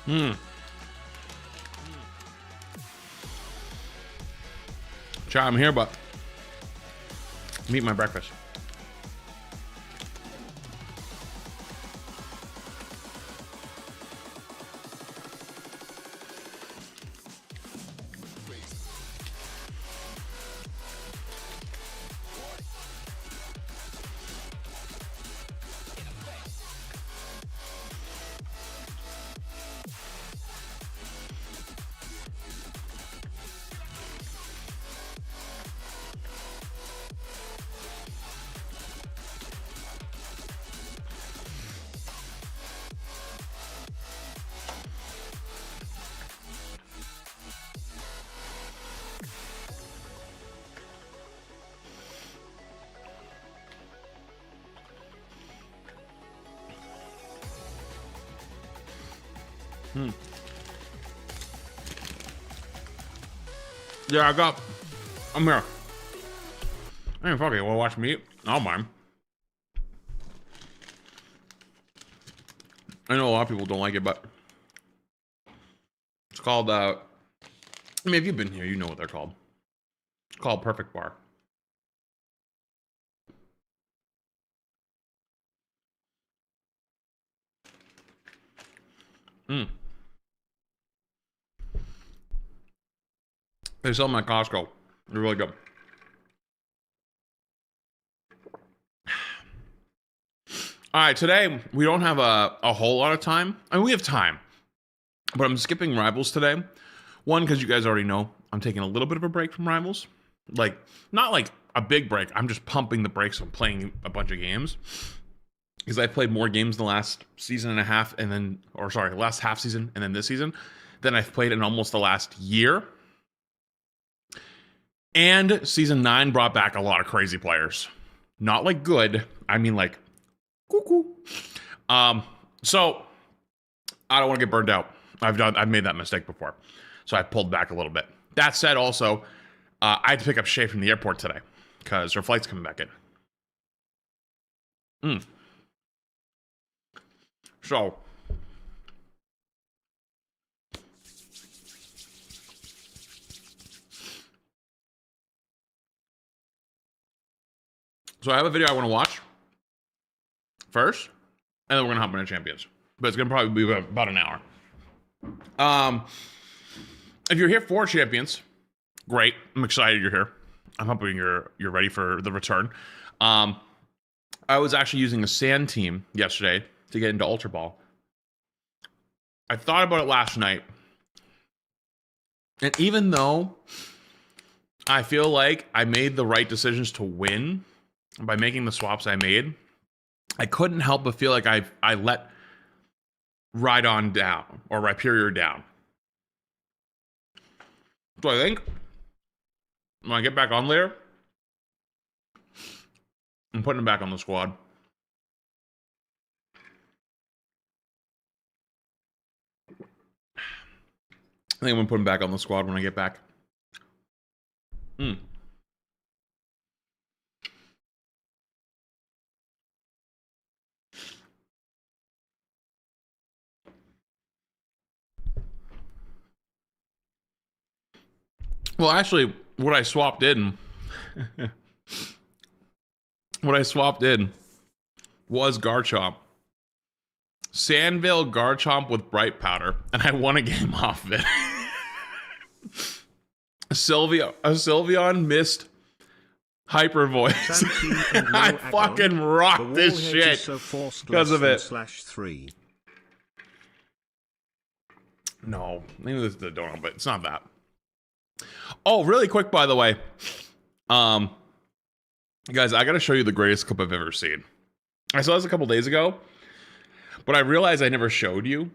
Chat, I'm here, but I'm eating my breakfast. Yeah, I'm here. Hey, fuck it, wanna watch me eat? I don't mind. I know a lot of people don't like it, but it's called, I mean, if you've been here, you know what they're called. It's called Perfect Bar. They sell them at Costco. They're really good. All right, today we don't have a whole lot of time. I mean, we have time, but I'm skipping Rivals today. One, because you guys already know I'm taking a little bit of a break from Rivals. Like, not like a big break. I'm just pumping the brakes on playing a bunch of games. Because I played more games the last season and a half, and then, or sorry, last half season and then this season, than I've played in almost the last year. And season 9 brought back a lot of crazy players. Not like good, I mean like cuckoo. So I don't want to get burned out. I've made that mistake before. So I pulled back a little bit. That said, also, I had to pick up Shay from the airport today because her flight's coming back in. So I have a video I want to watch first, and then we're gonna hop into Champions. But it's gonna probably be about an hour. If you're here for Champions, great. I'm excited you're here. I'm hoping you're ready for the return. I was actually using a sand team yesterday to get into Ultra Ball. I thought about it last night, and even though I feel like I made the right decisions to win by making the swaps I made, I couldn't help but feel like I let Rhydon down, or Rhyperior down. So I think when I get back on there, I'm putting him back on the squad. I think I'm gonna put him back on the squad when I get back. Well, actually, what I swapped in was Garchomp. Sandvale Garchomp with Bright Powder, and I won a game off of it. Sylveon missed Hyper Voice. I fucking rocked this shit because of it. /3. No, maybe this is the donut, but it's not that. Oh, really quick, by the way. Guys, I gotta show you the greatest clip I've ever seen. I saw this a couple days ago, but I realized I never showed you.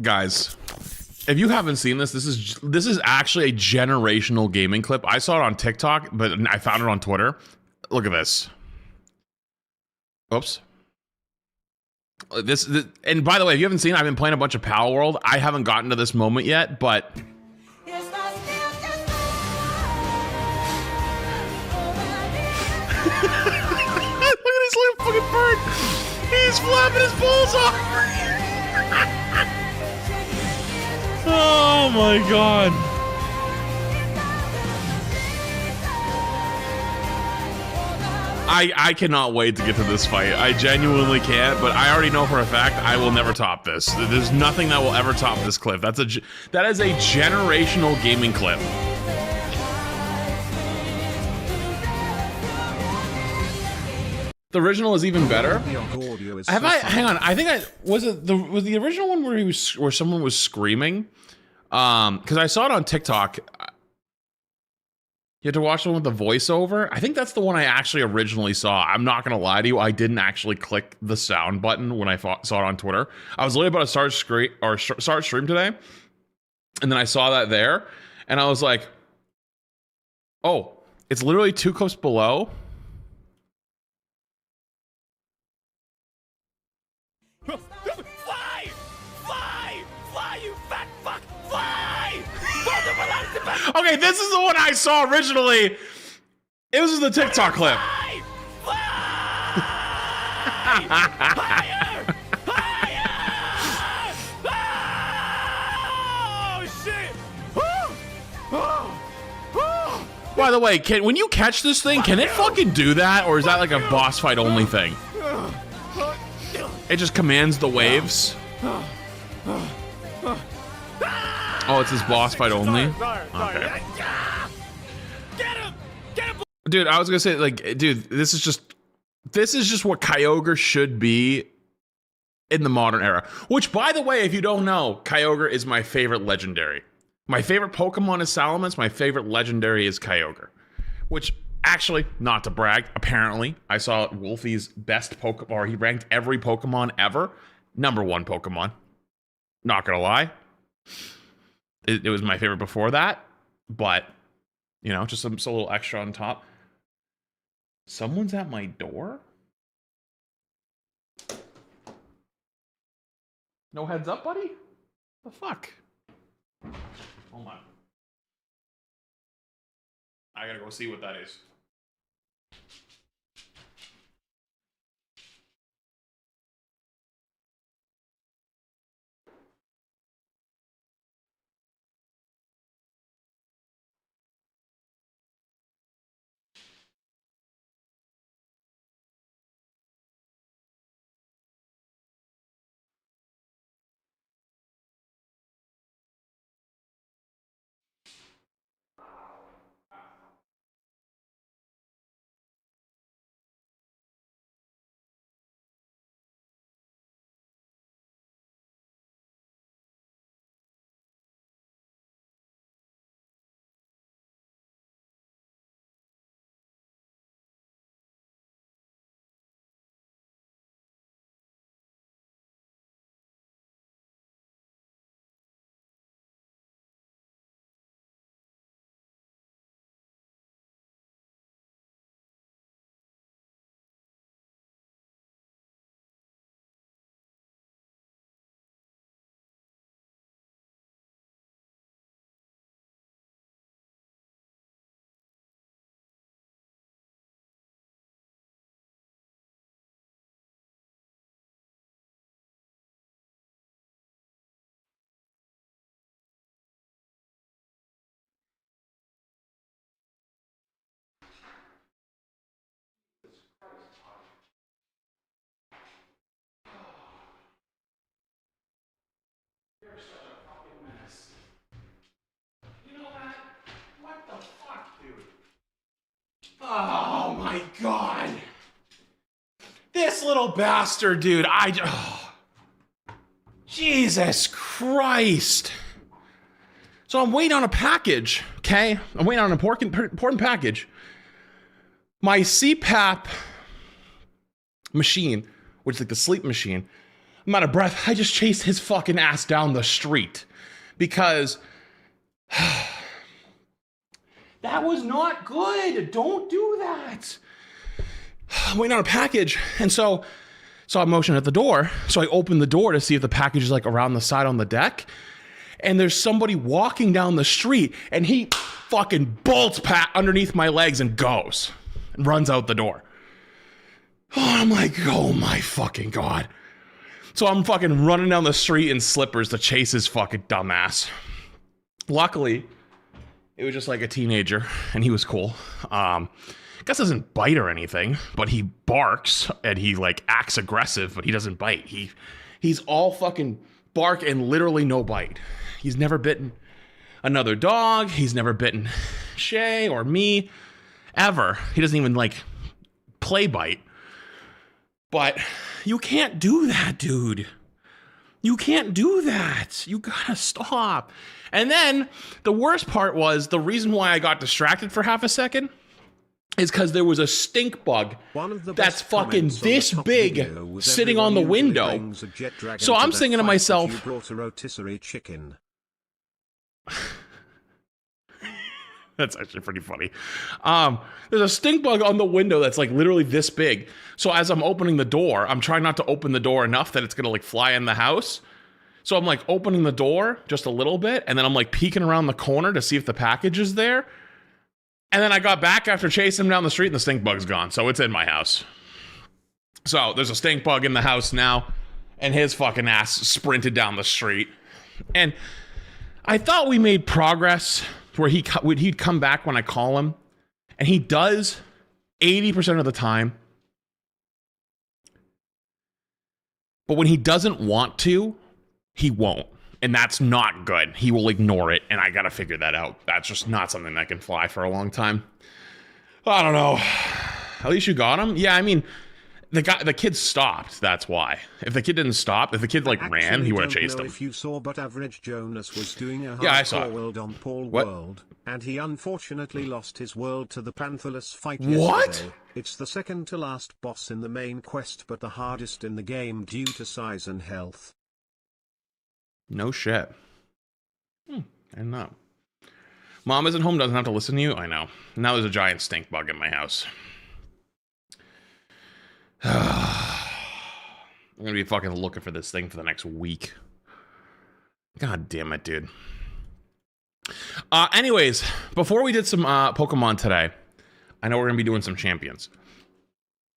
Guys, if you haven't seen this, this is actually a generational gaming clip. I saw it on TikTok, but I found it on Twitter. Look at this. Oops. This and by the way, if you haven't seen it, I've been playing a bunch of Pal World. I haven't gotten to this moment yet, but look at this little fucking bird. He's flapping his balls off. Oh my god. I cannot wait to get to this fight. I genuinely can't, but I already know for a fact I will never top this. There's nothing that will ever top this clip. That is a generational gaming clip. The original is even better. Hang on. I think was the original one where someone was screaming? Because I saw it on TikTok. You had to watch the one with the voiceover. I think that's the one I actually originally saw. I'm not gonna lie to you. I didn't actually click the sound button when I saw it on Twitter. I was literally about to start stream today, and then I saw that there, and I was like, "Oh, it's literally 2 clips below." Fly! Fly! Fly, you fat fuck! Fly! Okay, this is the one I saw originally. It was the TikTok clip. Fly! Fly! Higher! Higher! Oh, shit! By the way, when you catch this thing, can it fucking do that? Or is that like a boss fight only thing? It just commands the waves. Oh, it's his boss fight only? Okay. Get him! Get him! Dude, I was gonna say, like, dude, this is just what Kyogre should be in the modern era. Which, by the way, if you don't know, Kyogre is my favorite legendary. My favorite Pokemon is Salamence. My favorite legendary is Kyogre. Which, actually, not to brag, apparently, I saw Wolfie's best Pokemon, or he ranked every Pokemon ever. #1 Pokemon. Not gonna lie. It was my favorite before that, but, you know, just a little extra on top. Someone's at my door? No heads up, buddy? The fuck? Hold on. I gotta go see what that is. You're such a fucking mess. You know that? What the fuck, dude? Oh my god. This little bastard, dude. Jesus Christ. So I'm waiting on a package, okay? I'm waiting on an important package. My CPAP machine, which is like the sleep machine, I'm out of breath. I just chased his fucking ass down the street because that was not good. Don't do that. I'm waiting on a package. And so I motioned at the door. So I opened the door to see if the package is like around the side on the deck. And there's somebody walking down the street and he fucking bolts underneath my legs and goes and runs out the door. Oh, I'm like, oh my fucking God. So I'm fucking running down the street in slippers to chase his fucking dumbass. Luckily, it was just like a teenager, and he was cool. Gus doesn't bite or anything, but he barks and he like acts aggressive, but he doesn't bite. He's all fucking bark and literally no bite. He's never bitten another dog. He's never bitten Shay or me ever. He doesn't even like play bite. But you can't do that, dude. You can't do that. You gotta stop. And then the worst part was the reason why I got distracted for half a second is because there was a stink bug that's fucking this big sitting on the window. So I'm thinking to myself, you brought a rotisserie chicken. That's actually pretty funny. There's a stink bug on the window that's like literally this big. So as I'm opening the door, I'm trying not to open the door enough that it's gonna like fly in the house. So I'm like opening the door just a little bit, and then I'm like peeking around the corner to see if the package is there. And then I got back after chasing him down the street, and the stink bug's gone. So it's in my house. So there's a stink bug in the house now, and his fucking ass sprinted down the street. And I thought we made progress where he'd come back when I call him, and he does 80% of the time. But when he doesn't want to, he won't. And that's not good. He will ignore it, and I gotta figure that out. That's just not something that can fly for a long time. I don't know. At least you got him? Yeah, I mean, the kid stopped, that's why. If the kid didn't stop, if the kid like ran, he would have chased him. If you saw, but Average Jonas was doing a yeah, I saw it. world on Paul What? World, and he unfortunately lost his world to the Pantherless fight What? yesterday. It's the second to last boss in the main quest, but the hardest in the game due to size and health. No shit. I know. Mom isn't home, doesn't have to listen to you. I know. Now there's a giant stink bug in my house. I'm gonna be fucking looking for this thing for the next week. God damn it, dude. Anyways, before we did some Pokemon today, I know we're gonna be doing some champions.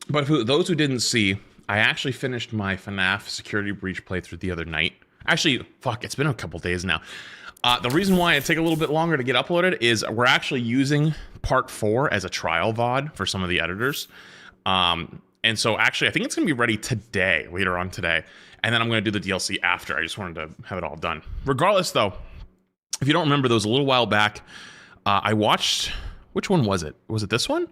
But for those who didn't see, I actually finished my FNAF Security Breach playthrough the other night. Actually, fuck, it's been a couple days now. The reason why it took a little bit longer to get uploaded is we're actually using part 4 as a trial VOD for some of the editors. And so actually, I think it's going to be ready today, later on today. And then I'm going to do the DLC after. I just wanted to have it all done. Regardless, though, if you don't remember, there was a little while back, I watched... Which one was it? Was it this one?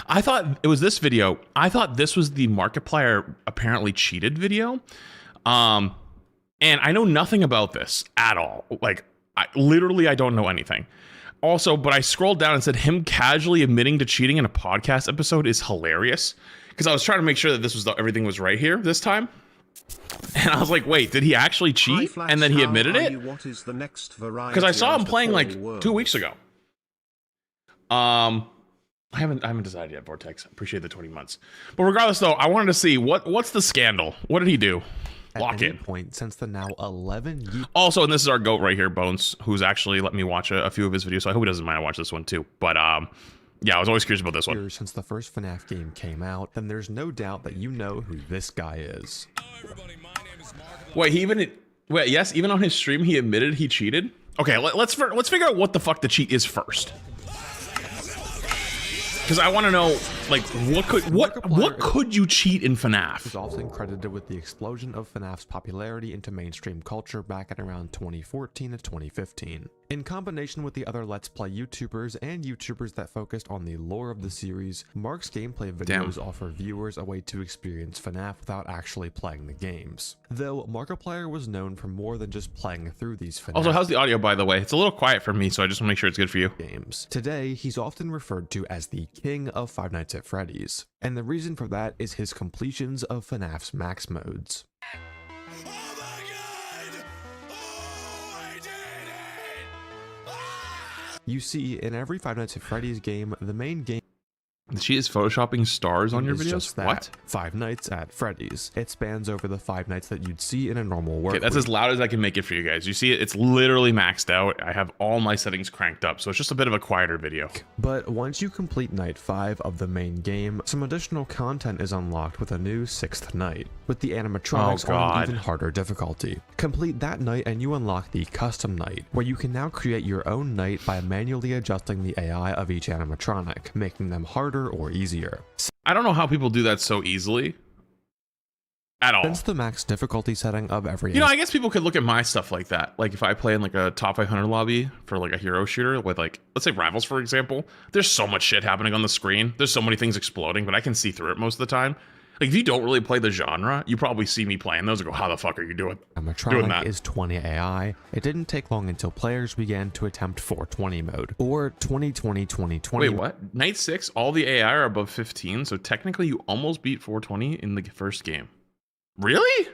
I thought it was this video. I thought this was the Markiplier apparently cheated video. And I know nothing about this at all. Like, I don't know anything. Also, but I scrolled down and said him casually admitting to cheating in a podcast episode is hilarious. Because I was trying to make sure that this was everything was right here this time. And I was like, wait, did he actually cheat? And then he admitted it? Because I saw him playing like 2 weeks ago. I haven't decided yet, Vortex. Appreciate the 20 months. But regardless, though, I wanted to see what's the scandal? What did he do? Lock in. Point since the now 11 Also, and this is our goat right here, Bones, who's actually let me watch a few of his videos. So I hope he doesn't mind I watch this one too. But yeah, I was always curious about this one. years since the first FNAF game came out, then there's no doubt that you know who this guy is. Wait, yes, even on his stream he admitted he cheated. Okay, let's figure out what the fuck the cheat is first. Because I want to know, like, what could you cheat in FNAF? Is often credited with the explosion of FNAF's popularity into mainstream culture back at around 2014 to 2015. In combination with the other Let's Play YouTubers and YouTubers that focused on the lore of the series, Mark's gameplay videos offer viewers a way to experience FNAF without actually playing the games. Though Markiplier was known for more than just playing through these FNAF Also, how's the audio, by the way? It's a little quiet for me, so I just want to make sure it's good for you. games. Today, he's often referred to as the King of Five Nights at Freddy's, and the reason for that is his completions of FNAF's max modes. Oh my god! Oh, I did it! Ah! You see, in every Five Nights at Freddy's game, the main game She is photoshopping stars on your It's videos? just that. What? Five Nights at Freddy's. It spans over the 5 nights that you'd see in a normal work Okay, that's week. as loud as I can make it for you guys. You see it? It's literally maxed out. I have all my settings cranked up, so it's just a bit of a quieter video. But once you complete night 5 of the main game, some additional content is unlocked with a new 6th night, with the animatronics on an even harder difficulty. Complete that night and you unlock the custom night, where you can now create your own night by manually adjusting the AI of each animatronic, making them harder or easier. I don't know how people do that so easily. At all. Since the max difficulty setting of every You know, I guess people could look at my stuff like that. Like if I play in like a top 500 lobby for like a hero shooter with like, let's say Rivals, for example, there's so much shit happening on the screen. There's so many things exploding, but I can see through it most of the time. Like if you don't really play the genre, you probably see me playing those and go, how the fuck are you doing animatronic that? is 20 AI. It didn't take long until players began to attempt 420 mode, or 2020-2020. Wait, what? Night 6, all the AI are above 15, so technically you almost beat 420 in the first game. Really?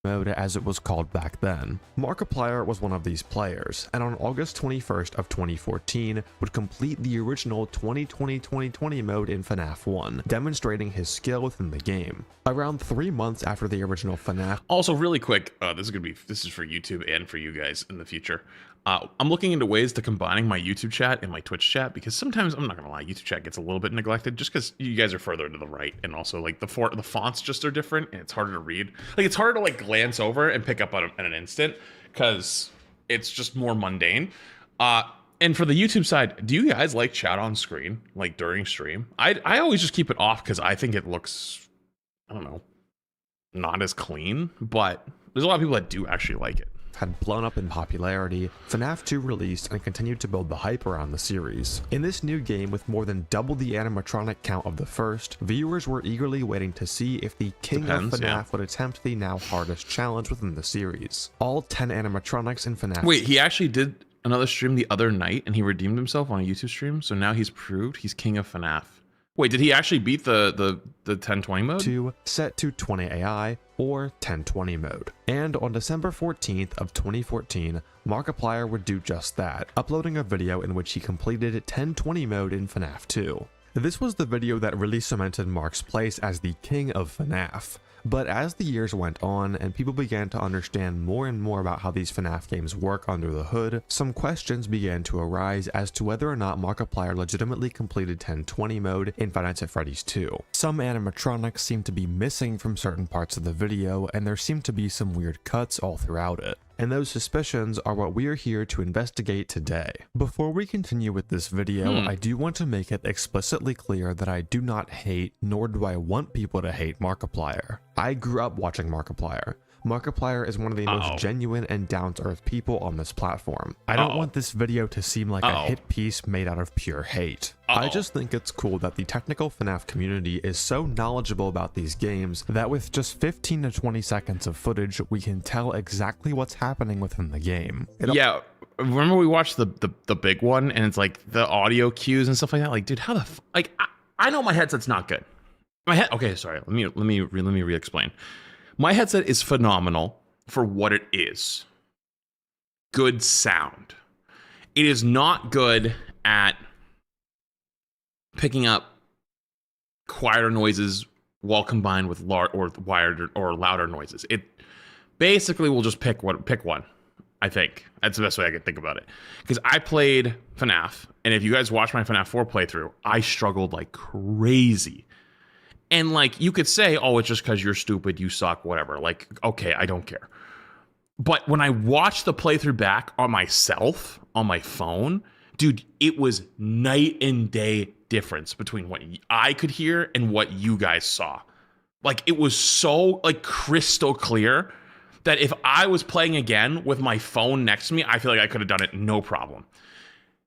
Mode, as it was called back then. Markiplier was one of these players, and on August 21st of 2014 would complete the original 2020-2020 mode in FNAF 1, demonstrating his skill within the game. Around 3 months after the original FNAF. Also, really quick, this is for YouTube and for you guys in the future. I'm looking into ways to combining my YouTube chat and my Twitch chat, because sometimes, I'm not gonna lie, YouTube chat gets a little bit neglected just because you guys are further to the right, and also like the fonts just are different and it's harder to read. Like it's harder to like glance over and pick up on an instant because it's just more mundane. And for the YouTube side, do you guys like chat on screen like during stream? I always just keep it off because I think it looks, I don't know, not as clean, but there's a lot of people that do actually like it. Had blown up in popularity, FNAF 2 released and continued to build the hype around the series. In this new game with more than double the animatronic count of the first, viewers were eagerly waiting to see if the king of FNAF would attempt the now hardest challenge within the series. All 10 animatronics in FNAF. Wait, he actually did another stream the other night and he redeemed himself on a YouTube stream, so now he's proved he's king of FNAF. Wait, did he actually beat the 1020 mode? 2 set to 20 AI or 1020 mode. And on December 14th of 2014, Markiplier would do just that, uploading a video in which he completed 1020 mode in FNAF 2. This was the video that really cemented Mark's place as the king of FNAF. But as the years went on and people began to understand more and more about how these FNAF games work under the hood, some questions began to arise as to whether or not Markiplier legitimately completed 1020 mode in Five Nights at Freddy's 2. Some animatronics seemed to be missing from certain parts of the video, and there seemed to be some weird cuts all throughout it. And those suspicions are what we are here to investigate today. Before we continue with this video, I do want to make it explicitly clear that I do not hate, nor do I want people to hate Markiplier. I grew up watching Markiplier. Markiplier is one of the most genuine and down-to-earth people on this platform. I don't want this video to seem like a hit piece made out of pure hate. I just think it's cool that the technical FNAF community is so knowledgeable about these games that with just 15 to 20 seconds of footage, we can tell exactly what's happening within the game. Yeah, remember we watched the big one and it's like the audio cues and stuff like that? Like, dude, how the like I know my headset's not good. Okay, sorry. Let me re-explain. My headset is phenomenal for what it is. Good sound. It is not good at picking up quieter noises while combined with louder noises. It basically will just pick one. I think that's the best way I can think about it. Because I played FNAF, and if you guys watch my FNAF 4 playthrough, I struggled like crazy. And like you could say, oh, it's just because you're stupid, you suck, whatever. Like, okay, I don't care. But when I watched the playthrough back on myself, on my phone, dude, it was night and day difference between what I could hear and what you guys saw. Like, it was so like crystal clear that if I was playing again with my phone next to me, I feel like I could have done it no problem.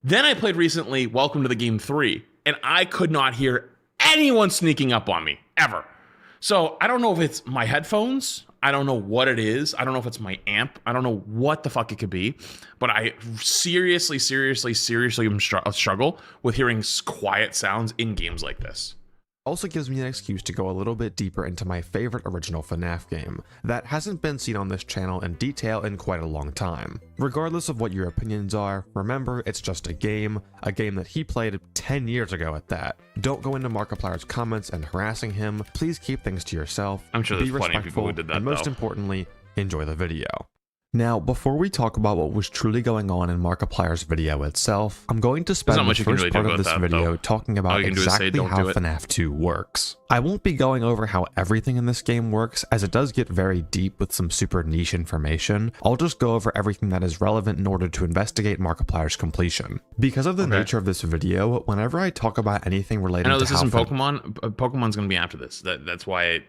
Then I played recently Welcome to the Game 3, and I could not hear anyone sneaking up on me ever. So I don't know if it's my headphones. I don't know what it is. I don't know if it's my amp. I don't know what the fuck it could be. But I seriously struggle with hearing quiet sounds in games like this. Also gives me an excuse to go a little bit deeper into my favorite original FNAF game that hasn't been seen on this channel in detail in quite a long time. Regardless of what your opinions are, remember it's just a game that he played 10 years ago at that. Don't go into Markiplier's comments and harassing him. Please keep things to yourself. I'm sure there's plenty of people who did that, and most though. importantly, enjoy the video. Now, before we talk about what was truly going on in Markiplier's video itself, I'm going to spend the first part of this video talking about exactly how FNAF 2 works. I won't be going over how everything in this game works, as it does get very deep with some super niche information. I'll just go over everything that is relevant in order to investigate Markiplier's completion. Because of the nature of this video, whenever I talk about anything related to this isn't Pokemon. Pokemon's gonna be after this. That's why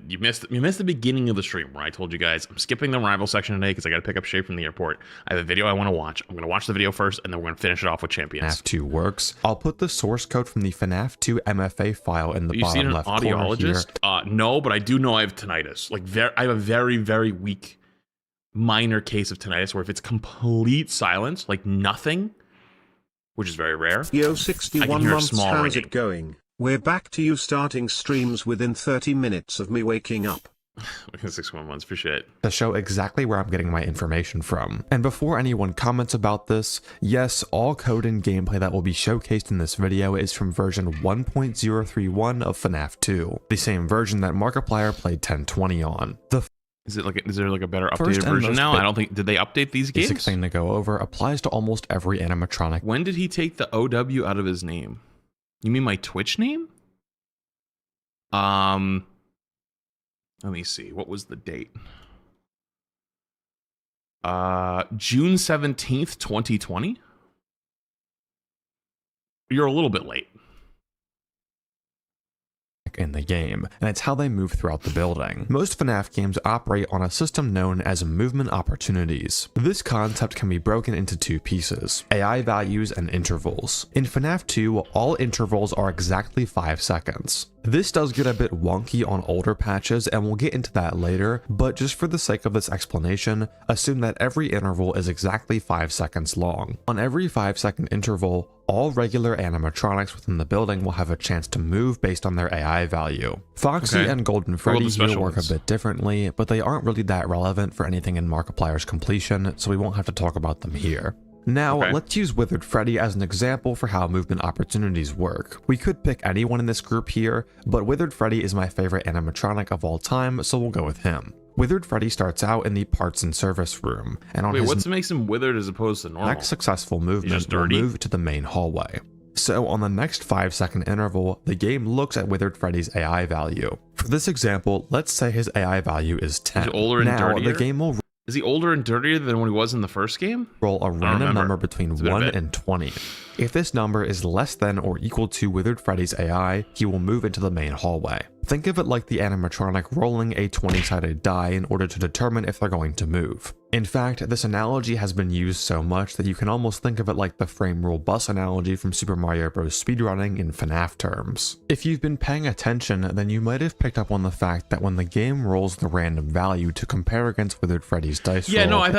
you missed the beginning of the stream where I told you guys I'm skipping the rival section today because I got to pick up Shay from the airport. I have a video I want to watch. I'm going to watch the video first, and then we're going to finish it off with champions. FNAF 2 works. I'll put the source code from the FNAF 2 MFA file in the bottom left corner here. You seen an audiologist? No, but I do know I have tinnitus. Like, I have a very, very weak, minor case of tinnitus where if it's complete silence, like nothing, which is very rare. Yo, 61 months, how's it going? We're back to you starting streams within 30 minutes of me waking up. 61 months, appreciate it. To show exactly where I'm getting my information from. And before anyone comments about this, yes, all code and gameplay that will be showcased in this video is from version 1.031 of FNAF 2, the same version that Markiplier played 1020 on. Is there like a better updated version now? I don't think, did they update these games? Basic thing to go over applies to almost every animatronic. When did he take the OW out of his name? You mean my Twitch name? Let me see. What was the date? June 17th, 2020? You're a little bit late. In the game, and it's how they move throughout the building. Most FNAF games operate on a system known as movement opportunities. This concept can be broken into two pieces: AI values and intervals. In FNAF 2, all intervals are exactly 5 seconds. This does get a bit wonky on older patches, and we'll get into that later, but just for the sake of this explanation, assume that every interval is exactly 5 seconds long. On every 5-second interval, all regular animatronics within the building will have a chance to move based on their AI value. Foxy and Golden Freddy here work a bit differently, but they aren't really that relevant for anything in Markiplier's completion, so we won't have to talk about them here. Now, let's use Withered Freddy as an example for how movement opportunities work. We could pick anyone in this group here, but Withered Freddy is my favorite animatronic of all time, so we'll go with him. Withered Freddy starts out in the parts and service room, and on his what makes him withered as opposed to normal? Next successful movement will move to the main hallway. So on the next 5-second interval, the game looks at Withered Freddy's AI value. For this example, let's say his AI value is 10. Is he older and dirtier? The game will Is he older and dirtier than when he was in the first game? Roll a random number between 1 and 20. If this number is less than or equal to Withered Freddy's AI, he will move into the main hallway. Think of it like the animatronic rolling a 20-sided die in order to determine if they're going to move. In fact, this analogy has been used so much that you can almost think of it like the frame rule bus analogy from Super Mario Bros. Speedrunning in FNAF terms. If you've been paying attention, then you might have picked up on the fact that when the game rolls the random value to compare against Withered Freddy's dice roll... Yeah, no, I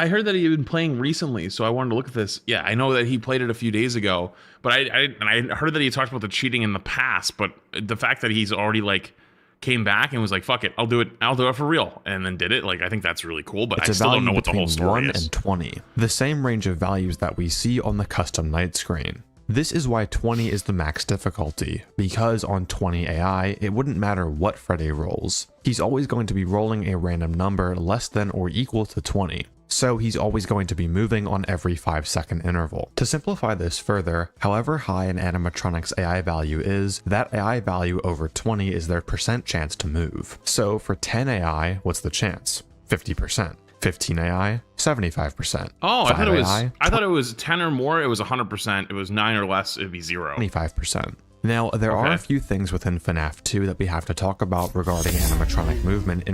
heard that he had been playing recently, so I wanted to look at this. Yeah, I know that he played it a few days ago, but I heard that he talked about the cheating in the past, but the fact that he's already like came back and was like, fuck it, I'll do it for real, and then did it. Like, I think that's really cool, but I still don't know what the whole story is. 1 and 20, the same range of values that we see on the custom night screen. This is why 20 is the max difficulty, because on 20 AI, it wouldn't matter what Freddy rolls. He's always going to be rolling a random number less than or equal to 20. So he's always going to be moving on every 5-second interval. To simplify this further, however high an animatronic's AI value is, that AI value over 20 is their percent chance to move. So for 10 AI, what's the chance? 50%. 15 AI, 75%. Oh, I thought it was 10 or more, it was 100%. It was 9 or less, it'd be 0. 25%. Now, there are a few things within FNAF 2 that we have to talk about regarding animatronic movement.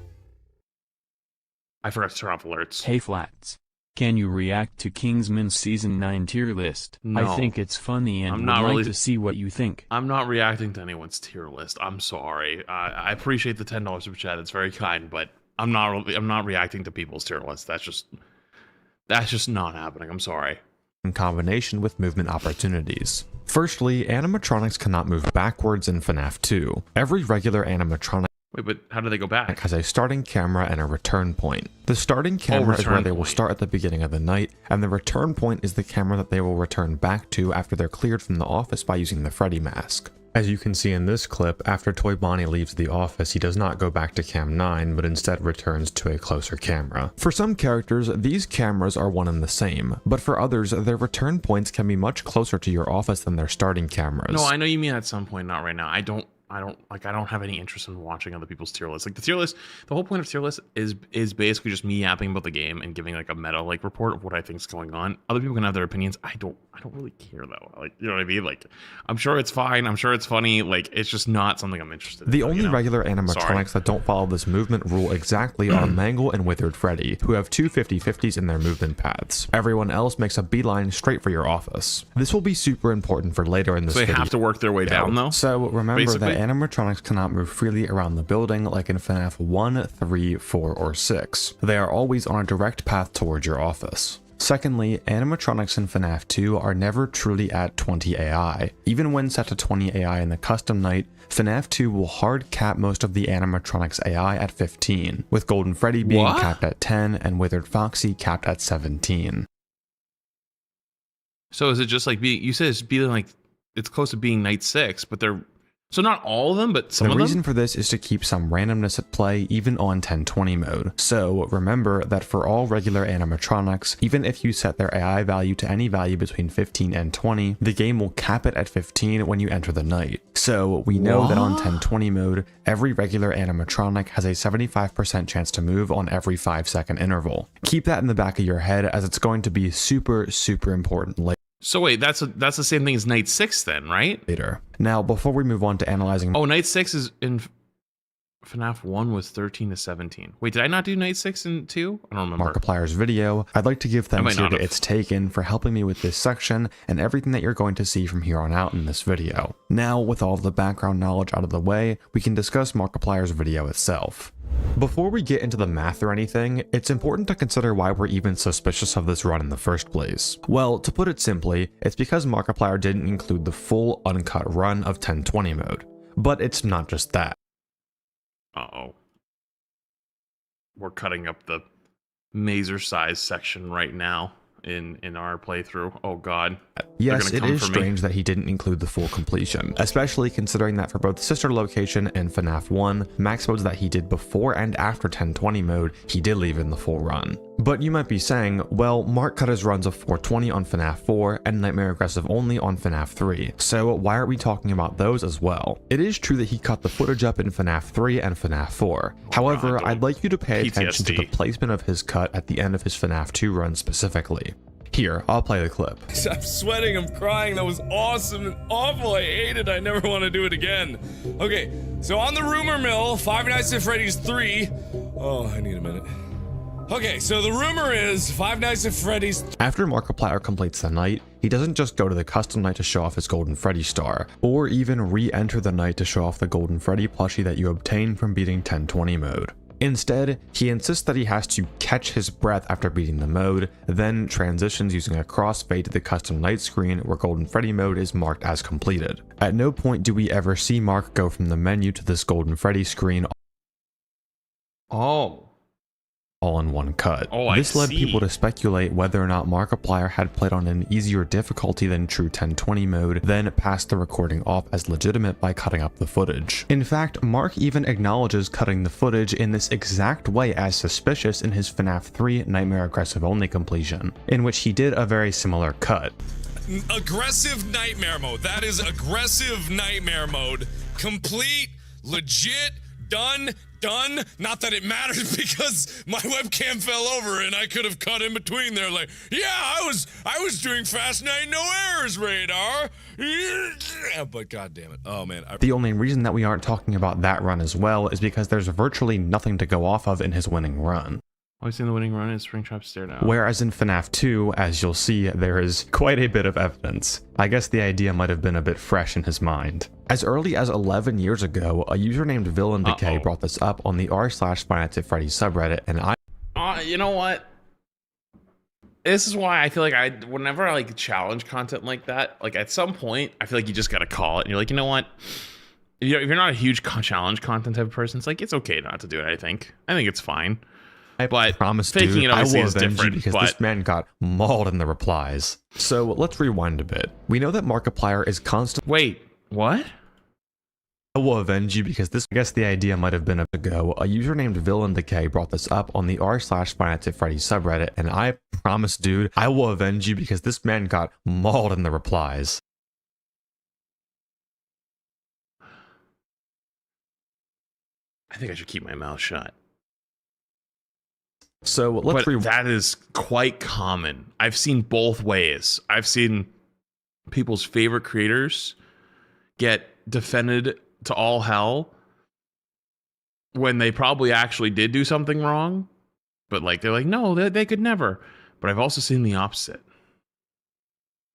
I forgot to turn off alerts. Hey Flats, can you react to Kingsman's Season 9 tier list? No. I think it's funny and would like to see what you think. I'm not reacting to anyone's tier list. I'm sorry. I appreciate the $10 super chat. It's very kind, but I'm not reacting to people's tier lists. That's just not happening. I'm sorry. in combination with movement opportunities. Firstly, animatronics cannot move backwards in FNAF 2. Every regular animatronic Wait, but how do they go back? has a starting camera and a return point. The starting camera is where they will start at the beginning of the night, and the return point is the camera that they will return back to after they're cleared from the office by using the Freddy mask. As you can see in this clip, after Toy Bonnie leaves the office, he does not go back to Cam 9, but instead returns to a closer camera. For some characters, these cameras are one and the same, but for others, their return points can be much closer to your office than their starting cameras. No, I know you mean at some point, not right now. I don't have any interest in watching other people's tier lists. Like the tier list, the whole point of tier list is basically just me yapping about the game and giving like a meta like report of what I think is going on. Other people can have their opinions. I don't really care though. Like, you know what I mean? Like, I'm sure it's fine. I'm sure it's funny. Like, it's just not something I'm interested in. The only regular animatronics that don't follow this movement rule exactly are Mangle and Withered Freddy, who have two 50/50s in their movement paths. Everyone else makes a beeline straight for your office. This will be super important for later in this video. So they have to work their way down though? So remember that animatronics cannot move freely around the building like in FNAF 1, 3, 4, or 6. They are always on a direct path towards your office. Secondly, animatronics in FNAF 2 are never truly at 20 AI. Even when set to 20 AI in the custom night, FNAF 2 will hard cap most of the animatronics AI at 15, with Golden Freddy being capped at 10 and Withered Foxy capped at 17. So is it just like you said it's being like it's close to being night 6, but they're so not all of them, but some of them? The reason for this is to keep some randomness at play even on 1020 mode. So remember that for all regular animatronics, even if you set their AI value to any value between 15 and 20, the game will cap it at 15 when you enter the night. So we know that on 1020 mode, every regular animatronic has a 75% chance to move on every 5-second interval. Keep that in the back of your head as it's going to be super important later. So wait, that's the same thing as night 6 then, right? Later. Now, before we move on to analyzing... Oh, night 6 is in FNAF 1 was 13 to 17. Wait, did I not do night 6 and 2? I don't remember. Markiplier's video, I'd like to give thanks here to It's Taken for helping me with this section and everything that you're going to see from here on out in this video. Now, with all of the background knowledge out of the way, we can discuss Markiplier's video itself. Before we get into the math or anything, it's important to consider why we're even suspicious of this run in the first place. Well, to put it simply, it's because Markiplier didn't include the full uncut run of 1020 mode. But it's not just that. Uh-oh. We're cutting up the mazer size section right now in our playthrough. Oh god. Yes, it is strange that he didn't include the full completion, especially considering that for both Sister Location and FNAF 1, max modes that he did before and after 1020 mode, he did leave in the full run. But you might be saying, well, Mark cut his runs of 420 on FNAF 4 and Nightmare Aggressive only on FNAF 3, so why aren't we talking about those as well? It is true that he cut the footage up in FNAF 3 and FNAF 4. However, I'd like you to pay attention to the placement of his cut at the end of his FNAF 2 run specifically. Here, I'll play the clip. I'm sweating, I'm crying, that was awesome and awful, I hate it, I never want to do it again. Okay, so on the rumor mill, Five Nights at Freddy's 3. Oh, I need a minute. Okay, so the rumor is Five Nights at Freddy's... After Markiplier completes the night, he doesn't just go to the custom night to show off his Golden Freddy star, or even re-enter the night to show off the Golden Freddy plushie that you obtain from beating 1020 mode. Instead, he insists that he has to catch his breath after beating the mode, then transitions using a crossfade to the custom night screen where Golden Freddy mode is marked as completed. At no point do we ever see Mark go from the menu to this Golden Freddy screen all in one cut. This led people to speculate whether or not Markiplier had played on an easier difficulty than true 1020 mode, then passed the recording off as legitimate by cutting up the footage. In fact, Mark even acknowledges cutting the footage in this exact way as suspicious in his FNAF 3 Nightmare Aggressive only completion, in which he did a very similar cut. Aggressive nightmare mode. That is aggressive nightmare mode. Complete, legit, done. Not that it matters because my webcam fell over and I could have cut in between there like, yeah, I was doing Fast Night No Errors radar. But god damn it. Oh man. The only reason that we aren't talking about that run as well is because there's virtually nothing to go off of in his winning run. Always in the winning run is Springtrap stared out. Whereas in FNAF 2, as you'll see, there is quite a bit of evidence. I guess the idea might have been a bit fresh in his mind. As early as 11 years ago, a user named Villain Decay brought this up on the r/Five Nights at Freddy's subreddit, and you know what? this is why I feel like whenever I like challenge content like that, like at some point, I feel like you just gotta call it, and you're like, you know what? If you're not a huge challenge content type of person, it's like it's okay not to do it. I think it's fine. But promise, faking dude, it obviously is avenge different. You because this man got mauled in the replies. So let's rewind a bit. We know that Markiplier is constantly. Wait, what? I will avenge you because this. I guess the idea might have been ago. A user named Villain Decay brought this up on the r/FinanceFreddy subreddit, and I promise, dude, I will avenge you because this man got mauled in the replies. I think I should keep my mouth shut. So let's that is quite common. I've seen both ways. I've seen people's favorite creators get defended to all hell when they probably actually did do something wrong, but like they're like, no, they could never. But I've also seen the opposite.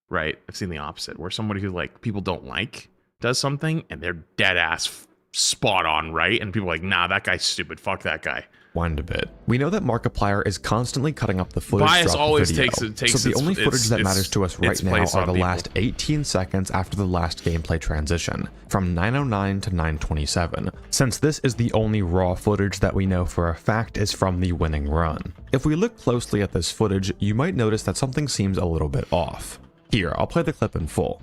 Right? I've seen the opposite where somebody who like people don't like does something and they're dead ass spot on right, and people are like, nah, that guy's stupid. Fuck that guy. Wind a bit. We know that Markiplier is constantly cutting up the footage. Bias always the takes so the only footage that matters to us right now are the last 18 seconds after the last gameplay transition, from 9:09 to 9:27, since this is the only raw footage that we know for a fact is from the winning run. If we look closely at this footage, you might notice that something seems a little bit off. Here, I'll play the clip in full.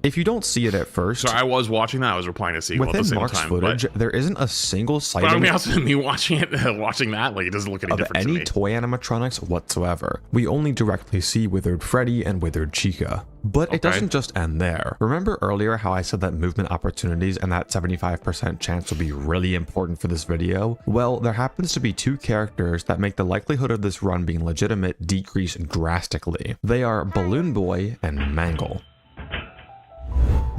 If you don't see it at first, so I was watching that. I was replying to sequel at the same Mark's time. Footage, there isn't a single sighting. But I mean, also me watching that, like it doesn't look any of different to any me. toy animatronics whatsoever. We only directly see Withered Freddy and Withered Chica. But it doesn't just end there. Remember earlier how I said that movement opportunities and that 75% chance would be really important for this video? Well, there happens to be two characters that make the likelihood of this run being legitimate decrease drastically. They are Balloon Boy and Mangle.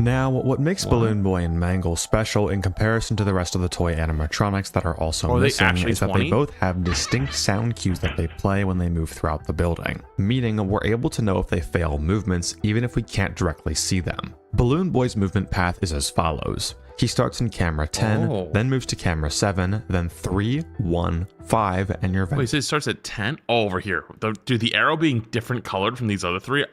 Now, what makes Balloon Boy and Mangle special in comparison to the rest of the toy animatronics that are also missing is that they both have distinct sound cues that they play when they move throughout the building, meaning we're able to know if they fail movements even if we can't directly see them. Balloon Boy's movement path is as follows. He starts in camera 10, then moves to camera 7, then 3, 1, 5, and you're... Wait, so it starts at 10? Oh, over here. Dude, the arrow being different colored from these other three.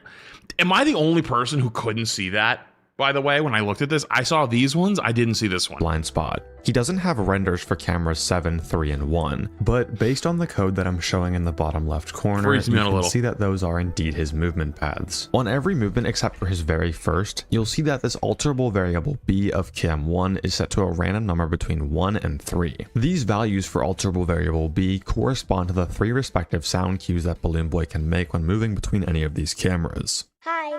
Am I the only person who couldn't see that? By the way, when I looked at this, I saw these ones. I didn't see this one. Blind spot. He doesn't have renders for cameras 7, 3, and 1, but based on the code that I'm showing in the bottom left corner, you can see that those are indeed his movement paths. On every movement except for his very first, you'll see that this alterable variable b of cam 1 is set to a random number between 1 and 3. These values for alterable variable b correspond to the 3 respective sound cues that Balloon Boy can make when moving between any of these cameras. Hi.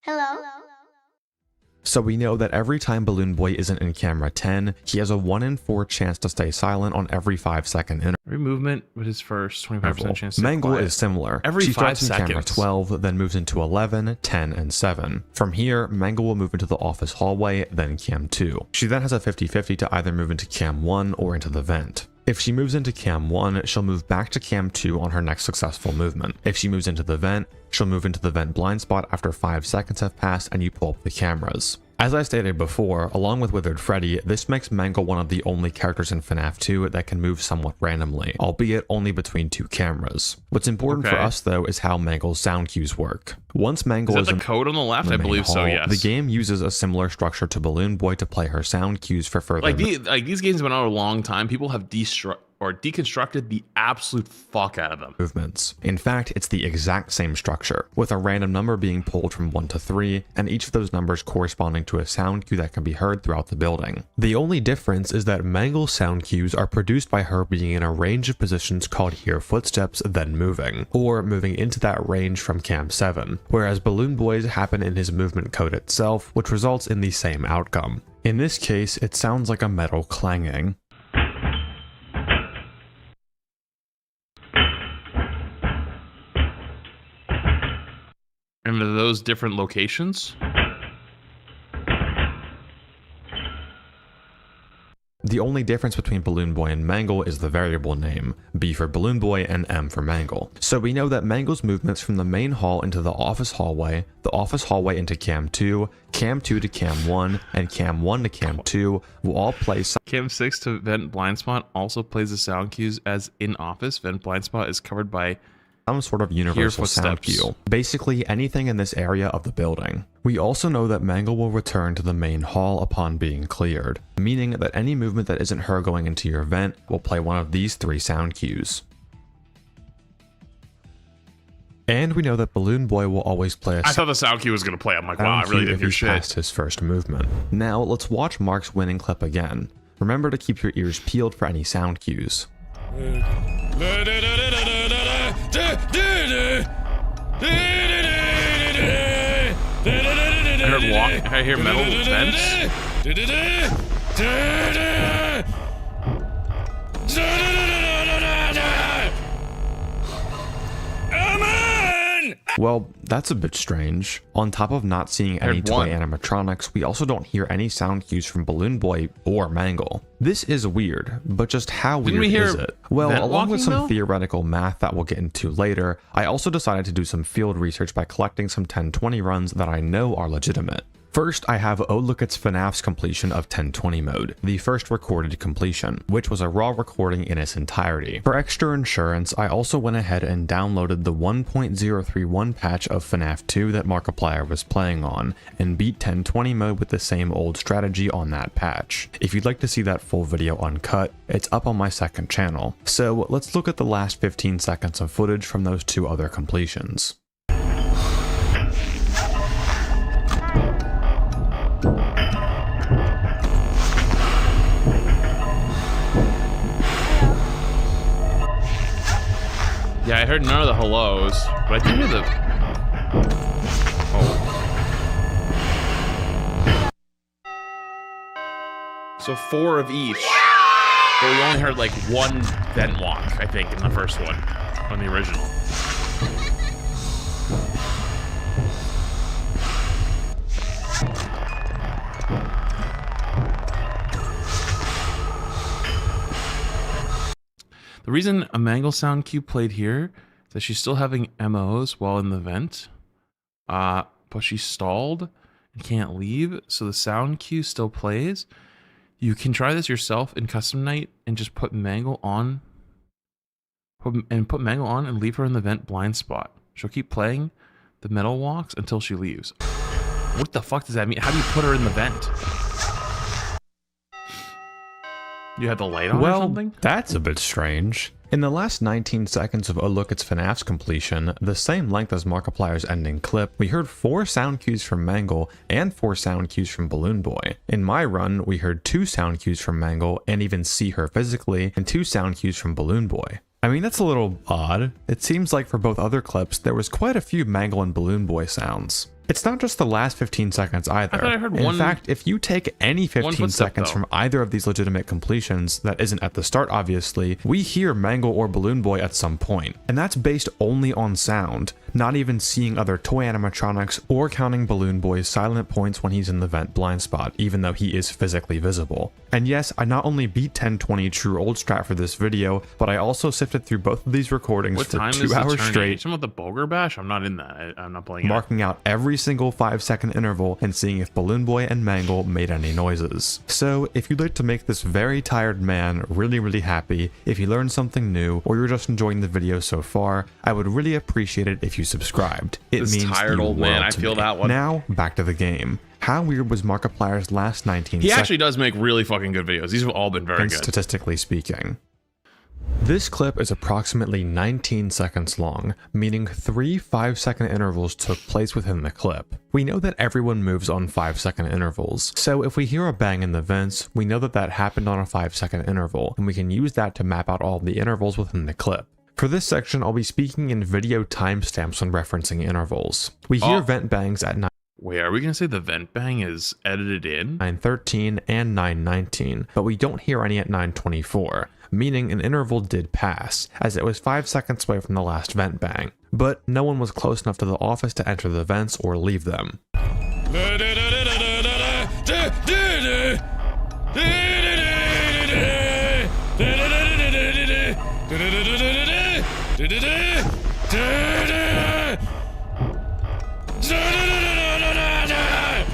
Hello? So we know that every time Balloon Boy isn't in camera 10, he has a 1 in 4 chance to stay silent on every 5-second interval. Every movement with his first 25% chance to Mangle is similar. Every 5 starts in camera 12, then moves into 11, 10, and 7. From here, Mangle will move into the office hallway, then cam 2. She then has a 50-50 to either move into cam 1 or into the vent. If she moves into cam 1, she'll move back to cam 2 on her next successful movement. If she moves into the vent, she'll move into the vent blind spot after 5 seconds have passed and you pull up the cameras. As I stated before, along with Withered Freddy, this makes Mangle one of the only characters in FNAF 2 that can move somewhat randomly, albeit only between 2 cameras. What's important for us though is how Mangle's sound cues work. Once Mangle is that the code on the left? I believe so, yes. The game uses a similar structure to Balloon Boy to play her sound cues for further... These games have been out a long time. People have deconstructed the absolute fuck out of them. Movements. In fact, it's the exact same structure, with a random number being pulled from 1 to 3, and each of those numbers corresponding to a sound cue that can be heard throughout the building. The only difference is that Mangle's sound cues are produced by her being in a range of positions called hear footsteps, then moving, or moving into that range from cam 7, whereas Balloon Boy's happen in his movement code itself, which results in the same outcome. In this case, it sounds like a metal clanging. And are those different locations? The only difference between Balloon Boy and Mangle is the variable name, B for Balloon Boy and M for Mangle. So we know that Mangle's movements from the main hall into the office hallway into Cam 2, Cam 2 to Cam 1, and Cam 1 to Cam 2 will all play. Cam 6 to Vent Blind Spot also plays the sound cues as in office. Vent Blind Spot is covered by some sort of universal sound cue, basically anything in this area of the building. We also know that Mangle will return to the main hall upon being cleared, meaning that any movement that isn't her going into your vent will play one of these 3 sound cues. And we know that Balloon Boy will always play a I thought the sound cue was going to play. I'm like, wow, I really didn't hear shit. Past his first movement. Now let's watch Mark's winning clip again. Remember to keep your ears peeled for any sound cues. I hear metal vents. Well, that's a bit strange. On top of not seeing any toy animatronics, we also don't hear any sound cues from Balloon Boy or Mangle. This is weird, but just how weird is it? Well, along with some theoretical math that we'll get into later, I also decided to do some field research by collecting some 1020 runs that I know are legitimate. First, I have Oh Look It's FNAF's completion of 1020 mode, the first recorded completion, which was a raw recording in its entirety. For extra insurance, I also went ahead and downloaded the 1.031 patch of FNAF 2 that Markiplier was playing on, and beat 1020 mode with the same old strategy on that patch. If you'd like to see that full video uncut, it's up on my second channel. So let's look at the last 15 seconds of footage from those 2 other completions. Yeah, I heard none of the hellos, but I did hear the... Oh. So 4 of each. But we only heard like 1 vent walk, I think, in the first one. On the original. The reason a Mangle sound cue played here is that she's still having MOs while in the vent, but she's stalled and can't leave, so the sound cue still plays. You can try this yourself in Custom Night and just put Mangle on, and leave her in the vent blind spot. She'll keep playing the metal walks until she leaves. What the fuck does that mean? How do you put her in the vent? You had the light on or something? That's a bit strange. In the last 19 seconds of Oh Look It's FNAF's completion, the same length as Markiplier's ending clip, we heard 4 sound cues from Mangle and 4 sound cues from Balloon Boy. In my run, we heard 2 sound cues from Mangle and even see her physically, and 2 sound cues from Balloon Boy. I mean, that's a little odd. It seems like for both other clips, there was quite a few Mangle and Balloon Boy sounds. It's not just the last 15 seconds either. I thought I heard In fact, if you take any 15 seconds from either of these legitimate completions that isn't at the start obviously, we hear Mangle or Balloon Boy at some point. And that's based only on sound, not even seeing other toy animatronics or counting Balloon Boy's silent points when he's in the vent blind spot, even though he is physically visible. And yes, I not only beat 1020 true old strat for this video, but I also sifted through both of these recordings for 2 hours straight. Some of the Boger Bash? I'm not in that. I'm not playing it. Marking out every single 5-second interval and seeing if Balloon Boy and Mangle made any noises. So if you'd like to make this very tired man really happy, if you learned something new, or you're just enjoying the video so far, I would really appreciate it if you subscribed. It this means tired old man, I feel that one. Now, back to the game. How weird was Markiplier's last 19 seconds? He actually does make really fucking good videos. These have all been very good. Statistically speaking. This clip is approximately 19 seconds long, meaning 3 5-second intervals took place within the clip. We know that everyone moves on 5-second intervals, so if we hear a bang in the vents, we know that that happened on a 5-second interval, and we can use that to map out all the intervals within the clip. For this section, I'll be speaking in video timestamps when referencing intervals. We hear vent bangs at 9. Wait, are we going to say the vent bang is edited in? 9:13 and 9:19, but we don't hear any at 9:24, meaning an interval did pass, as it was 5 seconds away from the last vent bang. But no one was close enough to the office to enter the vents or leave them.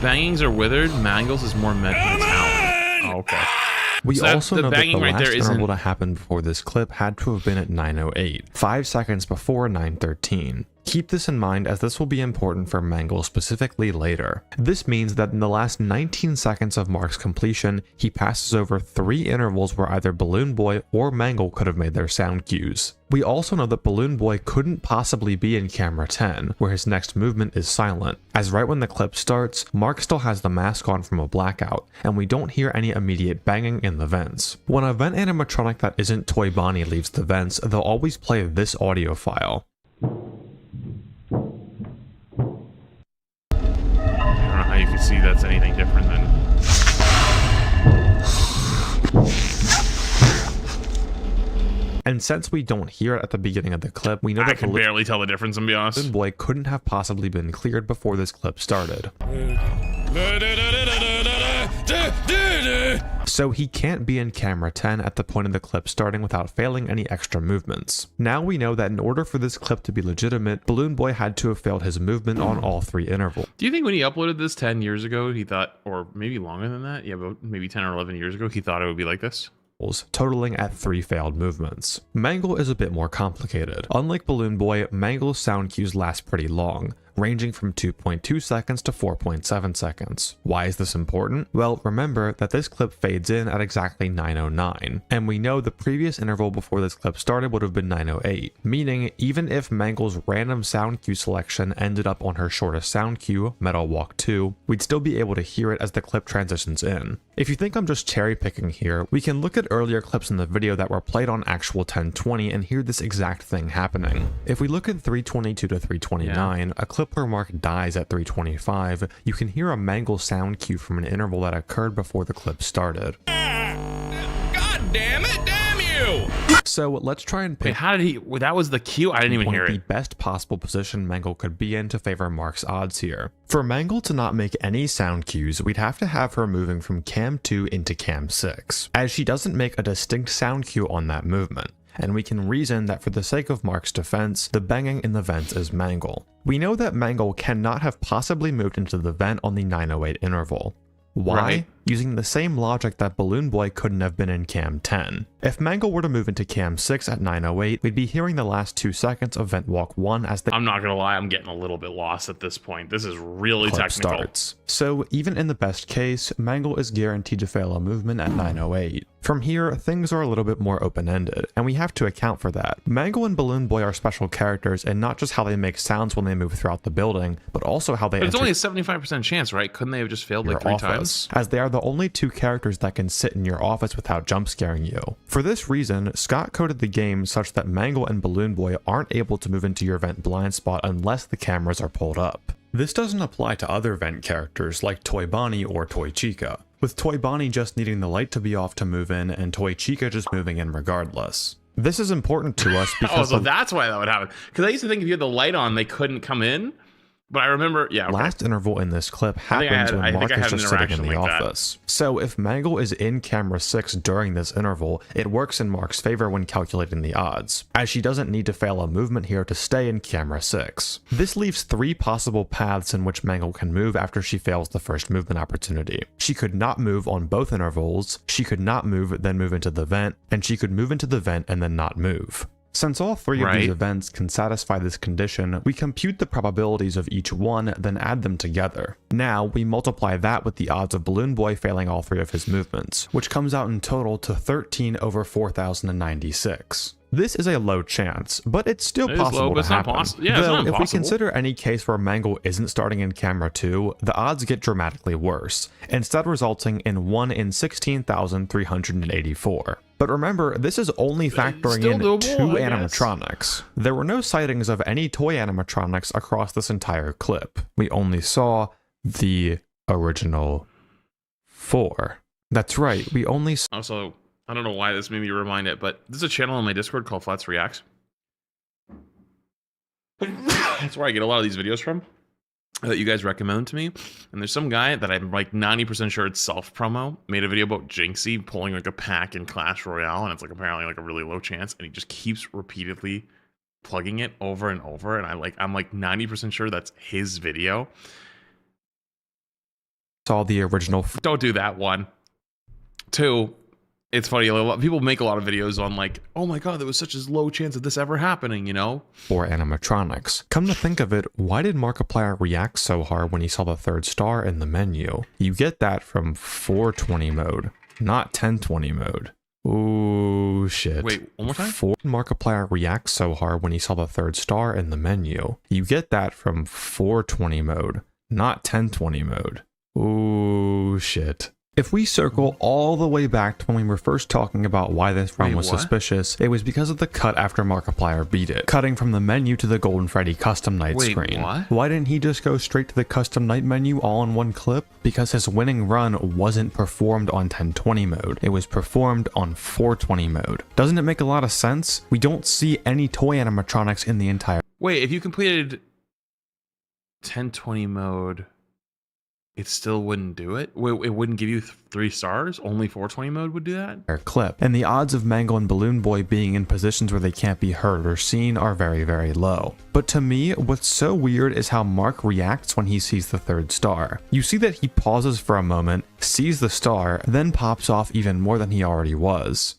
bangings are withered. Mangles is more mental talent. Oh, okay. We So also the know that banging the right last there interval isn't- to happen before this clip had to have been at 9:08, 5 seconds before 9:13. Keep this in mind as this will be important for Mangle specifically later. This means that in the last 19 seconds of Mark's completion, he passes over 3 intervals where either Balloon Boy or Mangle could have made their sound cues. We also know that Balloon Boy couldn't possibly be in camera 10, where his next movement is silent, as right when the clip starts, Mark still has the mask on from a blackout, and we don't hear any immediate banging in the vents. When a vent animatronic that isn't Toy Bonnie leaves the vents, they'll always play this audio file. I don't know how you can see that's anything different than... And since we don't hear it at the beginning of the clip, we know I that can barely tell the difference, to be honest. Balloon Boy couldn't have possibly been cleared before this clip started. So he can't be in camera 10 at the point of the clip starting without failing any extra movements. Now we know that in order for this clip to be legitimate, Balloon Boy had to have failed his movement on all 3 intervals. Do you think when he uploaded this 10 years ago, he thought, or maybe longer than that, yeah, but maybe 10 or 11 years ago, he thought it would be like this? Totaling at 3 failed movements. Mangle is a bit more complicated. Unlike Balloon Boy, Mangle's sound cues last pretty long, ranging from 2.2 seconds to 4.7 seconds. Why is this important? Well, remember that this clip fades in at exactly 9:09, and we know the previous interval before this clip started would have been 9:08, meaning even if Mangle's random sound cue selection ended up on her shortest sound cue, Metal Walk 2, we'd still be able to hear it as the clip transitions in. If you think I'm just cherry picking here, we can look at earlier clips in the video that were played on actual 1020 and hear this exact thing happening. If we look at 322 to 329, a clip where Mark dies at 325, you can hear a Mangle sound cue from an interval that occurred before the clip started. God damn it, damn you! So let's try and Wait, pick how did he... Well, that was the cue? I didn't even hear the it. best possible position Mangle could be in to favor Mark's odds here. For Mangle to not make any sound cues, we'd have to have her moving from cam 2 into cam 6, as she doesn't make a distinct sound cue on that movement. And we can reason that for the sake of Mark's defense, the banging in the vents is Mangle. We know that Mangle cannot have possibly moved into the vent on the 9:08 interval. Why? Right. Using the same logic that Balloon Boy couldn't have been in cam 10. If Mangle were to move into cam 6 at 9:08, we'd be hearing the last 2 seconds of Vent Walk 1 as the I'm not gonna lie, I'm getting a little bit lost at this point. This is really clip technical. starts. So even in the best case, Mangle is guaranteed to fail a movement at 9:08. From here, things are a little bit more open-ended, and we have to account for that. Mangle and Balloon Boy are special characters, and not just how they make sounds when they move throughout the building, but also how they But it's enter only a 75% chance, right? Couldn't they have just failed your like 3 office, times? as they are the only 2 characters that can sit in your office without jump scaring you. For this reason, Scott coded the game such that Mangle and Balloon Boy aren't able to move into your vent blind spot unless the cameras are pulled up. This doesn't apply to other vent characters like Toy Bonnie or Toy Chica, with Toy Bonnie just needing the light to be off to move in and Toy Chica just moving in regardless. This is important to us Oh, because so that's why that would happen. Because I used to think if you had the light on, they couldn't come in. But I remember, yeah. Okay. last interval in this clip think I happens had- I when think Mark I is had an just sitting in the interaction like that. office. So if Mangle is in camera 6 during this interval, it works in Mark's favor when calculating the odds, as she doesn't need to fail a movement here to stay in camera 6. This leaves 3 possible paths in which Mangle can move after she fails the first movement opportunity. She could not move on both intervals, she could not move then move into the vent, and she could move into the vent and then not move. Since all 3 of these Right. events can satisfy this condition, we compute the probabilities of each one, then add them together. Now, we multiply that with the odds of Balloon Boy failing all 3 of his movements, which comes out in total to 13 over 4,096. This is a low chance, but it's still It is possible low, but to it's not happen. possible. Yeah, it's Though, not if we impossible. consider any case where Mangle isn't starting in camera 2, the odds get dramatically worse, instead resulting in 1 in 16,384. But remember, this is only factoring still in doable, 2 I guess. animatronics. There were no sightings of any toy animatronics across this entire clip. We only saw the original 4. That's right, we only saw Also, I don't know why this made me remind it, but there's a channel on my Discord called Flats Reacts. That's where I get a lot of these videos from that you guys recommend to me. And there's some guy that I'm like 90% sure it's self-promo, made a video about Jinxie pulling like a pack in Clash Royale, and it's like apparently like a really low chance, and he just keeps repeatedly plugging it over and over, and I'm like 90% sure that's his video. saw the original Don't do that one. 2, it's funny. People make a lot of videos on like, oh my god, there was such a low chance of this ever happening, you know? for animatronics. Come to think of it, why did Markiplier react so hard when he saw the third star in the menu? You get that from 420 mode, not 1020 mode. Ooh, shit. Wait, one more time? Markiplier reacts so hard when he saw the third star in the menu. You get that from 420 mode, not 1020 mode. Ooh, shit. If we circle all the way back to when we were first talking about why this run was suspicious, it was because of the cut after Markiplier beat it, cutting from the menu to the Golden Freddy custom night screen. What? Why didn't he just go straight to the custom night menu all in one clip? Because his winning run wasn't performed on 1020 mode, it was performed on 420 mode. Doesn't it make a lot of sense? We don't see any toy animatronics in the entire— Wait, if you completed 1020 mode, it still wouldn't do it? It wouldn't give you 3 stars? Only 420 mode would do that? clip, and the odds of Mangle and Balloon Boy being in positions where they can't be heard or seen are very, very low. But to me, what's so weird is how Mark reacts when he sees the third star. You see that he pauses for a moment, sees the star, then pops off even more than he already was.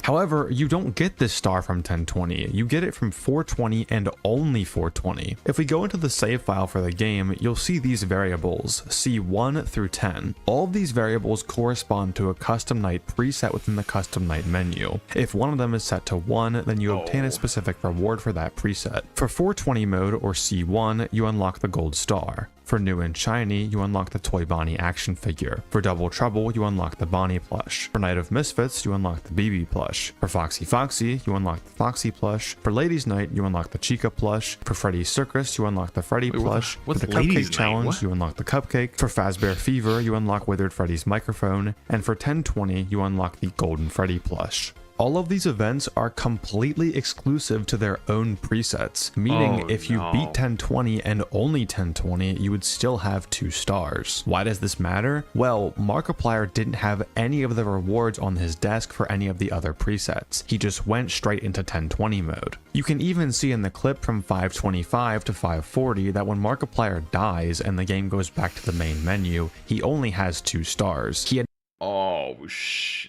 However, you don't get this star from 1020, you get it from 420 and only 420. If we go into the save file for the game, you'll see these variables, C1 through 10. All of these variables correspond to a custom night preset within the custom night menu. If one of them is set to 1, then you obtain a specific reward for that preset. For 420 mode or C1, you unlock the gold star. For New and Shiny, you unlock the Toy Bonnie action figure. For Double Trouble, you unlock the Bonnie plush. For Night of Misfits, you unlock the BB plush. For Foxy Foxy, you unlock the Foxy plush. For Ladies Night, you unlock the Chica plush. For Freddy's Circus, you unlock the Freddy plush. what's For the Ladies Cupcake Night? Challenge, What? you unlock the Cupcake. For Fazbear Fever, you unlock Withered Freddy's microphone. And for 1020, you unlock the Golden Freddy plush. All of these events are completely exclusive to their own presets, meaning if you beat 1020 and only 1020, you would still have 2 stars. Why does this matter? Well, Markiplier didn't have any of the rewards on his desk for any of the other presets. He just went straight into 1020 mode. You can even see in the clip from 525 to 540 that when Markiplier dies and the game goes back to the main menu, he only has 2 stars. He had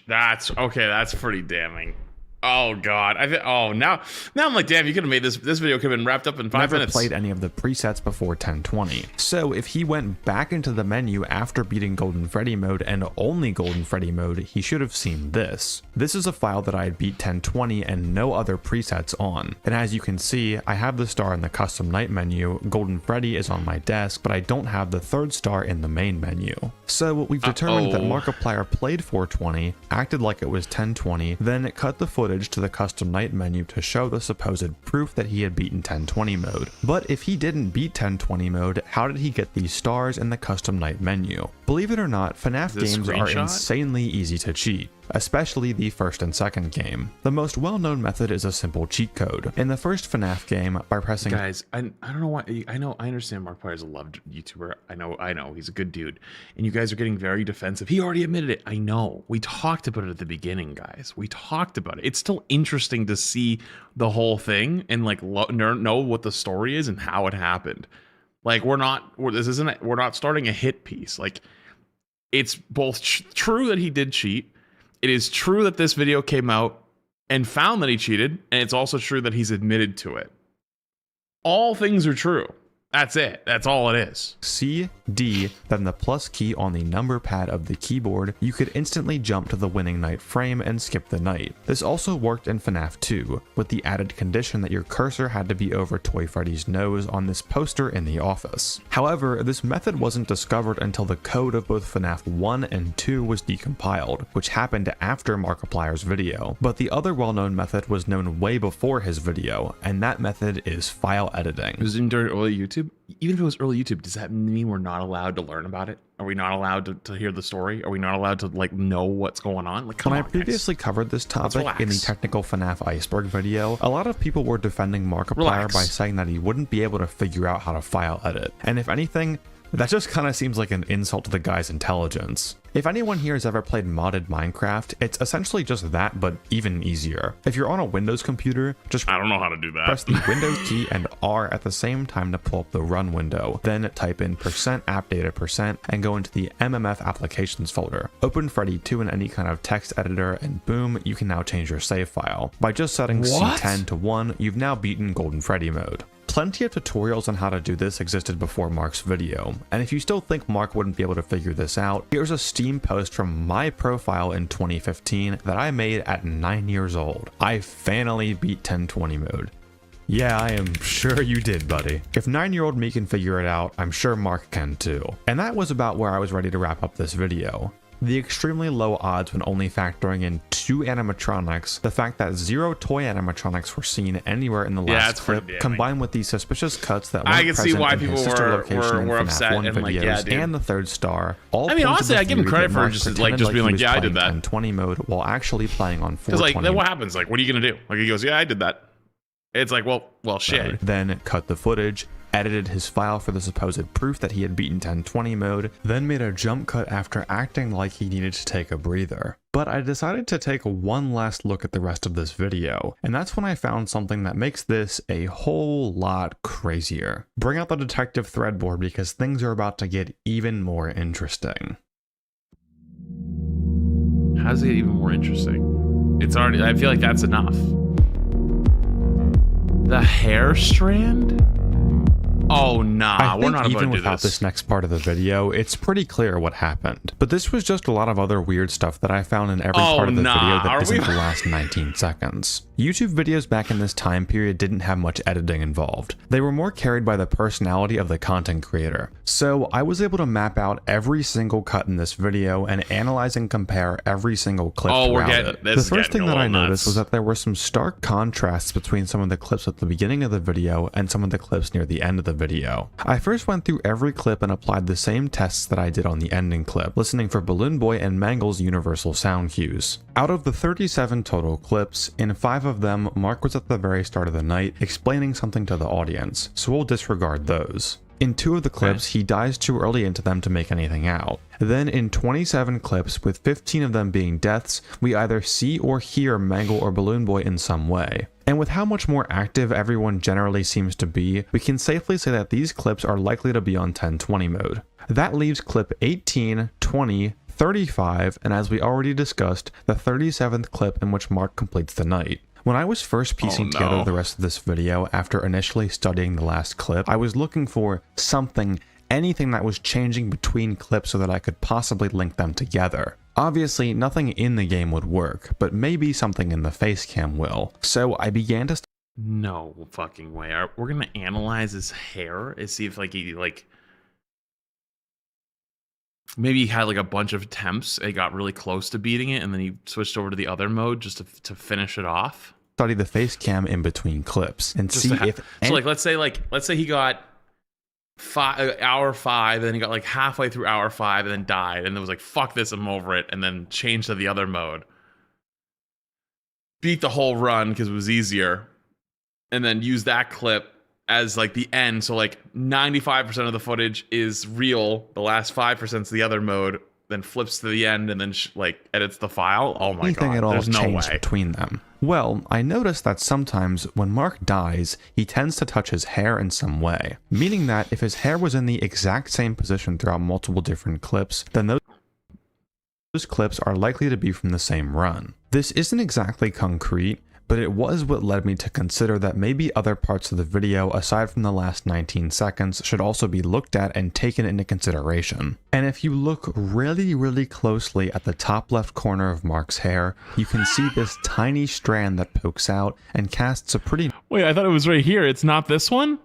That's okay. That's pretty damning. Oh god. Now I'm like, damn, you could have made this video could have been wrapped up in 5 minutes. Never played any of the presets before 1020. So if he went back into the menu after beating Golden Freddy mode and only Golden Freddy mode, he should have seen this. This is a file that I had beat 1020 and no other presets on. And as you can see, I have the star in the custom night menu, Golden Freddy is on my desk, but I don't have the third star in the main menu. So we've determined that Markiplier played 420, acted like it was 1020, then cut the footage to the custom night menu to show the supposed proof that he had beaten 1020 mode. But if he didn't beat 1020 mode, how did he get these stars in the custom night menu? Believe it or not, FNAF games are insanely easy to cheat, especially the first and second game. The most well-known method is a simple cheat code. In the first FNAF game, by pressing— Guys, I don't know why. I understand Markiplier's a loved YouTuber. I know he's a good dude, and you guys are getting very defensive. He already admitted it. I know. We talked about it at the beginning, guys. We talked about it. It's still interesting to see the whole thing and like know what the story is and how it happened. Like we're not starting a hit piece. Like it's both true that he did cheat. It is true that this video came out and found that he cheated, and it's also true that he's admitted to it. All things are true. That's it. That's all it is. C, D, then the plus key on the number pad of the keyboard, you could instantly jump to the winning night frame and skip the night. This also worked in FNAF 2, with the added condition that your cursor had to be over Toy Freddy's nose on this poster in the office. However, this method wasn't discovered until the code of both FNAF 1 and 2 was decompiled, which happened after Markiplier's video. But the other well-known method was known way before his video, and that method is file editing. It was during early YouTube. Even if it was early YouTube, does that mean we're not allowed to learn about it? Are we not allowed to hear the story? Are we not allowed to like know what's going on? Like, come on, I previously covered this topic in the technical FNAF iceberg video, a lot of people were defending Markiplier by saying that he wouldn't be able to figure out how to file edit. And if anything, That just kind of seems like an insult to the guy's intelligence. If anyone here has ever played modded Minecraft, it's essentially just that, but even easier. If you're on a Windows computer, just I don't know how to do that. press the Windows key and R at the same time to pull up the run window. Then type in %appdata% and go into the MMF applications folder. Open Freddy 2 in any kind of text editor and boom, you can now change your save file. By just setting C10 to 1, you've now beaten Golden Freddy mode. Plenty of tutorials on how to do this existed before Mark's video, and if you still think Mark wouldn't be able to figure this out, here's a Steam post from my profile in 2015 that I made at 9 years old. I finally beat 1020 mode. Yeah, I am sure you did, buddy. If 9-year-old me can figure it out, I'm sure Mark can too. And that was about where I was ready to wrap up this video. The extremely low odds when only factoring in 2 animatronics, the fact that 0 toy animatronics were seen anywhere in the last clip, combined with the suspicious cuts that weren't present in his sister location in FNAF 1 videos, and the 3rd star, all I mean, honestly, I give him credit for just being like, yeah, I did that. 1020 mode while actually playing on 420. Because like, then what happens? Like, what are you gonna do? Like, he goes, yeah, I did that. It's like, well, shit. Then cut the footage, edited his file for the supposed proof that he had beaten 1020 mode, then made a jump cut after acting like he needed to take a breather. But I decided to take one last look at the rest of this video, and that's when I found something that makes this a whole lot crazier. Bring out the detective thread board because things are about to get even more interesting. How's it get even more interesting? It's already, I feel like that's enough. The hair strand? Oh nah, we're not about to do this. Even without this next part of the video, it's pretty clear what happened. But this was just a lot of other weird stuff that I found in every part of the video that isn't the last 19 seconds. YouTube videos back in this time period didn't have much editing involved. They were more carried by the personality of the content creator. So I was able to map out every single cut in this video and analyze and compare every single clip throughout it. The first thing that I noticed was that there were some stark contrasts between some of the clips at the beginning of the video and some of the clips near the end of the video. I first went through every clip and applied the same tests that I did on the ending clip, listening for Balloon Boy and Mangle's universal sound cues. Out of the 37 total clips, in 5 of them, Mark was at the very start of the night explaining something to the audience, so we'll disregard those. In 2 of the clips, he dies too early into them to make anything out. Then in 27 clips, with 15 of them being deaths, we either see or hear Mangle or Balloon Boy in some way. And with how much more active everyone generally seems to be, we can safely say that these clips are likely to be on 1020 mode. That leaves clip 18, 20, 35, and as we already discussed, the 37th clip in which Mark completes the night. When I was first piecing together the rest of this video after initially studying the last clip, I was looking for something, anything that was changing between clips so that I could possibly link them together. Obviously, nothing in the game would work, but maybe something in the face cam will. So I began to... No fucking way. We're gonna analyze his hair and see if like he like... Maybe he had like a bunch of attempts, he got really close to beating it, and then he switched over to the other mode just to finish it off. Study the face cam in between clips and just see if... So like, let's say he got hour 5, and then he got like halfway through hour 5 and then died, and it was like, fuck this, I'm over it, and then changed to the other mode. Beat the whole run because it was easier, and then use that clip as like the end. So like 95% of the footage is real, the last 5% is the other mode, then flips to the end and then like edits the file. Oh my god, there's no way between them. Well, I noticed that sometimes when Mark dies, he tends to touch his hair in some way, meaning that if his hair was in the exact same position throughout multiple different clips, then those clips are likely to be from the same run. This isn't exactly concrete, but it was what led me to consider that maybe other parts of the video aside from the last 19 seconds should also be looked at and taken into consideration. And if you look really closely at the top left corner of Mark's hair, you can see this tiny strand that pokes out and casts a pretty... Wait, I thought it was right here. It's not this one?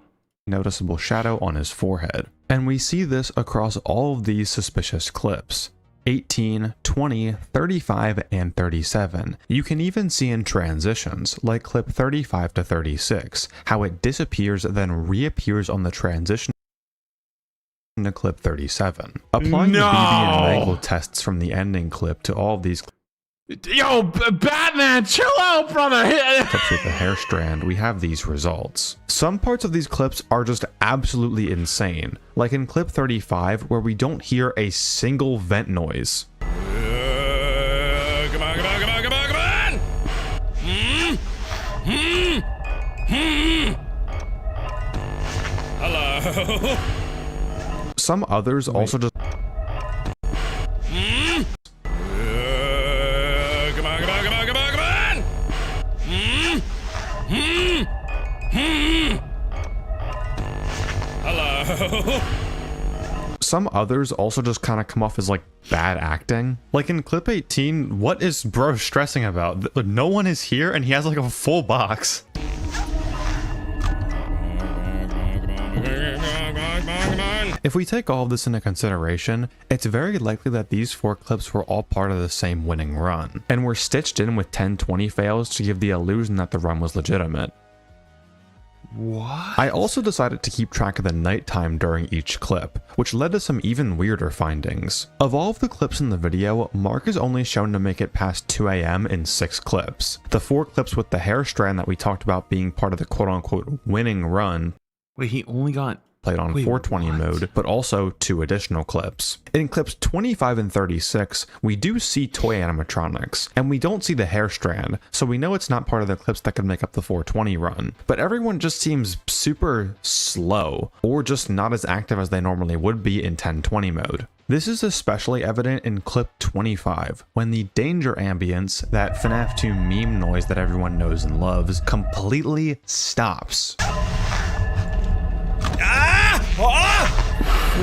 ...noticeable shadow on his forehead. And we see this across all of these suspicious clips. 18, 20, 35, and 37. You can even see in transitions, like clip 35 to 36, how it disappears then reappears on the transition to clip 37. Applying the BB and Mangle tests from the ending clip to all of these Yo, Batman, chill out, brother. Clips with the hair strand, we have these results. Some parts of these clips are just absolutely insane, like in clip 35 where we don't hear a single vent noise. Come on, come on, come on, come on, come on! Hello? Some others also just Come on, come on, come on, come on, come on! Hello? Some others also just kind of come off as like bad acting. Like in clip 18, what is bro stressing about? No one is here and he has like a full box. If we take all of this into consideration, it's very likely that these 4 clips were all part of the same winning run, and were stitched in with 10-20 fails to give the illusion that the run was legitimate. What? I also decided to keep track of the nighttime during each clip, which led to some even weirder findings. Of all of the clips in the video, Mark is only shown to make it past 2 AM in 6 clips. The 4 clips with the hair strand that we talked about being part of the quote-unquote winning run Wait, he only got played on 420 mode, but also 2 additional clips. In clips 25 and 36, we do see toy animatronics, and we don't see the hair strand, so we know it's not part of the clips that could make up the 420 run. But everyone just seems super slow, or just not as active as they normally would be in 1020 mode. This is especially evident in clip 25, when the danger ambience, that FNAF 2 meme noise that everyone knows and loves, completely stops.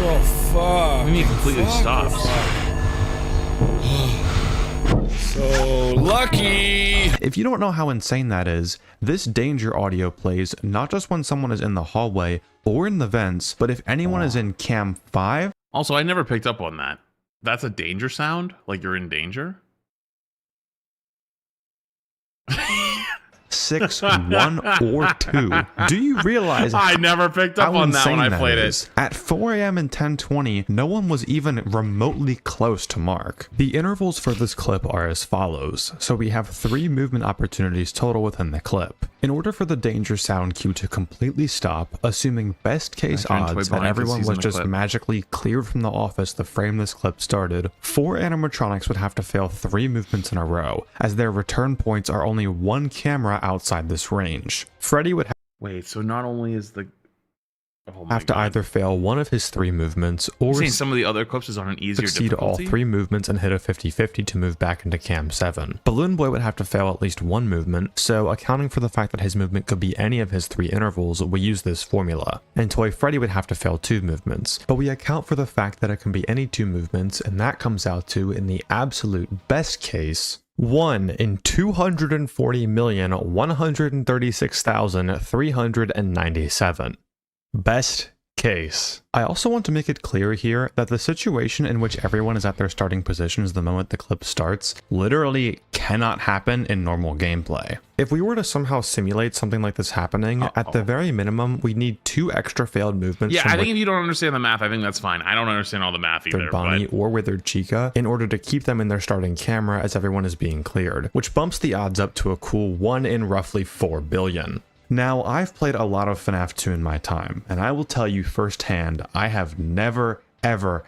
Oh, fuck. I mean, it completely stops. So lucky. If you don't know how insane that is, this danger audio plays not just when someone is in the hallway or in the vents, but if anyone is in cam 5. Also, I never picked up on that. That's a danger sound? Like you're in danger? 6, 1, or 2. Do you realize I never picked up on that when I played it. At 4 AM and 10:20, no one was even remotely close to Mark. The intervals for this clip are as follows, so we have 3 movement opportunities total within the clip. In order for the danger sound cue to completely stop, assuming best case odds and everyone was just magically cleared from the office the frame this clip started, 4 animatronics would have to fail 3 movements in a row, as their return points are only 1 camera outside this range. Freddy would Wait, so not only is the... have to either fail one of his 3 movements or some of the other clips is on an easier succeed difficulty? all 3 movements and hit a 50-50 to move back into cam 7. Balloon Boy would have to fail at least 1 movement, so accounting for the fact that his movement could be any of his 3 intervals, we use this formula. And Toy Freddy would have to fail 2 movements, but we account for the fact that it can be any 2 movements, and that comes out to, in the absolute best case, 1 in 240,136,397. Best case. I also want to make it clear here that the situation in which everyone is at their starting positions the moment the clip starts literally cannot happen in normal gameplay. If we were to somehow simulate something like this happening, at the very minimum, we need 2 extra failed movements. Yeah, I think if you don't understand the math, I think that's fine. I don't understand all the math either. Withered Bonnie or Withered Chica in order to keep them in their starting camera as everyone is being cleared, which bumps the odds up to a cool 1 in roughly 4 billion. Now, I've played a lot of FNAF 2 in my time, and I will tell you firsthand, I have never, ever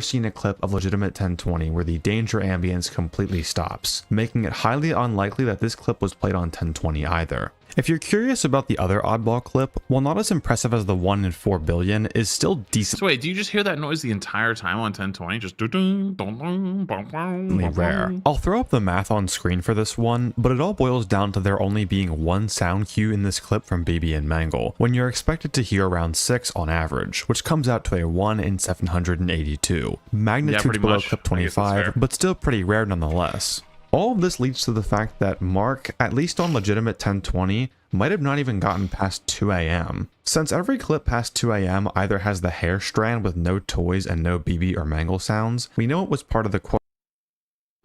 seen a clip of legitimate 1020 where the danger ambience completely stops, making it highly unlikely that this clip was played on 1020 either. If you're curious about the other oddball clip, while not as impressive as the 1 in 4 billion, is still decent. So wait, do you just hear that noise the entire time on 1020? Just rare. I'll throw up the math on screen for this one, but it all boils down to there only being 1 sound cue in this clip from BB and Mangle, when you're expected to hear around 6 on average, which comes out to a 1 in 782. Magnitude below clip 25, but still pretty rare nonetheless. All of this leads to the fact that Mark, at least on legitimate 1020, might have not even gotten past 2 AM. Since every clip past 2 AM either has the hair strand with no toys and no BB or Mangle sounds, we know it was part of the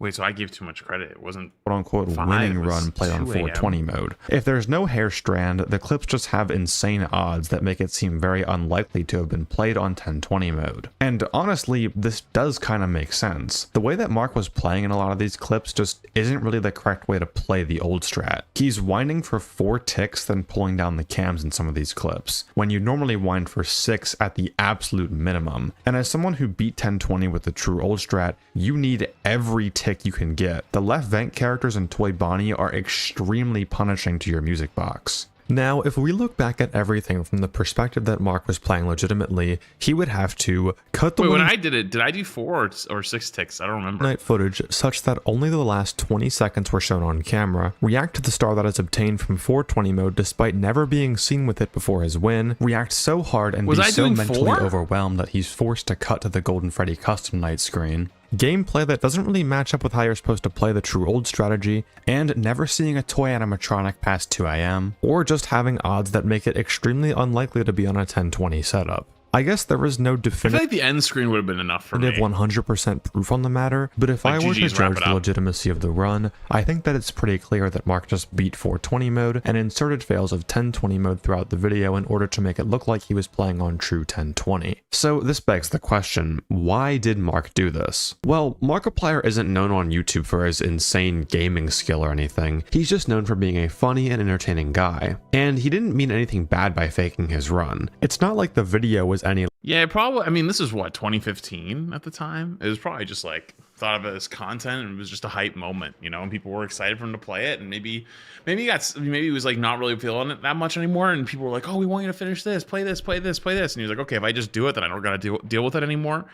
Wait, so I gave too much credit. It wasn't quote-unquote 5, winning it was run played on 2 a.m. 420 mode. If there's no hair strand, the clips just have insane odds that make it seem very unlikely to have been played on 1020 mode. And honestly, this does kind of make sense. The way that Mark was playing in a lot of these clips just isn't really the correct way to play the old strat. He's winding for 4 ticks, then pulling down the cams in some of these clips, when you normally wind for 6 at the absolute minimum. And as someone who beat 1020 with the true old strat, you need every tick you can get. The left vent characters in Toy Bonnie are extremely punishing to your music box. Now, if we look back at everything from the perspective that Mark was playing legitimately, he would have to cut the when I did it, did I do 4 or 6 ticks? I don't remember. Night footage such that only the last 20 seconds were shown on camera, react to the star that is obtained from 420 mode despite never being seen with it before his win, react so hard and be so mentally overwhelmed that he's forced to cut to the Golden Freddy custom night screen. Gameplay that doesn't really match up with how you're supposed to play the true old strategy, and never seeing a toy animatronic past 2 AM, or just having odds that make it extremely unlikely to be on a 1020 setup. I guess there is no I definitive feel like the end screen would have been enough for me. 100% proof on the matter, but if I were to judge the legitimacy of the run, I think that it's pretty clear that Mark just beat 420 mode and inserted fails of 1020 mode throughout the video in order to make it look like he was playing on true 1020. So this begs the question, why did Mark do this? Well, Markiplier isn't known on YouTube for his insane gaming skill or anything, he's just known for being a funny and entertaining guy. And he didn't mean anything bad by faking his run. It's not like the video was any. Yeah, probably. I mean, this is what, 2015 at the time? It was probably just like thought of it as content, and it was just a hype moment, you know, and people were excited for him to play it, and maybe he was like not really feeling it that much anymore, and people were like, oh, we want you to finish this, play this, play this, play this, and he was like, okay, if I just do it, then I don't gotta deal with it anymore.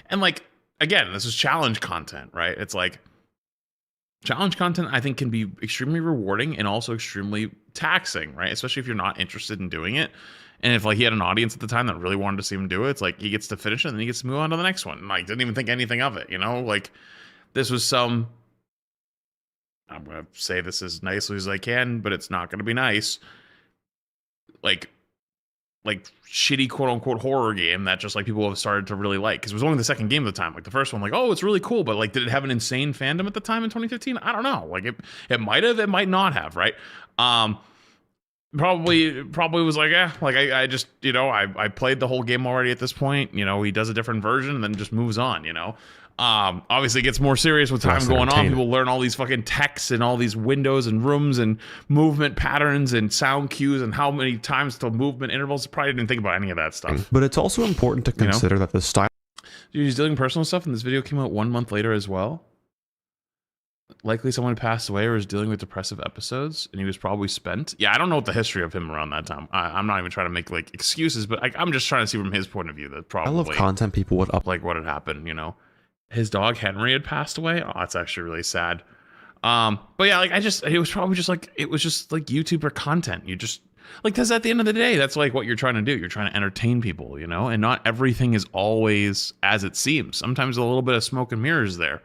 And like, again, this is challenge content, right? It's like challenge content, I think, can be extremely rewarding and also extremely taxing, right? Especially if you're not interested in doing it. And if like he had an audience at the time that really wanted to see him do it, it's like he gets to finish it and then he gets to move on to the next one. Like, didn't even think anything of it, you know? Like, this was I'm gonna say this as nicely as I can, but it's not gonna be nice. Like shitty quote unquote horror game that just like people have started to really like, because it was only the second game at the time. Like the first one, like, oh, it's really cool, but like, did it have an insane fandom at the time in 2015? I don't know. Like it might have, it might not have, right? Probably was like, yeah, like I just, you know, I played the whole game already at this point. You know, he does a different version and then just moves on, you know. Obviously it gets more serious with time going on. People learn all these fucking texts and all these windows and rooms and movement patterns and sound cues and how many times to movement intervals. Probably didn't think about any of that stuff. But it's also important to consider that the style. Dude, he's doing personal stuff, and this video came out 1 month later as well. Likely someone passed away or was dealing with depressive episodes, and he was probably spent. Yeah, I don't know what the history of him around that time. I'm not even trying to make like excuses, but I'm just trying to see from his point of view that probably. I love content people would up like what had happened, you know. His dog Henry had passed away. Oh, that's actually really sad. But yeah, like it was probably just like YouTuber content. You just like, because at the end of the day, that's like what you're trying to do. You're trying to entertain people, you know, and not everything is always as it seems. Sometimes a little bit of smoke and mirrors there.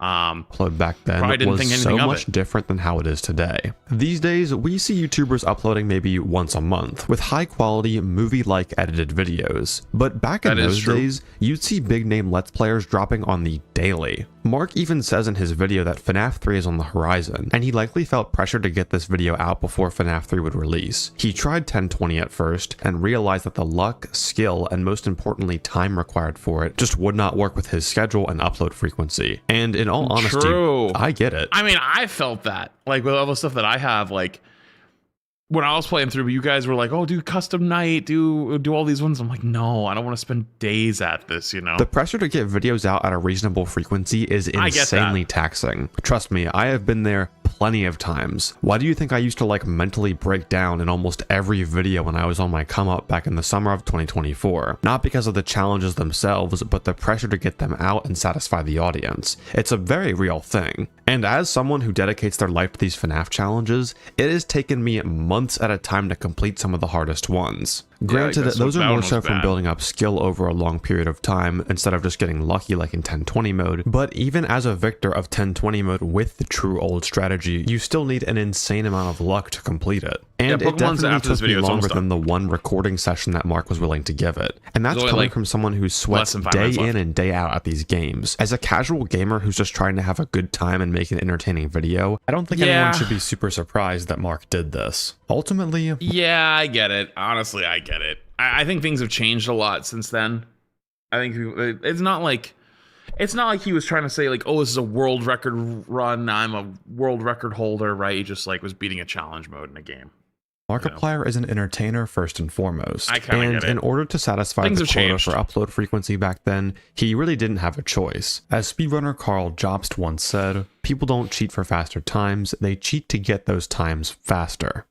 Upload back then was so much different than how it is today. These days, we see YouTubers uploading maybe once a month with high quality movie-like edited videos. But back in those days, you'd see big name Let's Players dropping on the daily. Mark even says in his video that FNAF 3 is on the horizon, and he likely felt pressured to get this video out before FNAF 3 would release. He tried 1020 at first, and realized that the luck, skill, and most importantly time required for it just would not work with his schedule and upload frequency. And in all honesty, I get it. I mean, I felt that, like with all the stuff that I have, like when I was playing through, you guys were like, oh, do custom night, do all these ones. I'm like, no, I don't want to spend days at this, you know? The pressure to get videos out at a reasonable frequency is insanely taxing. Trust me, I have been there plenty of times. Why do you think I used to like mentally break down in almost every video when I was on my come up back in the summer of 2024? Not because of the challenges themselves, but the pressure to get them out and satisfy the audience. It's a very real thing. And as someone who dedicates their life to these FNAF challenges, it has taken me months months at a time to complete some of the hardest ones. Yeah, Granted, like those are that more one so was from bad. building up skill over a long period of time instead of just getting lucky like in 1020 mode, but even as a victor of 1020 mode with the true old strategy, you still need an insane amount of luck to complete it. And it Pokemon's definitely after this took me video, it's longer almost than the one recording session that Mark was willing to give it. And that's only, coming like, from someone who less sweats than 5 day minutes in left. and day out at these games. As a casual gamer who's just trying to have a good time and make an entertaining video, I don't think anyone should be super surprised that Mark did this. Ultimately, Yeah, I get it. Honestly, I get it. I think things have changed a lot since then. I think it's not like he was trying to say like, oh, this is a world record run. I'm a world record holder, right? He just like was beating a challenge mode in a game. Markiplier is an entertainer first and foremost, I kinda and get it. in order to satisfy Things the have quota changed. for upload frequency back then, he really didn't have a choice. As speedrunner Carl Jobst once said, people don't cheat for faster times, they cheat to get those times faster.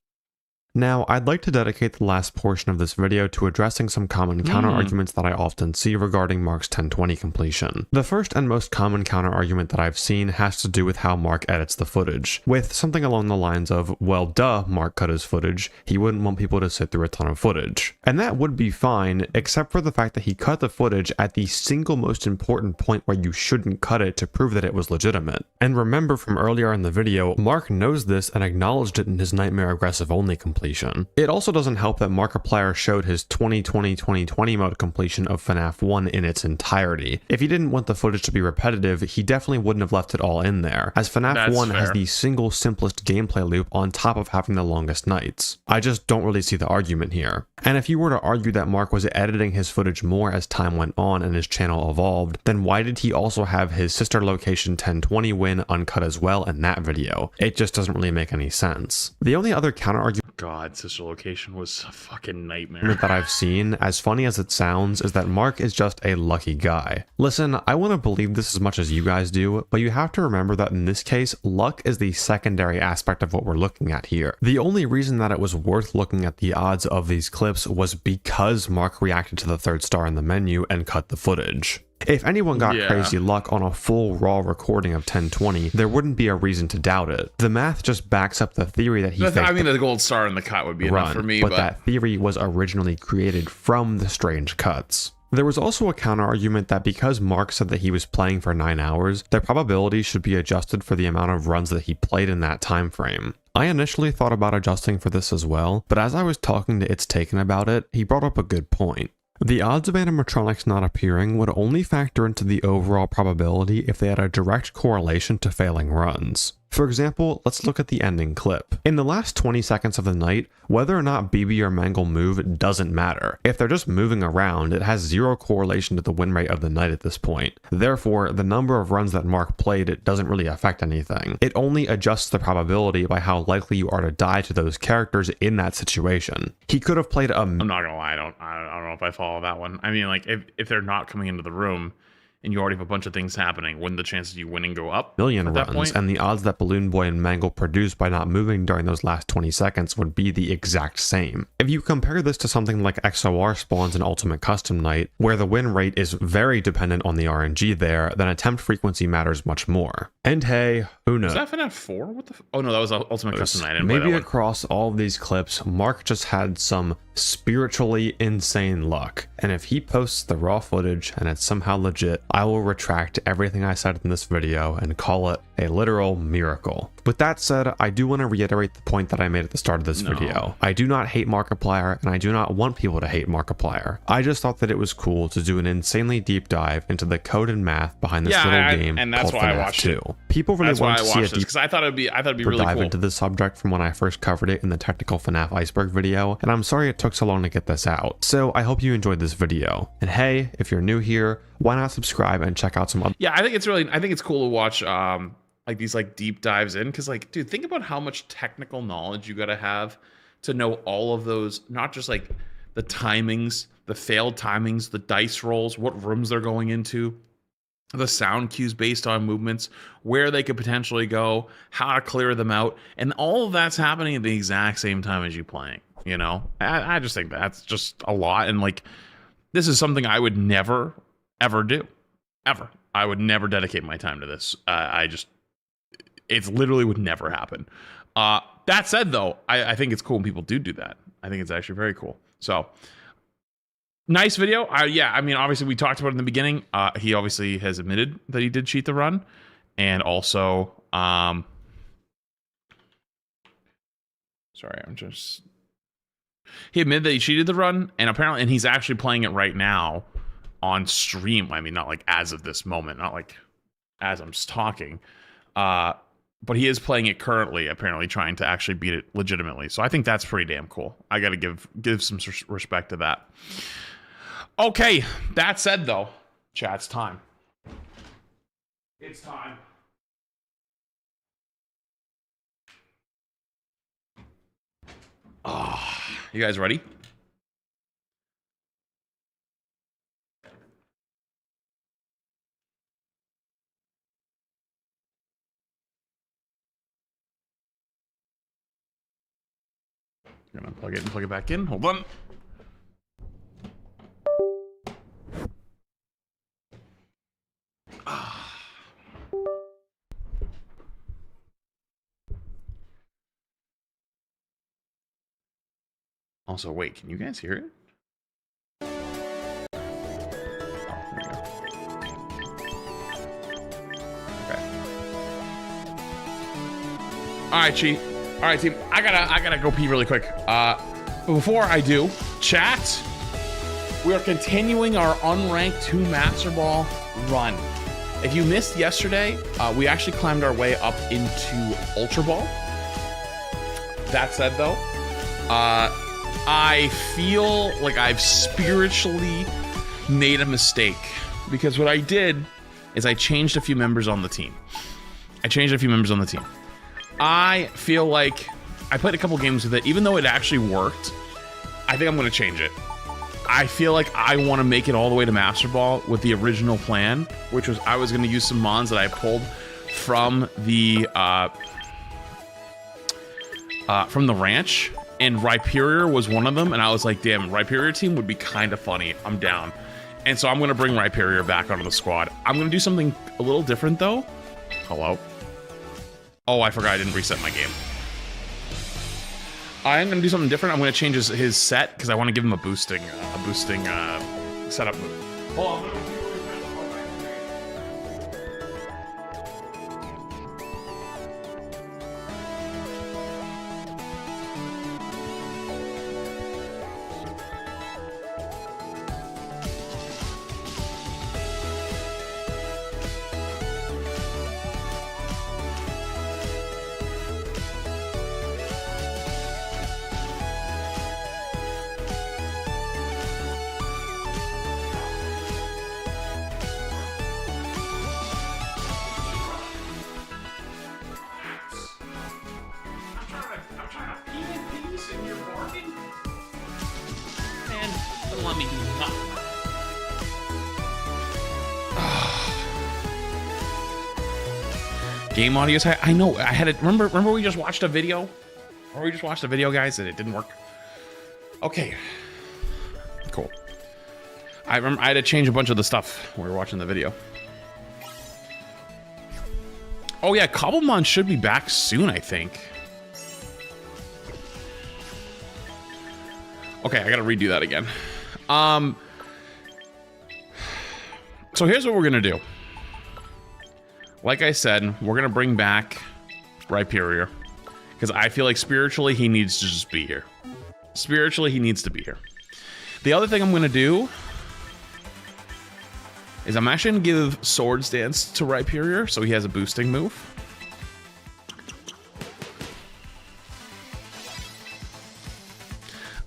Now, I'd like to dedicate the last portion of this video to addressing some common counter-arguments that I often see regarding Mark's 1020 completion. The first and most common counter-argument that I've seen has to do with how Mark edits the footage, with something along the lines of, well duh, Mark cut his footage, he wouldn't want people to sit through a ton of footage. And that would be fine, except for the fact that he cut the footage at the single most important point where you shouldn't cut it to prove that it was legitimate. And remember from earlier in the video, Mark knows this and acknowledged it in his Nightmare Aggressive Only completion. It also doesn't help that Markiplier showed his 2020 mode completion of FNAF 1 in its entirety. If he didn't want the footage to be repetitive, he definitely wouldn't have left it all in there, as FNAF That's 1 has fair. the single simplest gameplay loop on top of having the longest nights. I just don't really see the argument here. And if you were to argue that Mark was editing his footage more as time went on and his channel evolved, then why did he also have his sister location 1020 win uncut as well in that video? It just doesn't really make any sense. The only other counter-argument God, sister location was a fucking nightmare. that I've seen, as funny as it sounds, is that Mark is just a lucky guy. Listen, I want to believe this as much as you guys do, but you have to remember that in this case, luck is the secondary aspect of what we're looking at here. The only reason that it was worth looking at the odds of these clips was because Mark reacted to the third star in the menu and cut the footage. If anyone got crazy luck on a full raw recording of 1020, there wouldn't be a reason to doubt it. The math just backs up the theory that he faked I mean, the gold star in the cut would be enough for me, but that theory was originally created from the strange cuts. There was also a counter-argument that because Mark said that he was playing for 9 hours, the probability should be adjusted for the amount of runs that he played in that time frame. I initially thought about adjusting for this as well, but as I was talking to It's Taken about it, he brought up a good point. The odds of animatronics not appearing would only factor into the overall probability if they had a direct correlation to failing runs. For example, let's look at the ending clip. In the last 20 seconds of the night, whether or not BB or Mangle move doesn't matter. If they're just moving around, it has zero correlation to the win rate of the night at this point. Therefore, the number of runs that Mark played doesn't really affect anything. It only adjusts the probability by how likely you are to die to those characters in that situation. He could have played I'm not gonna lie, I don't know if I follow that one. I mean, like if they're not coming into the room and you already have a bunch of things happening, wouldn't the chances of you winning go up? million at that runs, point? and the odds that Balloon Boy and Mangle produce by not moving during those last 20 seconds would be the exact same. If you compare this to something like XOR spawns in Ultimate Custom Night, where the win rate is very dependent on the RNG there, then attempt frequency matters much more. And hey, who knows? Was that FNAF 4? What the oh no, that was Ultimate Custom Night. I didn't play Maybe that one. across all of these clips, Mark just had some spiritually insane luck. And if he posts the raw footage and it's somehow legit, I will retract everything I said in this video and call it a literal miracle. With that said, I do want to reiterate the point that I made at the start of this video. I do not hate Markiplier, and I do not want people to hate Markiplier. I just thought that it was cool to do an insanely deep dive into the code and math behind this little game and that's called why I FNAF watched 2. it. People really That's why want I to see a watched this deep because I thought it'd be really dive cool. into the subject from when I first covered it in the technical FNAF iceberg video, and I'm sorry it took so long to get this out. So I hope you enjoyed this video. And hey, if you're new here, why not subscribe and check out some other Yeah, I think it's cool to watch like these like deep dives in, because like, dude, think about how much technical knowledge you gotta have to know all of those, not just like the timings, the failed timings, the dice rolls, what rooms they're going into, the sound cues based on movements, where they could potentially go, how to clear them out, and all of that's happening at the exact same time as you playing. You know, I just think that's just a lot, and like, this is something I would never ever do, ever. I would never dedicate my time to this. It literally would never happen. That said, though, I think it's cool when people do that. I think it's actually very cool. So, nice video. Yeah, I mean, obviously, we talked about it in the beginning. He obviously has admitted that he did cheat the run. And also, sorry, he admitted that he cheated the run. And apparently, and he's actually playing it right now on stream. I mean, not like as of this moment, not like as I'm talking. But he is playing it currently, apparently trying to actually beat it legitimately. So I think that's pretty damn cool. I got to give some respect to that. Okay, that said, though, chat's time. It's time. You guys ready? I'm gonna plug it and plug it back in. Hold on. Also, wait, can you guys hear it? Oh, there we go. Okay. All right, Chi. All right, team. I gotta go pee really quick. But before I do, chat, we are continuing our unranked 2 Master Ball run. If you missed yesterday, we actually climbed our way up into Ultra Ball. That said, though, I feel like I've spiritually made a mistake because what I did is I changed a few members on the team. I feel like I played a couple games with it. Even though it actually worked, I think I'm going to change it. I feel like I want to make it all the way to Master Ball with the original plan, which was I was going to use some mons that I pulled from the ranch, and Rhyperior was one of them, and I was like, damn, Rhyperior team would be kind of funny. I'm down. And so I'm going to bring Rhyperior back onto the squad. I'm going to do something a little different, though. Hello? Oh, I forgot I didn't reset my game. I am going to do something different. I'm going to change his set because I want to give him a boosting setup move. Hold on. Game audio is high. I know. I had it. Remember we just watched a video? Or we just watched a video, guys, and it didn't work. Okay. Cool. I remember I had to change a bunch of the stuff when we were watching the video. Oh yeah, Cobblemon should be back soon, I think. Okay, I gotta redo that again. So here's what we're gonna do. Like I said, we're gonna bring back Rhyperior because I feel like spiritually he needs to just be here. Spiritually, he needs to be here. The other thing I'm gonna do is I'm actually gonna give Swords Dance to Rhyperior so he has a boosting move.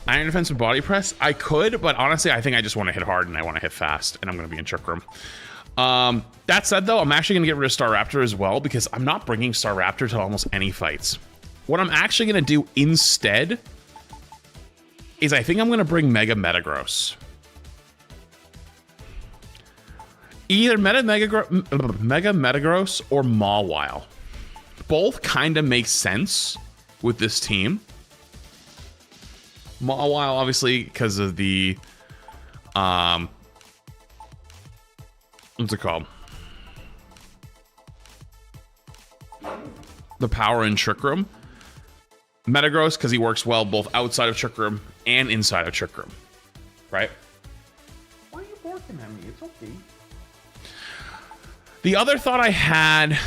Iron Defense and Body Press? I could, but honestly, I think I just want to hit hard and I want to hit fast, and I'm going to be in Trick Room. That said, though, I'm actually going to get rid of Staraptor as well because I'm not bringing Staraptor to almost any fights. What I'm actually going to do instead is I think I'm going to bring Mega Metagross. Either Mega Metagross or Mawile. Both kind of make sense with this team. Mawile, obviously, because of the, what's it called? The power in Trick Room. Metagross, because he works well both outside of Trick Room and inside of Trick Room. Right? Why are you barking at me? It's okay. The other thought I had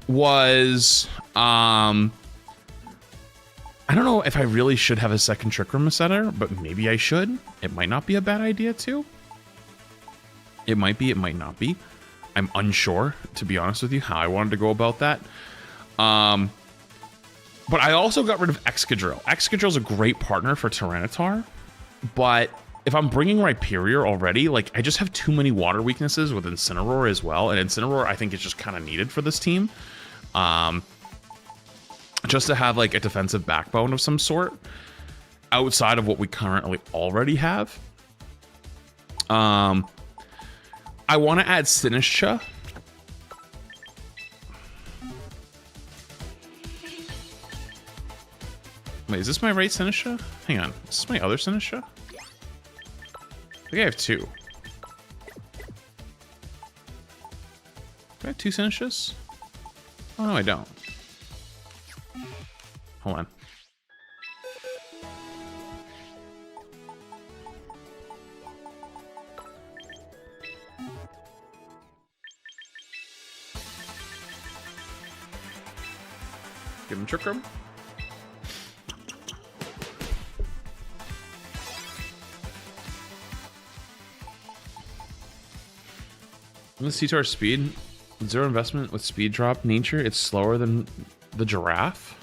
was, I don't know if I really should have a second Trick Room setter, but maybe I should. It might not be a bad idea too. It might be, it might not be. I'm unsure, to be honest with you, how I wanted to go about that. But I also got rid of Excadrill. Excadrill's a great partner for Tyranitar, but if I'm bringing Rhyperior already, like, I just have too many water weaknesses with Incineroar as well, and Incineroar I think is just kind of needed for this team. Just to have, like, a defensive backbone of some sort outside of what we currently already have. I want to add Sinistcha. Wait, is this my right Sinistcha? Hang on. Is this my other Sinistcha? I think I have two. Do I have two Sinistchas? Oh, no, I don't. Hold on. Give him Trick Room. Let's see to our speed. Zero investment with speed drop nature. It's slower than the giraffe.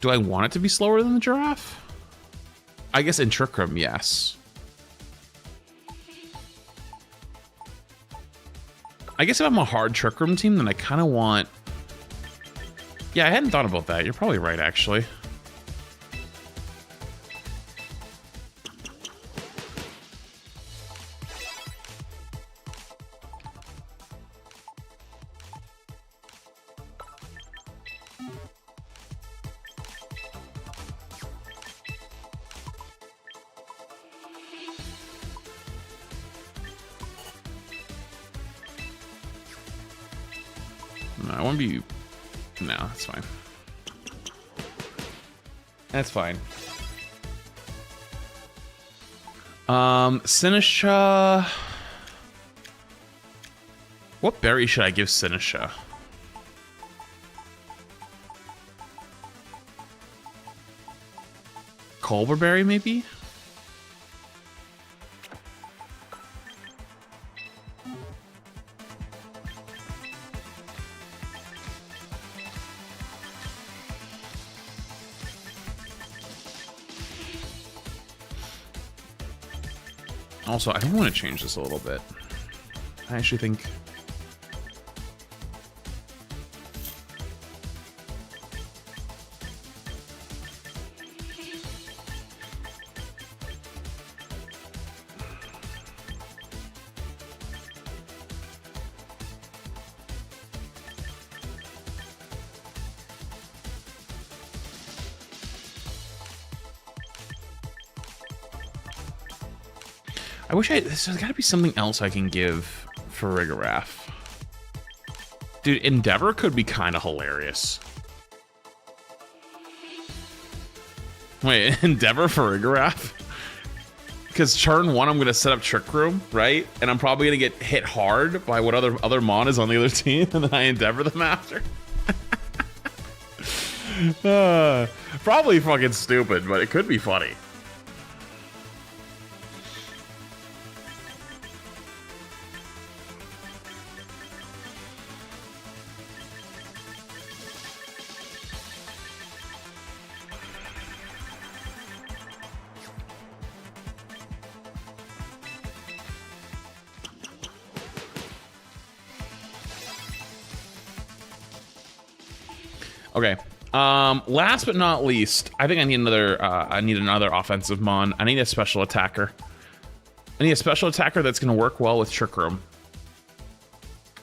Do I want it to be slower than the giraffe? I guess in Trick Room, yes. I guess if I'm a hard Trick Room team, then I kind of want... Yeah, I hadn't thought about that. You're probably right, actually. No, I want to be... No, that's fine. That's fine. Sinistcha... What berry should I give Sinistcha? Culver berry, maybe? Also, I don't want to change this a little bit. I actually think... I wish there's got to be something else I can give for Rigorath. Dude, Endeavor could be kind of hilarious. Wait, Endeavor for Rigorath? Because turn one, I'm going to set up Trick Room, right? And I'm probably going to get hit hard by what other Mon is on the other team, and then I Endeavor them after. Probably fucking stupid, but it could be funny. Okay. Last but not least, I think I need another offensive mon. I need a special attacker. I need a special attacker that's going to work well with Trick Room.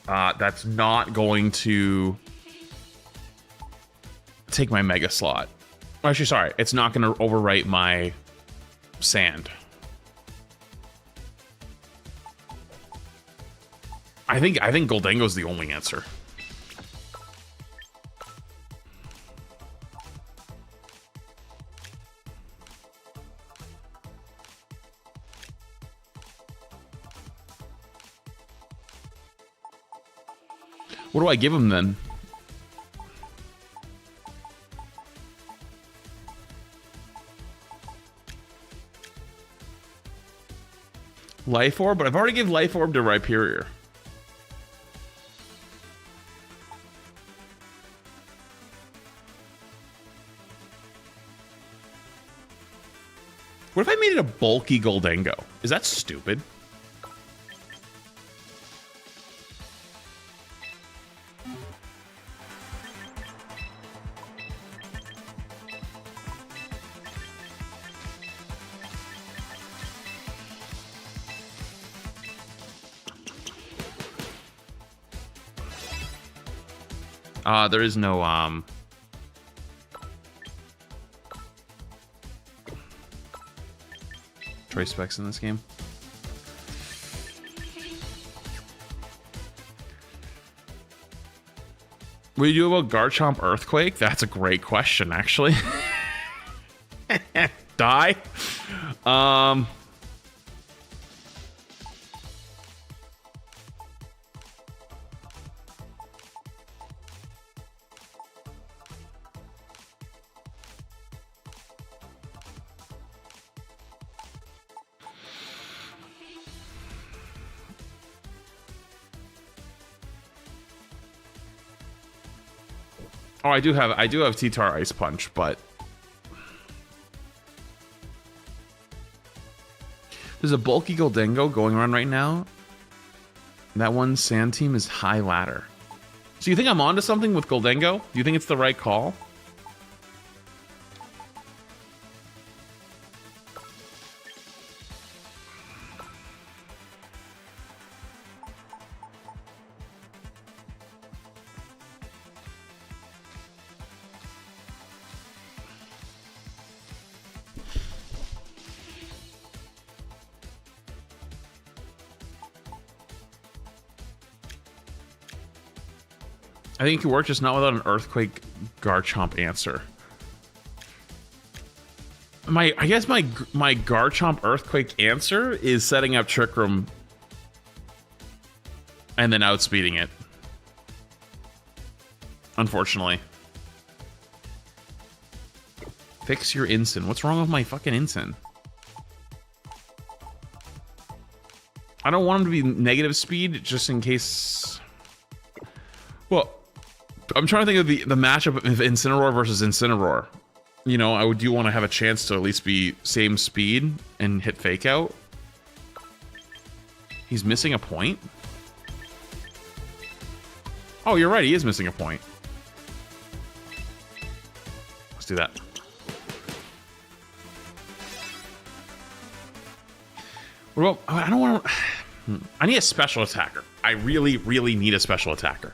That's not going to take my mega slot. Actually, sorry, it's not going to overwrite my sand. I think Goldango's the only answer. What do I give him then? Life Orb? But I've already given Life Orb to Rhyperior. What if I made it a bulky Goldengo? Is that stupid? There is no, choice specs in this game. What do you do about Garchomp Earthquake? That's a great question, actually. Die? Oh, I do have T-Tar Ice Punch, but there's a bulky Goldengo going around right now. That one Sand Team is high ladder. So you think I'm onto something with Goldengo? Do you think it's the right call? I think it could work, just not without an Earthquake Garchomp answer. I guess my Garchomp Earthquake answer is setting up Trick Room and then outspeeding it. Unfortunately. Fix your Incin. What's wrong with my fucking Incin? I don't want him to be negative speed, just in case. Well, I'm trying to think of the matchup of Incineroar versus Incineroar. You know, I do want to have a chance to at least be same speed and hit Fake Out. He's missing a point? Oh, you're right. He is missing a point. Let's do that. What about... I don't want to... I need a special attacker. I really, really need a special attacker.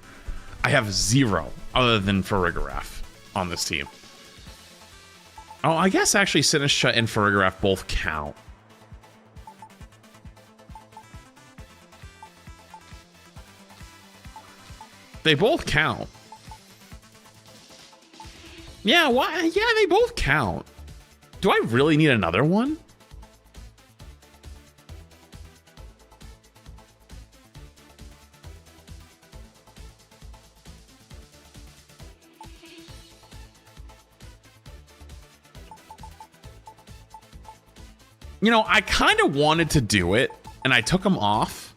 I have zero other than Farigiraf on this team. Oh, I guess actually Sinistcha and Farigiraf both count. They both count. Yeah, why? Yeah, they both count. Do I really need another one? You know, I kind of wanted to do it, and I took him off.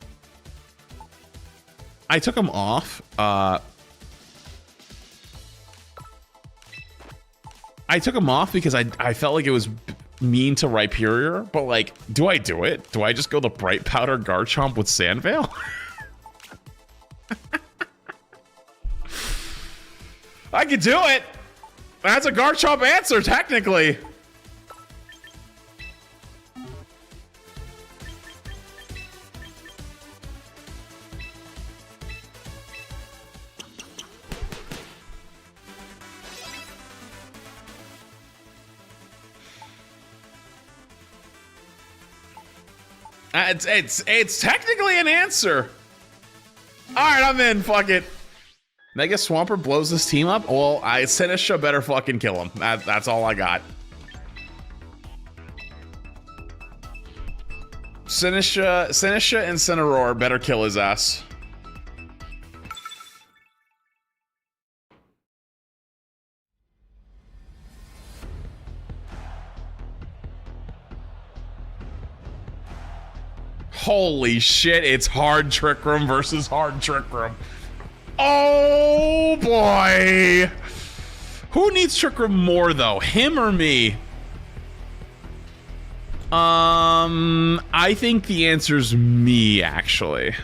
I took him off. I took him off because I felt like it was mean to Rhyperior, but like, do I do it? Do I just go the Bright Powder Garchomp with Sandveil? I could do it. That's a Garchomp answer, technically. It's technically an answer. All right, I'm in. Fuck it. Mega Swampert blows this team up. Well, Sinistcha better fucking kill him. That's all I got. Sinistcha and Incineroar better kill his ass. Holy shit, it's hard Trick Room versus hard Trick Room. Oh boy. Who needs Trick Room more though, him or me? I think the answer's me, actually.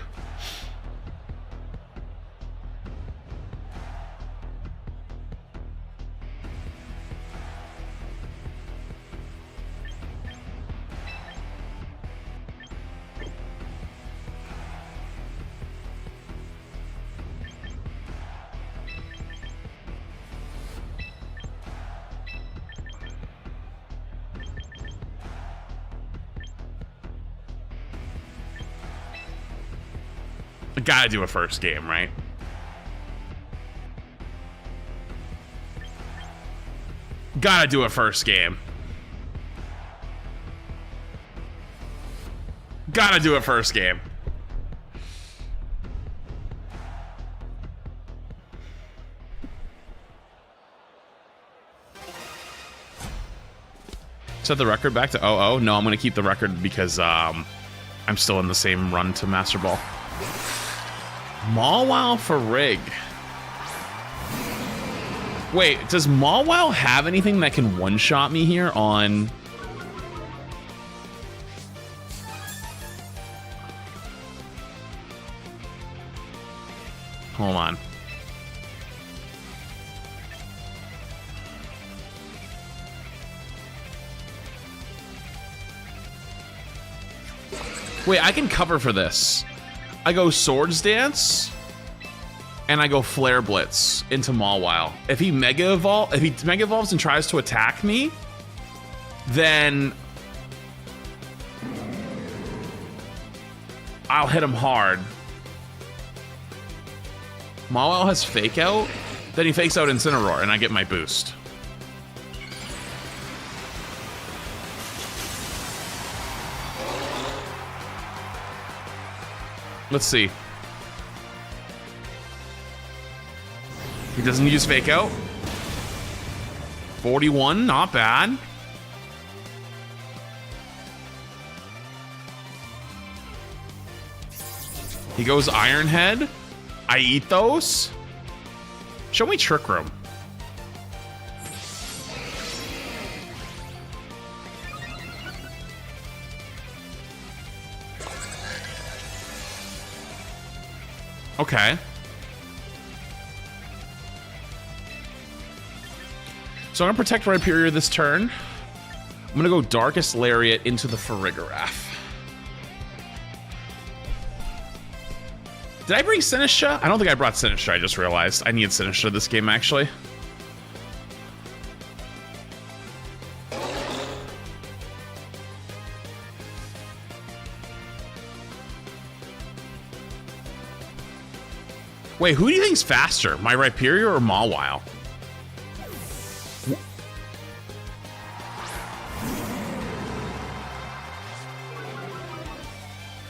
I gotta do a first game, right? Gotta do a first game. Gotta do a first game. Set the record back to 0-0. No, I'm gonna keep the record because I'm still in the same run to Master Ball. Mawwow for Rig. Wait, does Mawwow have anything that can one-shot me here on... Hold on. Wait, I can cover for this. I go Swords Dance, and I go Flare Blitz into Mawwow. If he Mega Evolves and tries to attack me, then I'll hit him hard. Mawwow has Fake Out, then he fakes out Incineroar, and I get my boost. Let's see. He doesn't use Fake Out. 41, not bad. He goes Iron Head. I eat those. Show me Trick Room. Okay. So I'm gonna protect Rhyperior this turn. I'm gonna go Darkest Lariat into the Farigiraf. Did I bring Sinistra? I don't think I brought Sinistra, I just realized. I need Sinistra this game, actually. Wait, who do you think's faster? My Rhyperior or Mawwow?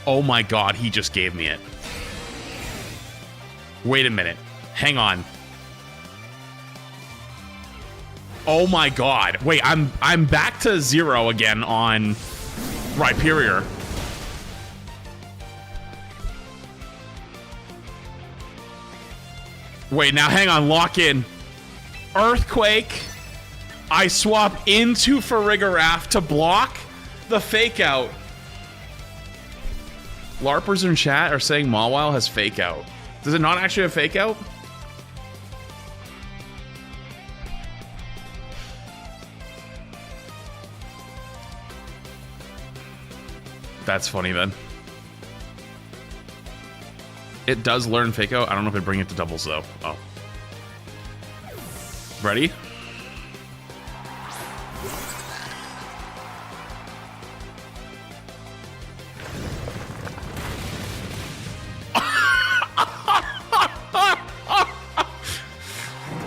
Oh my god, he just gave me it. Wait a minute. Hang on. Oh my god. Wait, I'm back to 0 again on Rhyperior. Wait, now hang on, lock in. Earthquake. I swap into Farigiraf to block the Fake Out. LARPers in chat are saying Mawwow has Fake Out. Does it not actually have Fake Out? That's funny then. It does learn Fake Out. I don't know if it bring it to doubles though. Oh. Ready?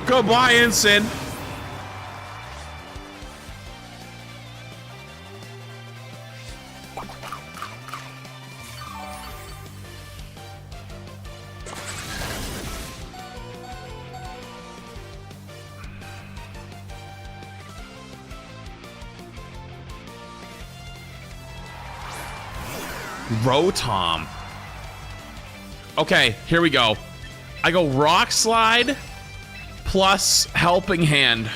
Goodbye, Ensign. Rotom. Okay, here we go. I go Rock Slide plus Helping Hand.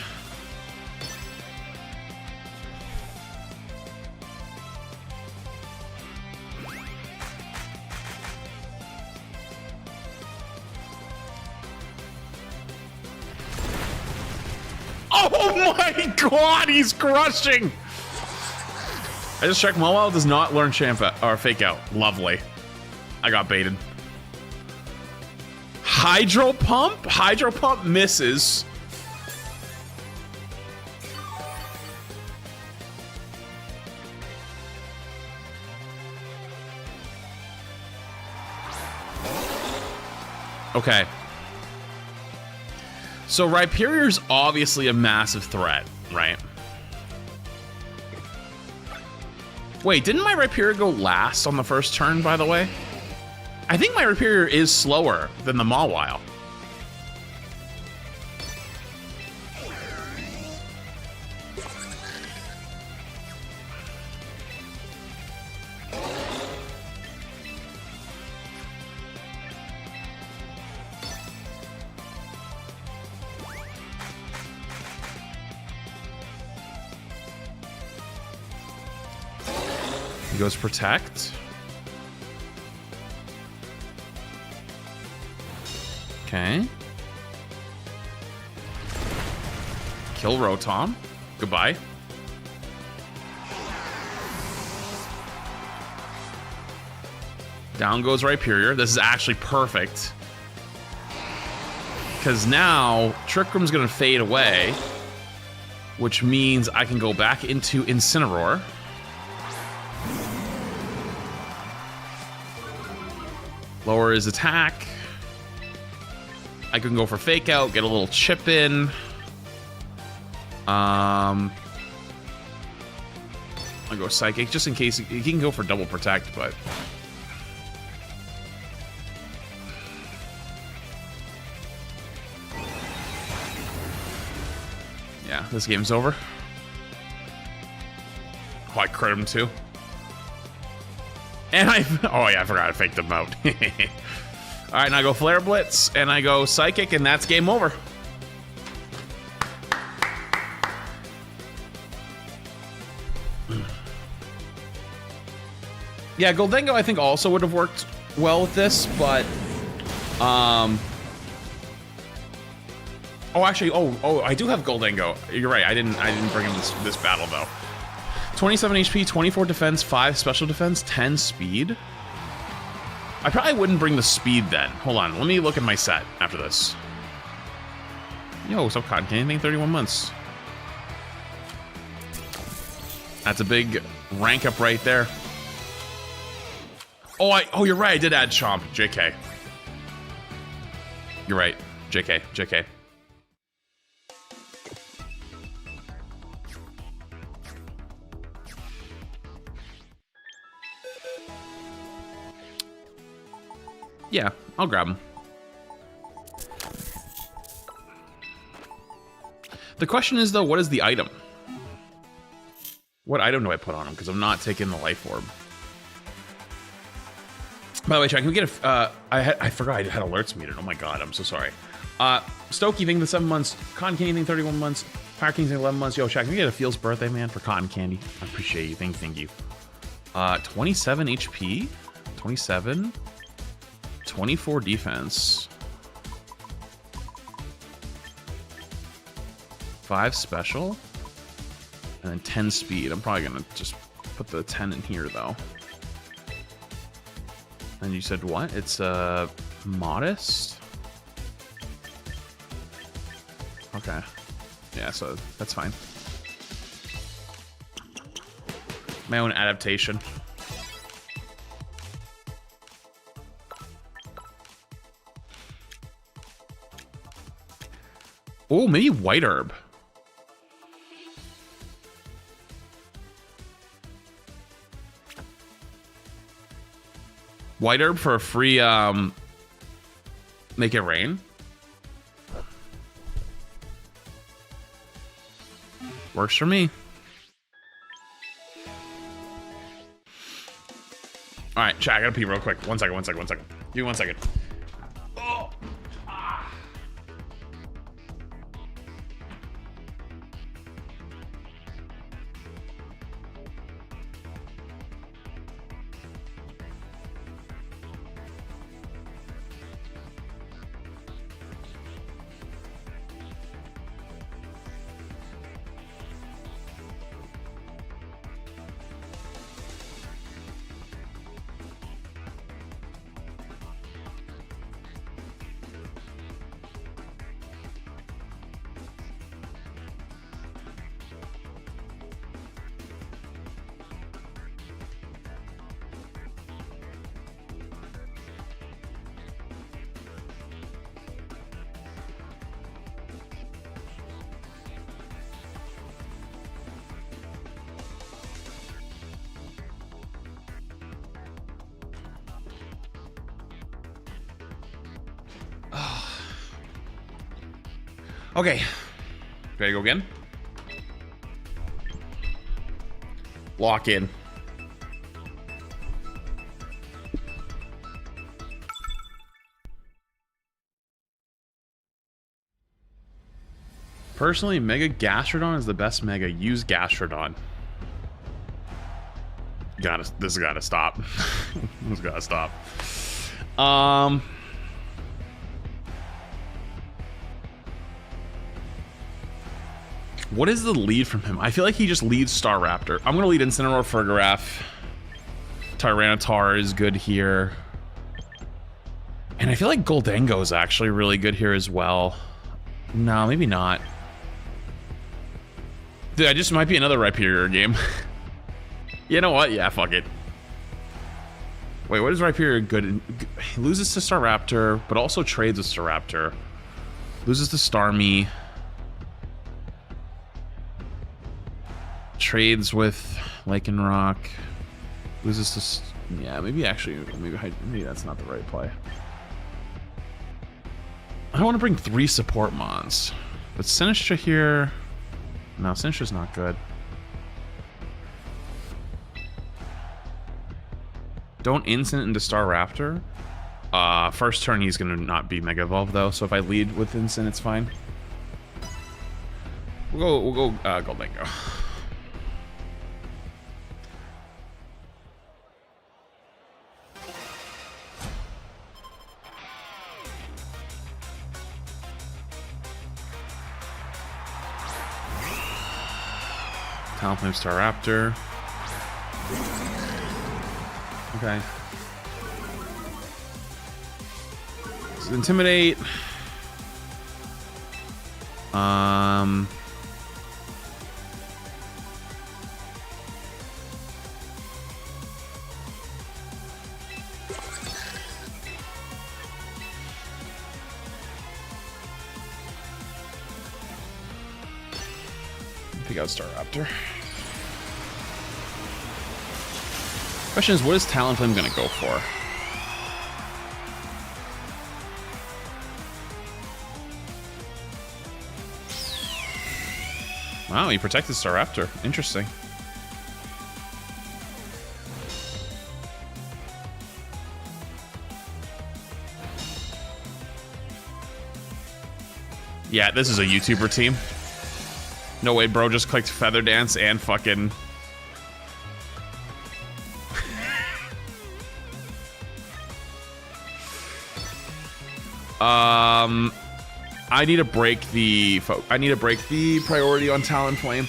Oh my god, he's crushing! I just checked. Mobile does not learn or Fake Out. Lovely. I got baited. Hydro Pump? Hydro Pump misses. Okay. So Rhyperior's obviously a massive threat, right? Wait, didn't my Rhyperior go last on the first turn, by the way? I think my Rhyperior is slower than the Mawile. He goes Protect. Okay. Kill Rotom. Goodbye. Down goes Rhyperior. This is actually perfect. Because now Trick Room's going to fade away, which means I can go back into Incineroar. Lower his attack. I can go for Fake Out, get a little chip in. I'll go Psychic, just in case he can go for double Protect, but... yeah, this game's over. Oh, I crit him too. And oh yeah, I forgot I faked him out. All right, now I go Flare Blitz, and I go Psychic, and that's game over. Yeah, Goldengo I think also would have worked well with this, but oh, actually, oh, I do have Goldengo. You're right. I didn't bring him this battle though. 27 HP, 24 defense, 5 special defense, 10 speed. I probably wouldn't bring the speed then. Hold on, let me look at my set after this. Yo, what's up, Cotton Candy? 31 months. That's a big rank up right there. Oh, you're right. I did add Chomp. JK. You're right. JK. Yeah, I'll grab him. The question is, though, what is the item? What item do I put on him? Because I'm not taking the Life Orb. By the way, chat, can we get a... I forgot I had alerts muted. Oh my god, I'm so sorry. Stokey thing, the 7 months. Cotton Candy thing, 31 months. Fire King thing, 11 months. Yo, chat, can we get a Feels birthday, man, for Cotton Candy? I appreciate you. Thank you. 27 HP. 27. 24 defense. 5 special. And then 10 speed. I'm probably going to just put the 10 in here, though. And you said what? It's modest? Okay. Yeah, so that's fine. My own adaptation. Oh, maybe White Herb. White Herb for a free Make It Rain. Works for me. All right, chat. I gotta pee real quick. 1 second. Give me 1 second. Oh. Okay. Ready to go again? Lock in. Personally, Mega Gastrodon is the best Mega. Use Gastrodon. This has gotta stop. This has gotta stop. What is the lead from him? I feel like he just leads Staraptor. I'm gonna lead Incineroar, Fergaraf. Tyranitar is good here. And I feel like Goldengo is actually really good here as well. No, maybe not. Dude, I just might be another Rhyperior game. You know what? Yeah, fuck it. Wait, what is Rhyperior good in? He loses to Staraptor, but also trades with Staraptor. Loses to Starmie. Trades with Lycanroc. Loses to... Yeah, maybe actually... Maybe that's not the right play. I don't want to bring 3 support mons. But Sinistcha here... No, Sinistra's not good. Don't Incin into Staraptor. First turn he's going to not be Mega Evolve though, so if I lead with Incin, it's fine. We'll go Goldengo. Talonflame Staraptor. Okay. So Intimidate. Pick out Staraptor. Question is, what is Talonflame gonna go for? Wow, he protected Staraptor. Interesting. Yeah, this is a YouTuber team. No way, bro, just clicked Feather Dance and fucking... I need to break the priority on Talonflame.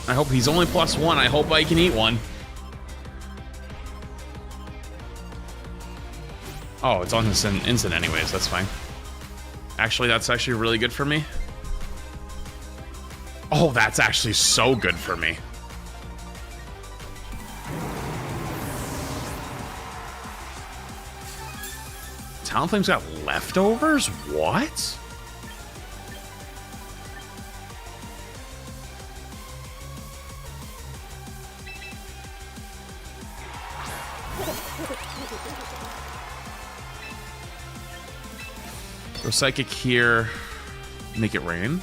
I hope he's only +1. I hope I can eat one. Oh, it's on his instant anyways, that's fine. Actually, that's actually really good for me. Oh, that's actually so good for me. Talonflame's got leftovers? What? Go Psychic here. Make it rain.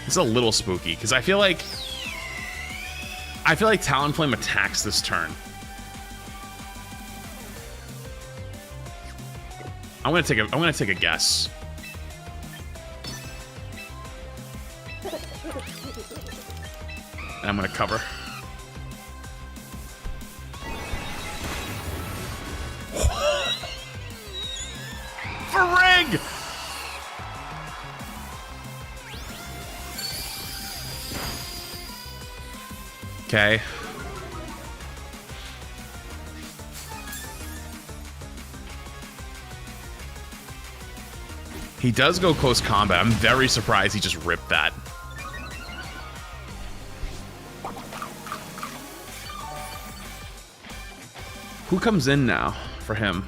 It's a little spooky because I feel like Talonflame attacks this turn. I'm gonna take a guess. And I'm gonna cover. Frig! Okay. He does go close combat. I'm very surprised he just ripped that. Who comes in now for him?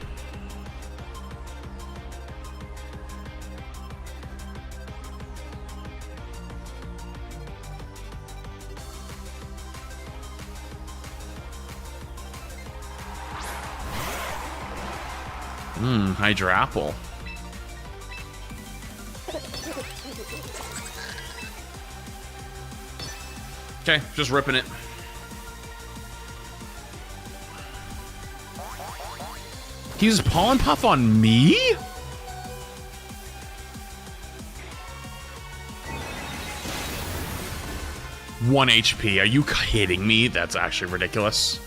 Hydrapple. Okay, just ripping it. He uses Pollen Puff on me? One HP. Are you kidding me? That's actually ridiculous.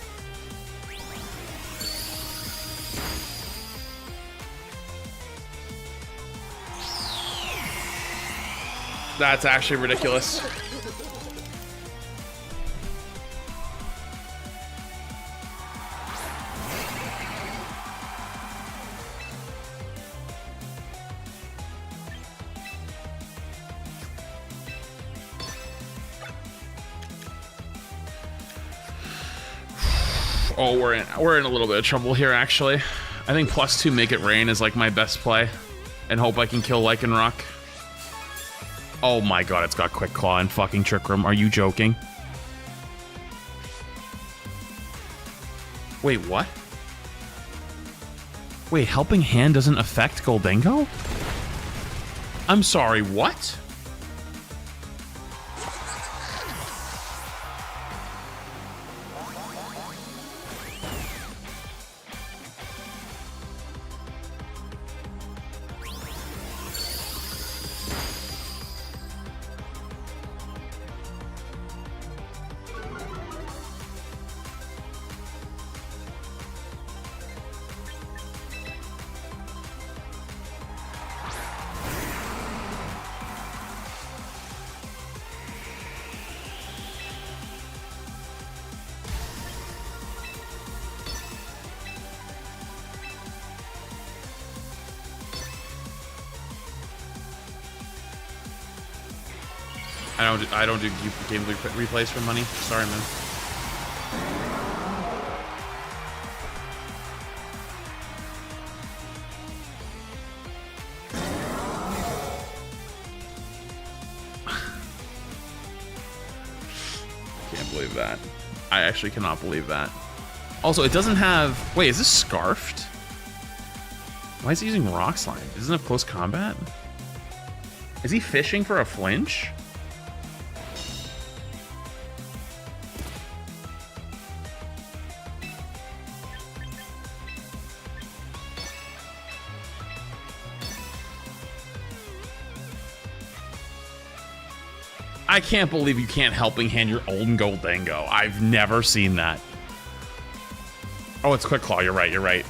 That's actually ridiculous. Oh, we're in a little bit of trouble here, actually. I think +2 Make It Rain is like my best play, and hope I can kill Lycanroc. Oh my god, it's got Quick Claw and fucking Trick Room. Are you joking? Wait, what? Wait, Helping Hand doesn't affect Goldengo? I'm sorry, what? I don't do game replays for money. Sorry, man. Can't believe that. I actually cannot believe that. Also, it doesn't have... Wait, is this Scarfed? Why is he using Rock Slide? Doesn't it have close combat? Is he fishing for a flinch? I can't believe you can't Helping Hand your old Goldengo. I've never seen that. Oh, it's Quick Claw. You're right. You're right.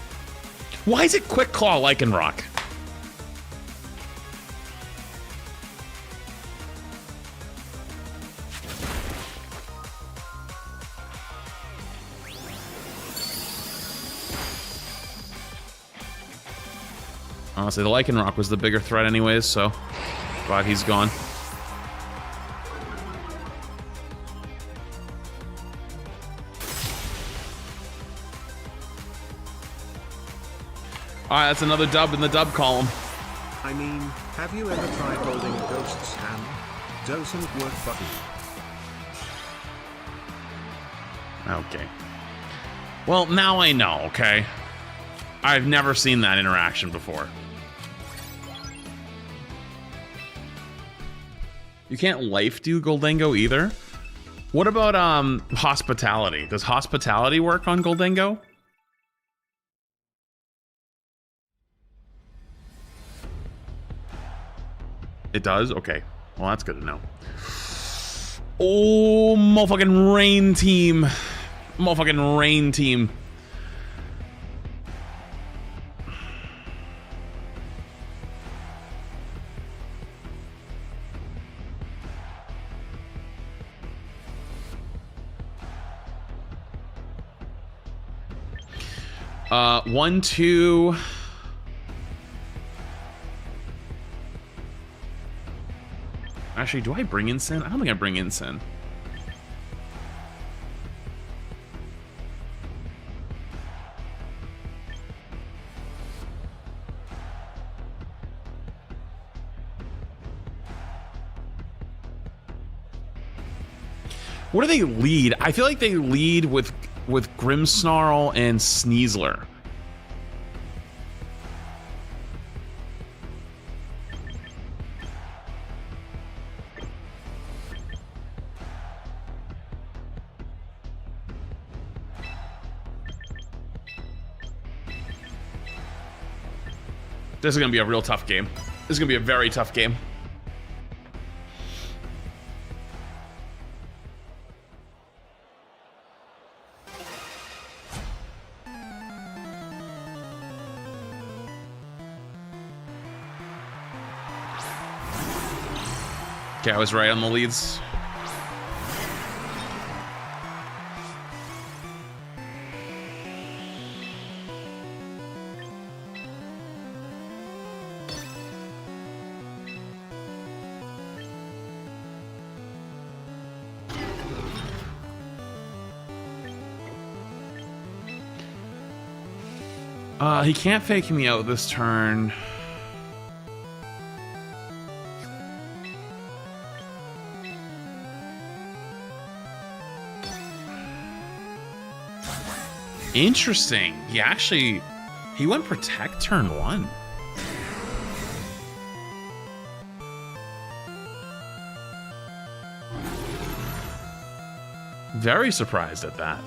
Why is it Quick Claw Lycanroc? Honestly, the Lycanroc was the bigger threat anyways, so glad he's gone. Alright, that's another dub in the dub column. I mean, have you ever tried holding a ghost's hand? Doesn't work, buddy. Okay. Well, now I know, okay? I've never seen that interaction before. You can't life do Goldengo either? What about hospitality? Does hospitality work on Goldengo? It does? Okay. Well, that's good to know. Oh, motherfucking rain team. Motherfucking rain team. One, two. Actually, do I bring in Sin? I don't think I bring in Sin. What do they lead? I feel like they lead with Grimmsnarl and Sneasler. This is gonna be a real tough game. This is gonna be a very tough game. Okay, I was right on the leads. He can't fake me out this turn. Interesting. He went protect turn 1. Very surprised at that.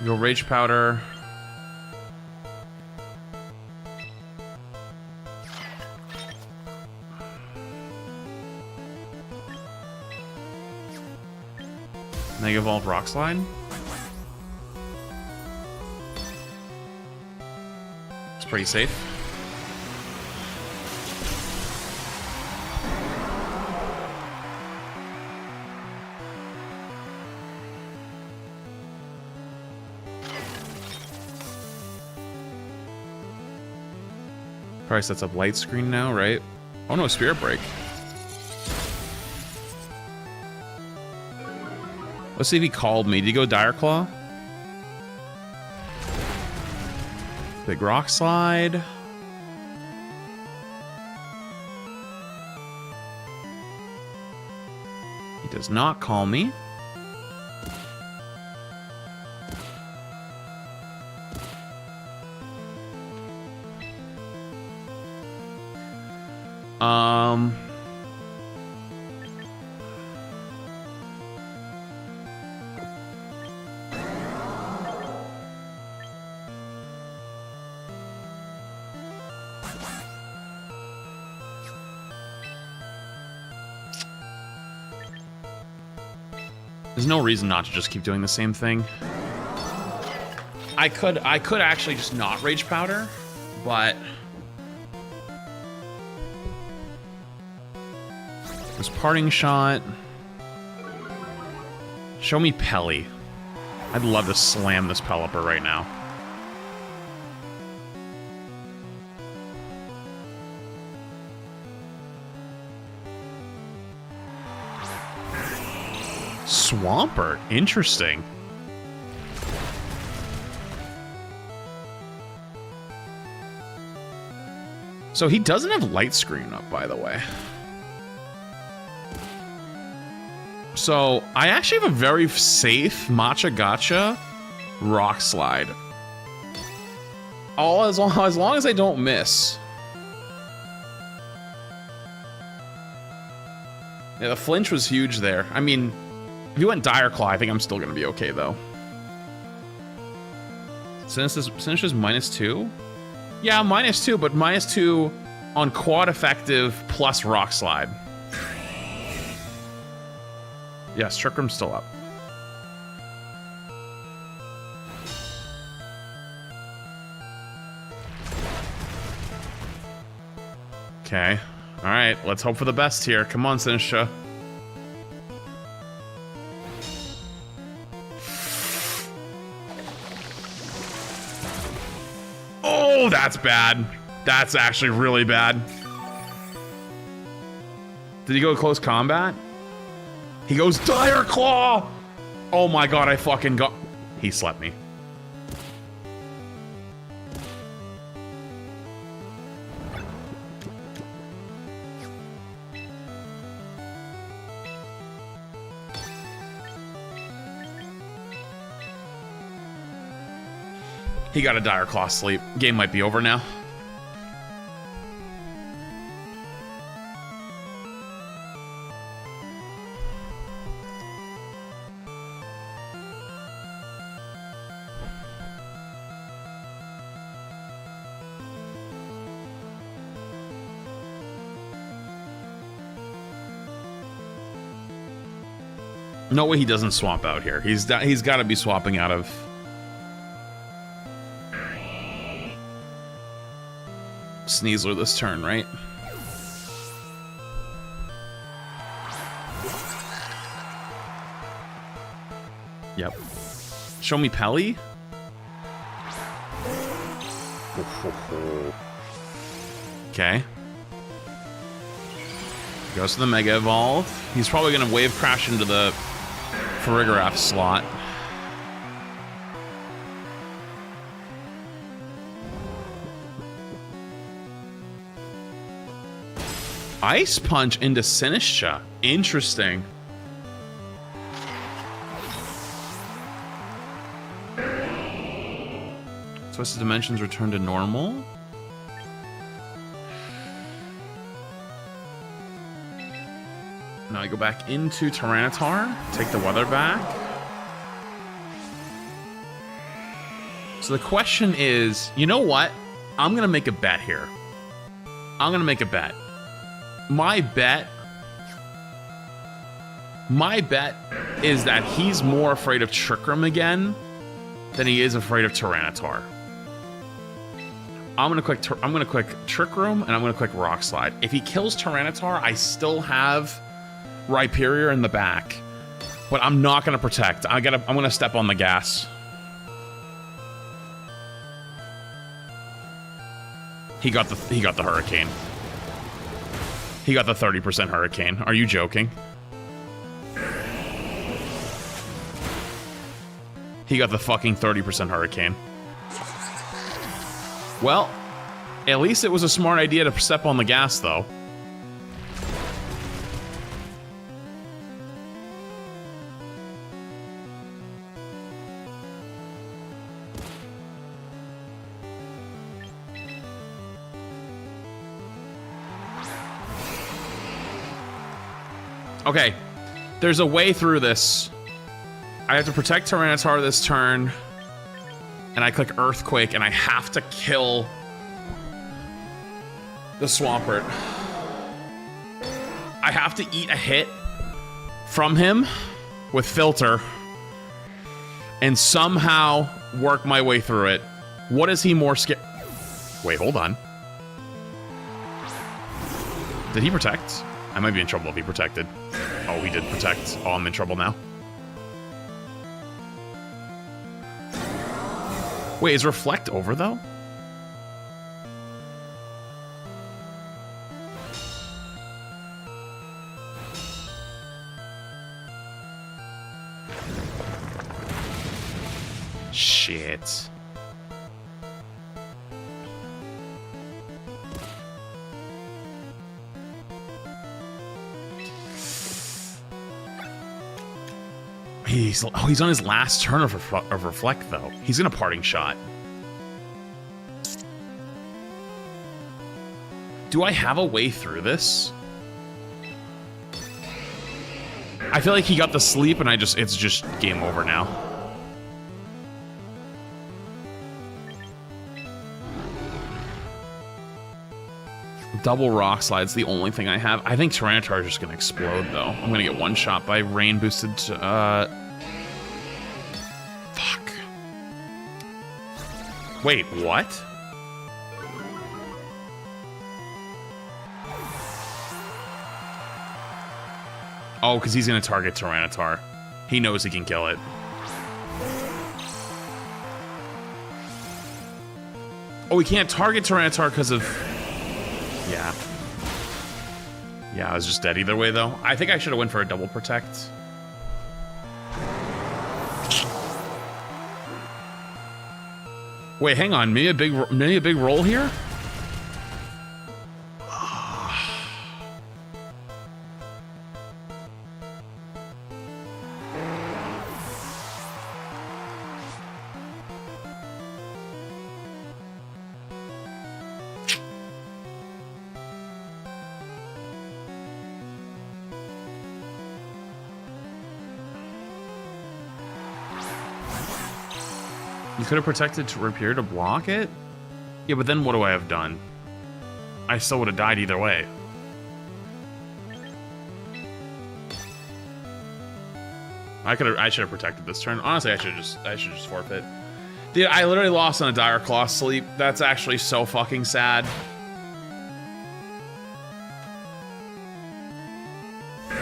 Go Rage Powder. Mega Evolve Rock Slide. It's pretty safe. Probably sets up light screen now, right? Oh no, Spirit Break. Let's see if he called me. Did he go Dire Claw? Big Rock Slide. He does not call me. There's no reason not to just keep doing the same thing. I could actually just not Rage Powder, but this Parting Shot. Show me Pelly. I'd love to slam this Pelipper right now. Swampert. Interesting. So he doesn't have light screen up, by the way. So I actually have a very safe Matcha Gotcha Rock Slide. As long as I don't miss. Yeah, the flinch was huge there. I mean, if you went Dire Claw, I think I'm still gonna be okay though. Sinister's -2? Yeah, -2, but -2 on quad effective plus Rock Slide. Yes, Trick Room's still up. Okay. Alright, let's hope for the best here. Come on, Sinistra. Oh, that's bad. That's actually really bad. Did he go close combat? He goes Dire Claw! Oh my god, I fucking got... He slept me. He got a Dire Claw sleep. Game might be over now. No way he doesn't swap out here. He's got to be swapping out of... Sneasler this turn, right? Yep. Show me Pelly? Okay. Goes to the Mega Evolve. He's probably going to Wave Crash into the Farigiraf slot. Ice Punch into Sinistra. Interesting. Twisted Dimensions return to normal. Now I go back into Tyranitar. Take the weather back. So the question is, you know what? I'm going to make a bet here. I'm going to make a bet. My bet is that he's more afraid of Trick Room again than he is afraid of Tyranitar. I'm gonna click Trick Room and I'm gonna click Rock Slide. If he kills Tyranitar, I still have Rhyperior in the back, but I'm not gonna protect. I'm gonna step on the gas. He got the Hurricane. He got the 30% Hurricane. Are you joking? He got the fucking 30% Hurricane. Well, at least it was a smart idea to step on the gas, though. Okay, there's a way through this. I have to protect Tyranitar this turn, and I click Earthquake, and I have to kill the Swampert. I have to eat a hit from him with Filter and somehow work my way through it. What is he more scared? Wait, hold on. Did he protect? I might be in trouble if he protected. Oh, he did protect. Oh, I'm in trouble now. Wait, is Reflect over, though? Shit. He's on his last turn of reflect though. He's in a parting shot. Do I have a way through this? I feel like he got the sleep and it's just game over now. Double rock slide's the only thing I have. I think Tyranitar is just gonna explode though. I'm gonna get one shot by rain boosted. Fuck. Wait, what? Oh, because he's gonna target Tyranitar. He knows he can kill it. Oh, we can't target Tyranitar because of... Yeah. Yeah, I was just dead either way, though. I think I should have went for a double protect. Wait, hang on. Maybe a big roll here? You could have protected to Rapier to block it? Yeah, but then what do I have done? I still would have died either way. I should have protected this turn. Honestly, I should just forfeit. Dude, I literally lost on a Dire Claw sleep. That's actually so fucking sad.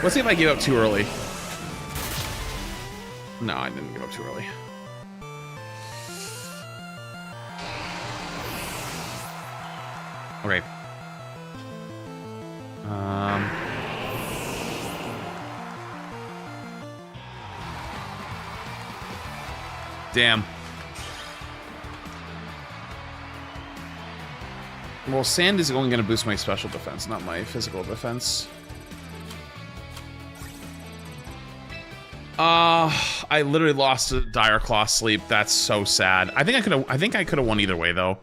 Let's see if I gave up too early. No, I didn't give up too early. Okay. Damn. Well, sand is only going to boost my special defense, not my physical defense. I literally lost a Dire Claw sleep. That's so sad. I think I could have won either way though.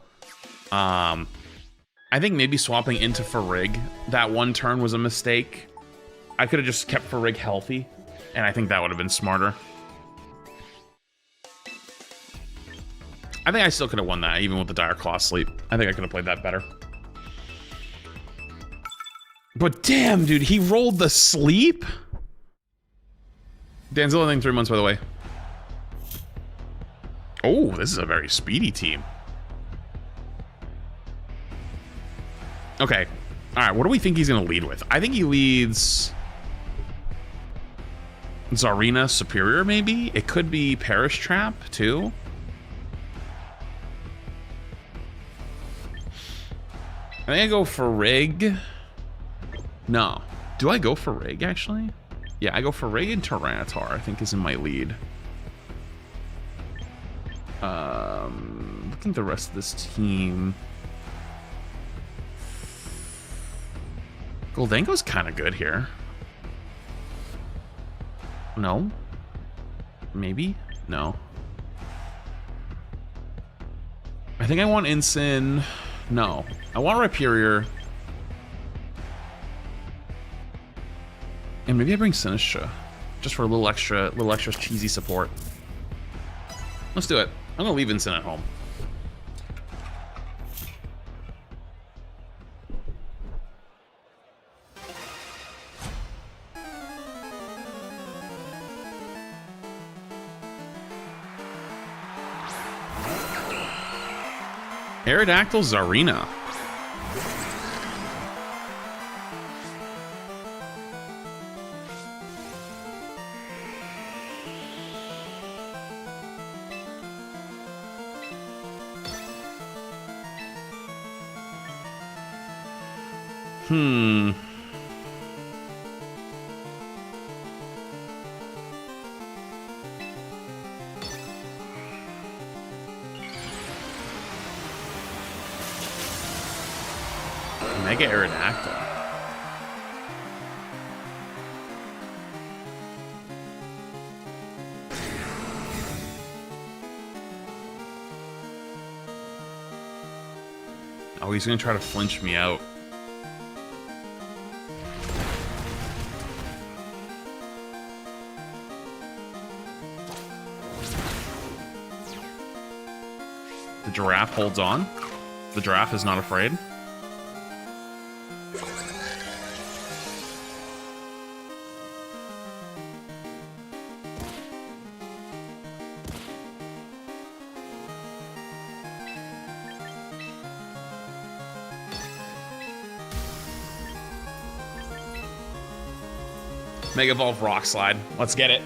I think maybe swapping into Farig that one turn was a mistake. I could have just kept Farig healthy, and I think that would have been smarter. I think I still could have won that, even with the Dire Claw sleep. I think I could have played that better. But damn, dude, he rolled the sleep? Danzilla thing 3 months, by the way. Oh, this is a very speedy team. Okay. All right, what do we think he's going to lead with? I think he leads... Zarina Superior, maybe? It could be Perish Trap, too. I think I go for Rig. No. Do I go for Rig, actually? Yeah, I go for Rig and Tyranitar, I think is in my lead. Looking at the rest of this team. Goldango's kind of good here. No? Maybe? No. I think I want Ensign. No. I want Rhyperior. And maybe I bring Sinistra. Just for a little extra cheesy support. Let's do it. I'm gonna leave Ensign at home. Aerodactyl Zarina. Mega Aerodactyl. Oh, he's gonna try to flinch me out. The giraffe holds on. The giraffe is not afraid. Mega Evolve Rock Slide. Let's get it.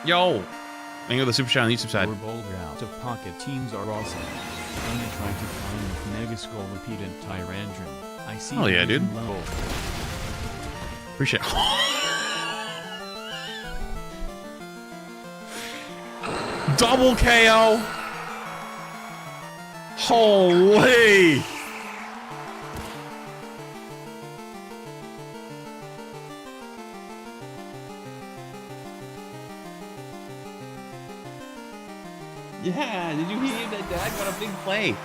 Yo! Thank you for the super chat on the YouTube side. Your bold route of pocket teams are awesome. I'm gonna try to find Mega Skull repeated Tyrandrum. I see. Hell yeah, dude. Low. Appreciate it. Double KO! Holy! Yeah, did you hear that dad got a big play?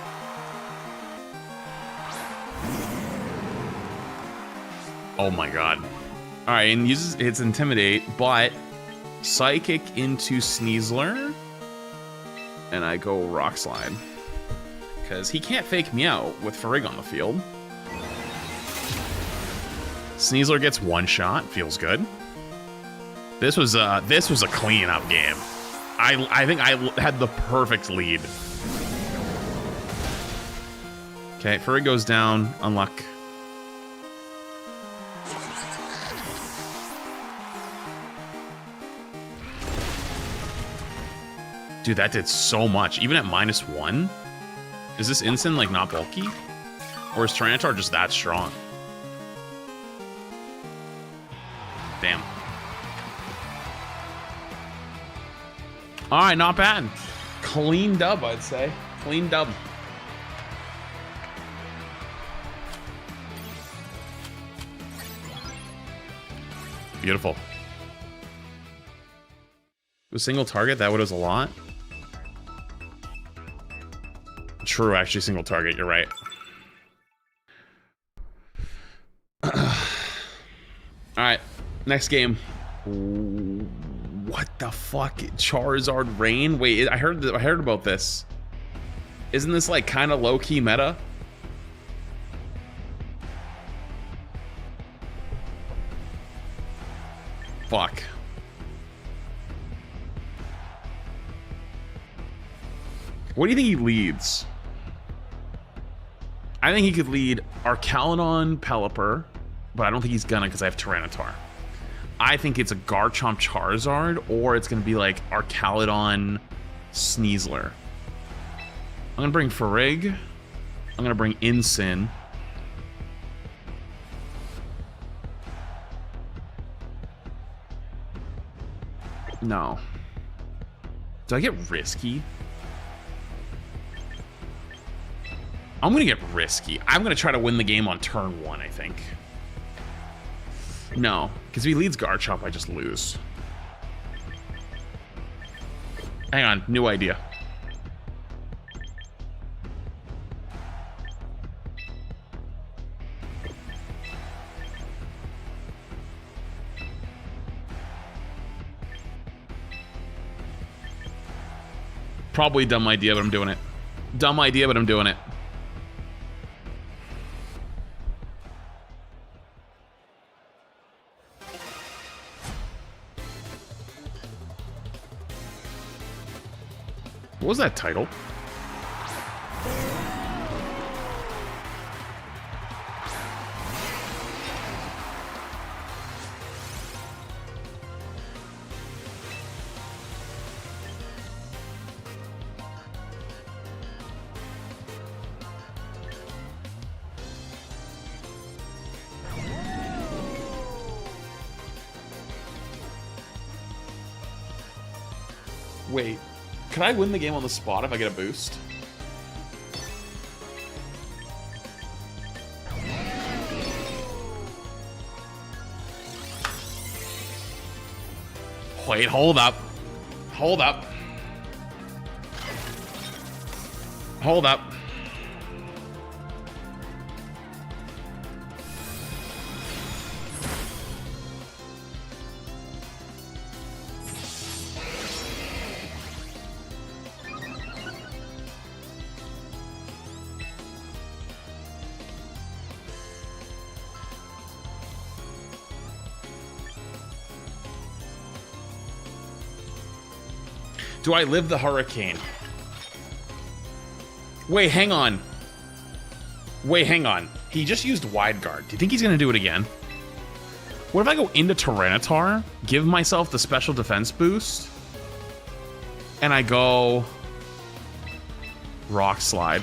Oh my god. Alright, and uses its Intimidate, but Psychic into Sneasler. And I go Rock Slide. Because he can't fake me out with Farig on the field. Sneasler gets one shot, feels good. This was a clean-up game. I think I had the perfect lead. Okay, Farig goes down, unluck. Dude, that did so much. Even at -1? Is this Ensign, like, not bulky? Or is Tyranitar just that strong? Damn. Alright, not bad. Clean dub, I'd say. Clean dub. Beautiful. A single target, that was a lot. True, actually, single target, you're right. Alright, next game. What the fuck? Charizard Rain? Wait, I heard about this. Isn't this like kind of low-key meta? Fuck. What do you think he leads? I think he could lead Arcaludon, Pelipper, but I don't think he's gonna because I have Tyranitar. I think it's a Garchomp Charizard, or it's gonna be like Arcaludon Sneasler. I'm gonna bring Farig. I'm gonna bring Ensign. No. Do I get risky? I'm gonna get risky. I'm gonna try to win the game on turn 1, I think. No, because if he leads Garchomp, I just lose. Hang on, new idea. Probably a dumb idea, but I'm doing it. Dumb idea, but I'm doing it. What was that title? Wait, can I win the game on the spot if I get a boost? Wait, hold up. Hold up. Hold up. Do I live the hurricane? Wait, hang on. Wait, hang on. He just used wide guard. Do you think he's gonna do it again? What if I go into Tyranitar, give myself the special defense boost, and I go Rock Slide?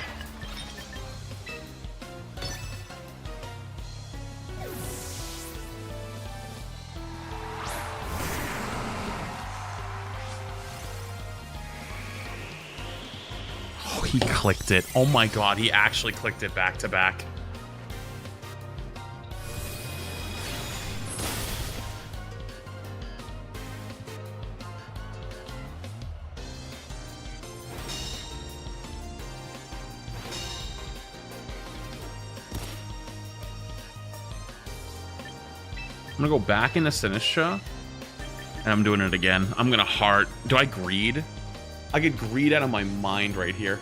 He clicked it. Oh my god, he actually clicked it back to back. I'm gonna go back into Sinistra, and I'm doing it again. I'm gonna heart. Do I greed? I get greed out of my mind right here.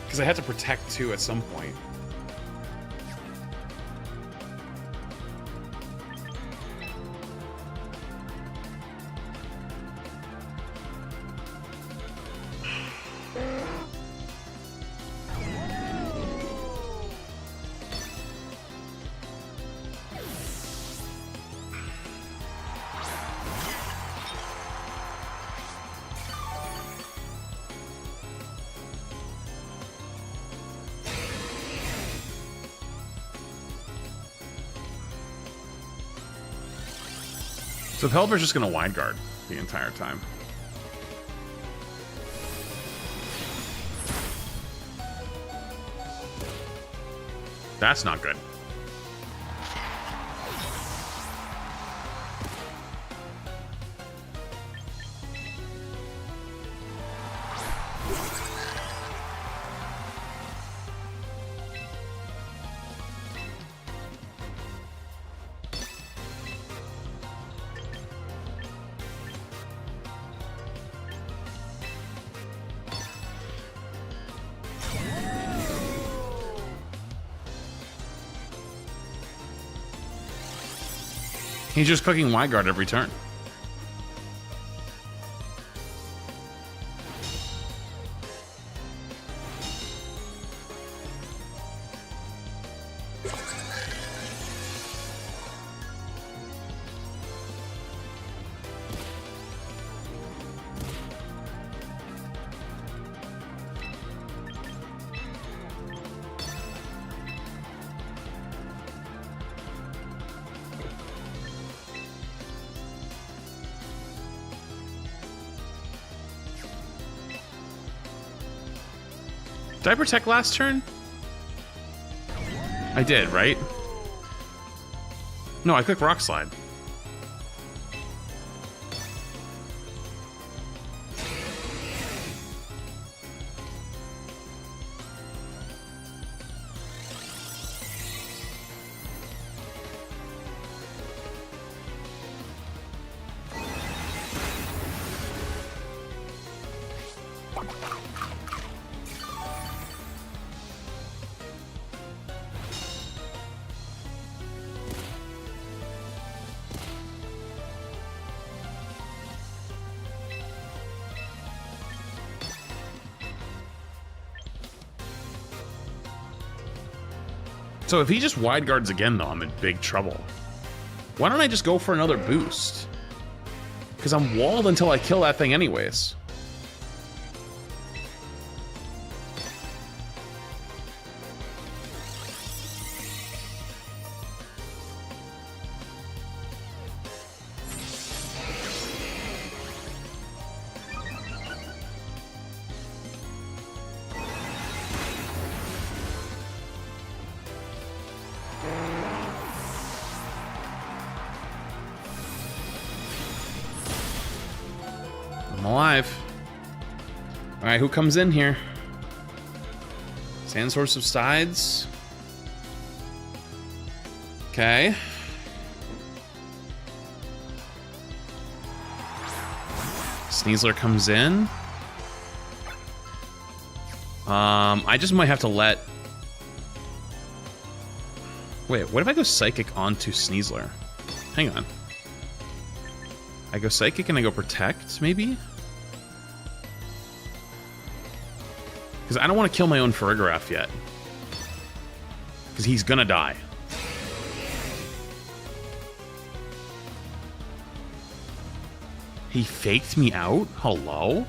Because I have to protect too at some point. So Pelipper's just going to wide guard the entire time. That's not good. He's just clicking wide guard every turn. Did I protect last turn? I did, right? No, I clicked Rock Slide. So if he just wide guards again, though, I'm in big trouble. Why don't I just go for another boost? Because I'm walled until I kill that thing anyways. I'm alive. All right, who comes in here? Sand Source subsides. Okay. Sneasler comes in. I just might have to let... Wait, what if I go Psychic onto Sneasler? Hang on. I go Psychic and I go Protect, maybe? Because I don't want to kill my own Farigiraf yet. Because he's gonna die. He faked me out? Hello?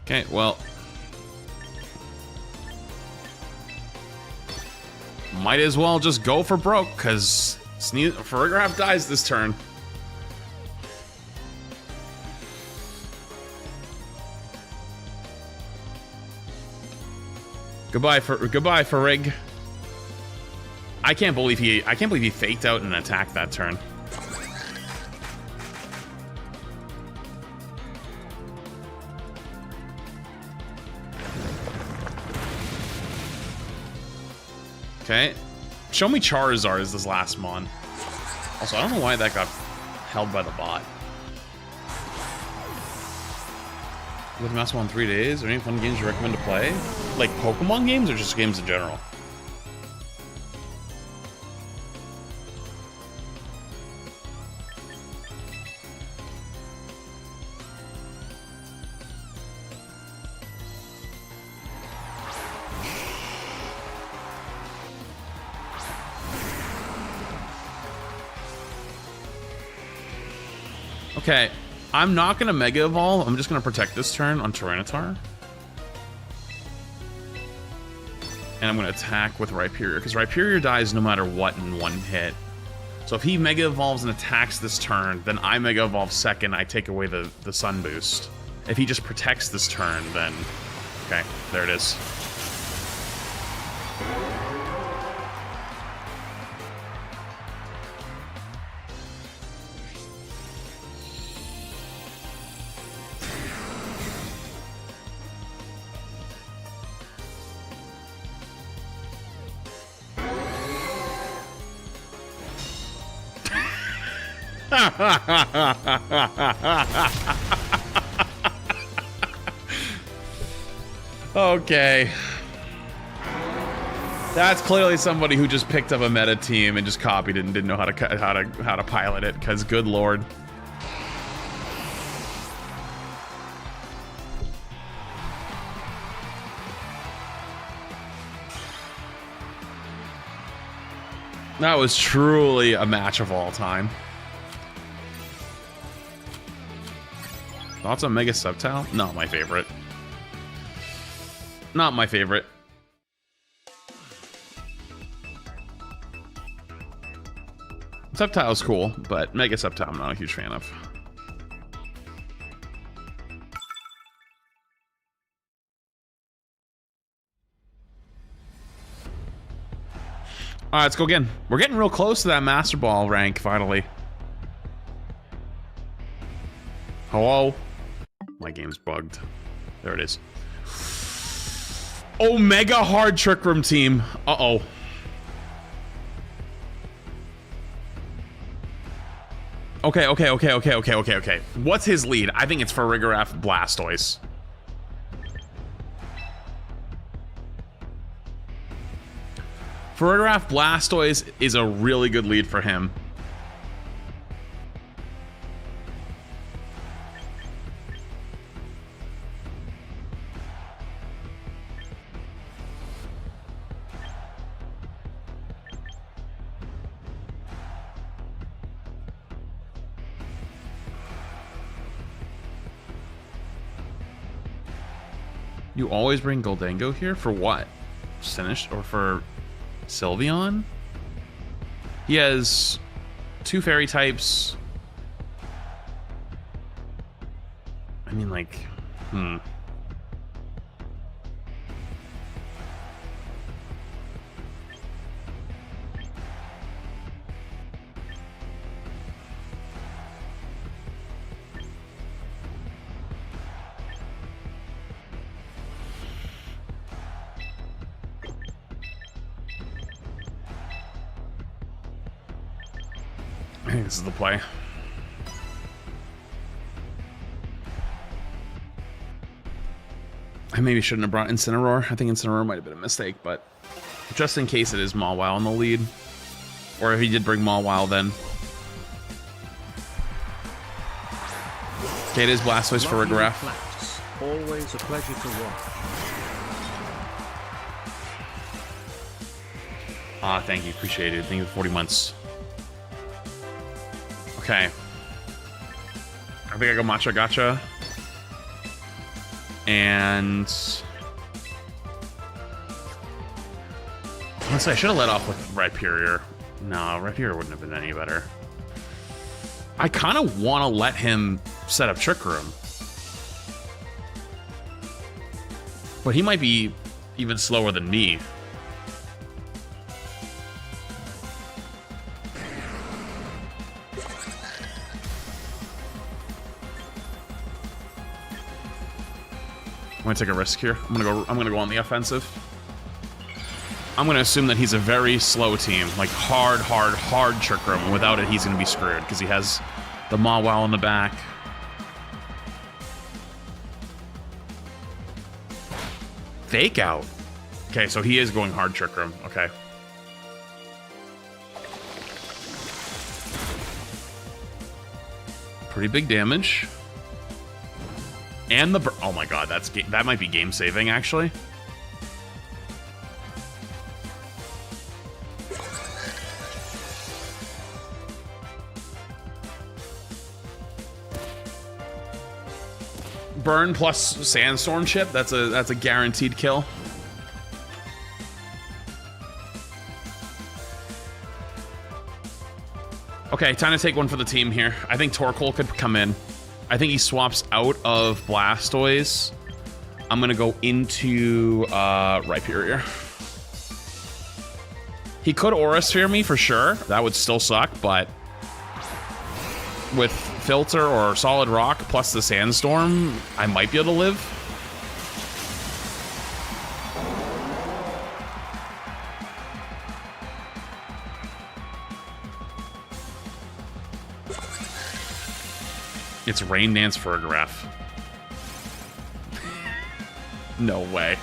Okay, well... might as well just go for broke, because Farigiraf dies this turn. Goodbye, Farig. I can't believe he faked out an attack that turn. Okay. Show me Charizard as this last mon. Also, I don't know why that got held by the bot. With Master in 3 days, are there any fun games you recommend to play? Like Pokemon games or just games in general? Okay, I'm not gonna Mega Evolve. I'm just gonna protect this turn on Tyranitar. And I'm gonna attack with Rhyperior, because Rhyperior dies no matter what in one hit. So if he Mega Evolves and attacks this turn, then I Mega Evolve second, I take away the Sun Boost. If he just protects this turn, then... okay, there it is. Okay. That's clearly somebody who just picked up a meta team and just copied it and didn't know how to pilot it, because good lord. That was truly a match of all time. Thoughts on Mega Sceptile? Not my favorite. Not my favorite. Sceptile's cool, but Mega Sceptile I'm not a huge fan of. Alright, let's go again. We're getting real close to that Master Ball rank, finally. Hello? My game's bugged. There it is. Omega Hard Trick Room team. Uh-oh. Okay. What's his lead? I think it's Farigiraf Blastoise. Farigiraf Blastoise is a really good lead for him. You always bring Goldango here? For what? Sinistcha or for Sylveon? He has 2 fairy types. I mean, like, I think this is the play. I maybe shouldn't have brought Incineroar. I think Incineroar might have been a mistake, but just in case it is Mawile in the lead. Or if he did bring Mawile then. Okay, it is Blastoise for a graph. Always a pleasure to watch. Ah, thank you. Appreciate it. Thank you for 40 months. Okay. I think I go Matcha Gotcha. And honestly, I should have let off with Rhyperior. No, Rhyperior wouldn't have been any better. I kind of want to let him set up Trick Room. But he might be even slower than me. I'm gonna take a risk here. I'm gonna go on the offensive. I'm gonna assume that he's a very slow team, like hard Trick Room, and without it he's gonna be screwed because he has the Mawile in the back. Fake out. Okay, so he is going hard Trick Room. Okay. Pretty big damage. And the oh my god, that might be game saving actually. Burn plus Sandstorm chip. That's a guaranteed kill. Okay, time to take one for the team here. I think Torkoal could come in. I think he swaps out of Blastoise. I'm gonna go into Rhyperior. He could Aura Sphere me for sure. That would still suck, but with Filter or Solid Rock plus the Sandstorm, I might be able to live. It's Rain Dance for a graph. No way.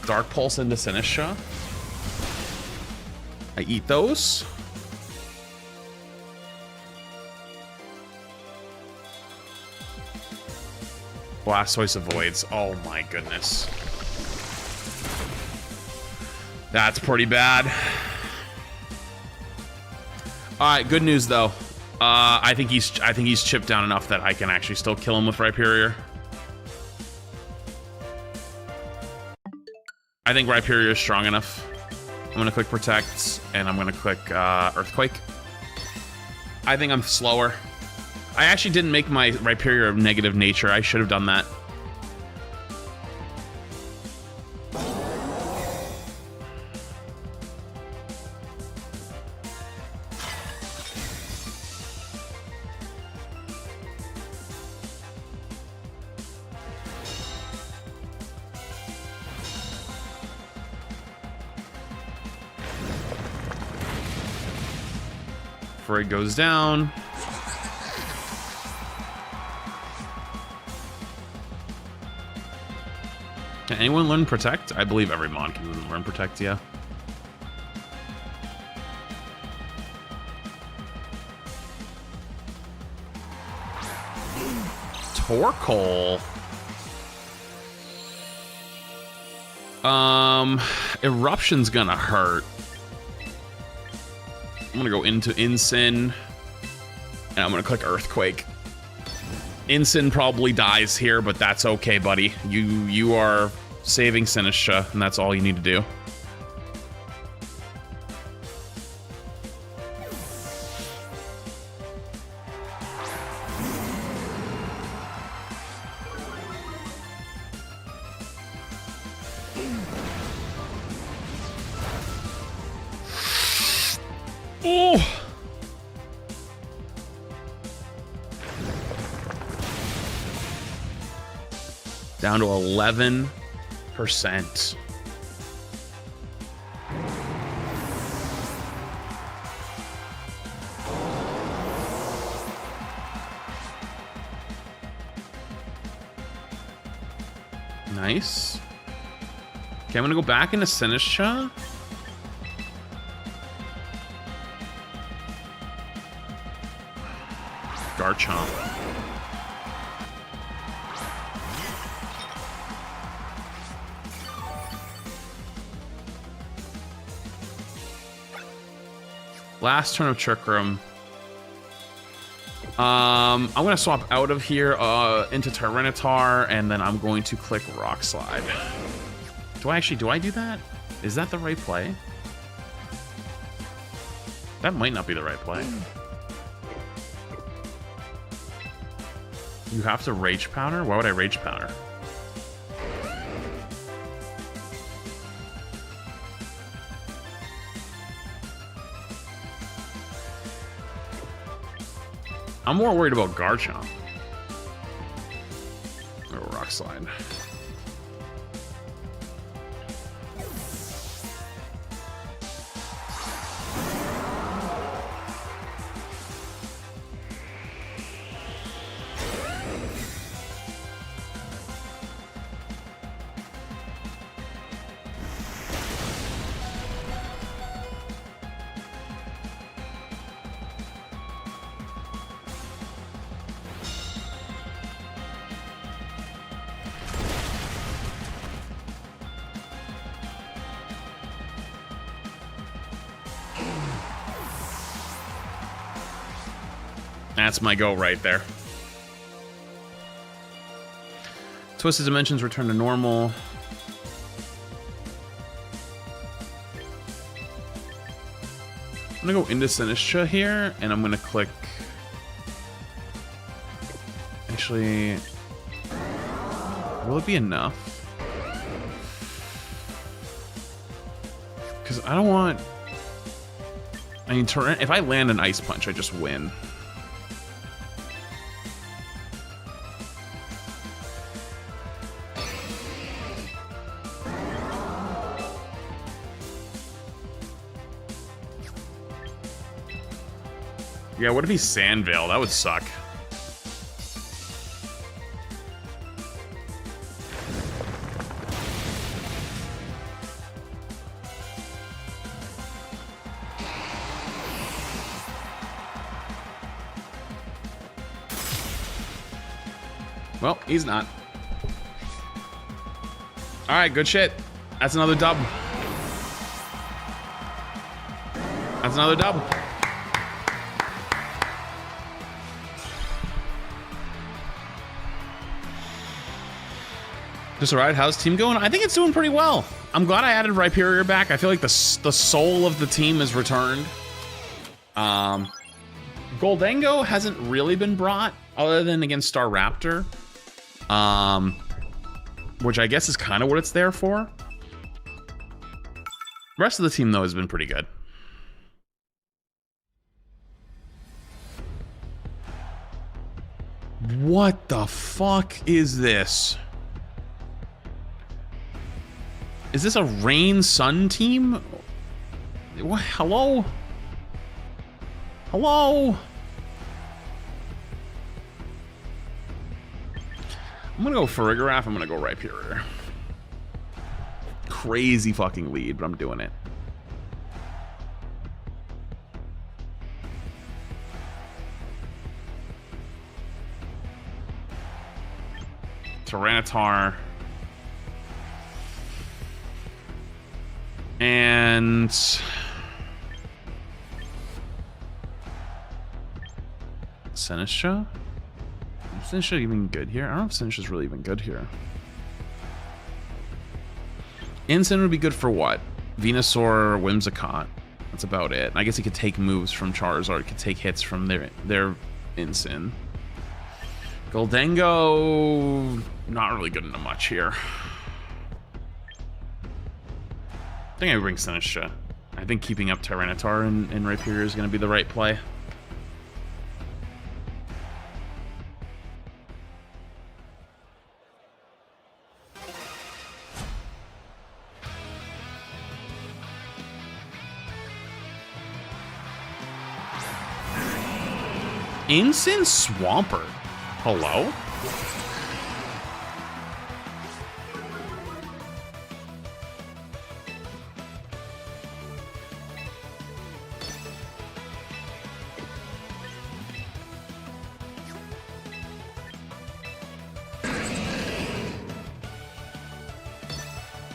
Dark Pulse into Sinistra. I eat those. Blastoise avoids. Oh my goodness. That's pretty bad. Alright, good news though. I think he's chipped down enough that I can actually still kill him with Rhyperior. I think Rhyperior is strong enough. I'm gonna click Protect, and I'm gonna click Earthquake. I think I'm slower. I actually didn't make my Rhyperior of negative nature. I should have done that. Before it goes down. Can anyone learn Protect? I believe every mod can learn Protect, yeah. Torkoal. Eruption's gonna hurt. I'm gonna go into Incin, and I'm gonna click Earthquake. Incin probably dies here, but that's okay, buddy. You are saving Sinistra, and that's all you need to do. Oh! Down to 11%. Nice. Okay, I'm gonna go back into Sinistra. Garchomp. Last turn of Trick Room. I'm gonna swap out of here into Tyranitar, and then I'm going to click Rock Slide. Do I do that? Is that the right play? That might not be the right play. You have to Rage Powder? Why would I Rage Powder? I'm more worried about Garchomp. Or Rock Slide. That's my go right there. Twisted Dimensions return to normal. I'm gonna go into Sinistra here, and I'm gonna click... Actually... Will it be enough? Because I don't want... I mean, if I land an Ice Punch, I just win. Yeah, what if he's Sandvale? That would suck. Well, he's not. All right, good shit. That's another dub. That's another dub. Just alright, how's the team going? I think it's doing pretty well. I'm glad I added Rhyperior back. I feel like the soul of the team is returned. Goldango hasn't really been brought, other than against Staraptor. Which I guess is kind of what it's there for. The rest of the team, though, has been pretty good. What the fuck is this? Is this a Rain Sun team? What? Hello? Hello? I'm gonna go Farigiraf, I'm gonna go Rhyperior. Crazy fucking lead, but I'm doing it. Tyranitar. And Sinistra? Is Sinistra even good here? I don't know if Sinistra's really even good here. Ensign would be good for what? Venusaur, Whimsicott. That's about it. I guess he could take moves from Charizard, could take hits from their Ensign. Goldengo, not really good into much here. I think I bring Sinistcha. I think keeping up Tyranitar and Rhyperior is going to be the right play. Ensign Swampert. Hello?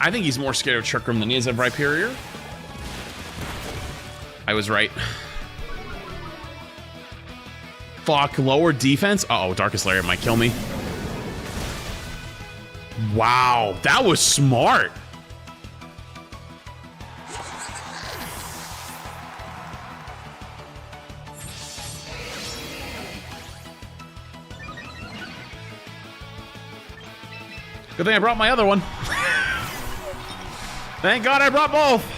I think he's more scared of Trick Room than he is of Rhyperior. I was right. Fuck, lower defense? Uh-oh, Darkest Lariat might kill me. Wow, that was smart. Good thing I brought my other one. Thank God I brought both.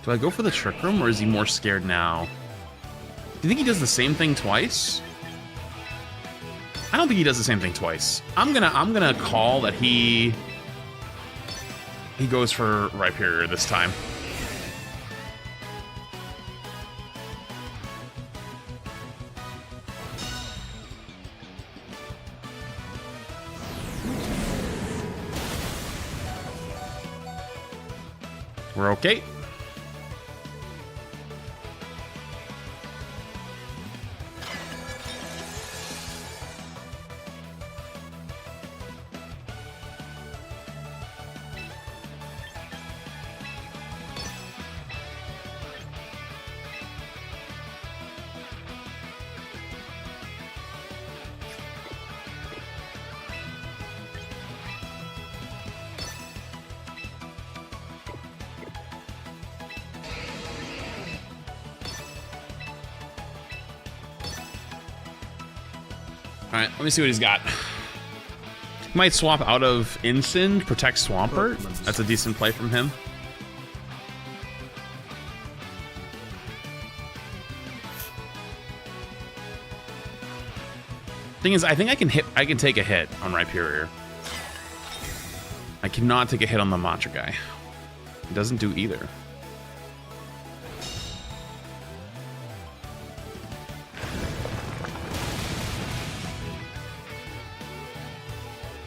Do I go for the Trick Room, or is he more scared now? Do you think he does the same thing twice? I don't think he does the same thing twice. I'm gonna call that he goes for Rhyperior this time. We're okay. Alright, let me see what he's got. He might swap out of Ensign, protect Swampert. That's a decent play from him. Thing is, I think I can take a hit on Rhyperior. I cannot take a hit on the Matcha guy. He doesn't do either.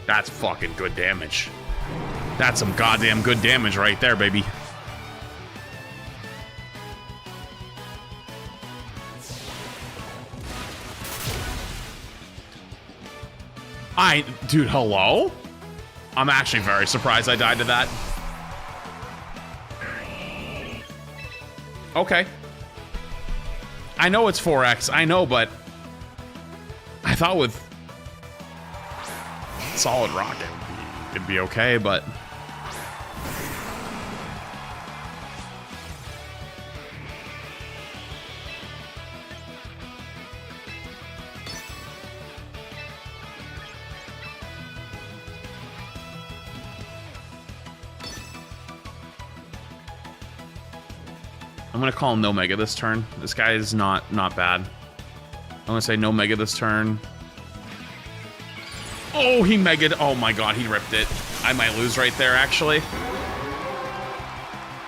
That's fucking good damage. That's some goddamn good damage right there, baby. Dude, hello? I'm actually very surprised I died to that. Okay. I know it's 4x, I know, but I thought with Solid Rock it'd be okay, but I'm gonna call no Mega this turn. This guy is not bad. I'm gonna say no Mega this turn. Oh, he Mega'd. Oh my god, he ripped it. I might lose right there, actually.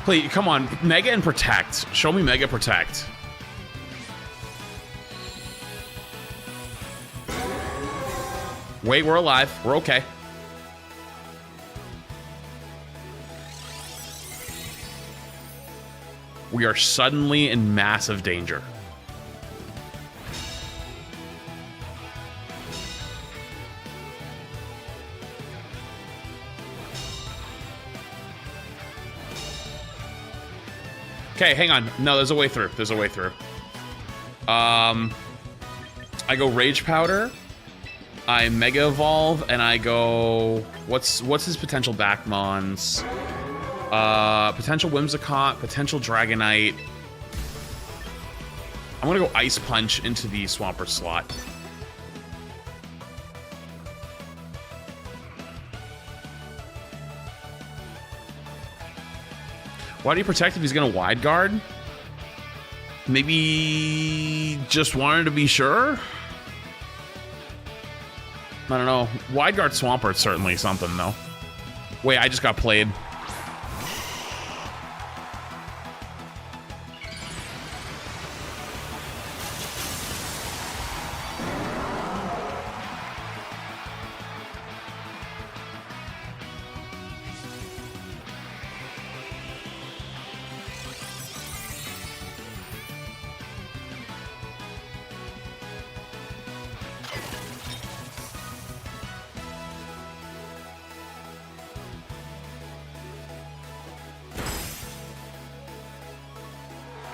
Please, come on. Mega and Protect. Show me Mega Protect. Wait, we're alive. We're okay. We are suddenly in massive danger. Okay, hang on. No, there's a way through. There's a way through. I go Rage Powder. I Mega Evolve, and I go... What's his potential Backmons? Potential Whimsicott, potential Dragonite. I'm gonna go Ice Punch into the Swampert slot. Why do you protect if he's gonna Wide Guard? Maybe just wanted to be sure? I don't know. Wide Guard Swampert's certainly something, though. Wait, I just got played.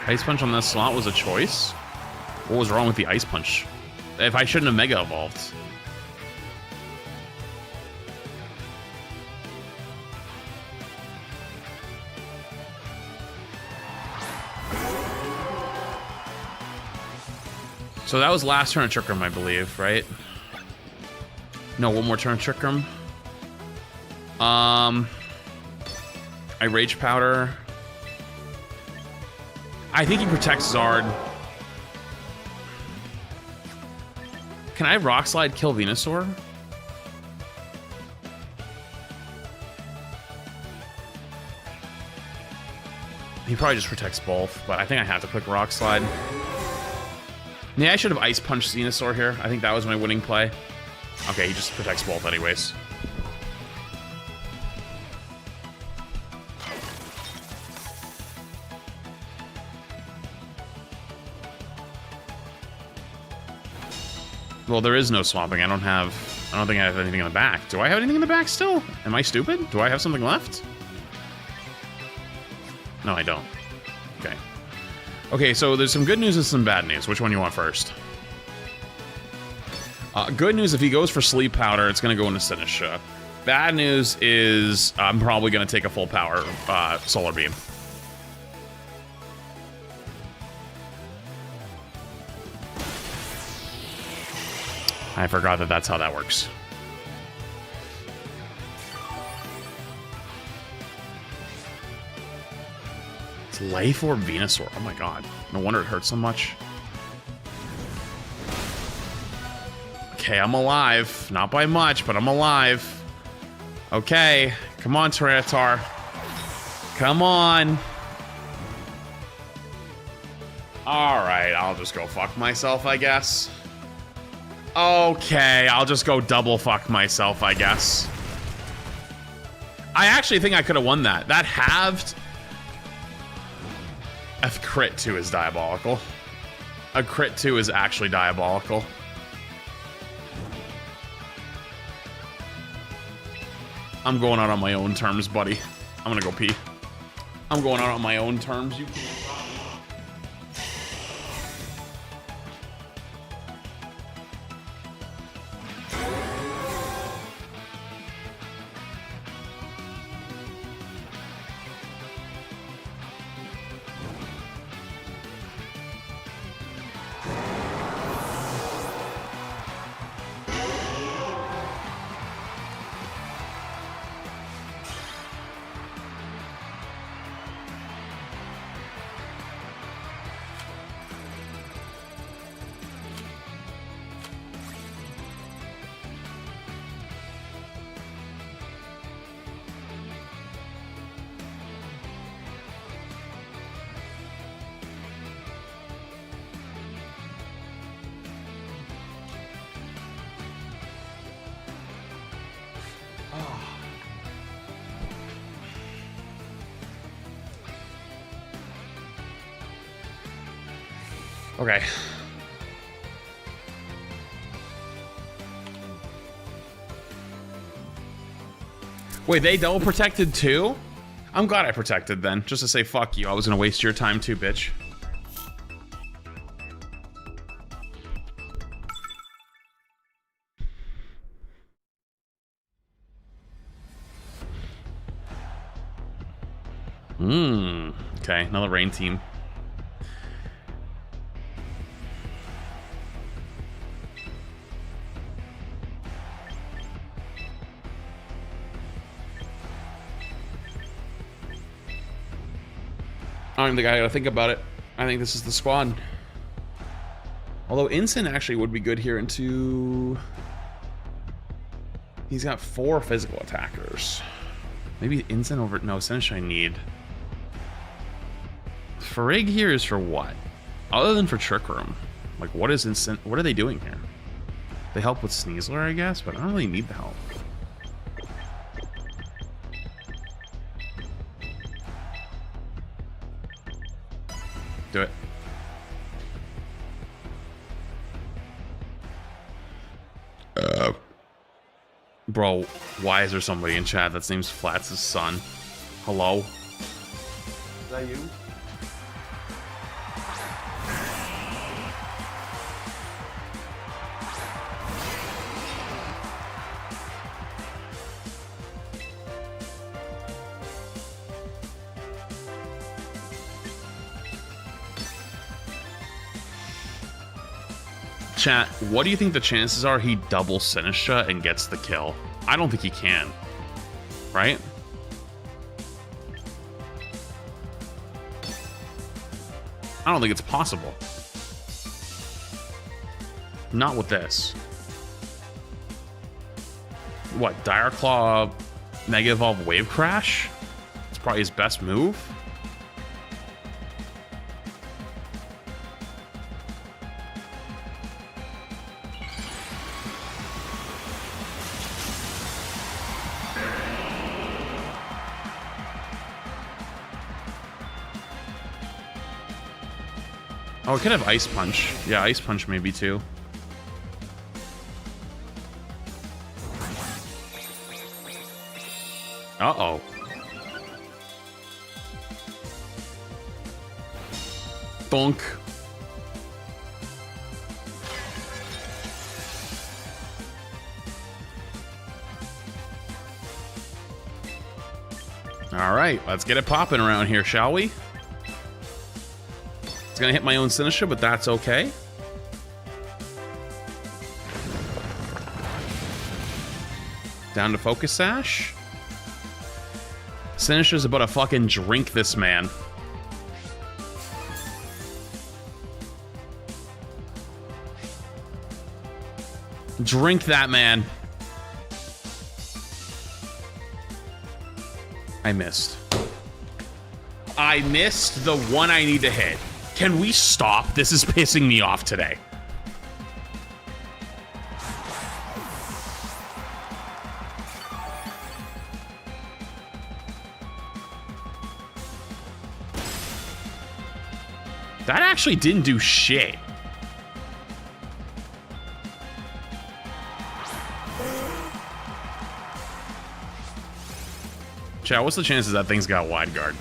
Ice Punch on this slot was a choice? What was wrong with the Ice Punch? If I shouldn't have Mega Evolved. So that was last turn of Trick Room, I believe, right? No, one more turn of Trick Room. I Rage Powder. I think he protects Zard. Can I Rock Slide kill Venusaur? He probably just protects both, but I think I have to click Rock Slide. Yeah, I should have Ice Punched Venusaur here. I think that was my winning play. Okay, he just protects both anyways. Well, there is no swamping. I don't think I have anything in the back. Do I have anything in the back still? Am I stupid? Do I have something left? No, I don't. Okay. Okay, so there's some good news and some bad news. Which one you want first? Good news, if he goes for Sleep Powder, it's going to go into Sinistra. Bad news is I'm probably going to take a full power Solar Beam. I forgot that that's how that works. It's Life Orb Venusaur. Oh my god. No wonder it hurts so much. Okay, I'm alive. Not by much, but I'm alive. Okay. Come on, Tyranitar. Come on. Alright, I'll just go fuck myself, I guess. Okay, I'll just go double fuck myself, I guess. I actually think I could have won that. That halved... A crit 2 is diabolical. A crit 2 is actually diabolical. I'm going out on my own terms, buddy. I'm gonna go pee. I'm going out on my own terms. You can't. Okay. Wait, they double protected too? I'm glad I protected then, just to say fuck you. I was gonna waste your time too, bitch. Okay, another rain team. I don't even think I gotta think about it. I think this is the squad. Although Ensign actually would be good here into... He's got 4 physical attackers. Maybe Ensign over... No, Sinish I need. Frigg here is for what? Other than for Trick Room. Like, what is Ensign... What are they doing here? They help with Sneasler, I guess, but I don't really need the help. Do it. Bro, why is there somebody in chat that's name's Flats' son? Hello? Is that you? Chat, what do you think the chances are he doubles Sinistra and gets the kill? I don't think he can. Right? I don't think it's possible. Not with this. What, Dire Claw Mega Evolve Wave Crash? It's probably his best move. Oh, it could have Ice Punch. Yeah, Ice Punch maybe too. Uh-oh. Thunk. All right, let's get it popping around here, shall we? It's gonna hit my own Sinistra, but that's okay. Down to Focus Sash. Sinistra's about to fucking drink this man. Drink that man. I missed. I missed the one I need to hit. Can we stop? This is pissing me off today. That actually didn't do shit. Chat, what's the chances that thing's got wide guard?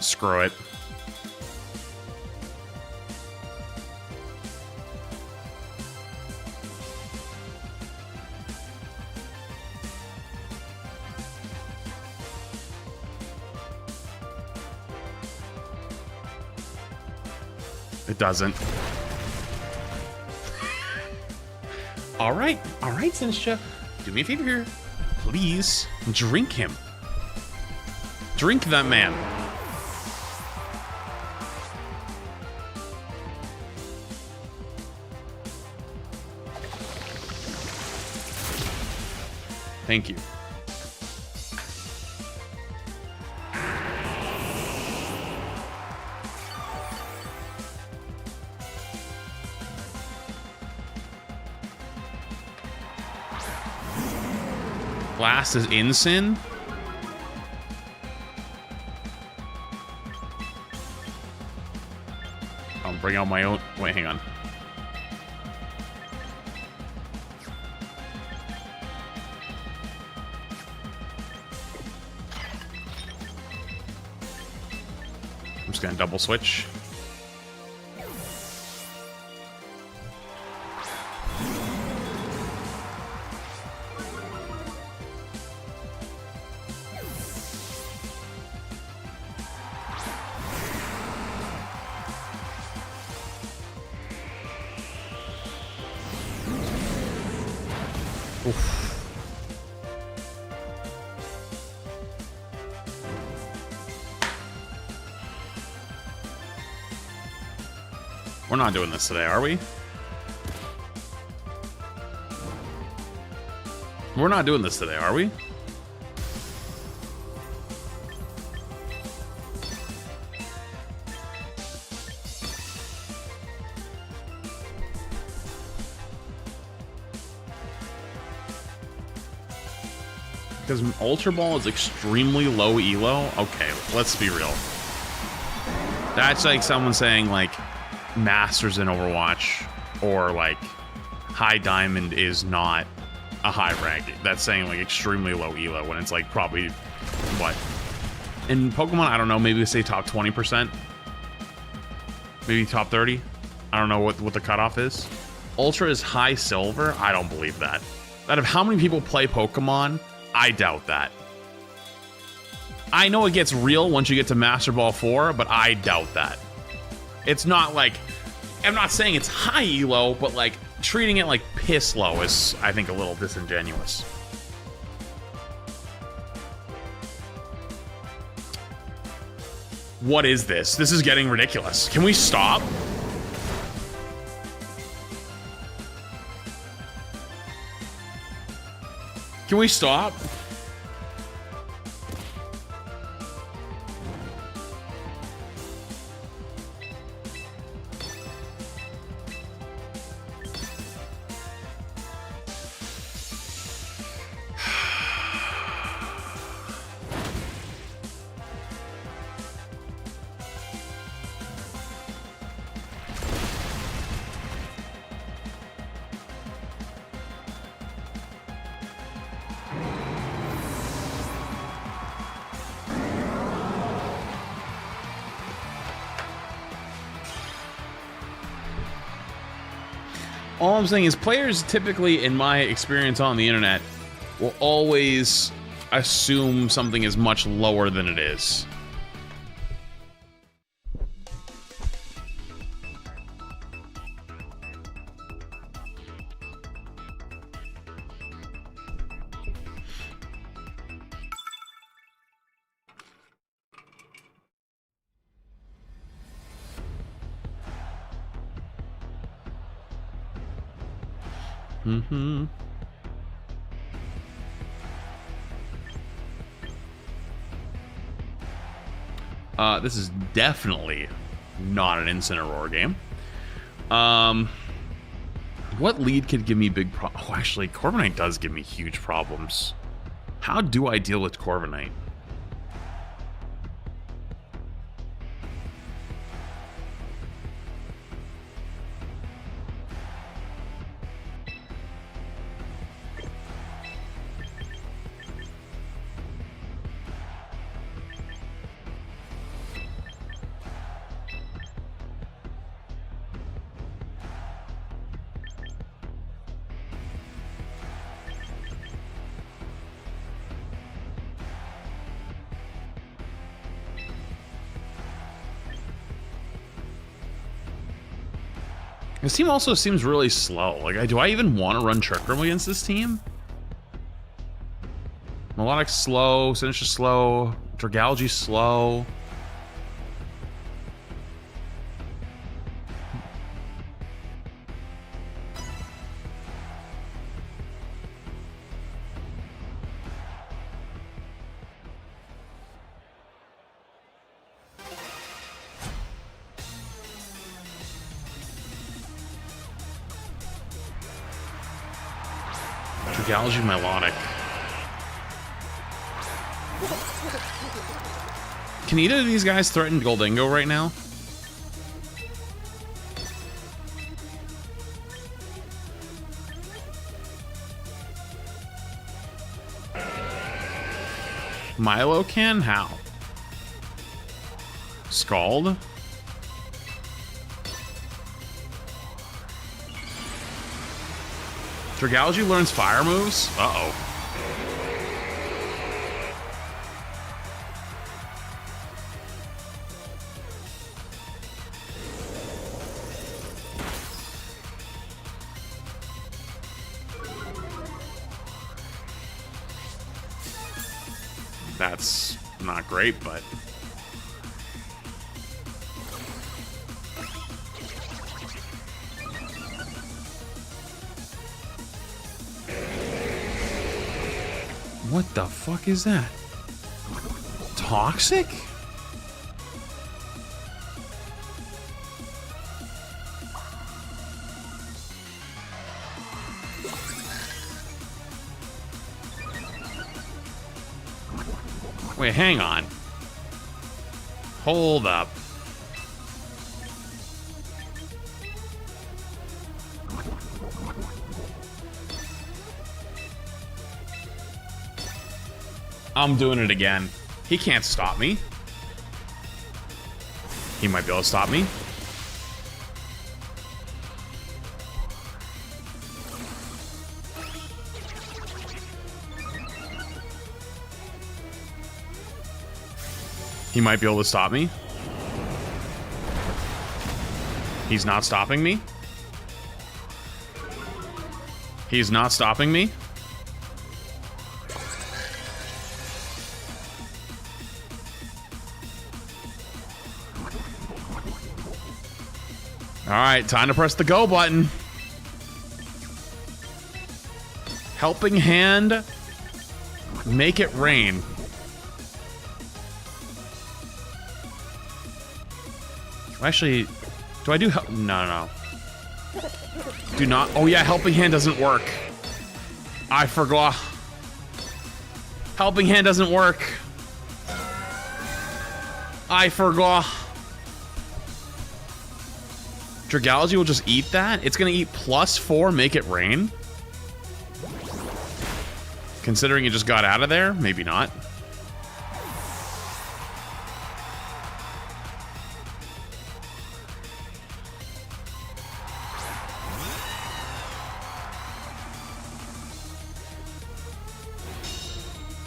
Screw it. It doesn't. All right, Sinistra. Do me a favor here. Please drink him. Drink that man. Thank you. Blast is Ensign. I'll bring out my own. Wait, hang on. I'm just gonna double switch. Oof. We're not doing this today, are we? We're not doing this today, are we? Because Ultra Ball is extremely low elo. Okay, let's be real. That's like someone saying like Masters in Overwatch or like High Diamond is not a high rank. That's saying like extremely low elo when it's like probably what? In Pokemon, I don't know, maybe say top 20%. Maybe top 30. I don't know what the cutoff is. Ultra is high silver? I don't believe that. Out of how many people play Pokemon, I doubt that. I know it gets real once you get to Master Ball 4, but I doubt that. It's not like, I'm not saying it's high elo, but like treating it like piss low is, I think, a little disingenuous. What is this? This is getting ridiculous. Can we stop? Can we stop? All I'm saying is players typically, in my experience on the internet, will always assume something is much lower than it is. Mm-hmm. This is definitely not an Incineroar game. What lead could give me big Oh, actually, Corviknight does give me huge problems. How do I deal with Corviknight? This team also seems really slow. Like, do I even want to run Trick Room against this team? Melodic slow, Sinister slow, Dragalge slow. Dragalge Melodic. Can either of these guys threaten Goldingo right now? Milo can? How? Scald. Dragalge learns fire moves? Uh-oh. That's not great, but... What the fuck is that? Toxic? Wait, hang on. Hold up. I'm doing it again. He can't stop me. He might be able to stop me. He might be able to stop me. He's not stopping me. He's not stopping me. All right, time to press the go button. Helping hand. Make it rain. Actually, do I do help? No. Do not. Oh yeah, helping hand doesn't work. I forgot. Helping hand doesn't work. I forgot. Dragalge will just eat that? It's gonna eat +4, make it rain? Considering it just got out of there? Maybe not.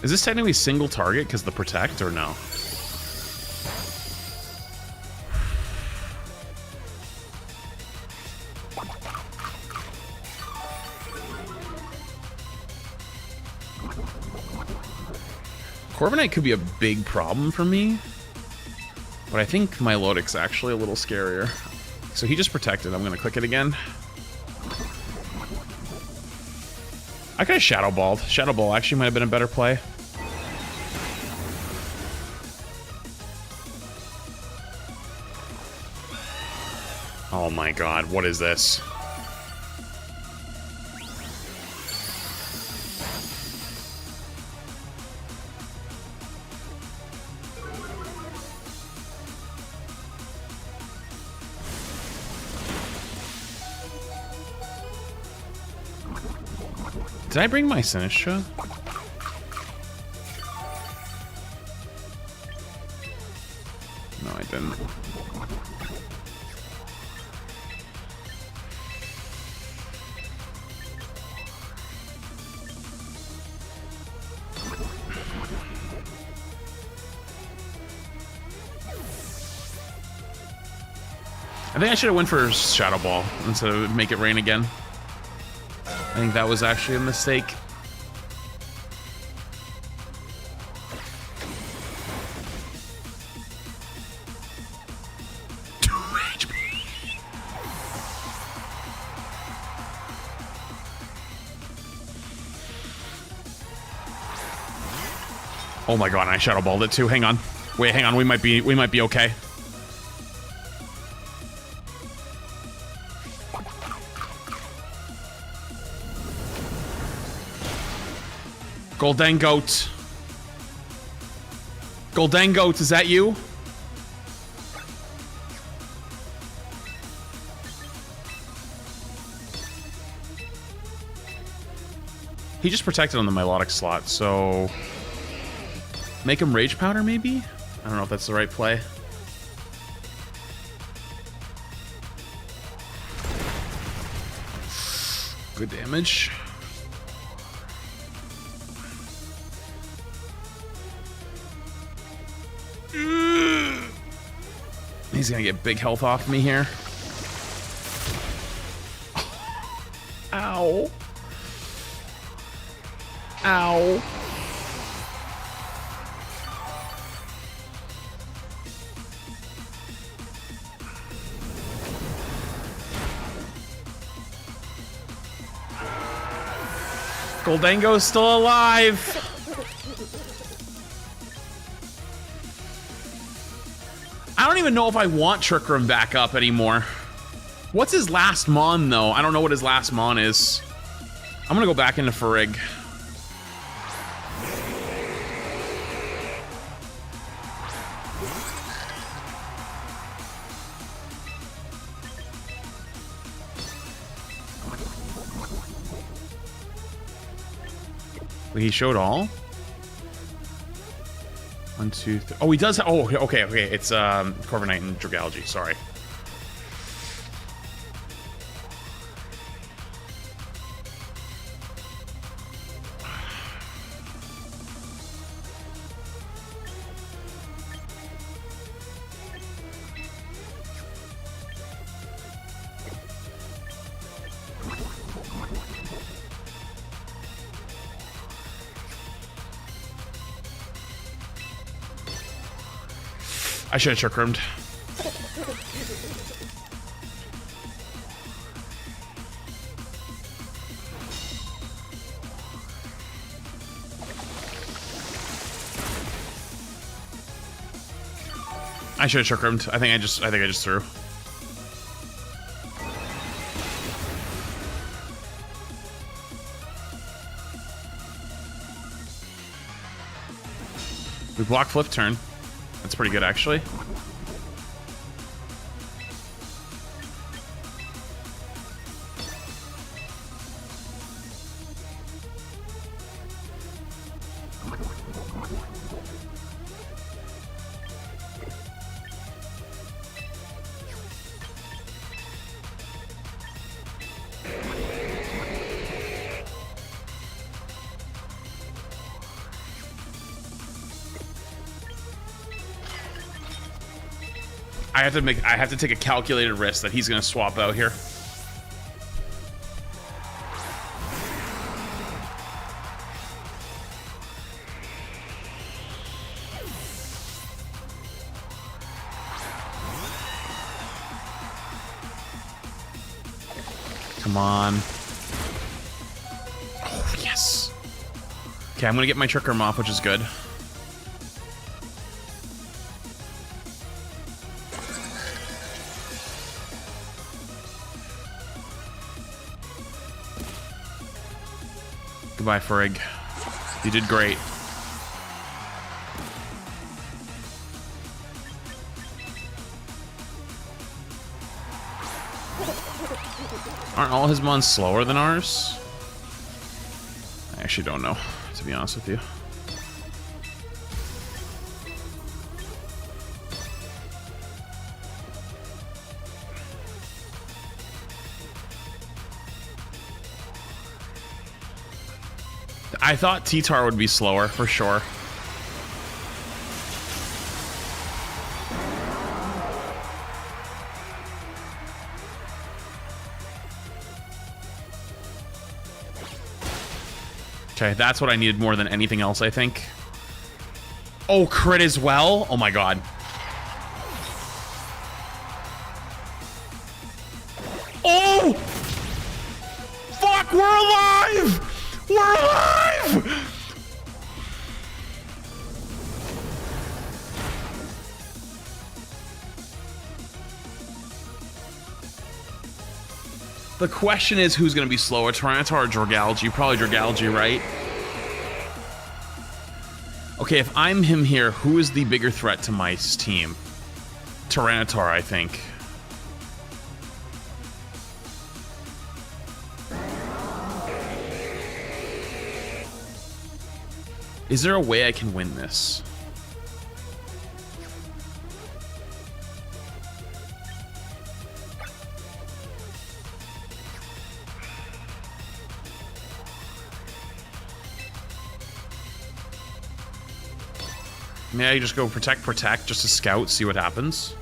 Is this technically single target because the protect or no? Corviknight could be a big problem for me, but I think Milotic's actually a little scarier. So he just protected. I'm gonna click it again. I could have Shadow Balled. Shadow Ball actually might have been a better play. Oh my god, what is this? Did I bring my Sinistra? No, I didn't. I think I should have went for Shadow Ball instead of Make It Rain again. I think that was actually a mistake. Oh my god, I Shadow Balled it too. Hang on. Wait, hang on. We might be okay. Golden Goat. Golden Goat, is that you? He just protected on the Milotic slot, so... Make him Rage Powder, maybe? I don't know if that's the right play. Good damage. He's gonna get big health off me here. Ow. Ow. Goldango's still alive. I don't even know if I want Trick Room back up anymore. What's his last mon, though? I don't know what his last mon is. I'm gonna go back into Farig. Wait, he showed all? 1, 2, 3. Oh, he does. Oh, okay. It's Corviknight and Dragalge. Sorry. I should have Trick Roomed. I should have Trick Roomed. I think I just threw. We block flip turn. That's pretty good, actually. I have to take a calculated risk that he's gonna swap out here. Come on. Oh, yes. Okay, I'm gonna get my Trick Room off, which is good. Goodbye, Farig. You did great. Aren't all his mons slower than ours? I actually don't know, to be honest with you. I thought T-Tar would be slower, for sure. Okay, that's what I needed more than anything else, I think. Oh, crit as well? Oh my god. Oh! Fuck, we're alive! We're alive! The question is who's going to be slower, Tyranitar or Dragalge? Probably Dragalge, right? Okay, if I'm him here, who is the bigger threat to my team? Tyranitar, I think. Is there a way I can win this? Maybe I just go protect, just to scout, see what happens.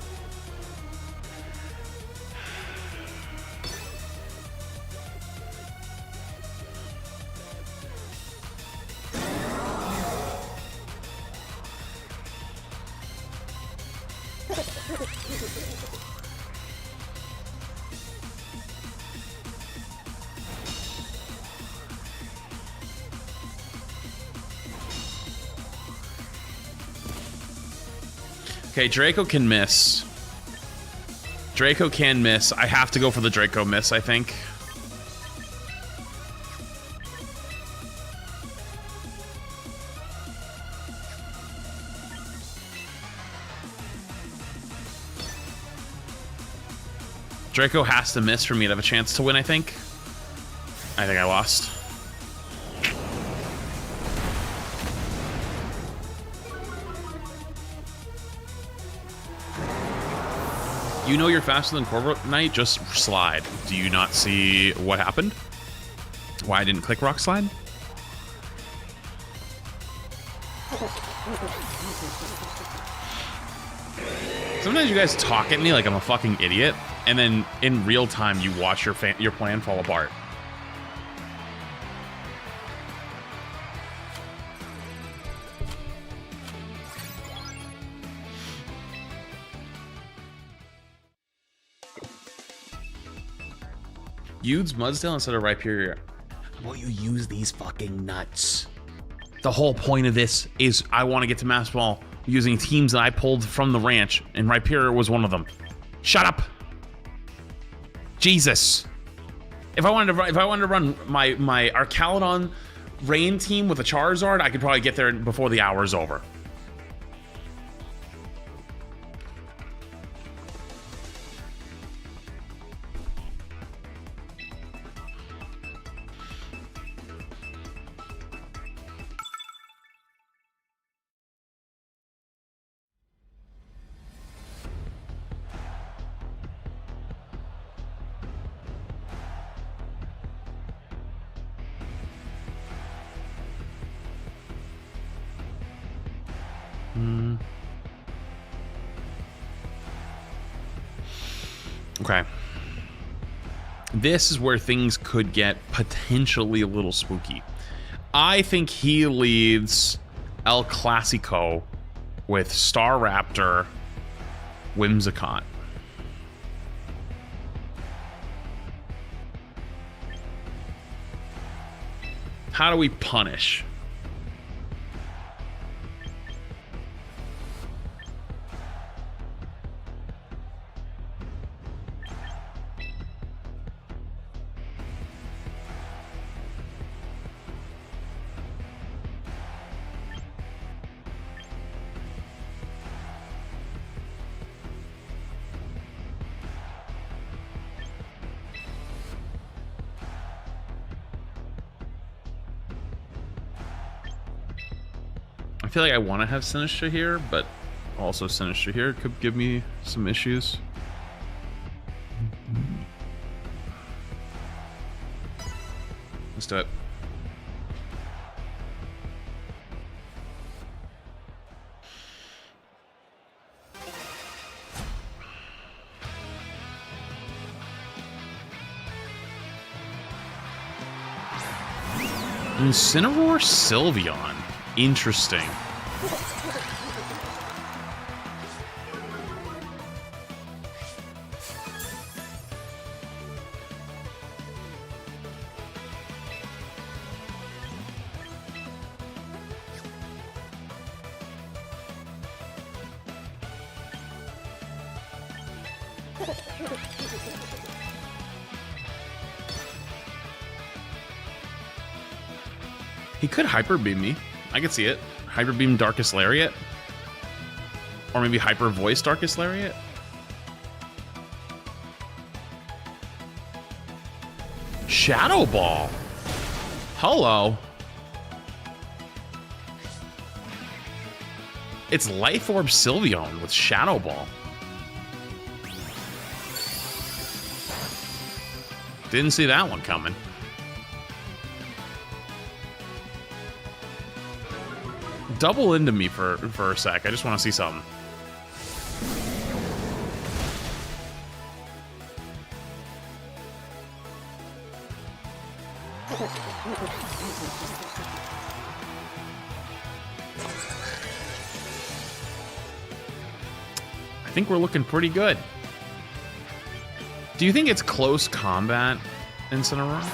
Okay, Draco can miss. Draco can miss. I have to go for the Draco miss, I think. Draco has to miss for me to have a chance to win, I think. I think I lost. You know you're faster than Corvo Knight, just slide. Do you not see what happened? Why I didn't click Rock Slide? Sometimes you guys talk at me like I'm a fucking idiot, and then in real time you watch your plan fall apart. Use Mudsdale instead of Rhyperior. Will you use these fucking nuts? The whole point of this is I want to get to Master Ball using teams that I pulled from the ranch, and Rhyperior was one of them. Shut up. Jesus. If I wanted to run my Archaludon Rain team with a Charizard, I could probably get there before the hour's over. Okay. This is where things could get potentially a little spooky. I think he leads El Clasico with Staraptor, Whimsicott. How do we punish? I feel like I want to have Sinistra here, but also Sinistra here could give me some issues. Let's do it. Incineroar Sylveon. Interesting. He could Hyper Beam me. I could see it. Hyper Beam Darkest Lariat. Or maybe Hyper Voice Darkest Lariat. Shadow Ball. Hello. It's Life Orb Sylveon with Shadow Ball. Didn't see that one coming. Double into me for a sec. I just want to see something. I think we're looking pretty good. Do you think it's close combat in Cinnamon?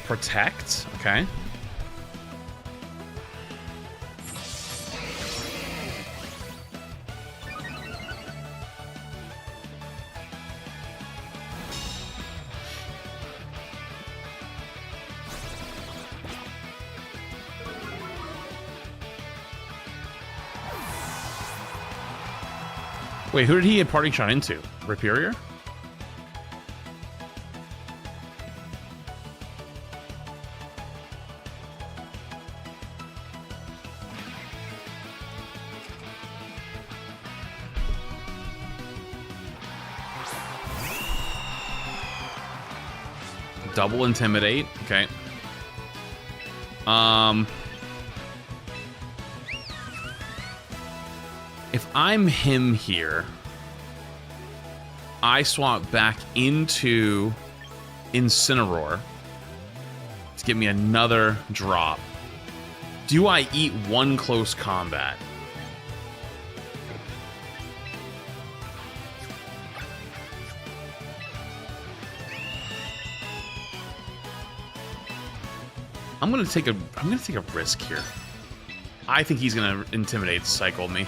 Protect, okay. Wait, who did he get parting shot into? Rapirier? Double intimidate, okay. If I'm him here, I swap back into Incineroar to give me another drop. Do I eat one close combat? I'm gonna take a risk here. I think he's gonna intimidate cycle me.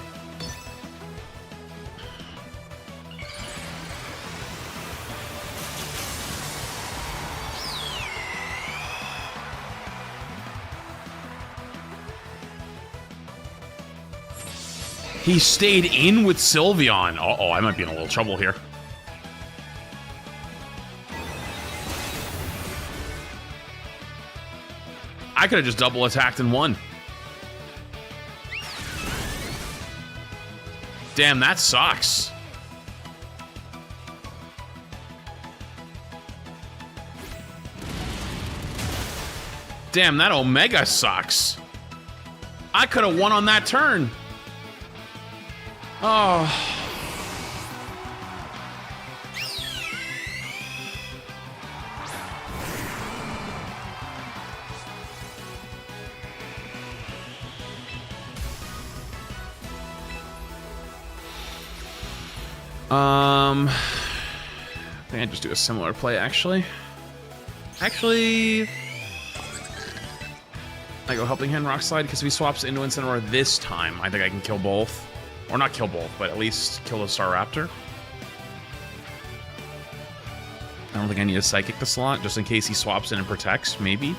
He stayed in with Sylveon. Uh-oh, I might be in a little trouble here. I could have just double attacked and won. Damn, that sucks. Damn, that Omega sucks. I could have won on that turn. Oh. I think I just do a similar play, actually. I go Helping Hand Rock Slide, because if he swaps into Incineroar this time, I think I can kill both. Or not kill both, but at least kill the Staraptor. I don't think I need a Psychic to slot, just in case he swaps in and protects, maybe.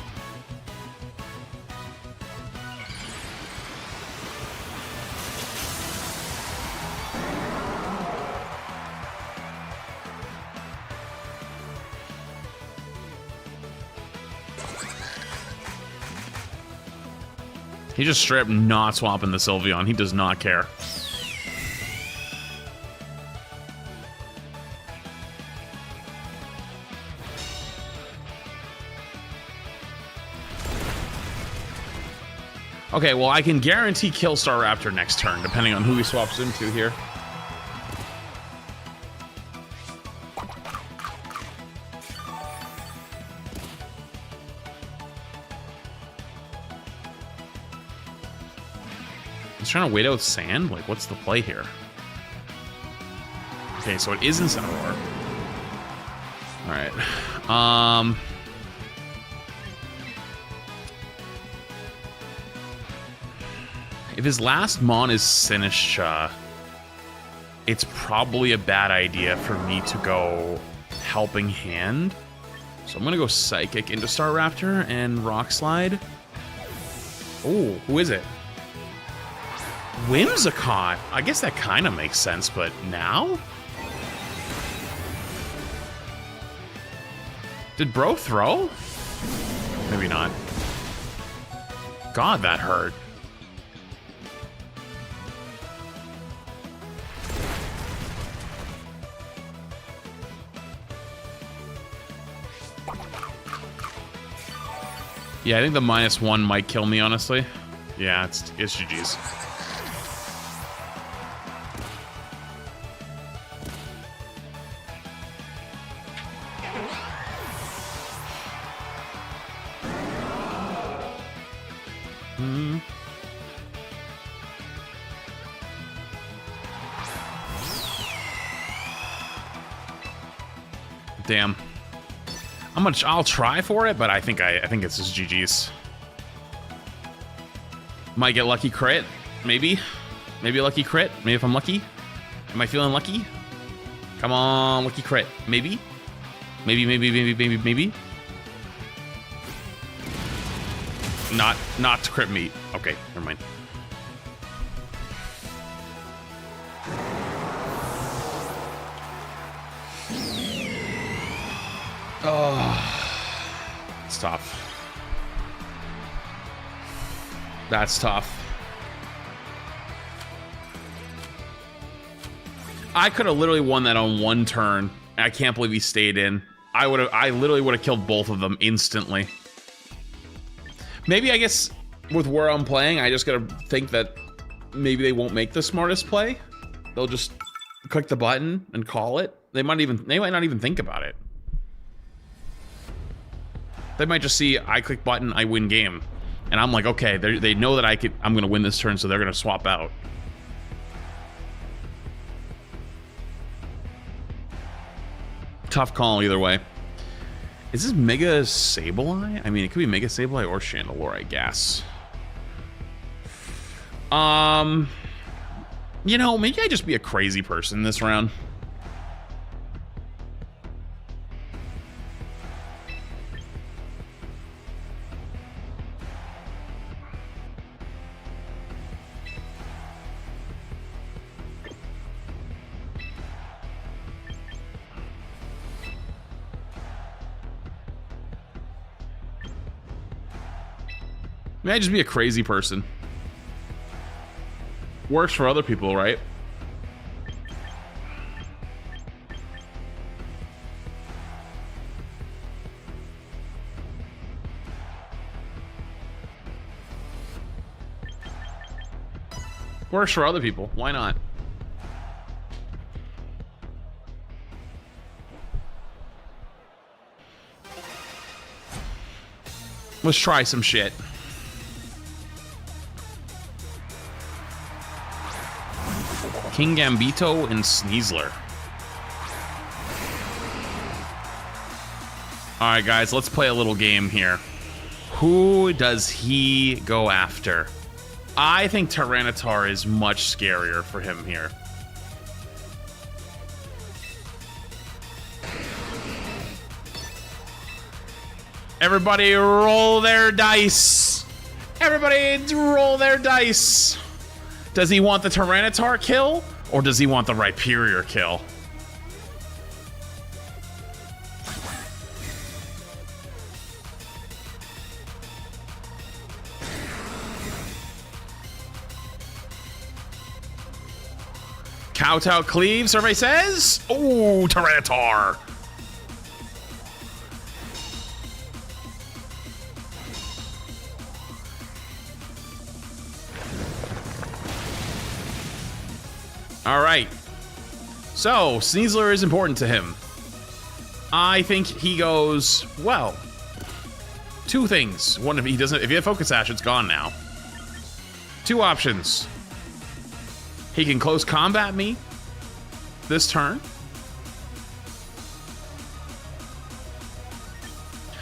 He just straight up not swapping the Sylveon. He does not care. Okay, well, I can guarantee kill Staraptor next turn, depending on who he swaps into here. He's trying to wait out Sand? Like, what's the play here? Okay, so it is Incineroar. Alright. If his last Mon is Sinistcha, it's probably a bad idea for me to go Helping Hand. So I'm gonna go Psychic into Staraptor and Rock Slide. Oh, who is it? Whimsicott. I guess that kind of makes sense, but now? Did bro throw? Maybe not. God, that hurt. Yeah, I think the -1 might kill me, honestly. Yeah, it's GG's. Damn. I'll try for it, but I think it's just GG's. Might get lucky crit, maybe. Maybe a lucky crit. Maybe if I'm lucky. Am I feeling lucky? Come on, lucky crit. Maybe. Maybe. Not crit meat. Okay, never mind. Oh, it's tough. That's tough. I could have literally won that on one turn. I can't believe he stayed in. I literally would have killed both of them instantly. Maybe, I guess, with where I'm playing, I just gotta think that maybe they won't make the smartest play. They'll just click the button and call it. They might not even think about it. They might just see I click button, I win game. And I'm like, okay, they know that I'm gonna win this turn, so they're gonna swap out. Tough call either way. Is this Mega Sableye? I mean, it could be Mega Sableye or Chandelure, I guess. You know, maybe I just be a crazy person this round. May I just be a crazy person? Works for other people, right? Works for other people. Why not? Let's try some shit. King Gambito and Sneasler. Alright guys, let's play a little game here. Who does he go after? I think Tyranitar is much scarier for him here. Everybody roll their dice. Everybody roll their dice. Does he want the Tyranitar kill, or does he want the Rhyperior kill? Kowtow Cleave, survey says. Ooh, Tyranitar. All right. So, Sneasler is important to him. I think he goes, well, two things. One, if he has Focus Sash, it's gone now. Two options. He can close combat me this turn.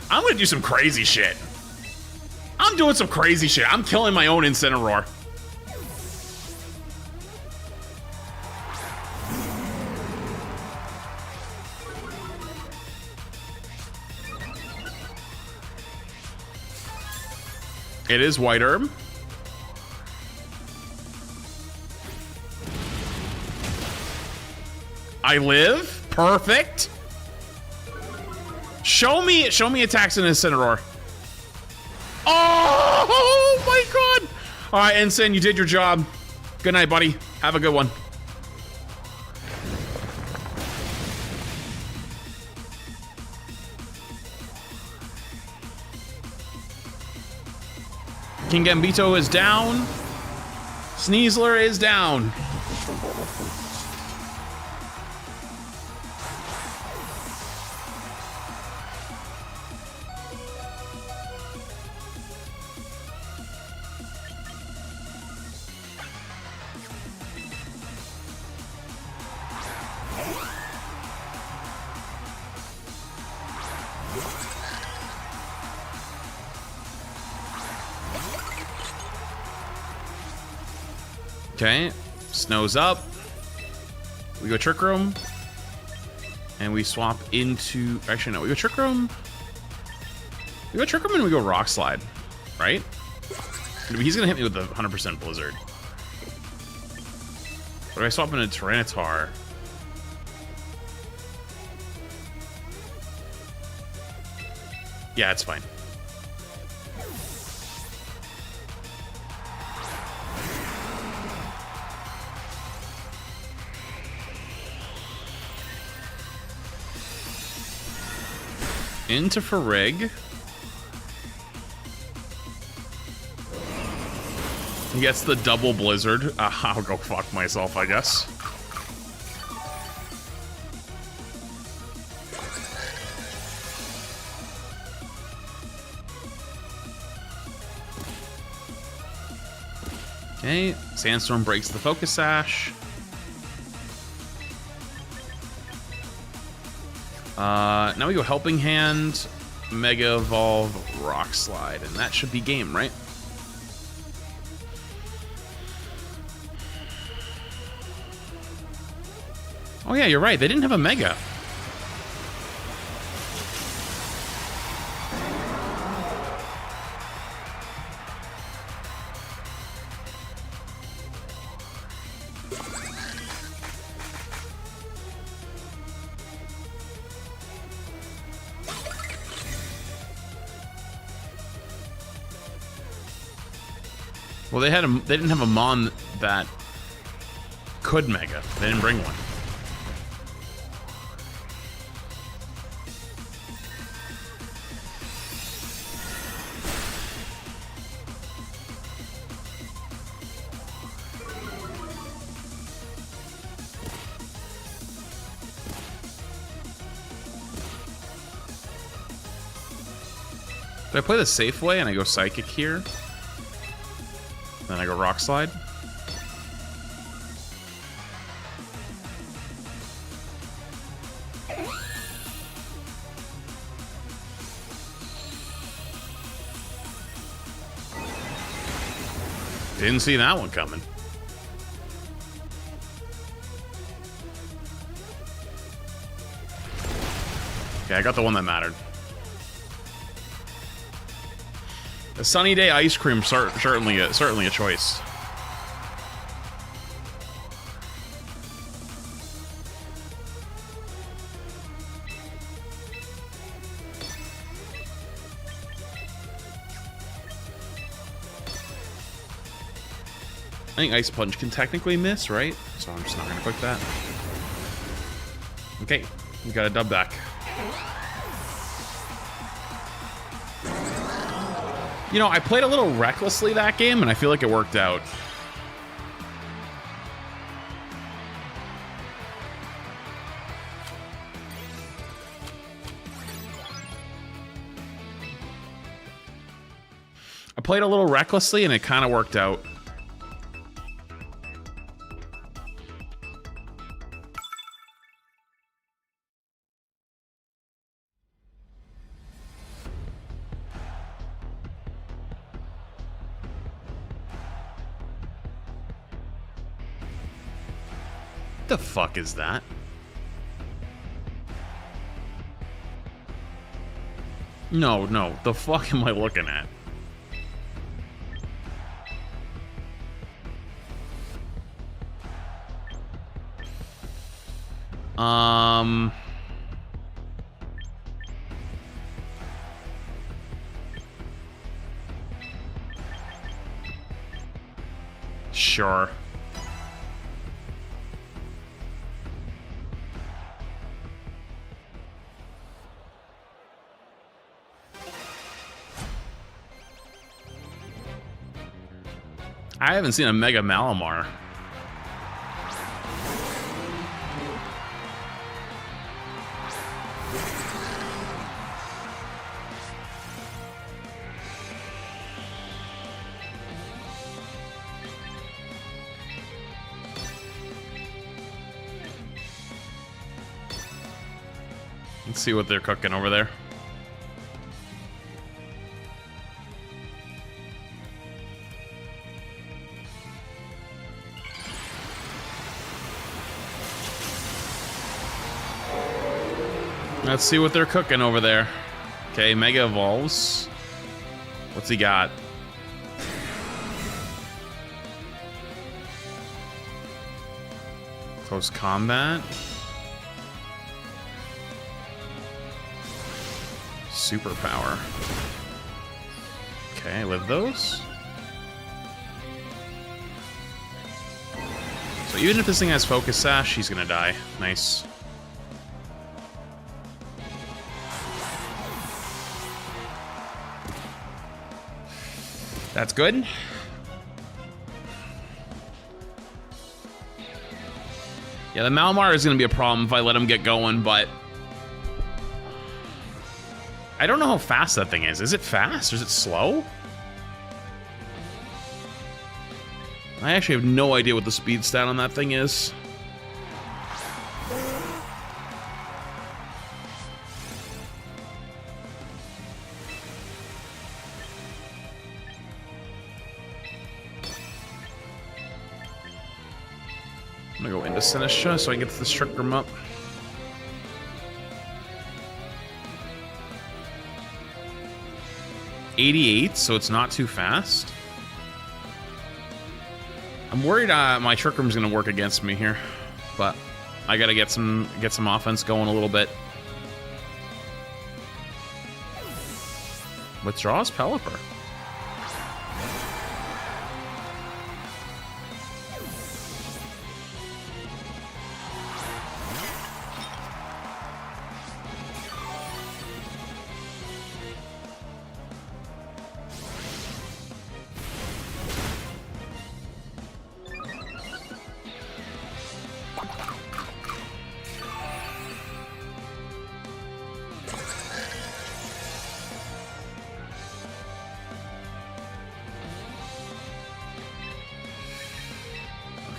I'm gonna do some crazy shit. I'm doing some crazy shit. I'm killing my own Incineroar. It is White Herb. I live. Perfect. Show me attacks in Incineroar. Oh my god. All right, Ensign, you did your job. Good night, buddy. Have a good one. King Gambito is down. Sneasler is down. Okay, snow's up. We go Trick Room. And we swap into... Actually, no, we go Trick Room. We go Trick Room and we go Rock Slide, right? He's gonna hit me with a 100% Blizzard. But if I swap into Tyranitar... Yeah, it's fine. Into Farrig. He gets the double Blizzard. I'll go fuck myself, I guess. Okay, Sandstorm breaks the Focus Sash. Now we go Helping Hand, Mega Evolve, Rock Slide, and that should be game, right? Oh yeah, you're right. They didn't have a Mega. Well, they didn't have a Mon that could Mega. They didn't bring one. Do I play the safe way and I go Psychic here? Then I go Rock Slide. Didn't see that one coming. Okay, I got the one that mattered. A sunny day ice cream, certainly a choice. I think Ice Punch can technically miss, right? So I'm just not gonna click that. Okay, we got a dub back. You know, I played a little recklessly that game, and I feel like it worked out. I played a little recklessly, and it kind of worked out. The fuck is that? No, the fuck am I looking at? Sure. I haven't seen a Mega Malamar. Let's see what they're cooking over there. Let's see what they're cooking over there. Okay, Mega evolves. What's he got? Close combat. Superpower. Okay, live those. So even if this thing has Focus Sash, he's gonna die. Nice. That's good. Yeah, the Malamar is going to be a problem if I let him get going, but I don't know how fast that thing is. Is it fast or is it slow? I actually have no idea what the speed stat on that thing is. I'm gonna go into Sinistra so I can get this Trick Room up. .88, so it's not too fast. I'm worried my Trick Room's gonna work against me here, but I gotta get some offense going a little bit. Withdraws Pelipper.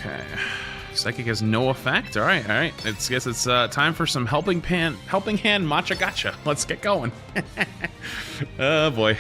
Okay, Psychic has no effect. All right. I guess it's time for some helping hand matcha gotcha. Let's get going. Oh boy.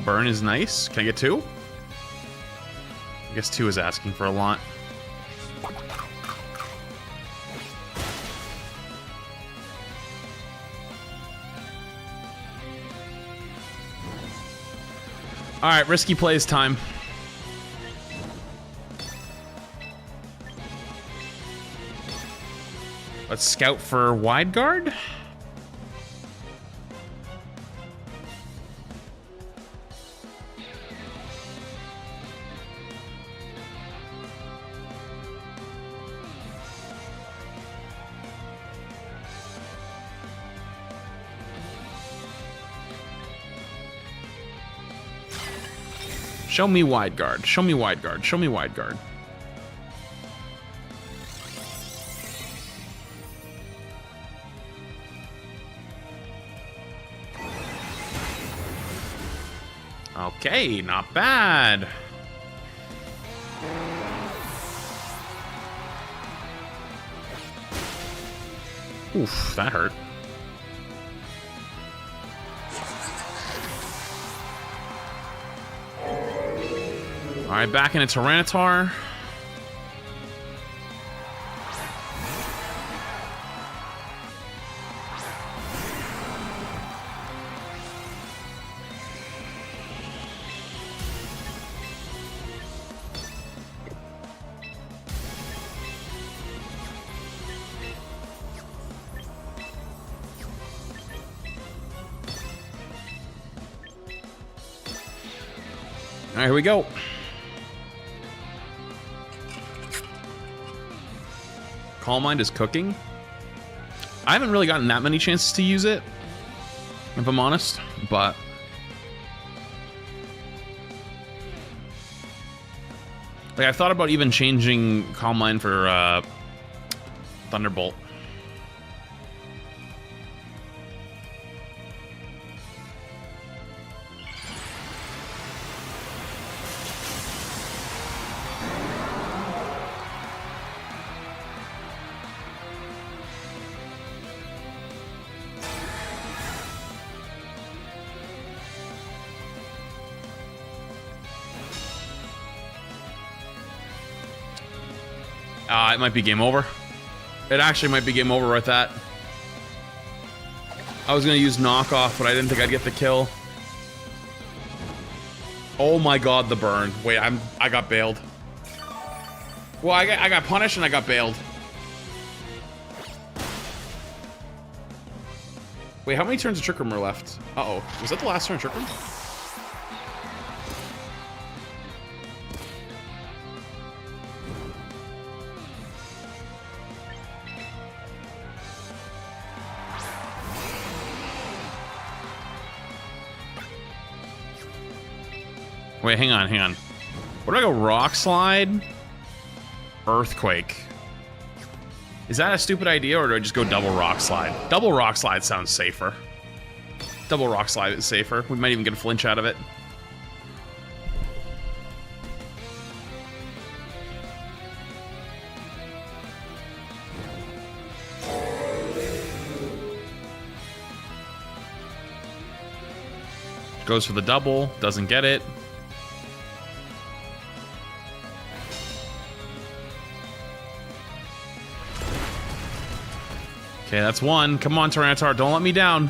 Burn is nice. Can I get 2? I guess 2 is asking for a lot. Alright, risky plays time. Let's scout for wide guard. Show me wide guard. Show me wide guard. Show me wide guard. Okay, not bad. Oof, that hurt. All right, back into Tyranitar. All right, here we go. Calm Mind is cooking. I haven't really gotten that many chances to use it, if I'm honest, but like I've thought about even changing Calm Mind for Thunderbolt. It might be game over. It actually might be game over right that. I was gonna use knockoff, but I didn't think I'd get the kill. Oh my god, the burn. Wait, I got bailed. Well, I got punished and I got bailed. Wait, how many turns of Trick Room are left? Uh-oh. Was that the last turn of Trick Room? Wait, hang on, hang on. What do I go? Rock Slide? Earthquake. Is that a stupid idea, or do I just go double Rock Slide? Double Rock Slide sounds safer. Double Rock Slide is safer. We might even get a flinch out of it. Goes for the double, doesn't get it. Okay, that's one. Come on, Tyranitar. Don't let me down.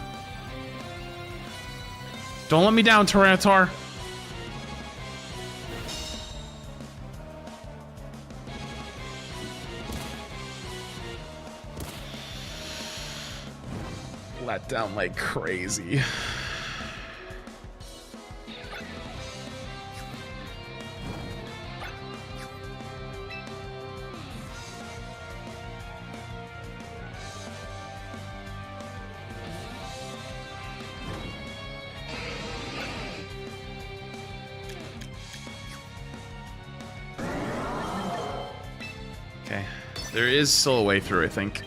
Don't let me down, Tyranitar. Let down like crazy. Okay, there is still a way through, I think.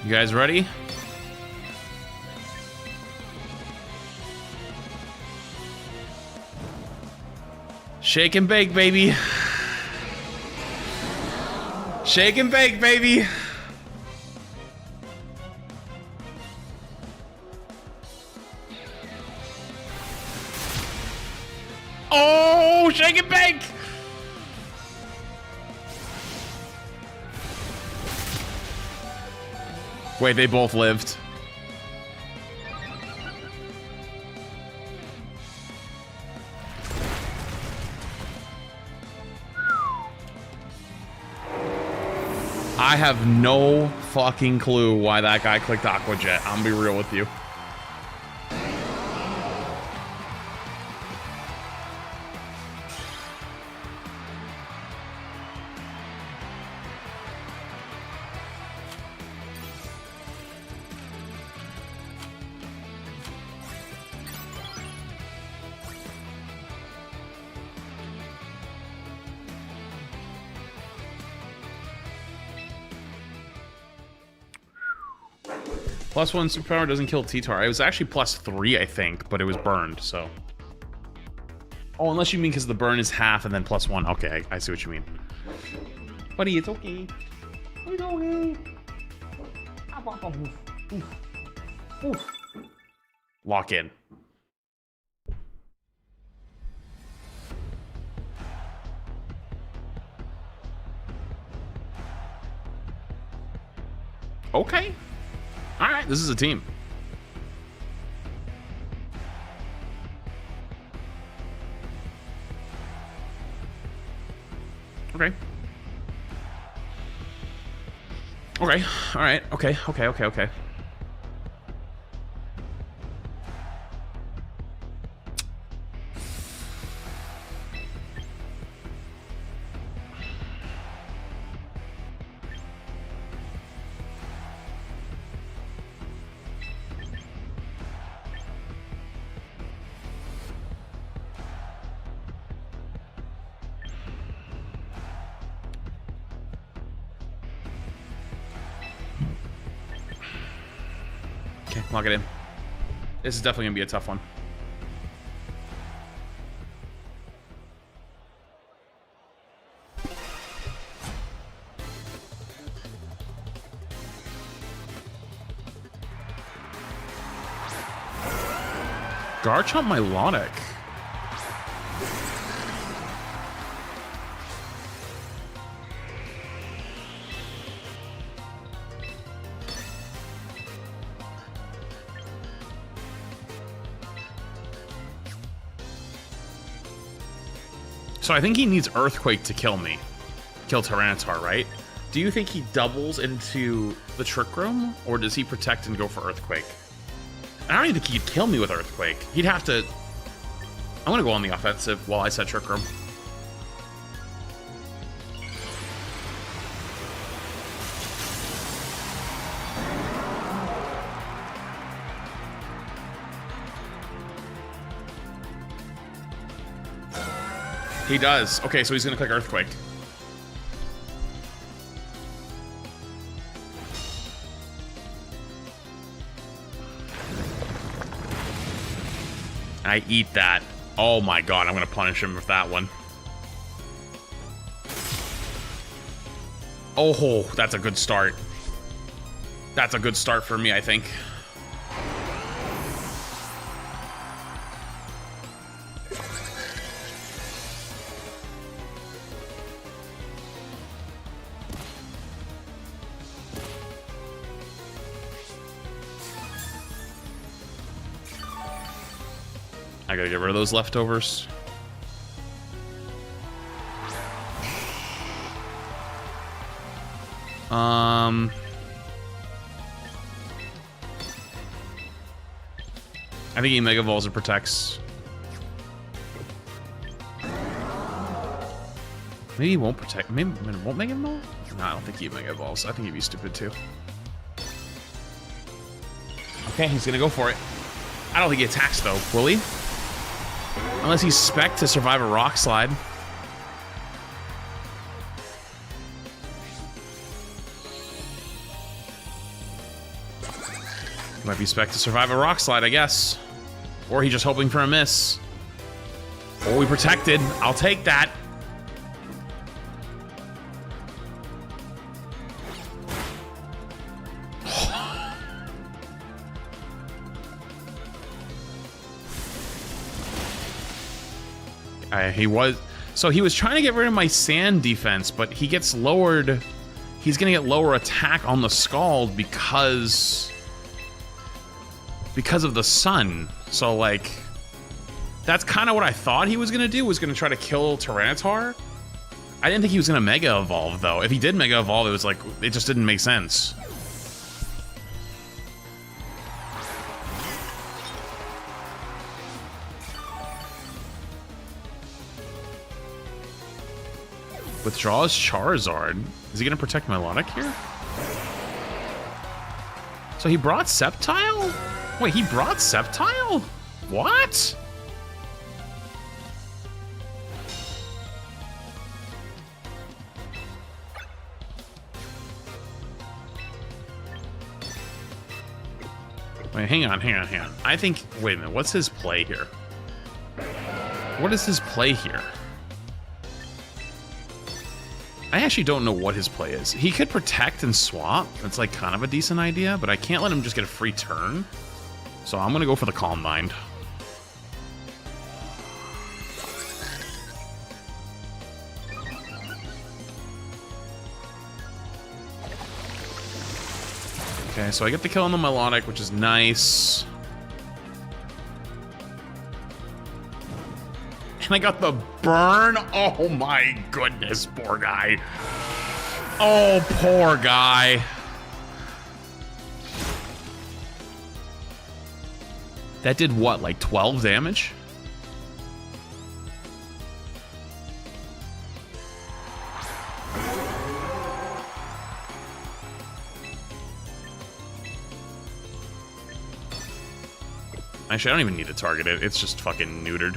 You guys ready? Shake and bake, baby. Shake and bake, baby. Oh, shake and bake. Wait, they both lived. I have no fucking clue why that guy clicked Aqua Jet. I'm gonna be real with you. +1 superpower doesn't kill T-Tar. It was actually +3, I think, but it was burned, so. Oh, unless you mean because the burn is half and then +1. Okay, I see what you mean. Buddy, it's okay. It's okay. Lock in. Okay. All right, this is a team. Okay. Okay. All right. Okay. Okay. Okay. Okay. Okay, lock it in. This is definitely gonna be a tough one. Garchomp Milotic. So I think he needs Earthquake to kill me. Kill Tyranitar, right? Do you think he doubles into the Trick Room? Or does he protect and go for Earthquake? I don't even think he could kill me with Earthquake. He'd have to... I'm gonna go on the offensive while I set Trick Room. He does. Okay, so he's gonna click Earthquake. I eat that. Oh my god, I'm gonna punish him with that one. Oh, that's a good start. That's a good start for me, I think. I gotta get rid of those leftovers. I think he Mega Evolves or protects. Maybe he won't protect. Maybe it won't Mega Evolve? No, I don't think he Mega Evolves. I think he'd be stupid too. Okay, he's gonna go for it. I don't think he attacks though, will he? Unless he's spec to survive a Rock Slide. Might be spec to survive a Rock Slide, I guess. Or he's just hoping for a miss. Or we protected. I'll take that. He was trying to get rid of my sand defense, but he gets lowered. He's gonna get lower attack on the Scald because of the sun. So like, that's kind of what I thought he was gonna do. Was gonna try to kill Tyranitar. I didn't think he was gonna Mega Evolve though. If he did Mega Evolve, it was like it just didn't make sense. Withdraws Charizard. Is he gonna protect Milotic here? So he brought Sceptile? Wait, he brought Sceptile? What? Wait, hang on. I think, wait a minute, what's his play here? What is his play here? I actually don't know what his play is. He could protect and swap. That's like kind of a decent idea, but I can't let him just get a free turn. So I'm gonna go for the Calm Mind. Okay, so I get the kill on the melodic, which is nice. And I got the burn. Oh my goodness, poor guy. Oh, poor guy. That did what, like 12 damage? Actually, I don't even need to target it. It's just fucking neutered.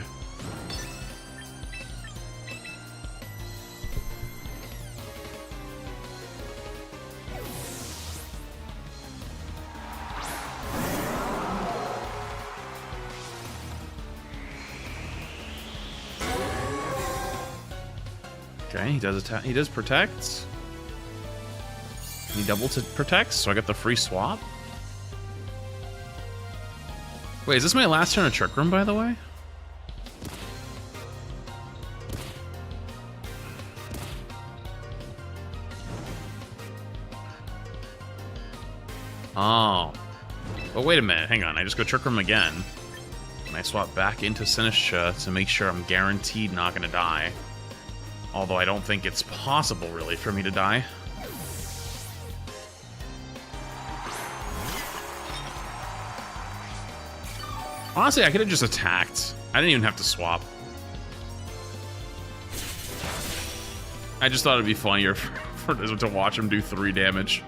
Okay, he does attack. He does protect. He double protects, so I get the free swap. Wait, is this my last turn of Trick Room, by the way? Oh. But wait a minute, hang on. I just go Trick Room again. And I swap back into Sinistra to make sure I'm guaranteed not gonna die. Although I don't think it's possible, really, for me to die. Honestly, I could have just attacked. I didn't even have to swap. I just thought it'd be funnier for this to watch him do 3 damage.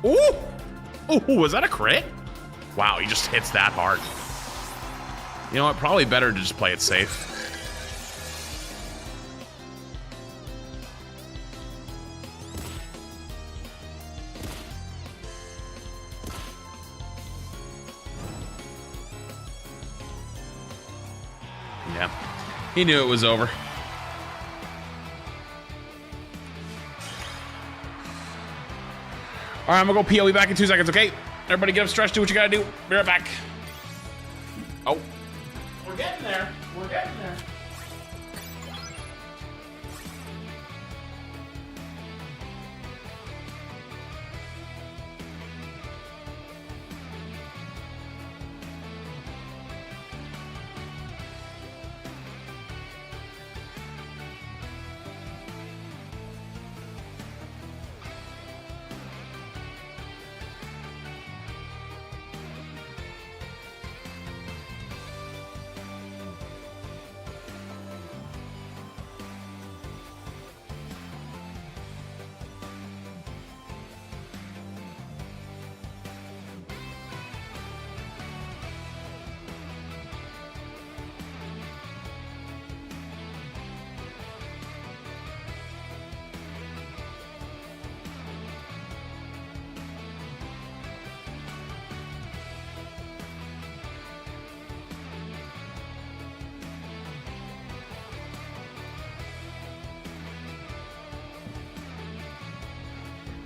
Ooh! Ooh, was that a crit? Wow, he just hits that hard. You know what? Probably better to just play it safe. Yeah, he knew it was over. All right, I'm gonna go pee. I'll be back in 2 seconds, okay? Everybody get up, stretch, do what you gotta do. Be right back. Oh. We're getting there. We're getting there.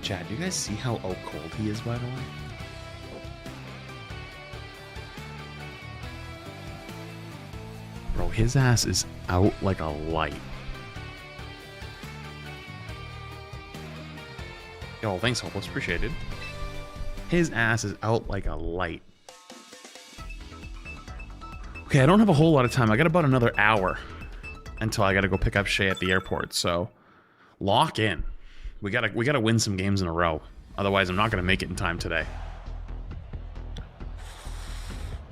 Chad, do you guys see how cold he is, by the way? Bro, his ass is out like a light. Yo, thanks, Hopeless. Appreciated. His ass is out like a light. Okay, I don't have a whole lot of time. I got about another hour until I gotta go pick up Shay at the airport, so lock in. We gotta win some games in a row. Otherwise, I'm not gonna make it in time today.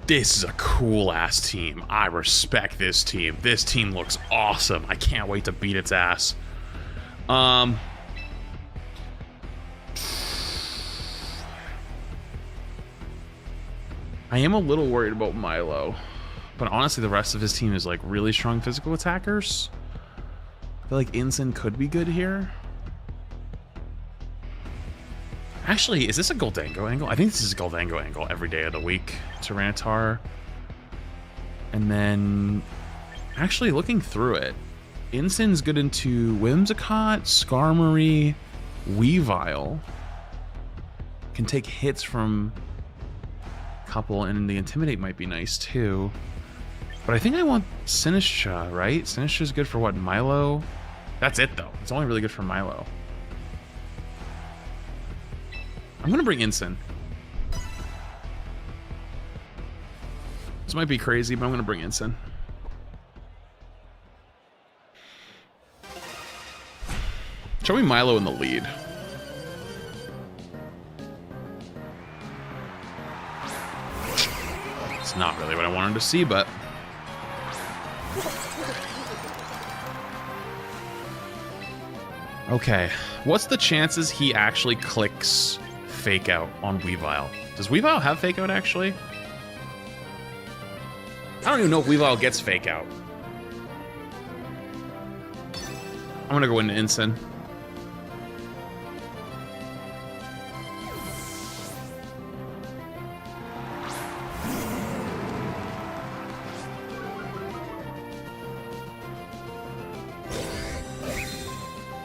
This is a cool ass team. I respect this team. This team looks awesome. I can't wait to beat its ass. I am a little worried about Milo, but honestly, the rest of his team is like really strong physical attackers. I feel like Ensign could be good here. Actually, is this a Goldango angle? I think this is a Goldango angle every day of the week. Tyranitar. And then, actually looking through it, Ensign's good into Whimsicott, Skarmory, Weavile. Can take hits from a couple, and the Intimidate might be nice too. But I think I want Sinistra, right? Sinistra's good for what, Milo? That's it though. It's only really good for Milo. I'm gonna bring Ensign. This might be crazy, but I'm gonna bring Ensign. Show me Milo in the lead. It's not really what I wanted to see, but... Okay, what's the chances he actually clicks Fake Out on Weavile? Does Weavile have Fake Out, actually? I don't even know if Weavile gets Fake Out. I'm gonna go into Ensign.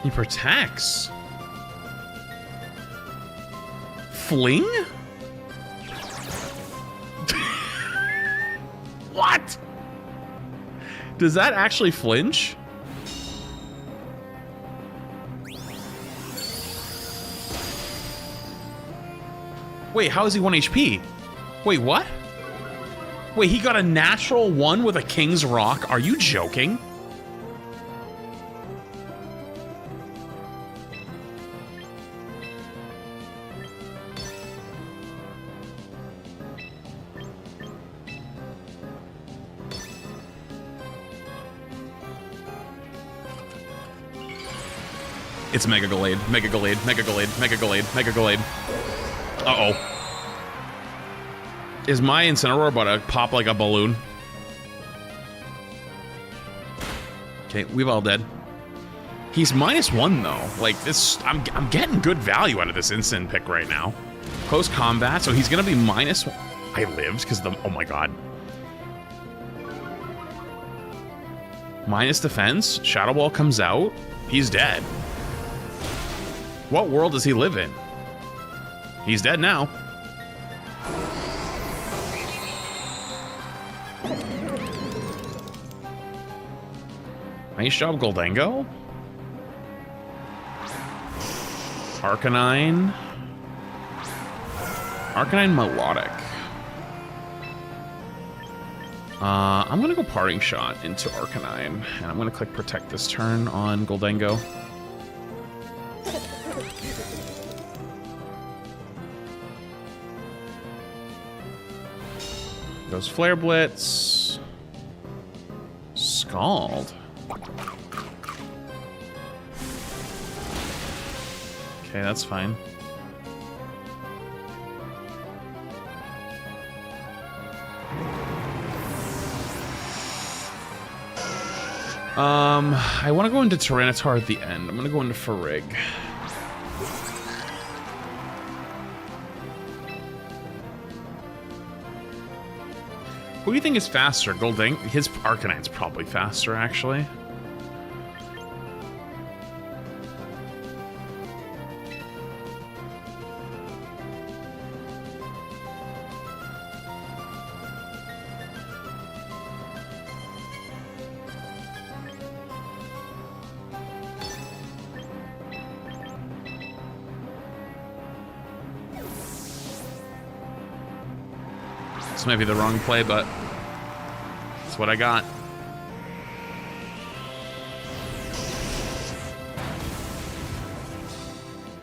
He protects. Fling? What? Does that actually flinch? Wait, how is he 1 HP? Wait, what? Wait, he got a natural 1 with a King's Rock? Are you joking? It's Mega Gallade, Mega Gallade, Mega Gallade, Mega Gallade, Mega Gallade. Uh-oh. Is my Incineroar about to pop like a balloon? Okay, we've all dead. He's -1 though. Like this, I'm getting good value out of this Incin pick right now. Post combat, so he's gonna be -1. I lived because the oh my god. Minus defense, Shadow Ball comes out, he's dead. What world does he live in? He's dead now. Nice job, Goldango. Arcanine. Arcanine Melodic. I'm gonna go Parting Shot into Arcanine, and I'm gonna click Protect this turn on Goldango. Goes Flare Blitz. Scald. Okay, that's fine. I want to go into Tyranitar at the end. I'm going to go into Farig. Who do you think is faster? Golding? His Arcanine's probably faster, actually. This might be the wrong play, but that's what I got.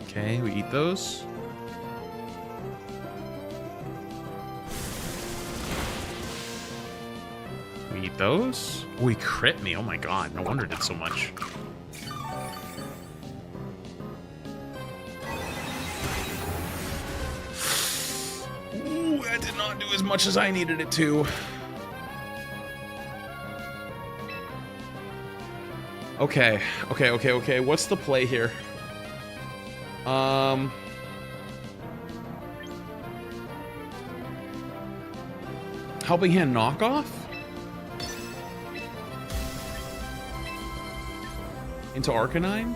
Okay, we eat those. We eat those. Oh, he crit me. Oh my god, no wonder it did so much. That did not do as much as I needed it to. Okay. What's the play here? Helping Hand knockoff? Into Arcanine?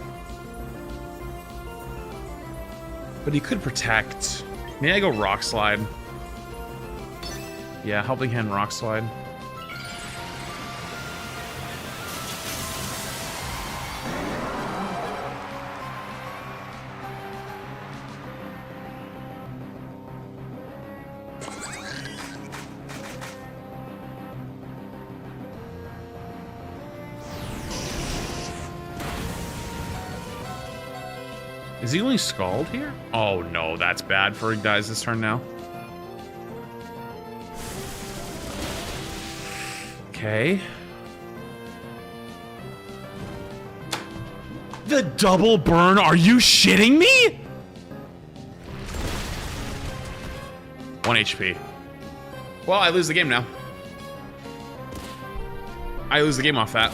But he could protect. Maybe I go Rock Slide. Yeah, Helping Hand Rock Slide. Is he only Scald here? Oh no, that's bad for he dies this turn now. Okay. The double burn? Are you shitting me? 1 HP. Well, I lose the game now. I lose the game off that.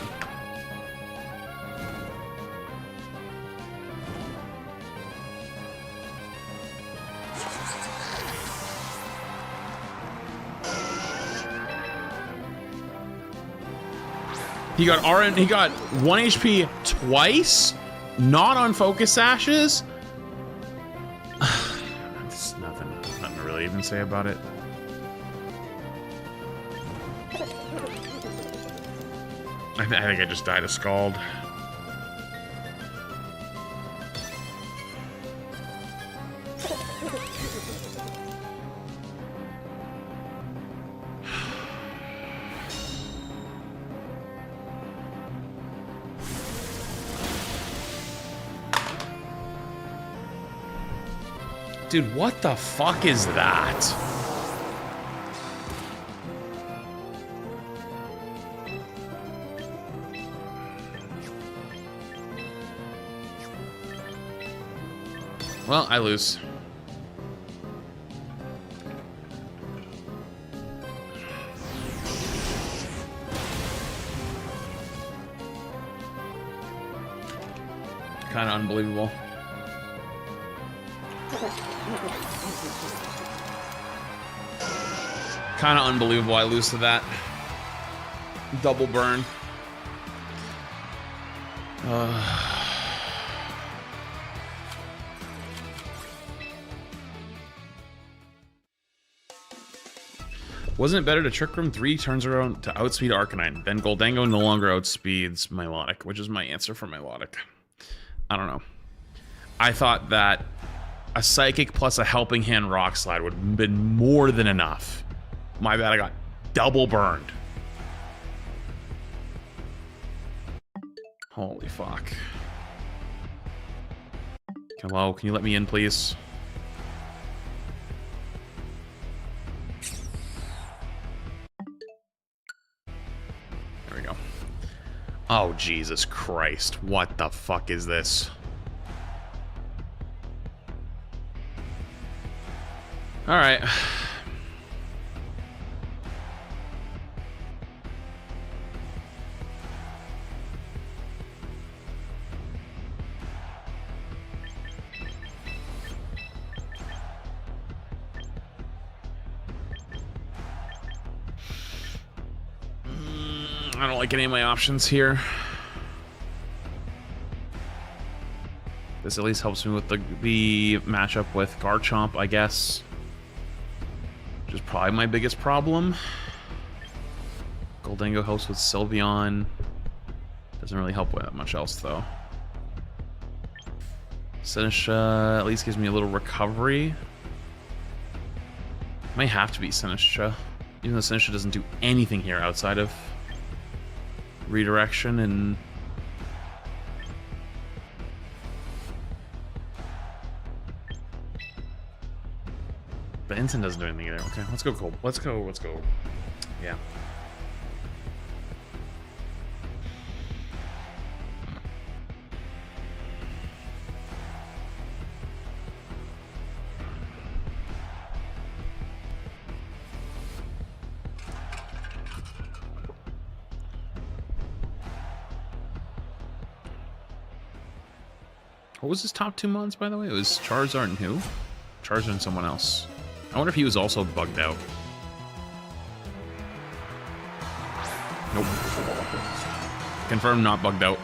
He got he got 1 HP twice, not on focus ashes. There's nothing to really even say about it. I think I just died of Scald. Dude, what the fuck is that? Well, I lose. Kind of unbelievable. Kind of unbelievable I lose to that. Double burn. Wasn't it better to Trick Room 3 turns around to outspeed Arcanine? Then Goldango no longer outspeeds Milotic, which is my answer for Milotic. I don't know. I thought that a Psychic plus a Helping Hand Rock Slide would have been more than enough. My bad, I got double burned. Holy fuck. Hello, can you let me in, please? There we go. Oh, Jesus Christ. What the fuck is this? All right. I don't like any of my options here. This at least helps me with the matchup with Garchomp, I guess. Which is probably my biggest problem. Goldango helps with Sylveon. Doesn't really help with that much else, though. Sinistcha at least gives me a little recovery. Might have to be Sinistcha. Even though Sinistcha doesn't do anything here outside of redirection and... The Instant doesn't do anything either. Okay, let's go cold. Let's go. Yeah. What was his top 2 mods, by the way? It was Charizard and who? Charizard and someone else. I wonder if he was also bugged out. Nope. Confirmed not bugged out.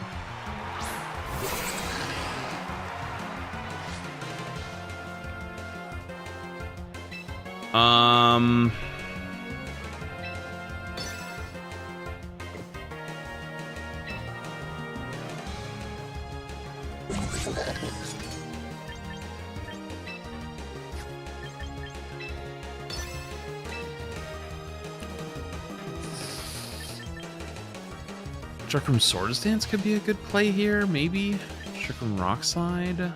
Trick Room Swords Dance could be a good play here, maybe. Trick Room Rock Slide.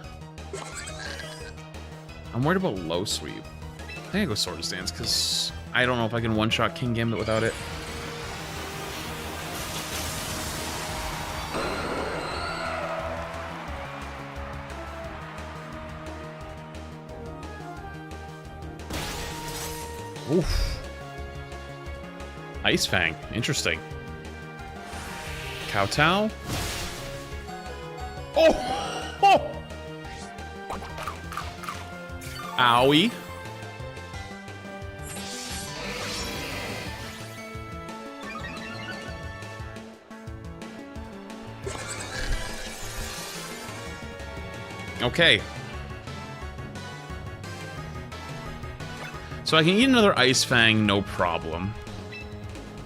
I'm worried about low sweep. I think I go Sword Stance because I don't know if I can one-shot King Gambit without it. Oof. Ice Fang. Interesting. Kowtow. Oh! Oh! Owie. Okay. So I can eat another Ice Fang, no problem.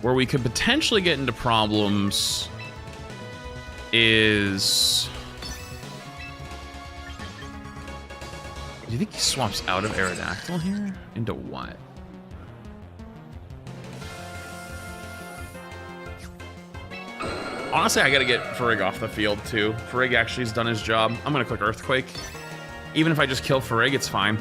Where we could potentially get into problems is... Do you think he swaps out of Aerodactyl here? Into what? Honestly, I gotta get Farig off the field too. Farig actually has done his job. I'm gonna click Earthquake. Even if I just kill Farig, it's fine.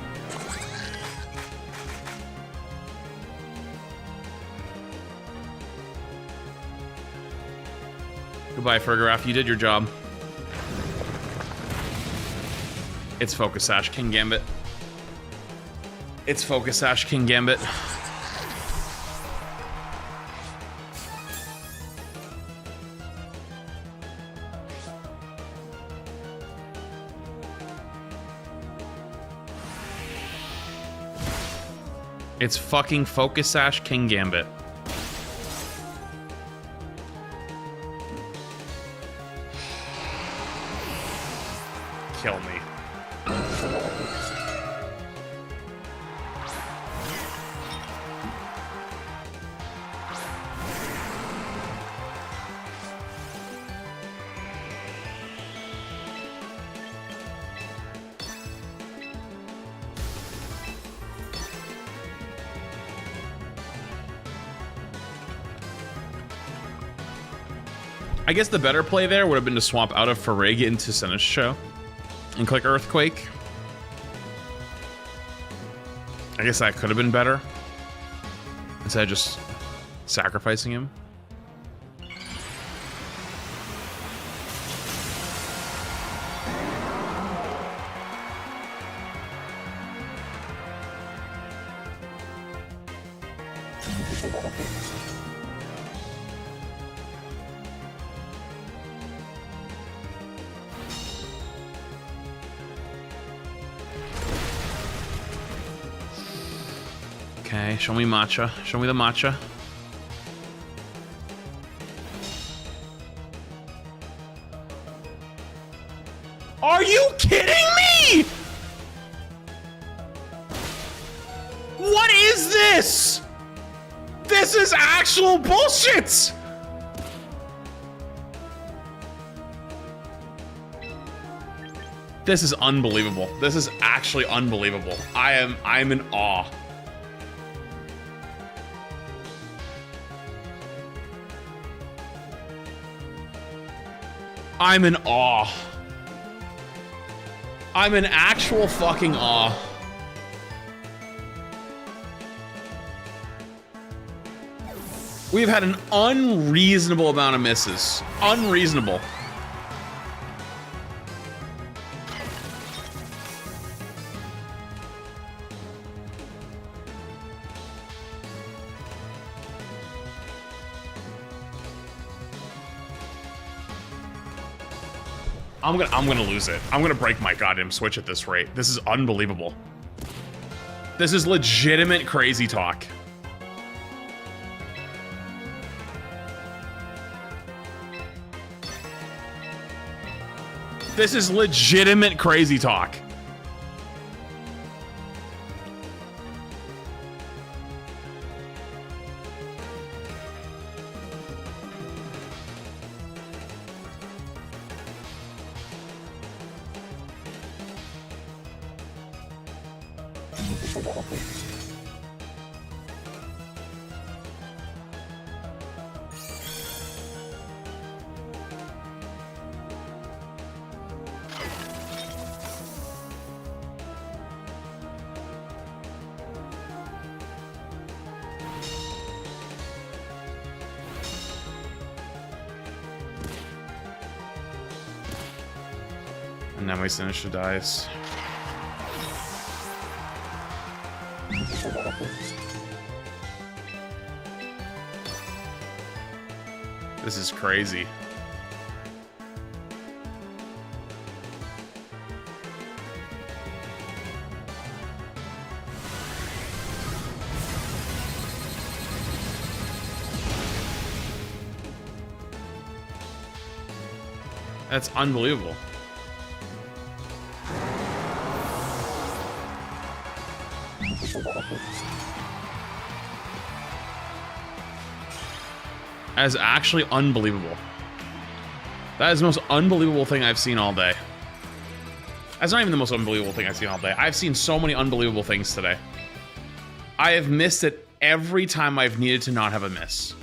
Goodbye, Fergaraf. You did your job. It's Focus Sash, King Gambit. It's Focus Sash, King Gambit. It's fucking Focus Sash, King Gambit. Kill me. I guess the better play there would have been to swap out of Farig into Sinistcha and click Earthquake. I guess that could have been better instead of just sacrificing him. Okay, show me matcha. Show me the matcha. Are you kidding me? What is this? This is actual bullshit! This is unbelievable. This is actually unbelievable. I'm in awe. I'm in awe. I'm in actual fucking awe. We've had an unreasonable amount of misses. Unreasonable. I'm gonna lose it. I'm gonna break my goddamn Switch at this rate. This is unbelievable. This is legitimate crazy talk. This is legitimate crazy talk. Now my Sinister dies. This is crazy. That's unbelievable. That is actually unbelievable. That is the most unbelievable thing I've seen all day. That's not even the most unbelievable thing I've seen all day. I've seen so many unbelievable things today. I have missed it every time I've needed to not have a miss.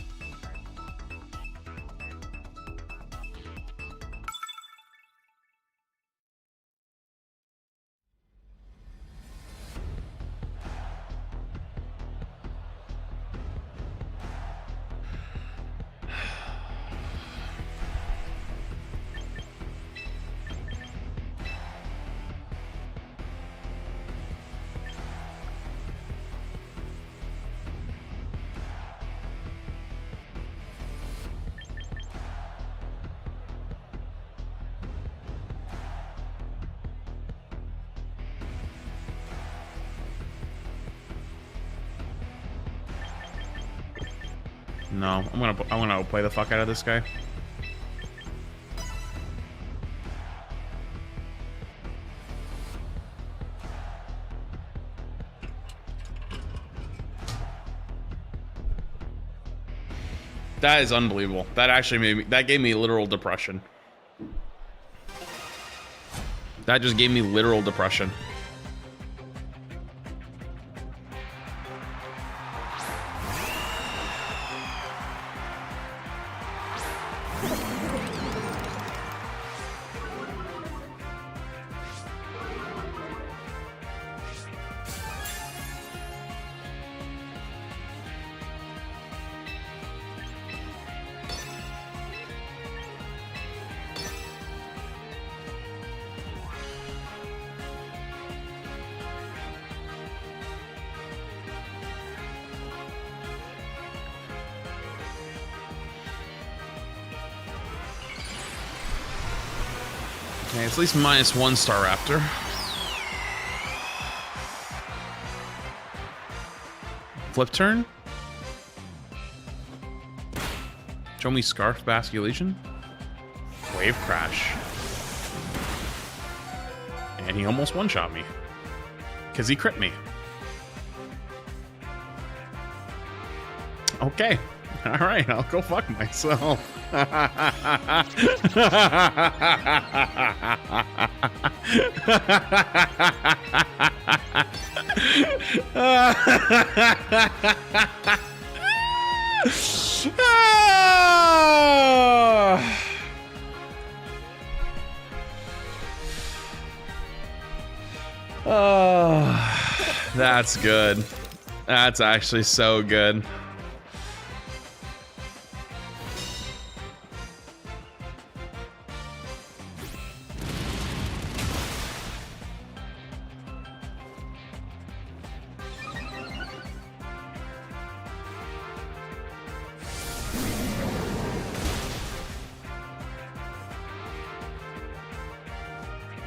No, I'm gonna outplay the fuck out of this guy. That is unbelievable. That actually gave me literal depression. That just gave me literal depression. Okay, it's at least -1 Star Raptor. Flip turn. Show me Scarf Basculation. Wave Crash. And he almost one-shot me. Because he crit me. Okay. Alright, I'll go fuck myself. Oh, that's good. That's actually so good.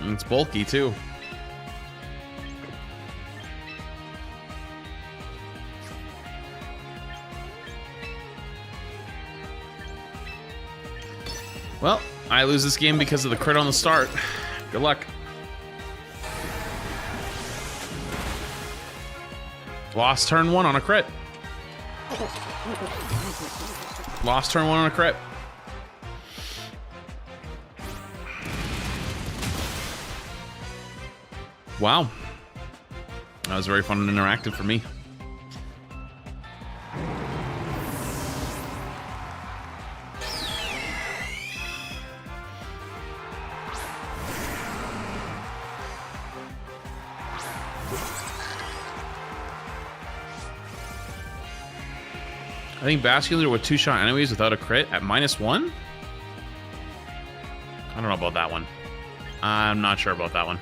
It's bulky too. Well, I lose this game because of the crit on the start. Good luck. Lost turn 1 on a crit. Lost turn 1 on a crit. Wow. That was very fun and interactive for me. I think Bascular with 2-shot enemies without a crit at -1? I don't know about that one. I'm not sure about that one.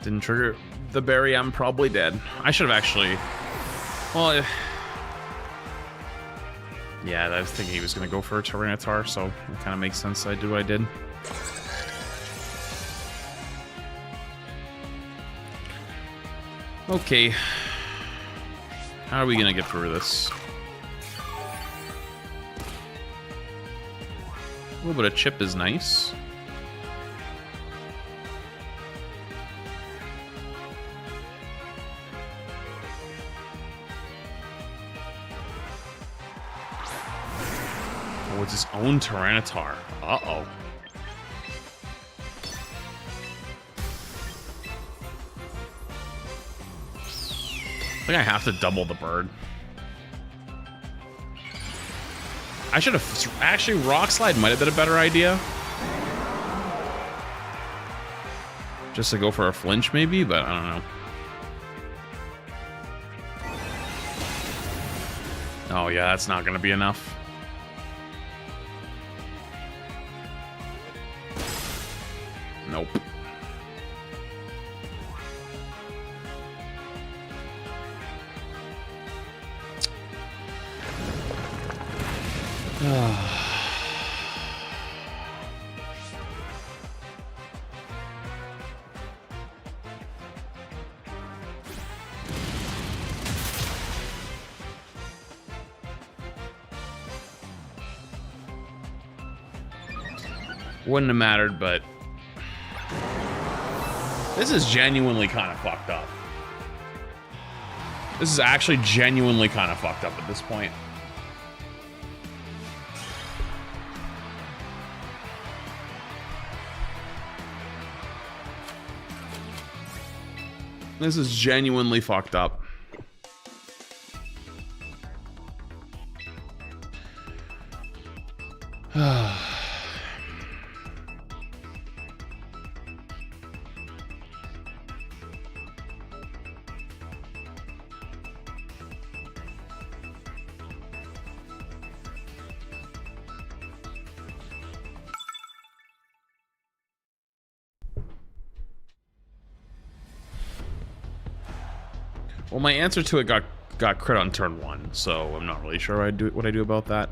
Didn't trigger the berry, I'm probably dead. I should have actually... Well, yeah, I was thinking he was going to go for a Tyranitar, so it kind of makes sense I did what I did. Okay. How are we going to get through this? A little bit of chip is nice. Oh, it's his own Tyranitar. Uh-oh. I think I have to double the bird. I should have... Actually, Rock Slide might have been a better idea. Just to go for a flinch, maybe, but I don't know. Oh, yeah, that's not going to be enough. Nope. Wouldn't have mattered, but this is genuinely kind of fucked up. This is actually genuinely kind of fucked up at this point. This is genuinely fucked up. Well, my answer to it got crit on turn 1, so I'm not really sure what I do about that.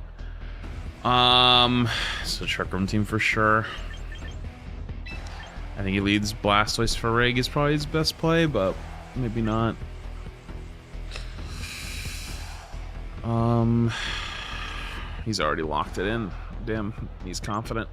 So Trick Room team for sure. I think he leads Blastoise for Rig is probably his best play, but maybe not. He's already locked it in. Damn, he's confident.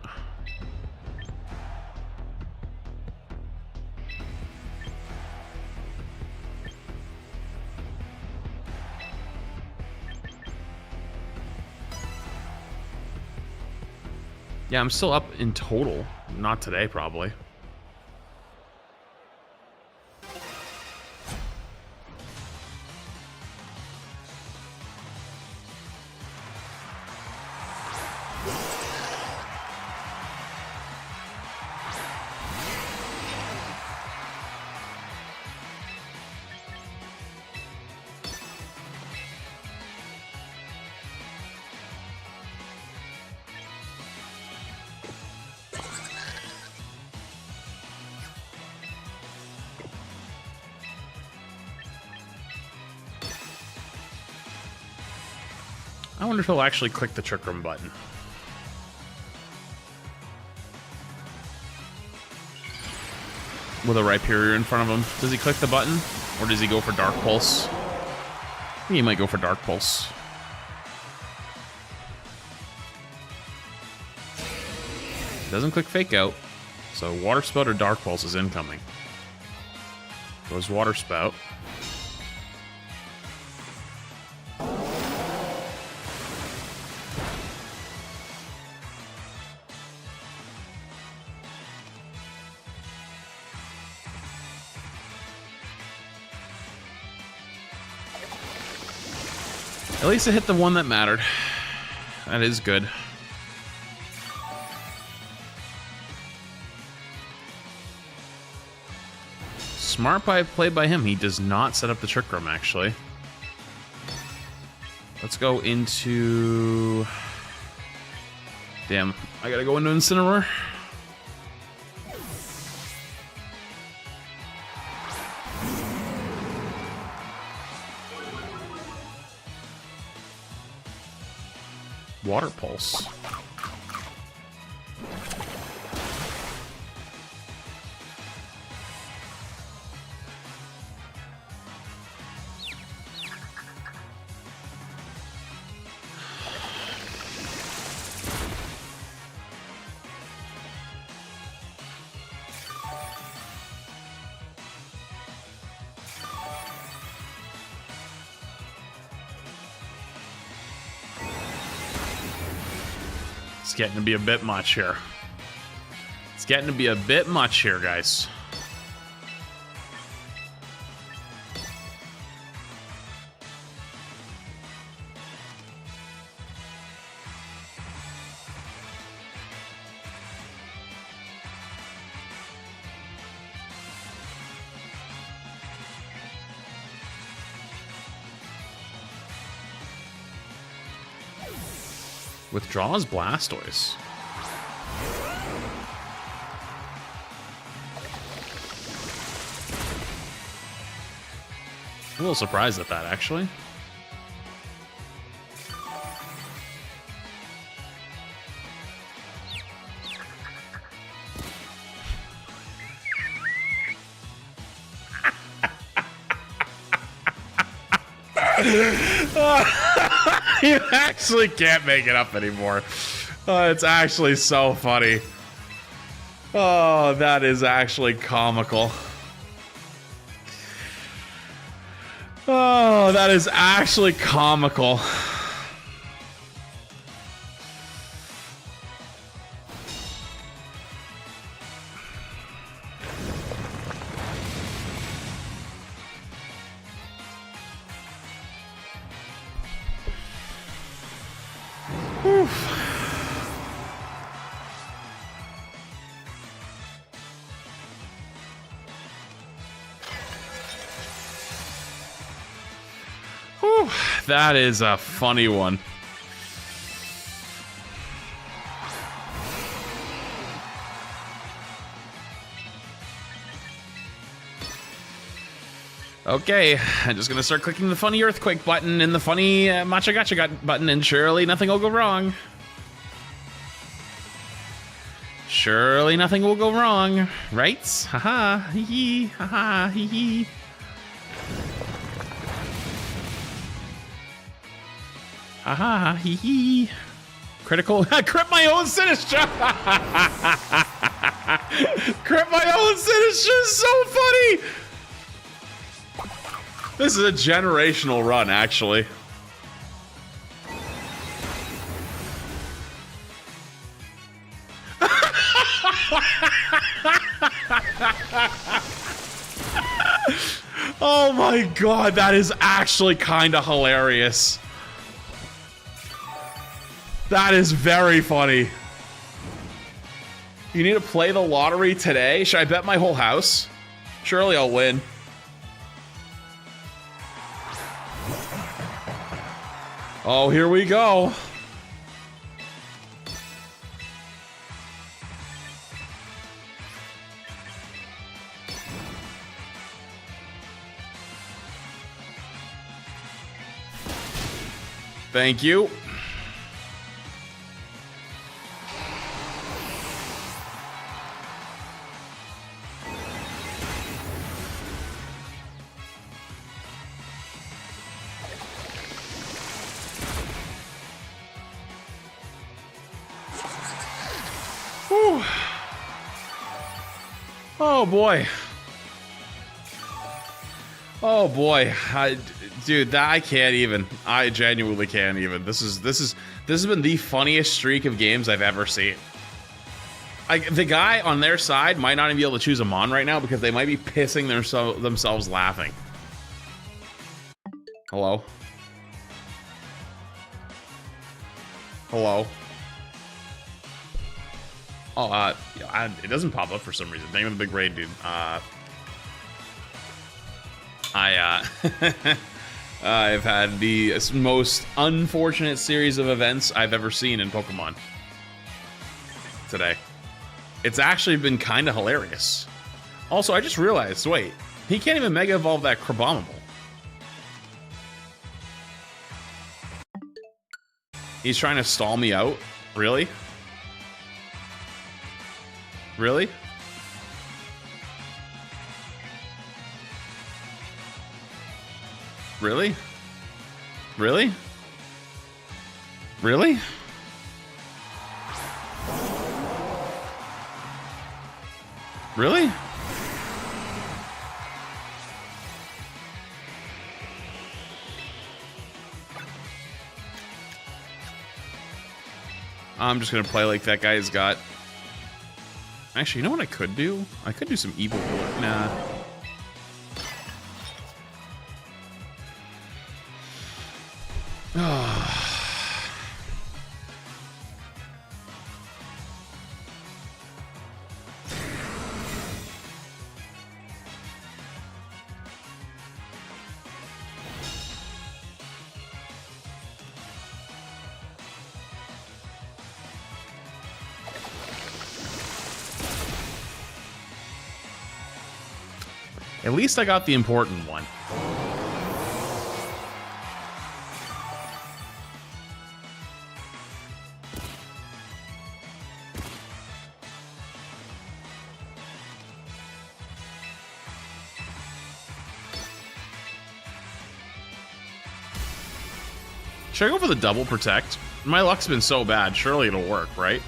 Yeah, I'm still up in total. Not today, probably. I wonder if he'll actually click the Trick Room button. With a Rhyperior in front of him. Does he click the button? Or does he go for Dark Pulse? I think he might go for Dark Pulse. Doesn't click Fake Out. So Water Spout or Dark Pulse is incoming. Goes Water Spout. At least I hit the one that mattered. That is good. Smart play by him. He does not set up the Trick Room, actually. Let's go into... Damn, I gotta go into Incineroar. Water Pulse. It's getting to be a bit much here. It's getting to be a bit much here, guys. Withdraws Blastoise. I'm a little surprised at that, actually. You actually can't make it up anymore. It's actually so funny. Oh, that is actually comical. Oh, that is actually comical. Whew, that is a funny one. Okay, I'm just gonna start clicking the funny earthquake button and the funny matcha gotcha button, and surely nothing will go wrong. Surely nothing will go wrong, right? Haha, hee hee, haha, hee hee. Haha, hee hee. Critical. Crit my own Sinister. Crit my own Sinister is so funny. This is a generational run, actually. Oh my god, that is actually kind of hilarious. That is very funny. You need to play the lottery today? Should I bet my whole house? Surely I'll win. Oh, here we go. Thank you. Whew. Oh boy. Oh boy. Dude, I can't even. I genuinely can't even. This has been the funniest streak of games I've ever seen. Like, the guy on their side might not even be able to choose a Mon right now because they might be pissing themselves laughing. Hello? Hello. Oh, it doesn't pop up for some reason. Name of the big raid, dude. I've had the most unfortunate series of events I've ever seen in Pokemon today. It's actually been kind of hilarious. Also, I just realized, wait, he can't even Mega Evolve that Crabominable. He's trying to stall me out? Really? Really? Really? Really? Really? Really? I'm just gonna play like that guy's got. Actually, you know what I could do? I could do some evil. Nah. At least I got the important one. Should I go for the double protect? My luck's been so bad, surely it'll work, right?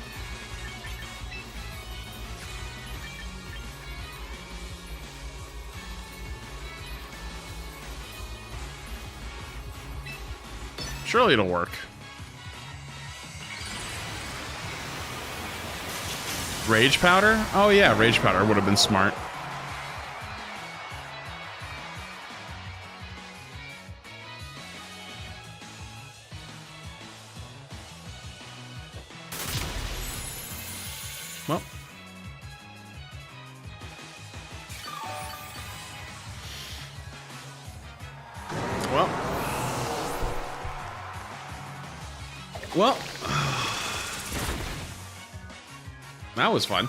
Surely it'll work. Rage powder? Oh yeah, rage powder would have been smart. Well. Well, that was fun.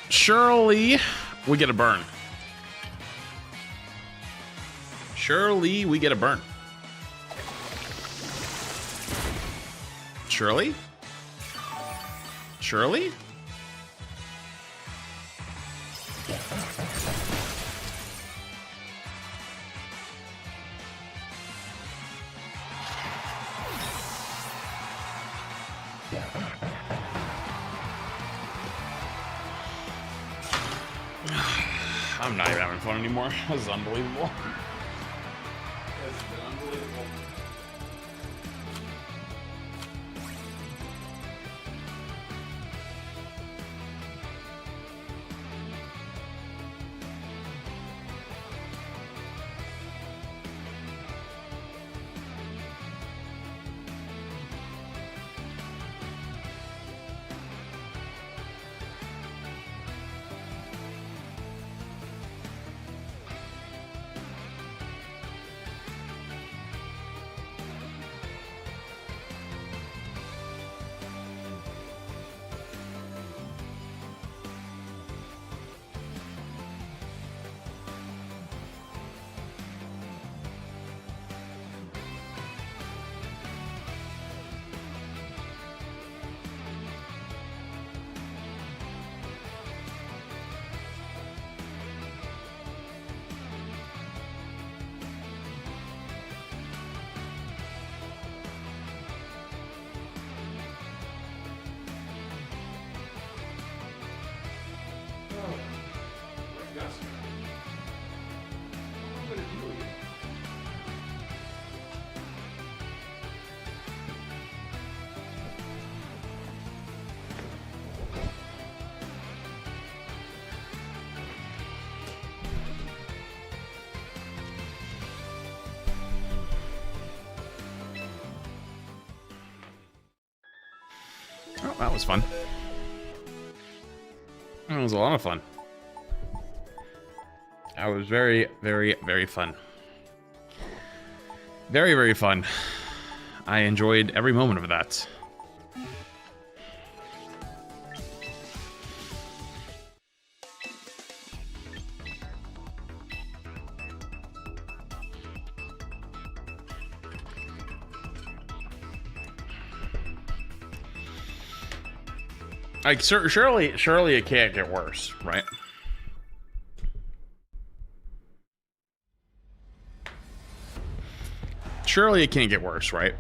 Surely we get a burn. Surely we get a burn. Surely? Surely? I'm not even having fun anymore. This is unbelievable. This has been unbelievable. Oh, that was fun. That was a lot of fun. That was very, very, very fun. Very, very fun. I enjoyed every moment of that. Like, surely it can't get worse, right? Surely it can't get worse, right?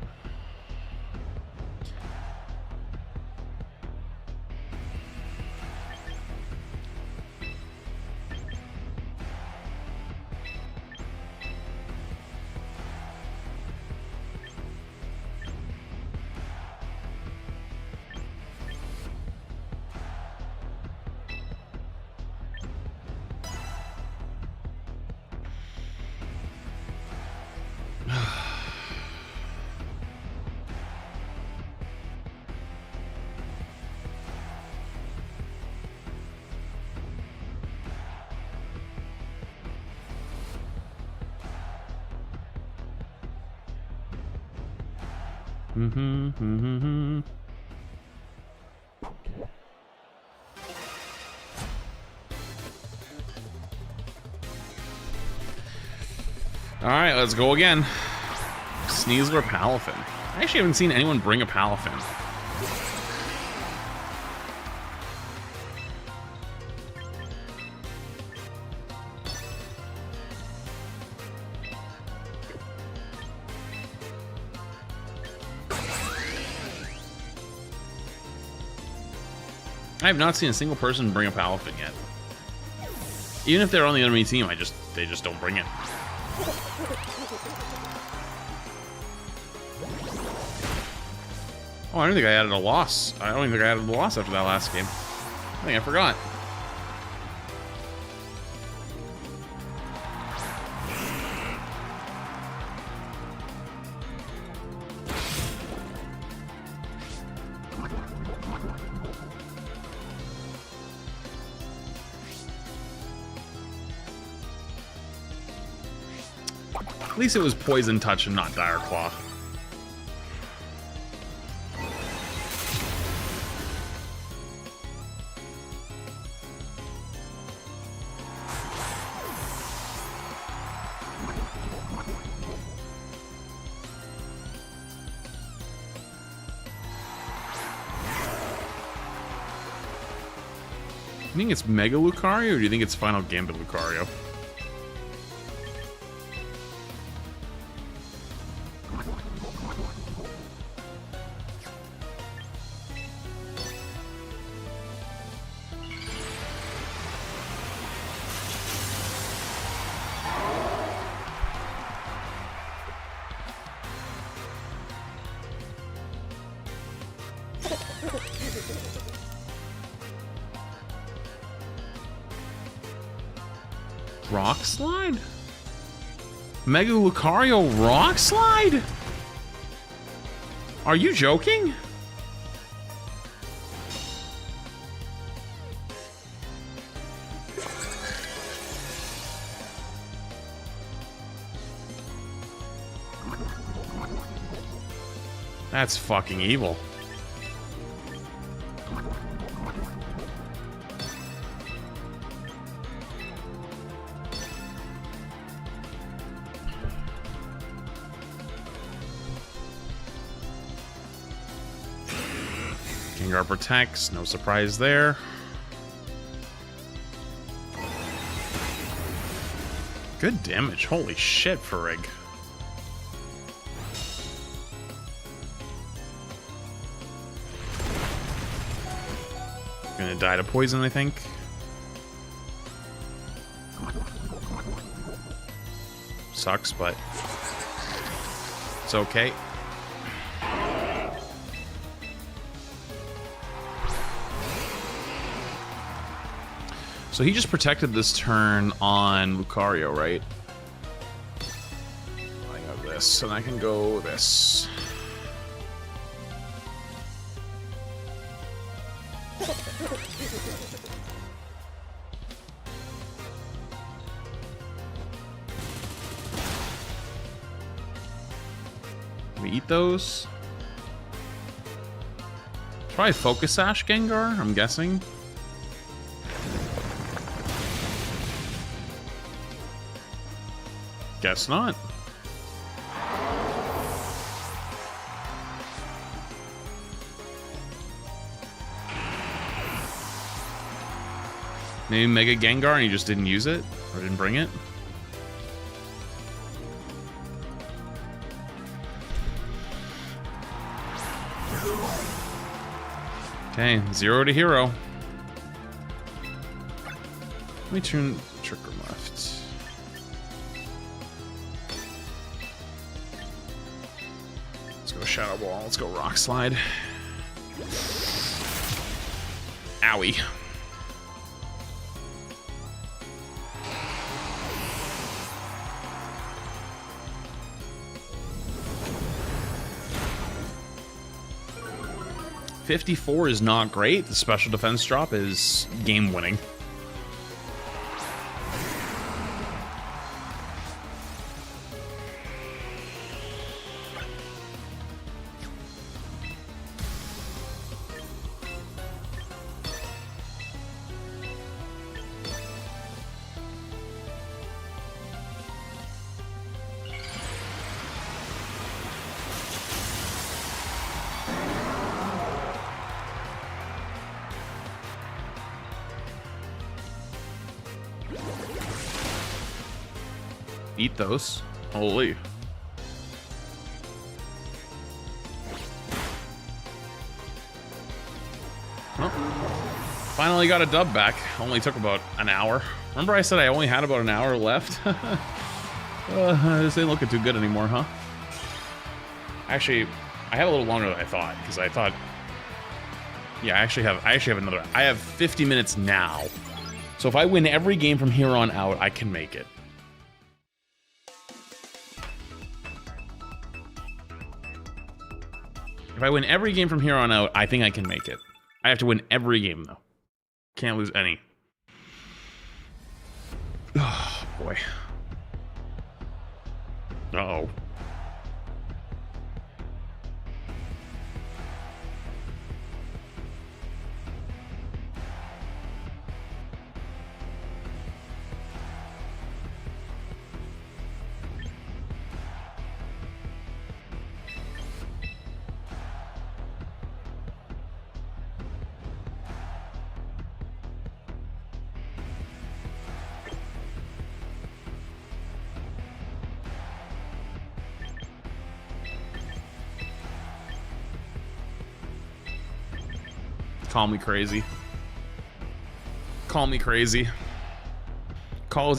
All right, let's go again. Sneasler Palafin. I actually haven't seen anyone bring a Palafin. I have not seen a single person bring a Palafin yet. Even if they're on the enemy team, they just don't bring it. Oh, I don't think I added a loss. I don't even think I added a loss after that last game. I think I forgot. At least it was Poison Touch and not Dire Claw. Do you think it's Mega Lucario, or do you think it's Final Gambit Lucario? Rock Slide? Mega Lucario Rock Slide? Are you joking? That's fucking evil. Gengar protects, no surprise there. Good damage, holy shit, Farig. Gonna die to poison, I think. Sucks, but it's okay. So he just protected this turn on Lucario, right? I got this, and I can go this. Can we eat those? Probably Focus Sash Gengar, I'm guessing. Guess not. Maybe Mega Gengar and you just didn't use it? Or didn't bring it? Okay, 0 to hero. Let me turn Trigger left. Let's go Shadow Ball. Let's go Rock Slide. Owie. $54 is not great. The special defense drop is game winning. Eat those. Holy. Well, finally got a dub back. Only took about an hour. Remember I said I only had about an hour left? This ain't looking too good anymore, huh? Actually, I have a little longer than I thought, because I thought... Yeah, I actually have another... I have 50 minutes now. So if I win every game from here on out, I can make it. If I win every game from here on out, I think I can make it. I have to win every game, though. Can't lose any. Oh, boy. Uh-oh. Call me crazy. Call me crazy. Call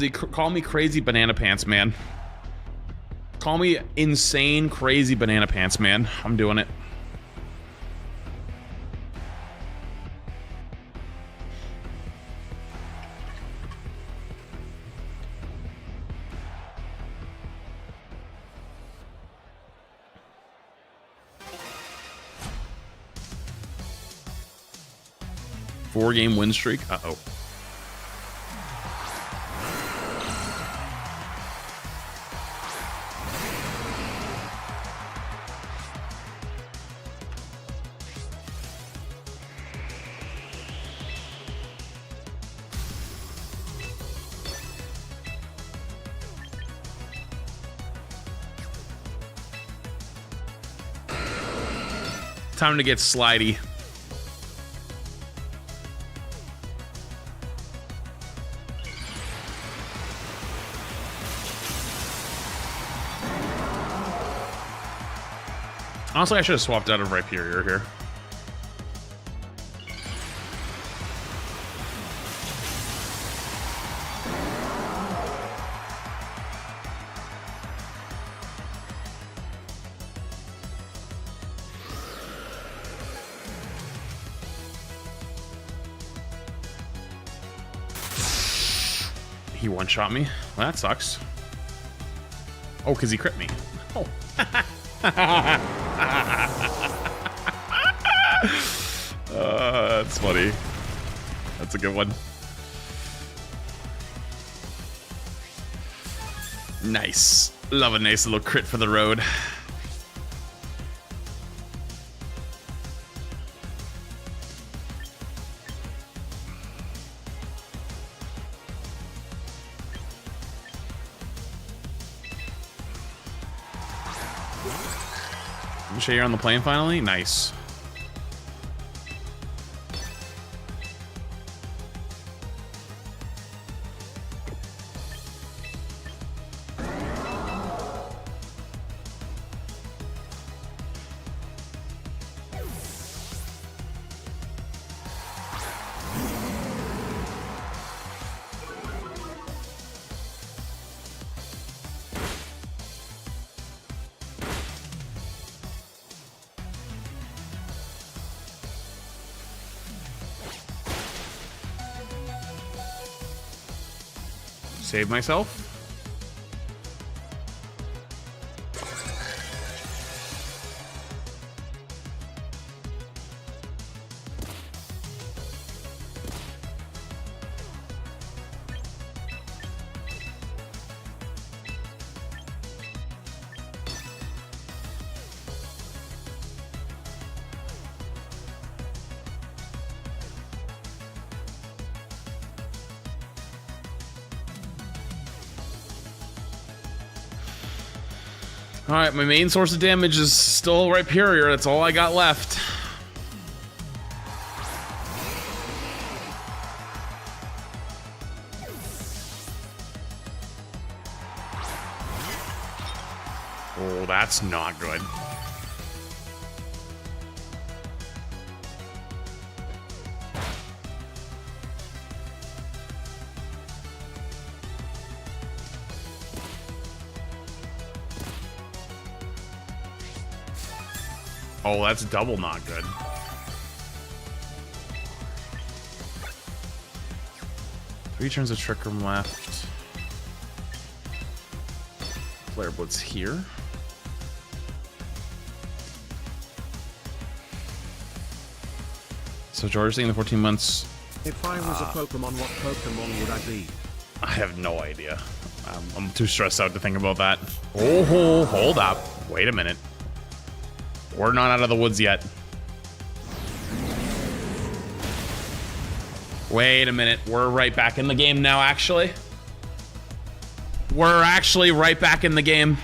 me crazy banana pants, man. Call me insane crazy banana pants, man. I'm doing it. Four-game win streak. Uh-oh. Time to get slidey. Honestly, I should have swapped out of Rhyperior here. He one-shot me. Well, that sucks. Oh, because he crit me. Oh. That's funny. That's a good one. Nice. Love a nice little crit for the road. Shay, you're on the plane finally? Nice. Save myself. All right, my main source of damage is still Rhyperior. That's all I got left. Oh, that's not good. Oh, that's double not good. Three turns of Trick Room left. Flare Blitz here. So George, saying the 14 months. If I was a Pokemon, what Pokemon would I be? I have no idea. I'm too stressed out to think about that. Oh, hold up. Wait a minute. We're not out of the woods yet. Wait a minute. We're right back in the game now, actually. We're actually right back in the game.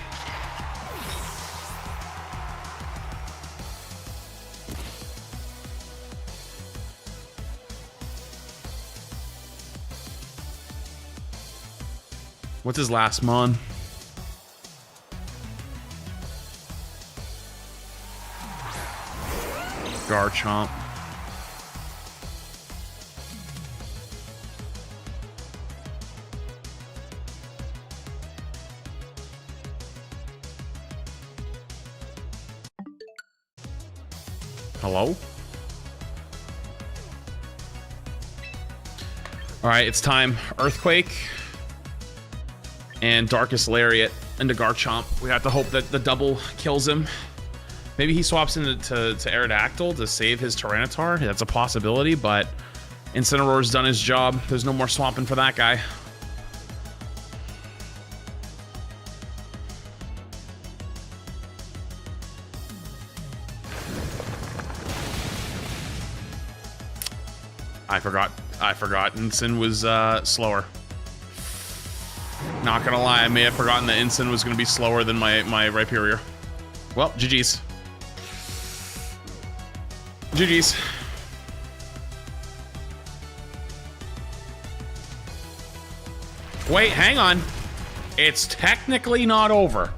What's his last mon? Garchomp. Hello? All right, it's time. Earthquake and Darkest Lariat into Garchomp. We have to hope that the double kills him. Maybe he swaps into Aerodactyl to save his Tyranitar. That's a possibility, but Incineroar's done his job. There's no more swapping for that guy. I forgot Incin was slower. Not gonna lie, I may have forgotten that Incin was gonna be slower than my Rhyperior. Well, GG's. GG's. Wait, hang on. It's technically not over.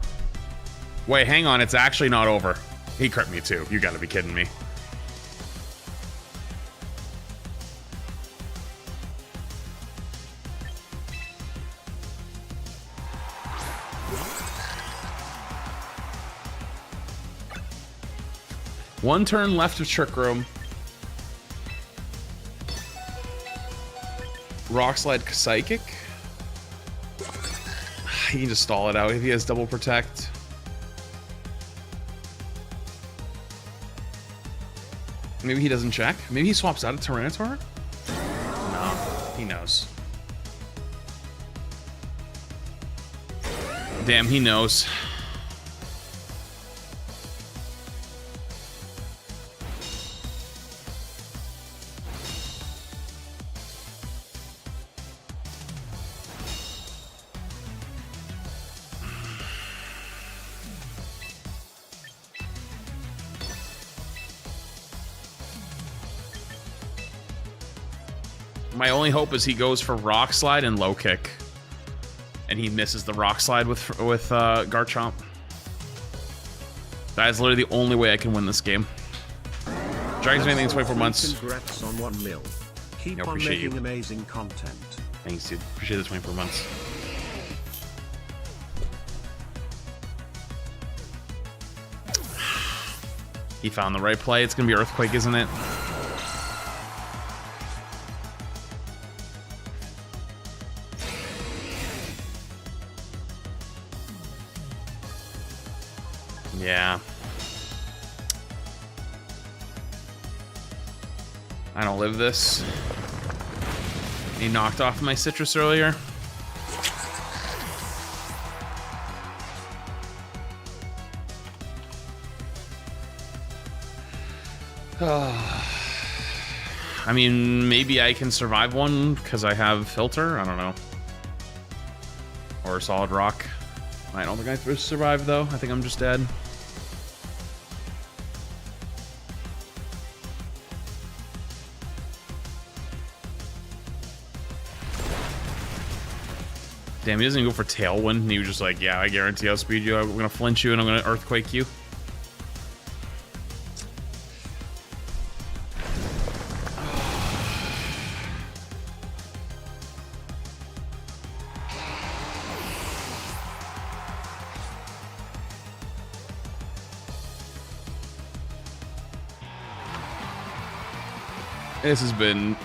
Wait, hang on. It's actually not over. He crit me too. You gotta be kidding me. One turn left of Trick Room. Rock Slide Psychic. He can just stall it out if he has double protect. Maybe he doesn't check. Maybe he swaps out a Tyranitar? No, he knows. Damn, he knows. My only hope is he goes for Rock Slide and Low Kick, and he misses the Rock Slide with Garchomp. That is literally the only way I can win this game. Dragon's been in 24 months. Congrats on 1 mil. Keep on making amazing content. Thanks, dude. Appreciate the 24 months. He found the right play. It's gonna be Earthquake, isn't it? Yeah. I don't live this. He knocked off my citrus earlier. I mean, maybe I can survive one because I have Filter. I don't know. Or Solid Rock. I don't think I survive though. I think I'm just dead. Damn, he doesn't even go for Tailwind, and he was just like, yeah, I guarantee I'll speed you. I'm gonna flinch you, and I'm gonna Earthquake you. This has been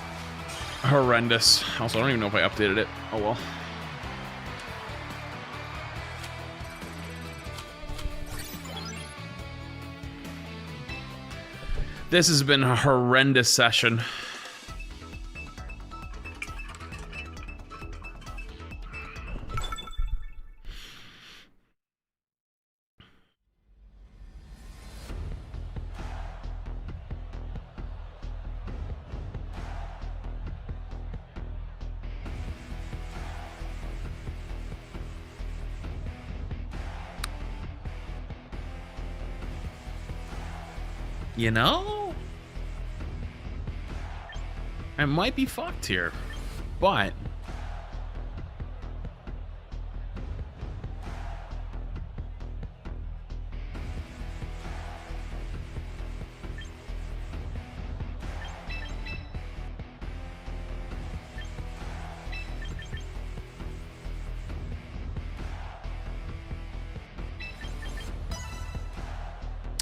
horrendous. Also, I don't even know if I updated it. Oh well. This has been a horrendous session. You know? I might be fucked here, but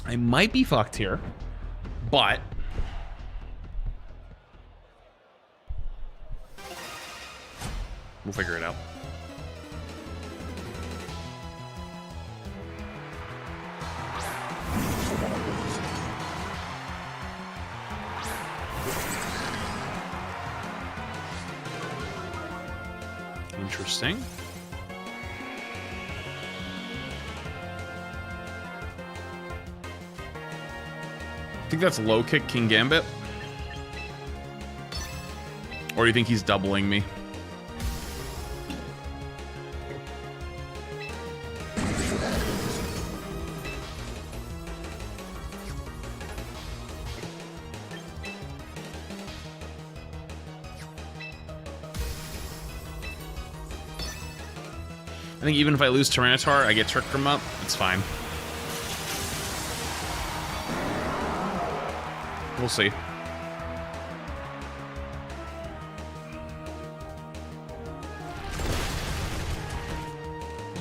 I might be fucked here, but we'll figure it out. Interesting. I think that's low kick King Gambit. Or do you think he's doubling me? I think even if I lose Tyranitar, I get Trick Room up. It's fine. We'll see.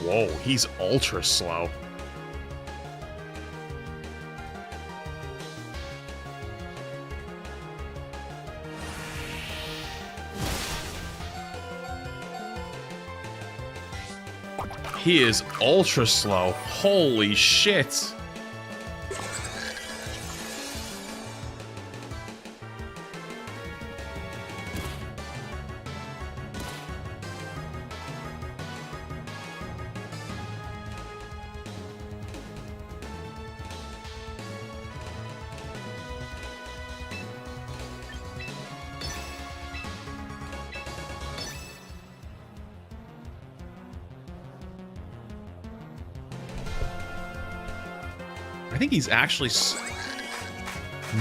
Whoa, he's ultra slow. He is ultra slow. Holy shit. think he's actually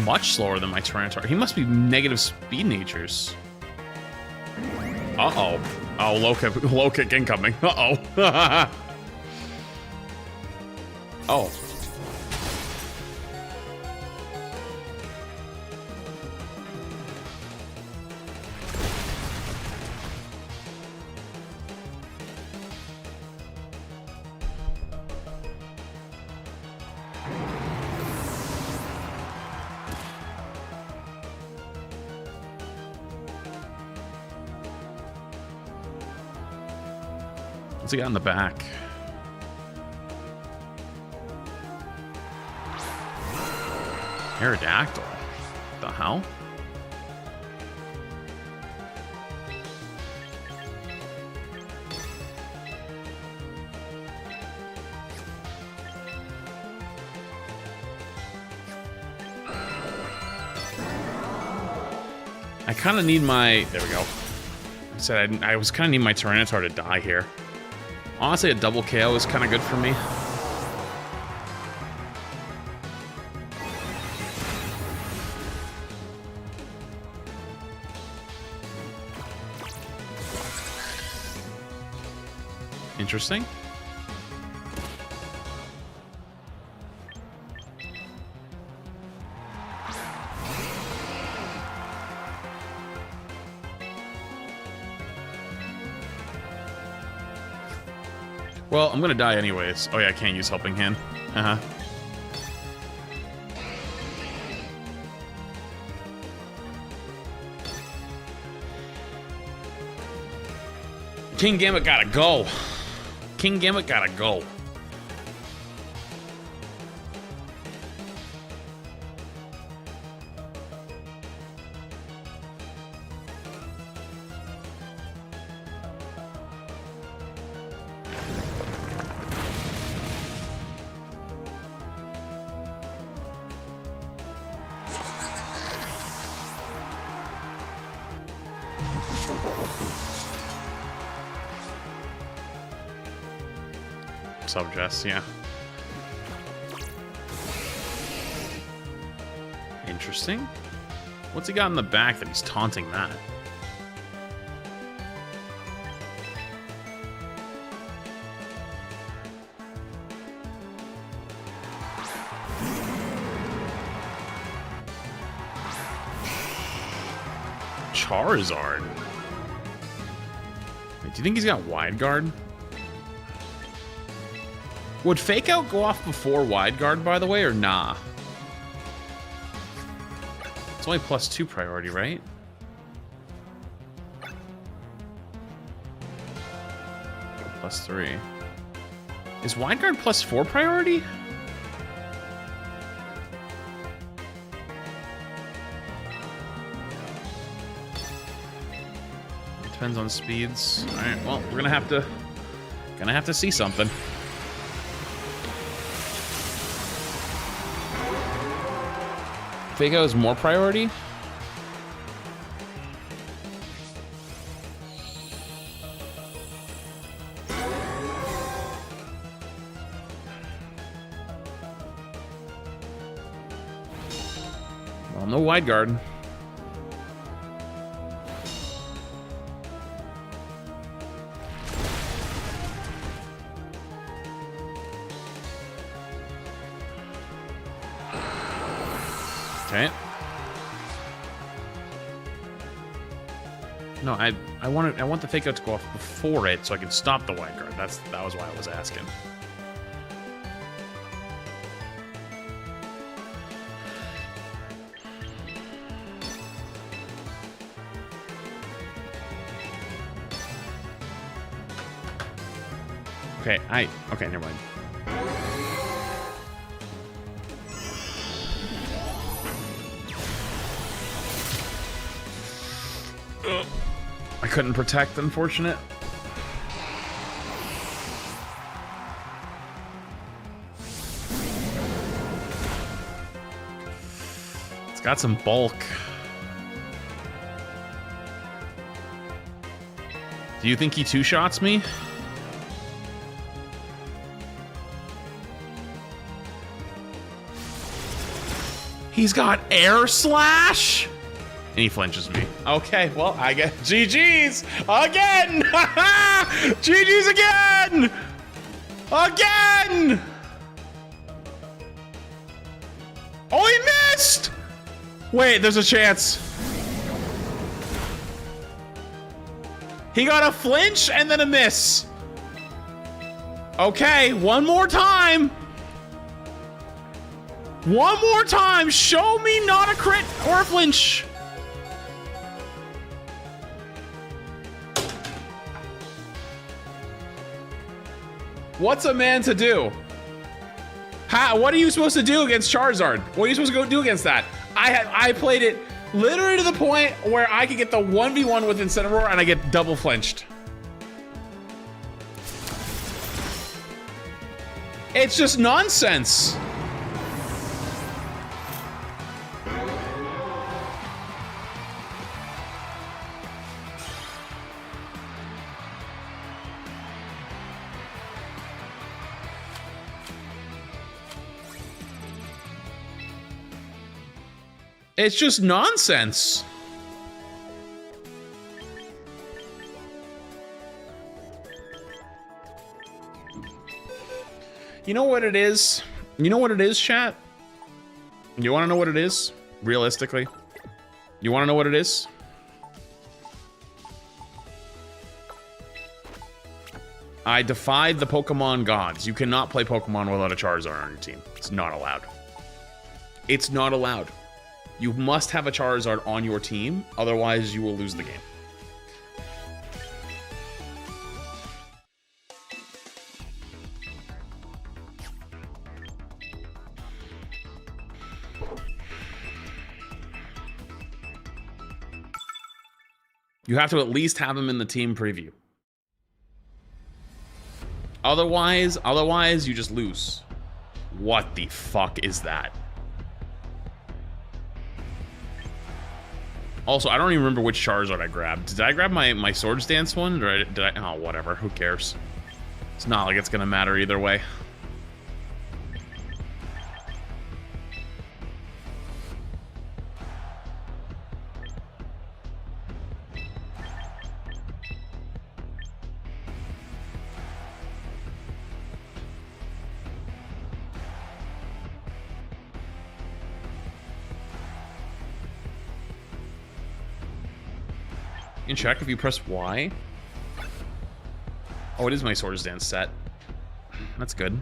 much slower than my Tyranitar. He must be negative speed natures. Uh-oh. Oh, low kick incoming. Uh-oh. Oh. What's he got in the back? Aerodactyl. What the hell? I kind of need my... There we go. I said I was kind of need my Tyranitar to die here. Honestly, a double KO is kind of good for me. Interesting. Well, I'm gonna die anyways. Oh yeah, I can't use Helping Hand. Uh-huh. King Gambit gotta go. King Gambit gotta go. Subjess, yeah. Interesting. What's he got in the back that he's taunting that? Charizard. Wait, do you think he's got Wide Guard? Would Fake Out go off before Wide Guard, by the way, or nah? It's only +2 priority, right? +3. Is Wide Guard +4 priority? Depends on speeds. All right, well, we're gonna have to see something. Fago is more priority? Well, no Wide Guard. Okay. No, I want the Fake Out to go off before it so I can stop the Wide Guard. That was why I was asking. Okay, never mind. I couldn't protect, unfortunate. It's got some bulk. Do you think he two-shots me? He's got air slash. And he flinches me. Okay, well, I get GG's again. GG's again. Again. Oh, he missed. Wait, there's a chance. He got a flinch and then a miss. Okay, one more time. One more time. Show me not a crit or a flinch. What's a man to do? What are you supposed to do against Charizard? What are you supposed to go do against that? I played it literally to the point where I could get the 1v1 with Incineroar and I get double flinched. It's just nonsense. It's just nonsense. You know what it is? You know what it is, chat? You want to know what it is? Realistically? You want to know what it is? I defied the Pokemon gods. You cannot play Pokemon without a Charizard on your team. It's not allowed. It's not allowed. You must have a Charizard on your team, otherwise you will lose the game. You have to at least have him in the team preview. Otherwise you just lose. What the fuck is that? Also, I don't even remember which Charizard I grabbed. Did I grab my Swords Dance one? Or did I? Oh, whatever. Who cares? It's not like it's gonna matter either way. You can check if you press Y. Oh, it is my Swords Dance set. That's good.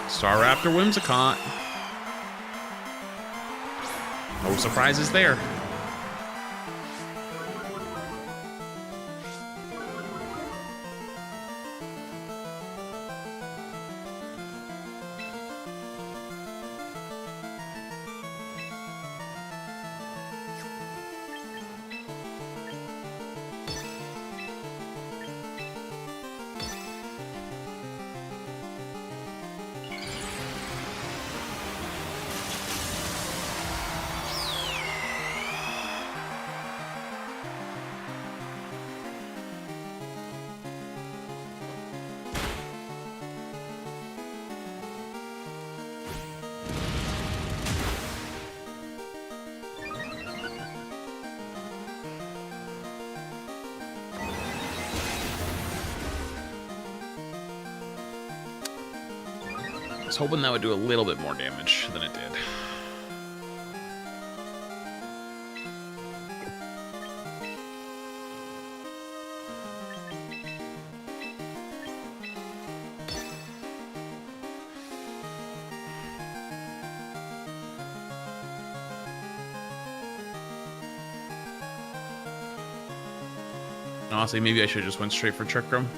Staraptor Whimsicott. No surprises there. I was hoping that would do a little bit more damage than it did. Honestly, maybe I should have just went straight for Trick Room.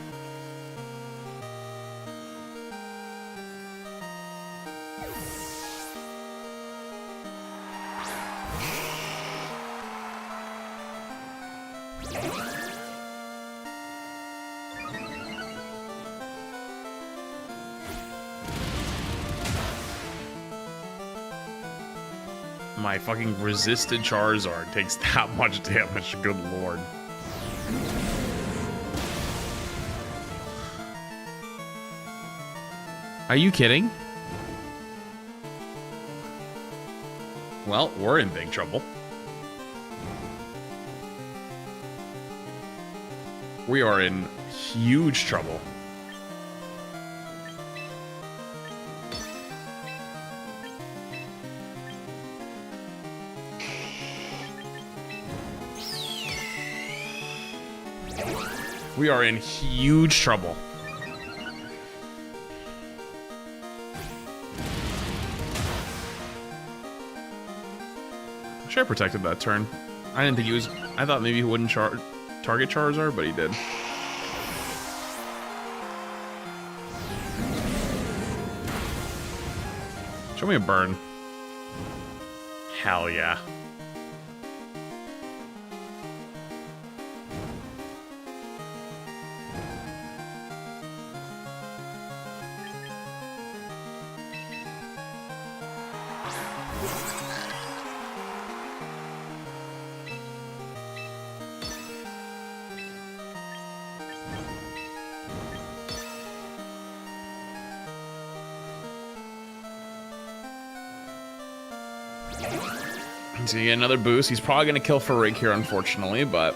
My fucking resisted Charizard takes that much damage. Good lord. Are you kidding? Well, we're in big trouble. We are in huge trouble. We are in huge trouble. Should have protected that turn. I didn't think he was... I thought maybe he wouldn't target Charizard, but he did. Show me a burn. Hell yeah. He's gonna get another boost. He's probably gonna kill Farig here, unfortunately, but...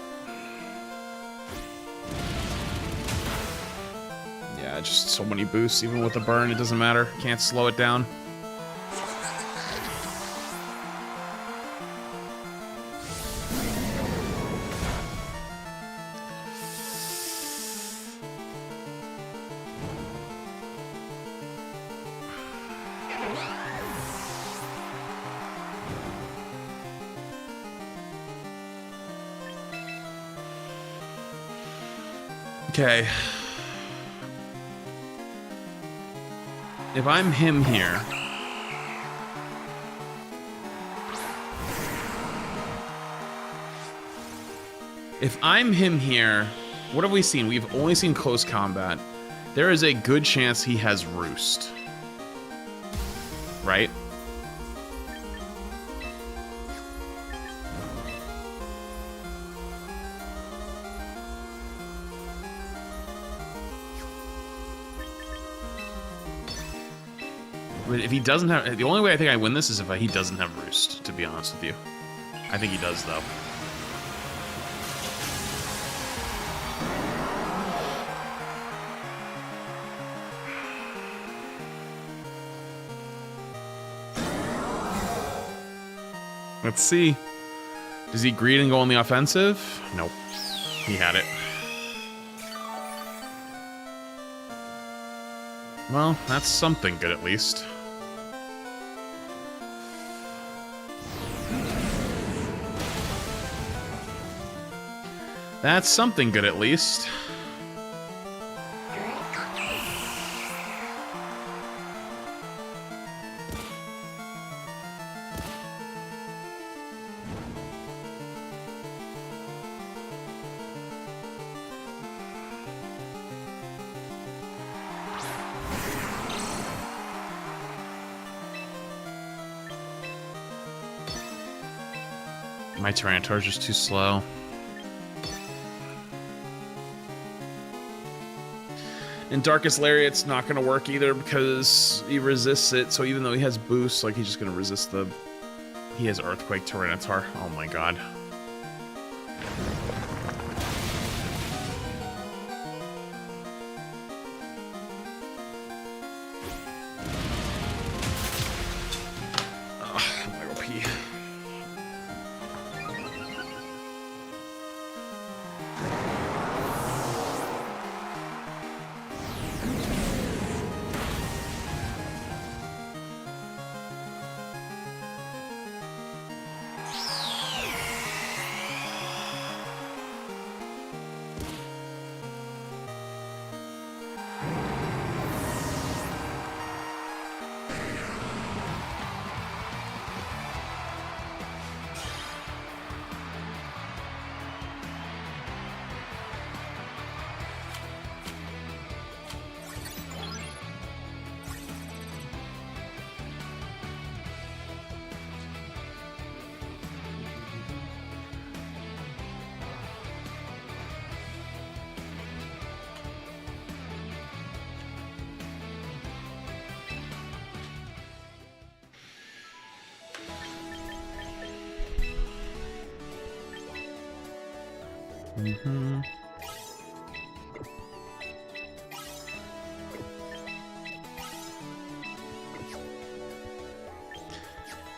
yeah, just so many boosts. Even with the burn, it doesn't matter. Can't slow it down. Okay. If I'm him here... if I'm him here, what have we seen? We've only seen close combat. There is a good chance he has Roost. Right? If he doesn't have... the only way I think I win this is if he doesn't have Roost, to be honest with you. I think he does, though. Let's see. Does he greed and go on the offensive? Nope. He had it. Well, that's something good at least. That's something good at least. My Tyranitar's just too slow. And Darkest Lariat's not going to work either because he resists it. So even though he has boost, like, he's just going to resist the... he has Earthquake Tyranitar. Oh my god. Ugh, I'm gonna go pee.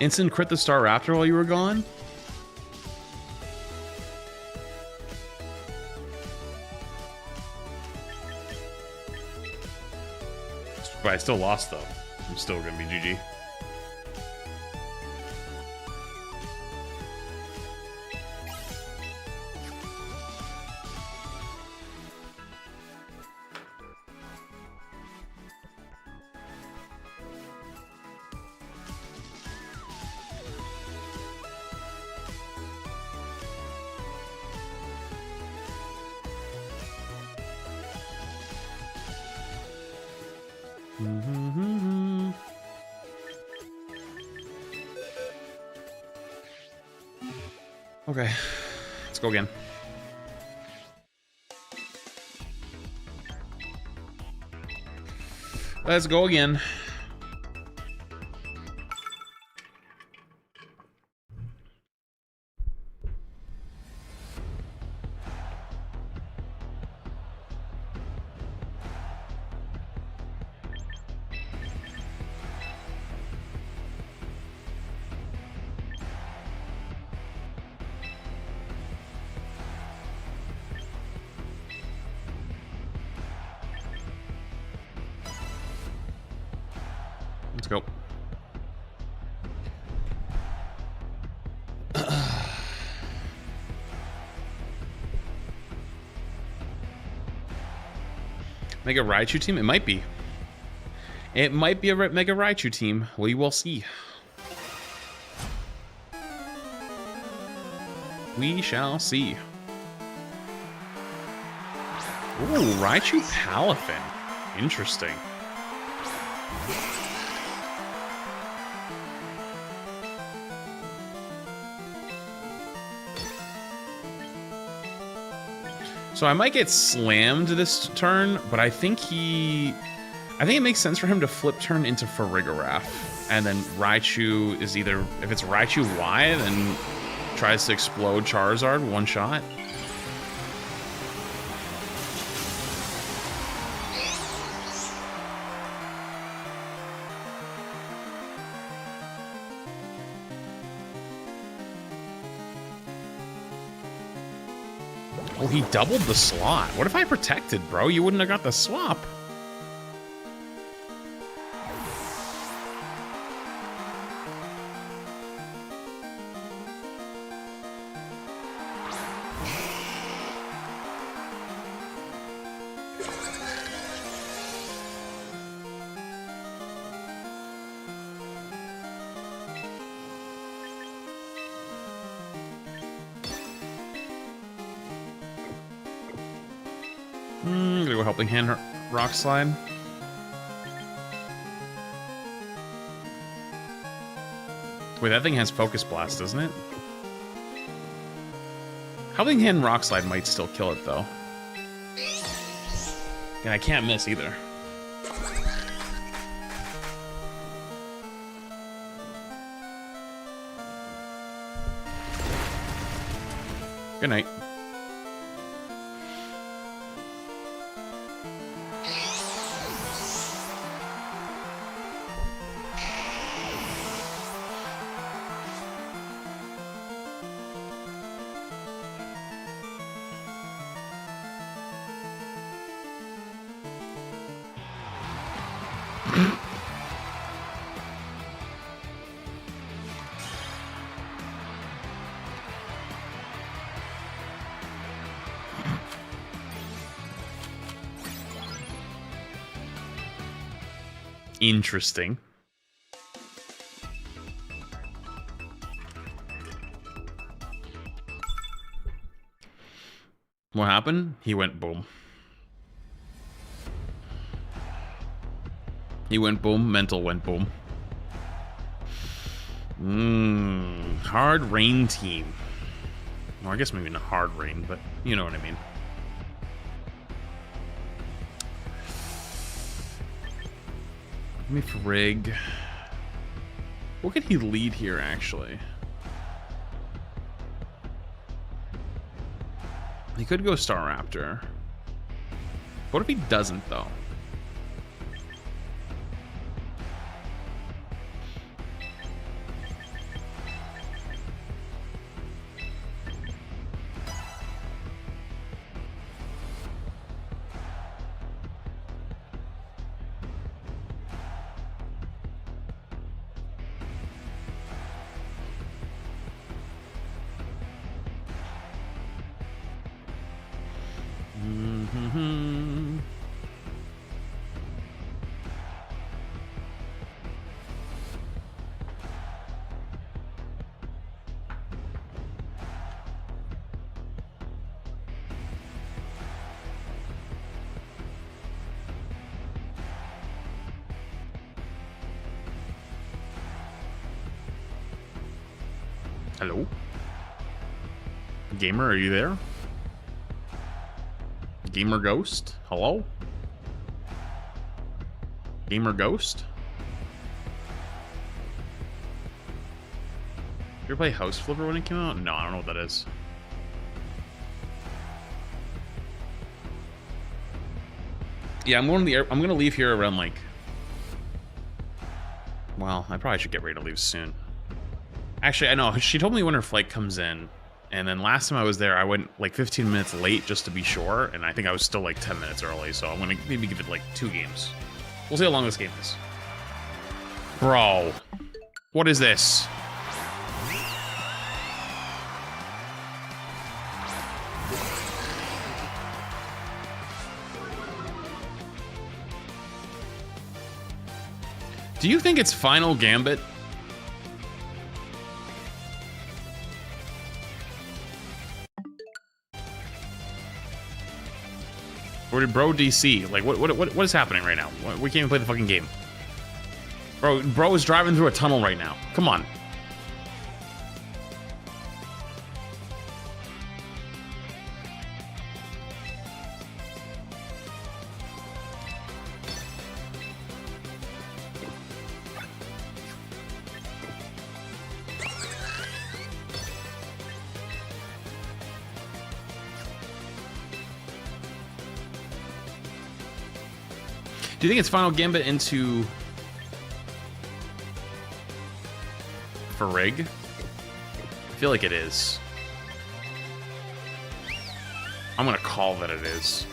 Instant crit the Star Raptor while you were gone? But I still lost, though. I'm still gonna be GG. Okay, let's go again. Let's go again. Let's go. Mega Raichu team? It might be. It might be a Mega Raichu team. We will see. We shall see. Ooh, Raichu Palafin. Interesting. So I might get slammed this turn, but I think it makes sense for him to flip turn into Farigiraf. And then Raichu is either, if it's Raichu Y, then tries to explode Charizard one shot. Oh, he doubled the slot. What if I protected, bro? You wouldn't have got the swap. Gonna go Helping Hand Rock Slide. Wait, that thing has Focus Blast, doesn't it? Helping Hand Rock Slide might still kill it, though. And I can't miss either. Good night. Interesting. What happened? He went boom. He went boom, mental went boom. Hard rain team. Well, I guess maybe not hard rain, but you know what I mean. Let me frig. What could he lead here, actually? He could go Star Raptor. What if he doesn't, though? Hello? Gamer, are you there? Gamer Ghost? Hello? Gamer Ghost? Did you ever play House Flipper when it came out? No, I don't know what that is. Yeah, I'm gonna leave here around like... Well, I probably should get ready to leave soon. Actually, I know. She told me when her flight comes in. And then last time I was there, I went like 15 minutes late just to be sure. And I think I was still like 10 minutes early. So I'm going to maybe give it like 2 games. We'll see how long this game is. Bro. What is this? Do you think it's Final Gambit? Or did Bro DC? Like, what is happening right now? We can't even play the fucking game. Bro is driving through a tunnel right now. Come on. Do you think it's Final Gambit into Farig? I feel like it is. I'm gonna call that it is.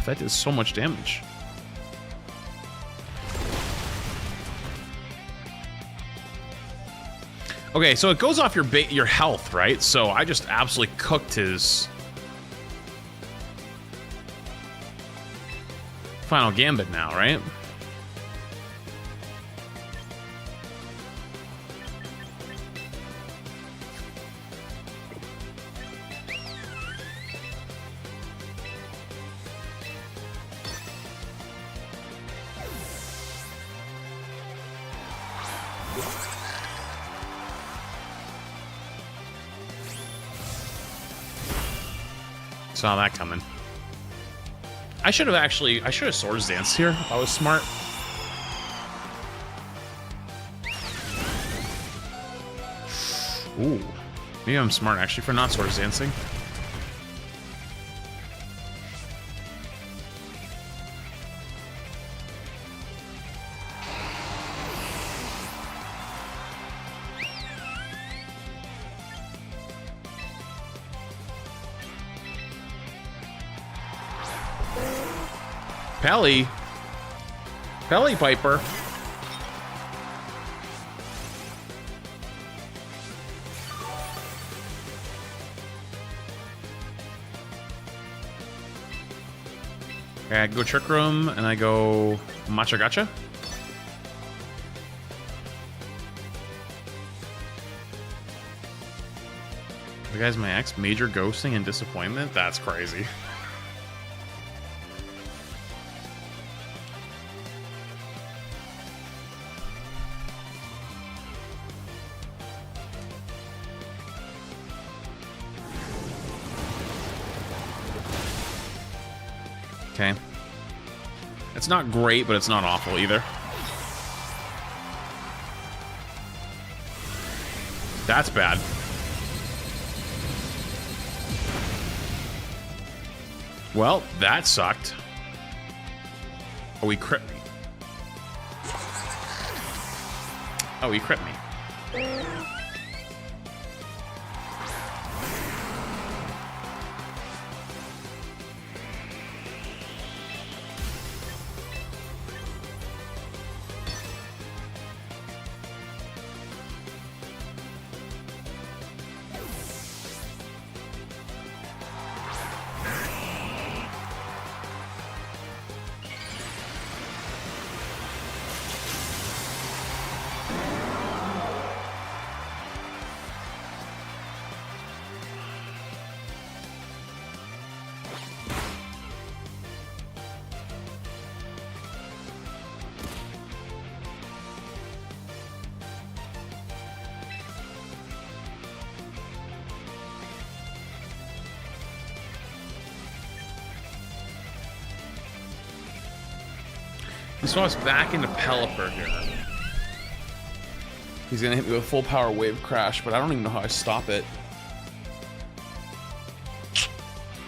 That does so much damage. Okay, so it goes off your health, right? So I just absolutely cooked his Final Gambit now, right? Saw that coming. I should have Swords Danced here if I was smart. Ooh. Maybe I'm smart actually for not Swords Dancing. Pelly Piper. Okay, I go Trick Room and I go Matcha Gotcha. The guy's my ex. Major ghosting and disappointment? That's crazy. Okay. It's not great, but it's not awful either. That's bad. Well, that sucked. Oh, he crit me. Oh, he crit me. He swaps back into Pelipper here. He's gonna hit me with full power wave crash, but I don't even know how I stop it.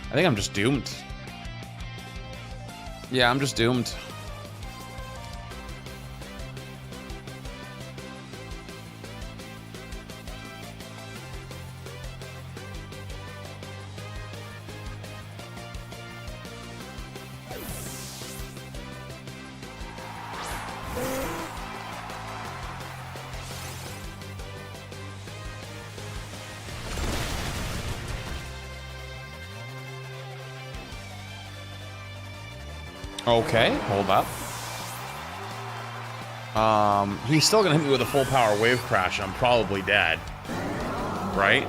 I think I'm just doomed. Yeah, I'm just doomed. Okay, hold up. He's still gonna hit me with a full power wave crash. I'm probably dead. Right?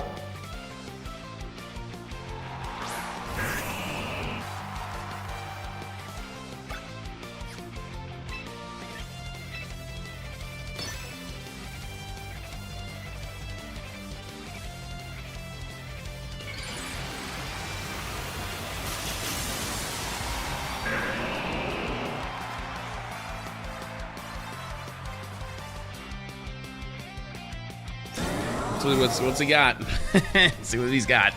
What's he got? See what he's got.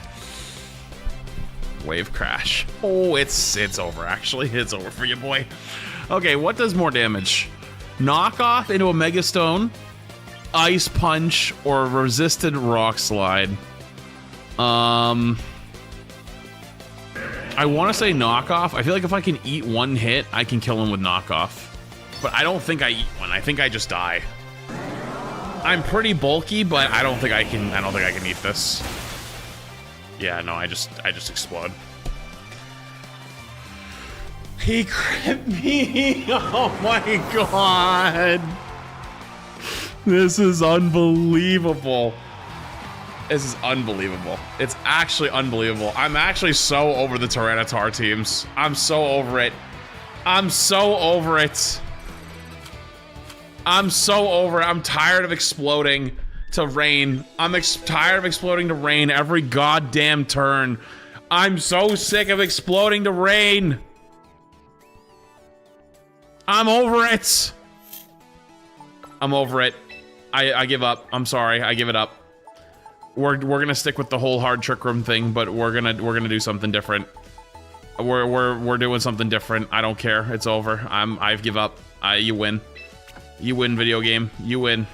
Wave crash. Oh, it's over. Actually, it's over for you, boy. Okay, what does more damage? Knockoff into a Mega Stone, Ice Punch, or Resisted Rock Slide. I want to say knockoff. I feel like if I can eat one hit, I can kill him with knockoff. But I don't think I eat one. I think I just die. I'm pretty bulky, but I don't think I can eat this. Yeah, no, I just explode. He crit me. Oh my god. This is unbelievable. This is unbelievable. It's actually unbelievable. I'm actually so over the Tyranitar teams. I'm so over it. I'm so over it. I'm so over it. I'm tired of exploding to rain. I'm tired of exploding to rain every goddamn turn. I'm so sick of exploding to rain. I'm over it. I'm over it. I give up. I'm sorry. I give it up. We're gonna stick with the whole hard trick room thing, but we're gonna do something different. We're doing something different. I don't care. It's over. I give up. You win. You win, video game. You win.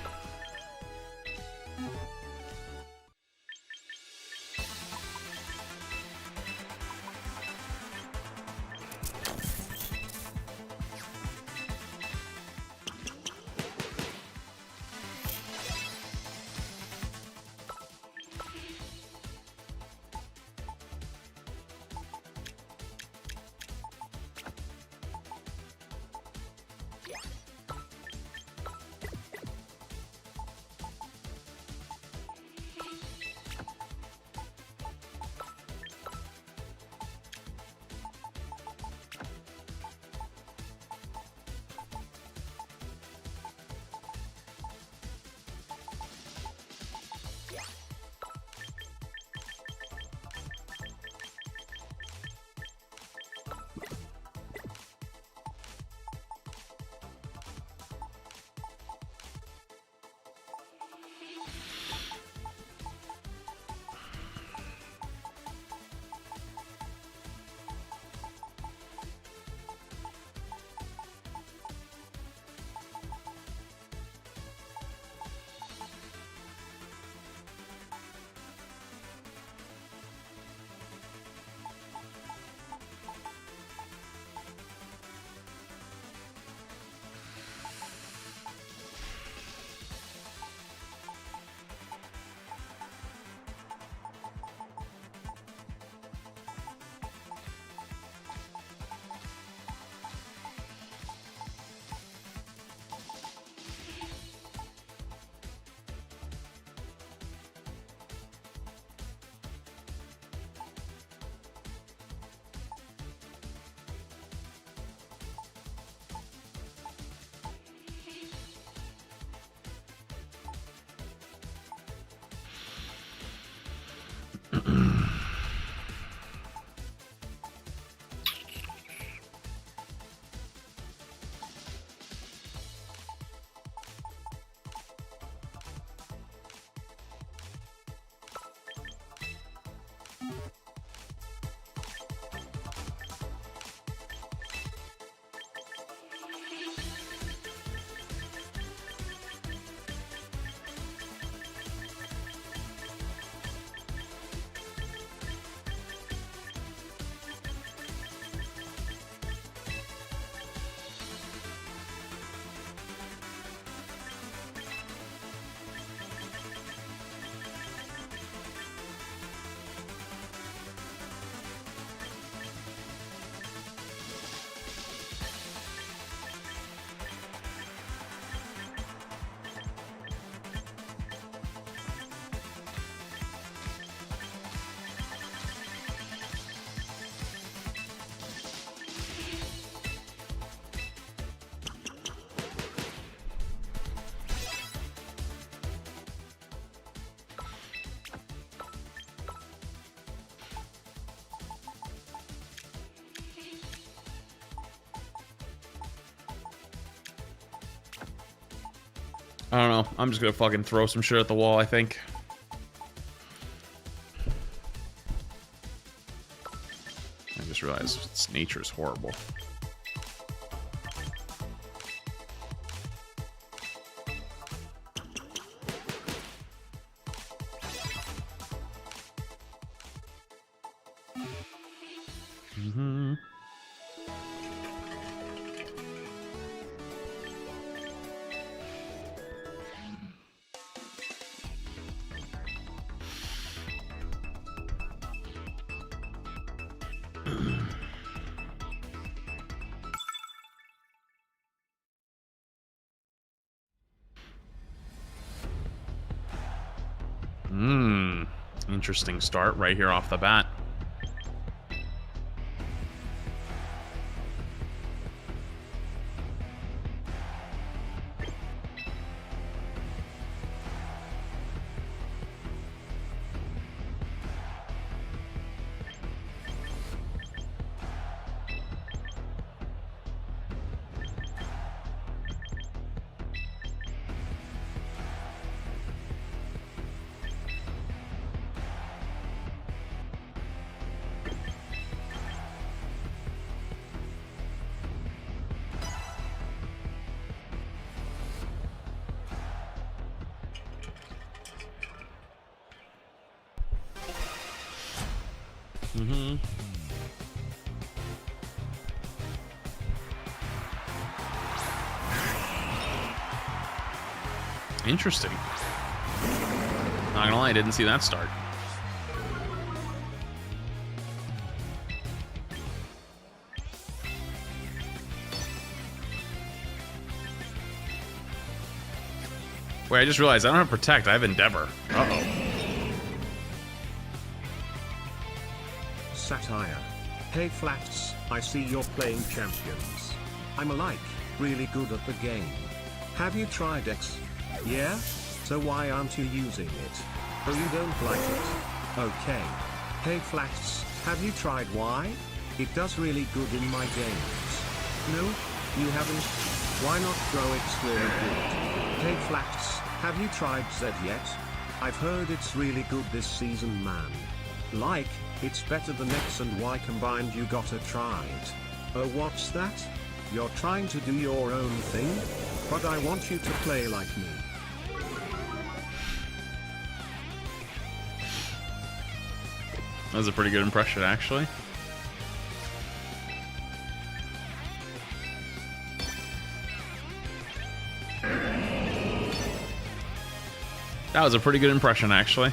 I don't know. I'm just gonna fucking throw some shit at the wall, I think. I just realized its nature is horrible. Interesting start right here off the bat. Interesting. Not gonna lie, I didn't see that start. Wait, I just realized I don't have Protect, I have Endeavor. Uh-oh. Satire. Hey Flats, I see you're playing Champions. I'm really good at the game. Have you tried X? Yeah? So why aren't you using it? Oh, you don't like it? Okay. Hey Flats, have you tried Y? It does really good in my games. No? You haven't? Why not throw X really good? Hey Flats, have you tried Z yet? I've heard it's really good this season, man. Like, it's better than X and Y combined, you gotta try it. Oh, what's that? You're trying to do your own thing? But I want you to play like me. That was a pretty good impression, actually. That was a pretty good impression, actually.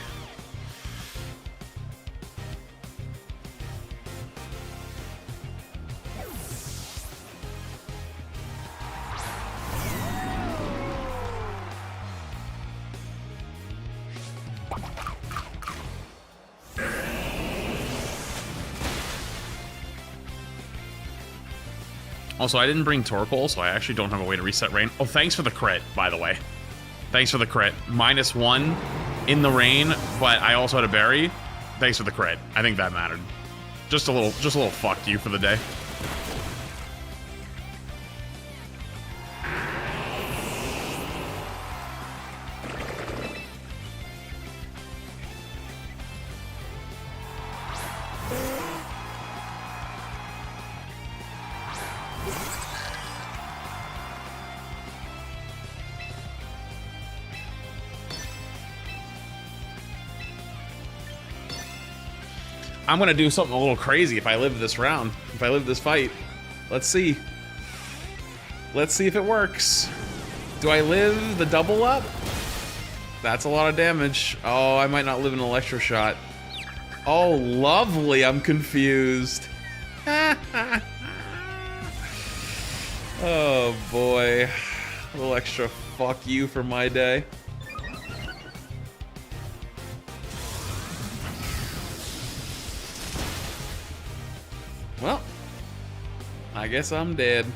Also, I didn't bring Torpol, so I actually don't have a way to reset rain. Oh, thanks for the crit, by the way. Thanks for the crit. -1 in the rain, but I also had a berry. Thanks for the crit. I think that mattered. Just a little fuck you for the day. I'm gonna do something a little crazy if I live this round. If I live this fight. Let's see. Let's see if it works. Do I live the double up? That's a lot of damage. Oh, I might not live an electro shot. Oh, lovely. I'm confused. Oh, boy. A little extra fuck you for my day. Well, I guess I'm dead.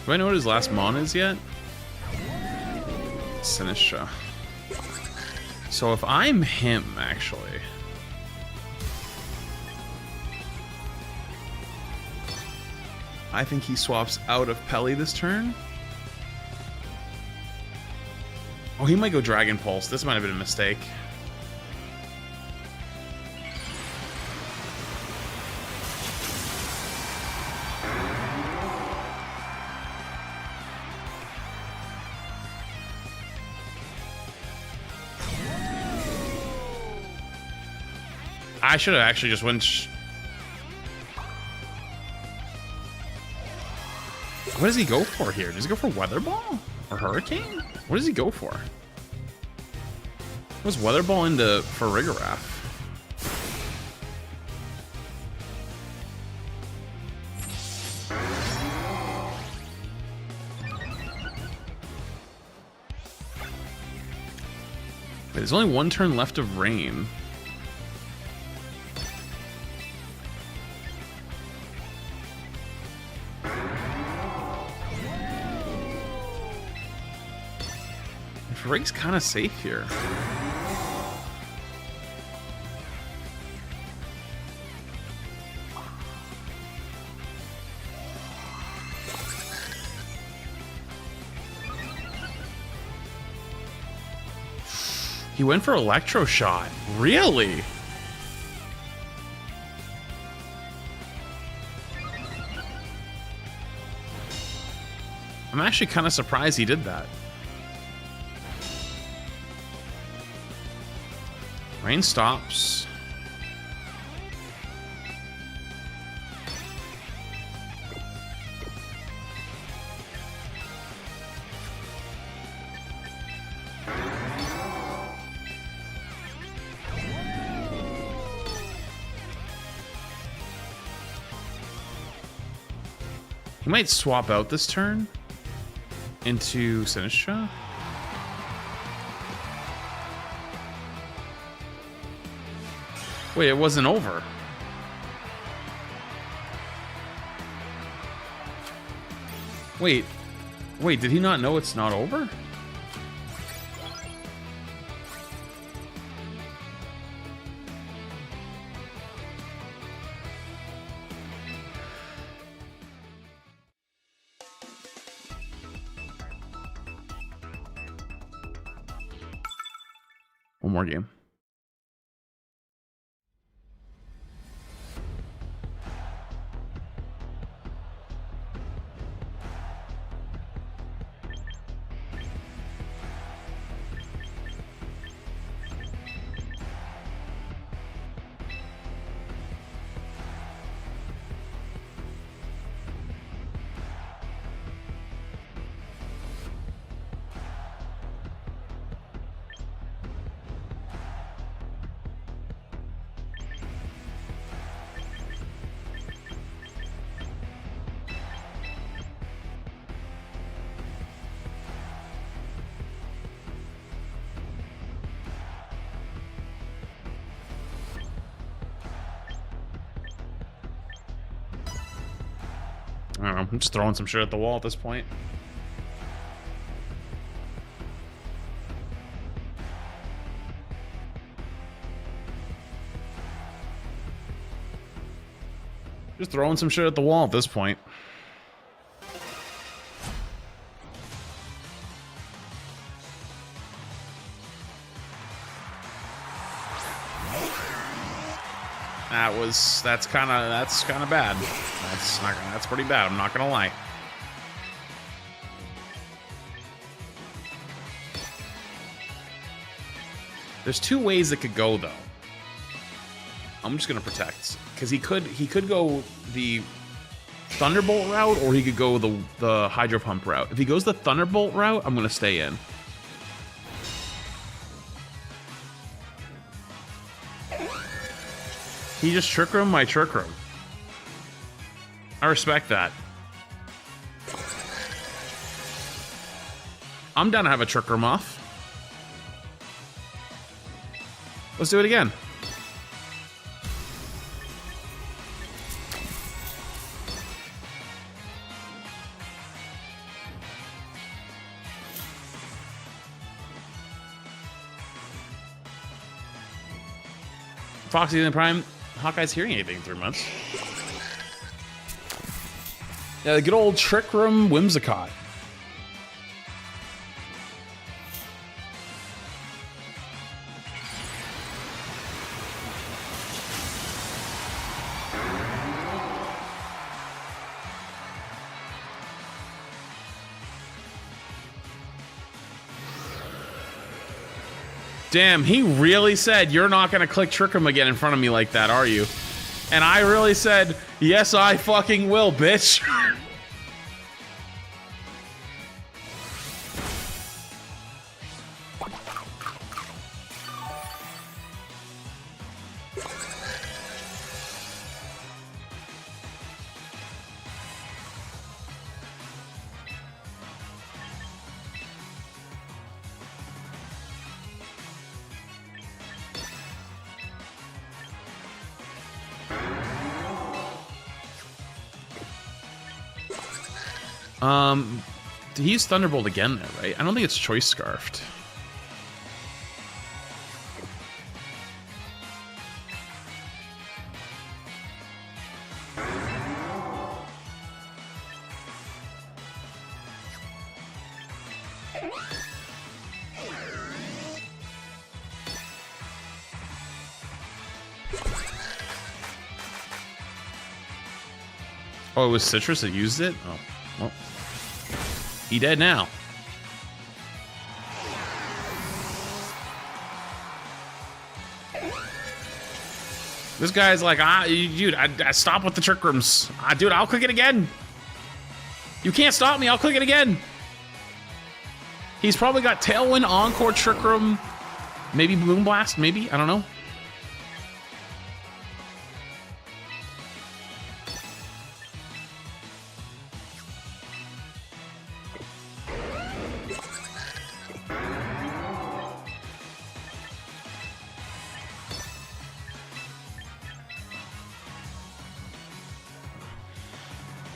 Do I know what his last mon is yet? Sinistra. So if I'm him, actually. I think he swaps out of Pelly this turn. Oh, he might go Dragon Pulse. This might have been a mistake. I should have actually just went. What does he go for here? Does he go for Weather Ball or Hurricane? What does he go for? What's Weather Ball into for Rigoraph? Wait, there's only one turn left of rain. Rig's kind of safe here. He went for Electro Shot. Really? I'm actually kind of surprised he did that. Rain stops. He might swap out this turn into Sinistra. Wait, it wasn't over. Wait, did he not know it's not over? One more game. I don't know. I'm just throwing some shit at the wall at this point. Just throwing some shit at the wall at this point. That's kind of bad. That's pretty bad. I'm not gonna lie. There's two ways it could go though. I'm just gonna protect because he could go the Thunderbolt route or he could go the Hydro Pump route. If he goes the Thunderbolt route, I'm gonna stay in. He just Trick Room my Trick Room. I respect that. I'm down to have a Trick Room off. Let's do it again. Foxy in the Prime. Hawkeye's hearing anything in 3 months. Yeah, the good old Trick Room Whimsicott. Damn, he really said, you're not gonna click Trick Room again in front of me like that, are you? And I really said, yes, I fucking will, bitch. Did he use Thunderbolt again there, right? I don't think it's Choice Scarfed. Oh, it was Citrus that used it? Oh, well. He dead now. This guy's like, dude, I stop with the Trick Rooms. Dude, I'll click it again. You can't stop me, I'll click it again. He's probably got Tailwind, Encore, Trick Room, maybe Moonblast, maybe, I don't know.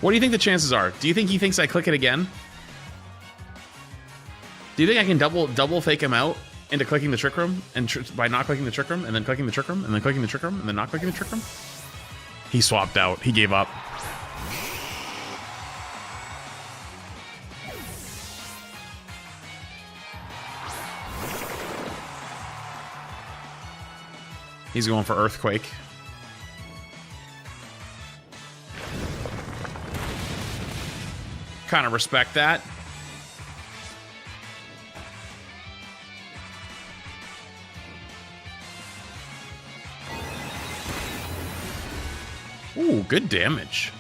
What do you think the chances are? Do you think he thinks I click it again? Do you think I can double fake him out into clicking the Trick Room and by not clicking the Trick Room and then clicking the Trick Room and then clicking the Trick Room and then not clicking the Trick Room? He swapped out. He gave up. He's going for Earthquake. Kind of respect that. Ooh, good damage.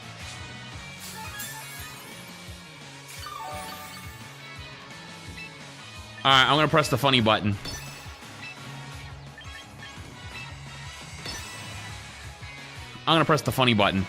All right, I'm gonna press the funny button. I'm gonna press the funny button.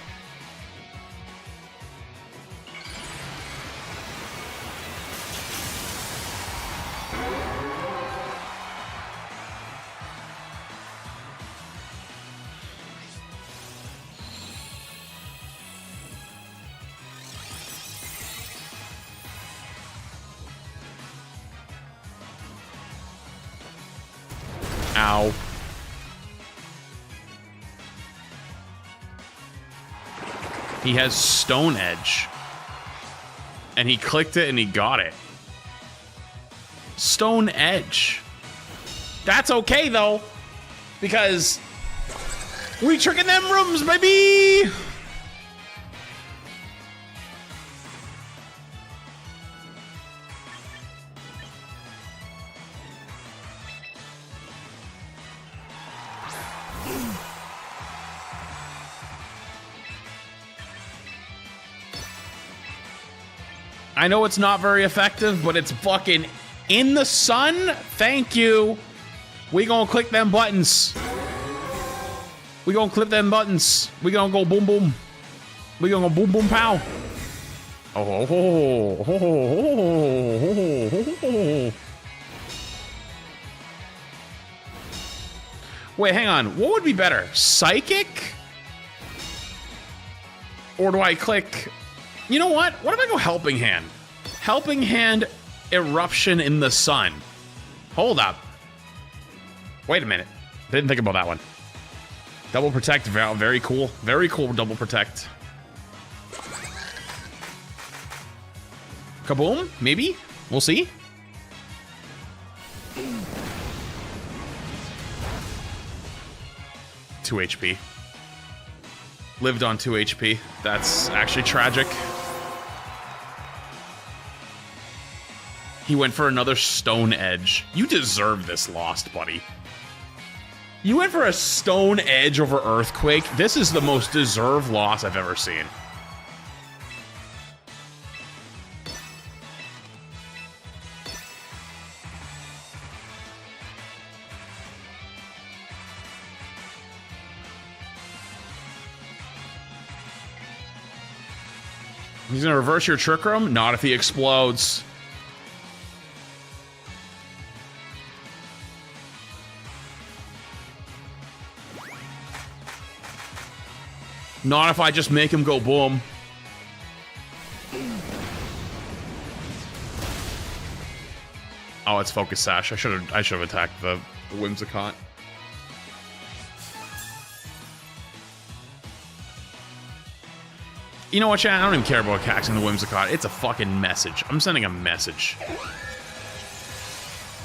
pow. He has Stone Edge. And he clicked it and he got it. Stone Edge. That's okay though. Because we tricking them rooms, baby! I know it's not very effective, but it's fucking in the sun. Thank you. We gonna click them buttons. We gonna click them buttons. We gonna go boom boom. We gonna go boom boom pow. Oh, ho, ho, ho, ho, ho, ho. Wait, hang on. What would be better? Psychic? Or do I click... You know what? What if I go Helping Hand? Helping Hand, Eruption in the Sun. Hold up. Wait a minute. Didn't think about that one. Double Protect, very cool. Very cool Double Protect. Kaboom? Maybe? We'll see. Two HP. Lived on 2 HP. That's actually tragic. He went for another Stone Edge. You deserve this lost, buddy. You went for a Stone Edge over Earthquake. This is the most deserved loss I've ever seen. He's gonna reverse your Trick Room? Not if he explodes. Not if I just make him go boom. Oh, it's Focus Sash. I should have attacked the Whimsicott. You know what, chat? I don't even care about catching the Whimsicott. It's a fucking message. I'm sending a message.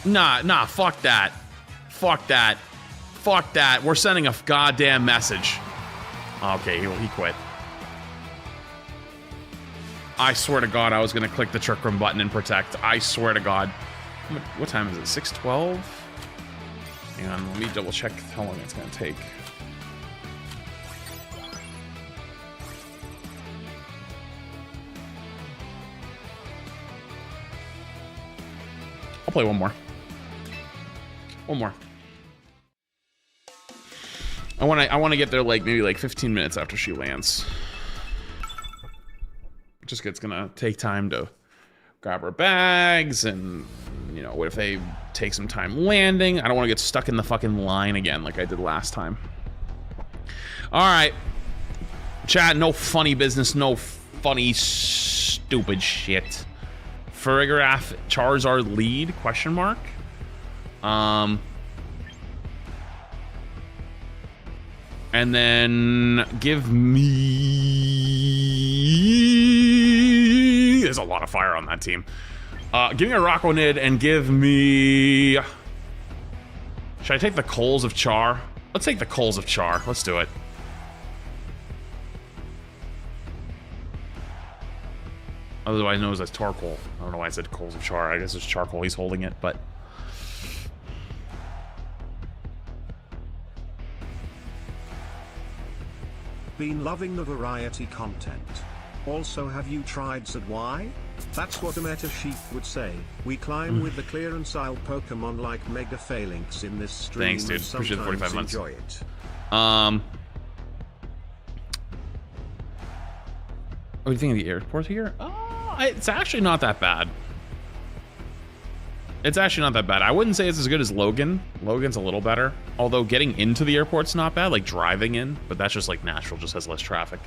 Nah, fuck that. Fuck that. Fuck that. We're sending a goddamn message. Okay, he quit. I swear to God, I was gonna click the Trick Room button and protect. I swear to God. What time is it? 6:12? Hang on, let me double check how long it's gonna take. I'll play one more. One more. I want to get there like maybe like 15 minutes after she lands. Just it's gonna take time to grab her bags, and you know, what if they take some time landing? I don't want to get stuck in the fucking line again like I did last time. All right, chat. No funny business. No funny stupid shit. Farigiraf Charizard lead? Question mark. And then give me... There's a lot of fire on that team. Give me a Rockonid and give me... Should I take the Coals of Char? Let's take the Coals of Char. Let's do it. Otherwise known as Charcoal. I don't know why I said Coals of Char. I guess it's Charcoal. He's holding it, but... Been loving the variety content. Also, have you tried ZY? That's what a meta sheep would say. We climb with the clearance aisle Pokemon like Mega Phalanx in this stream. Thanks, dude. Appreciate the 45 months. Enjoy it. What do you think of the airport here? It's actually not that bad. It's actually not that bad. I wouldn't say it's as good as Logan. Logan's a little better. Although getting into the airport's not bad, like driving in, but that's just like natural, just has less traffic.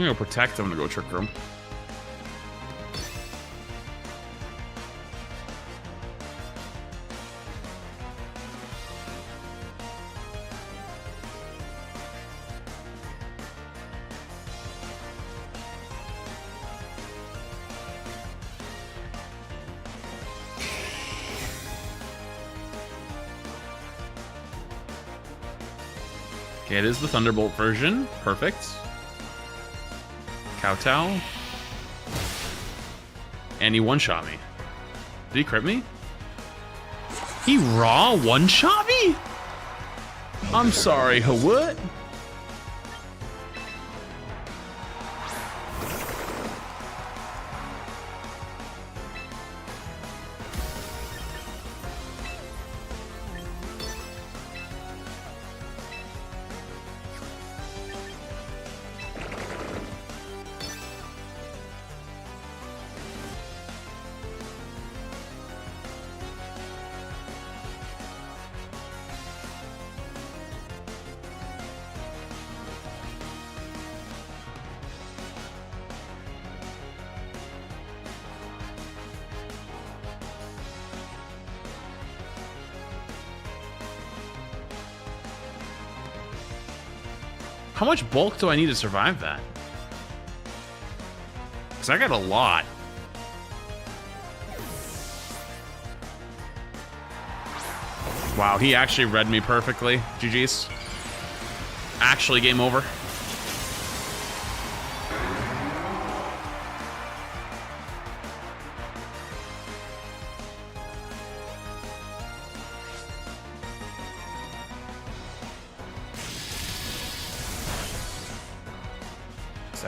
I'm gonna protect. I'm gonna go Trick Room. Okay, it is the Thunderbolt version. Perfect. Kowtow. And he one-shot me. Did he crit me? He raw one-shot me? I'm sorry, what? How much bulk do I need to survive that? Because I got a lot. Wow, he actually read me perfectly. GG's. Actually, game over.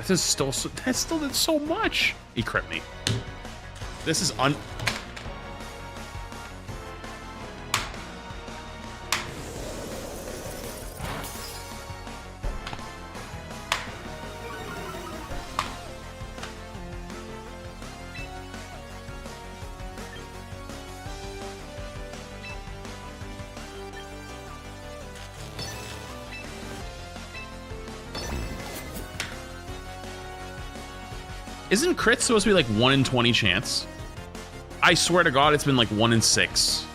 That still did so much. He crit me. This is Isn't crit supposed to be like 1 in 20 chance? I swear to God, it's been like 1 in 6.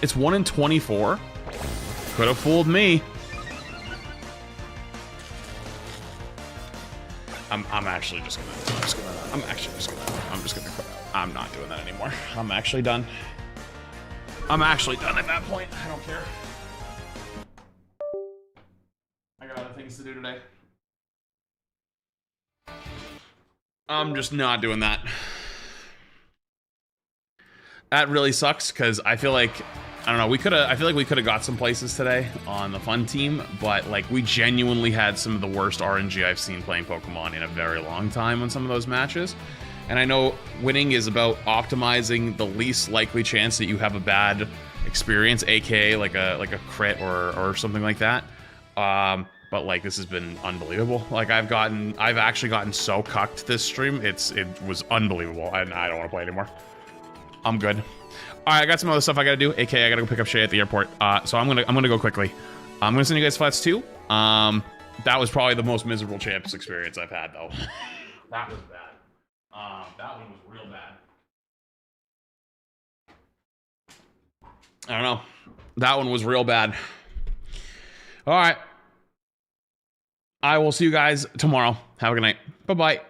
It's 1 in 24. Could have fooled me. I'm actually just gonna. I'm just gonna quit out. I'm not doing that anymore. I'm actually done. I'm actually done at that point. I don't care. I got other things to do today. I'm just not doing that. That really sucks because I feel like I don't know. I feel like we could have got some places today on the fun team, but like we genuinely had some of the worst RNG I've seen playing Pokemon in a very long time on some of those matches. And I know winning is about optimizing the least likely chance that you have a bad experience, aka like a crit or something like that. But like this has been unbelievable. Like I've actually gotten so cucked this stream. It was unbelievable. I don't want to play anymore. I'm good. All right, I got some other stuff I gotta do. aka I gotta go pick up Shay at the airport. So I'm gonna go quickly. I'm gonna send you guys flats too. That was probably the most miserable champs experience I've had though. That was bad. That one was real bad. I don't know. That one was real bad. All right. I will see you guys tomorrow. Have a good night. Bye-bye.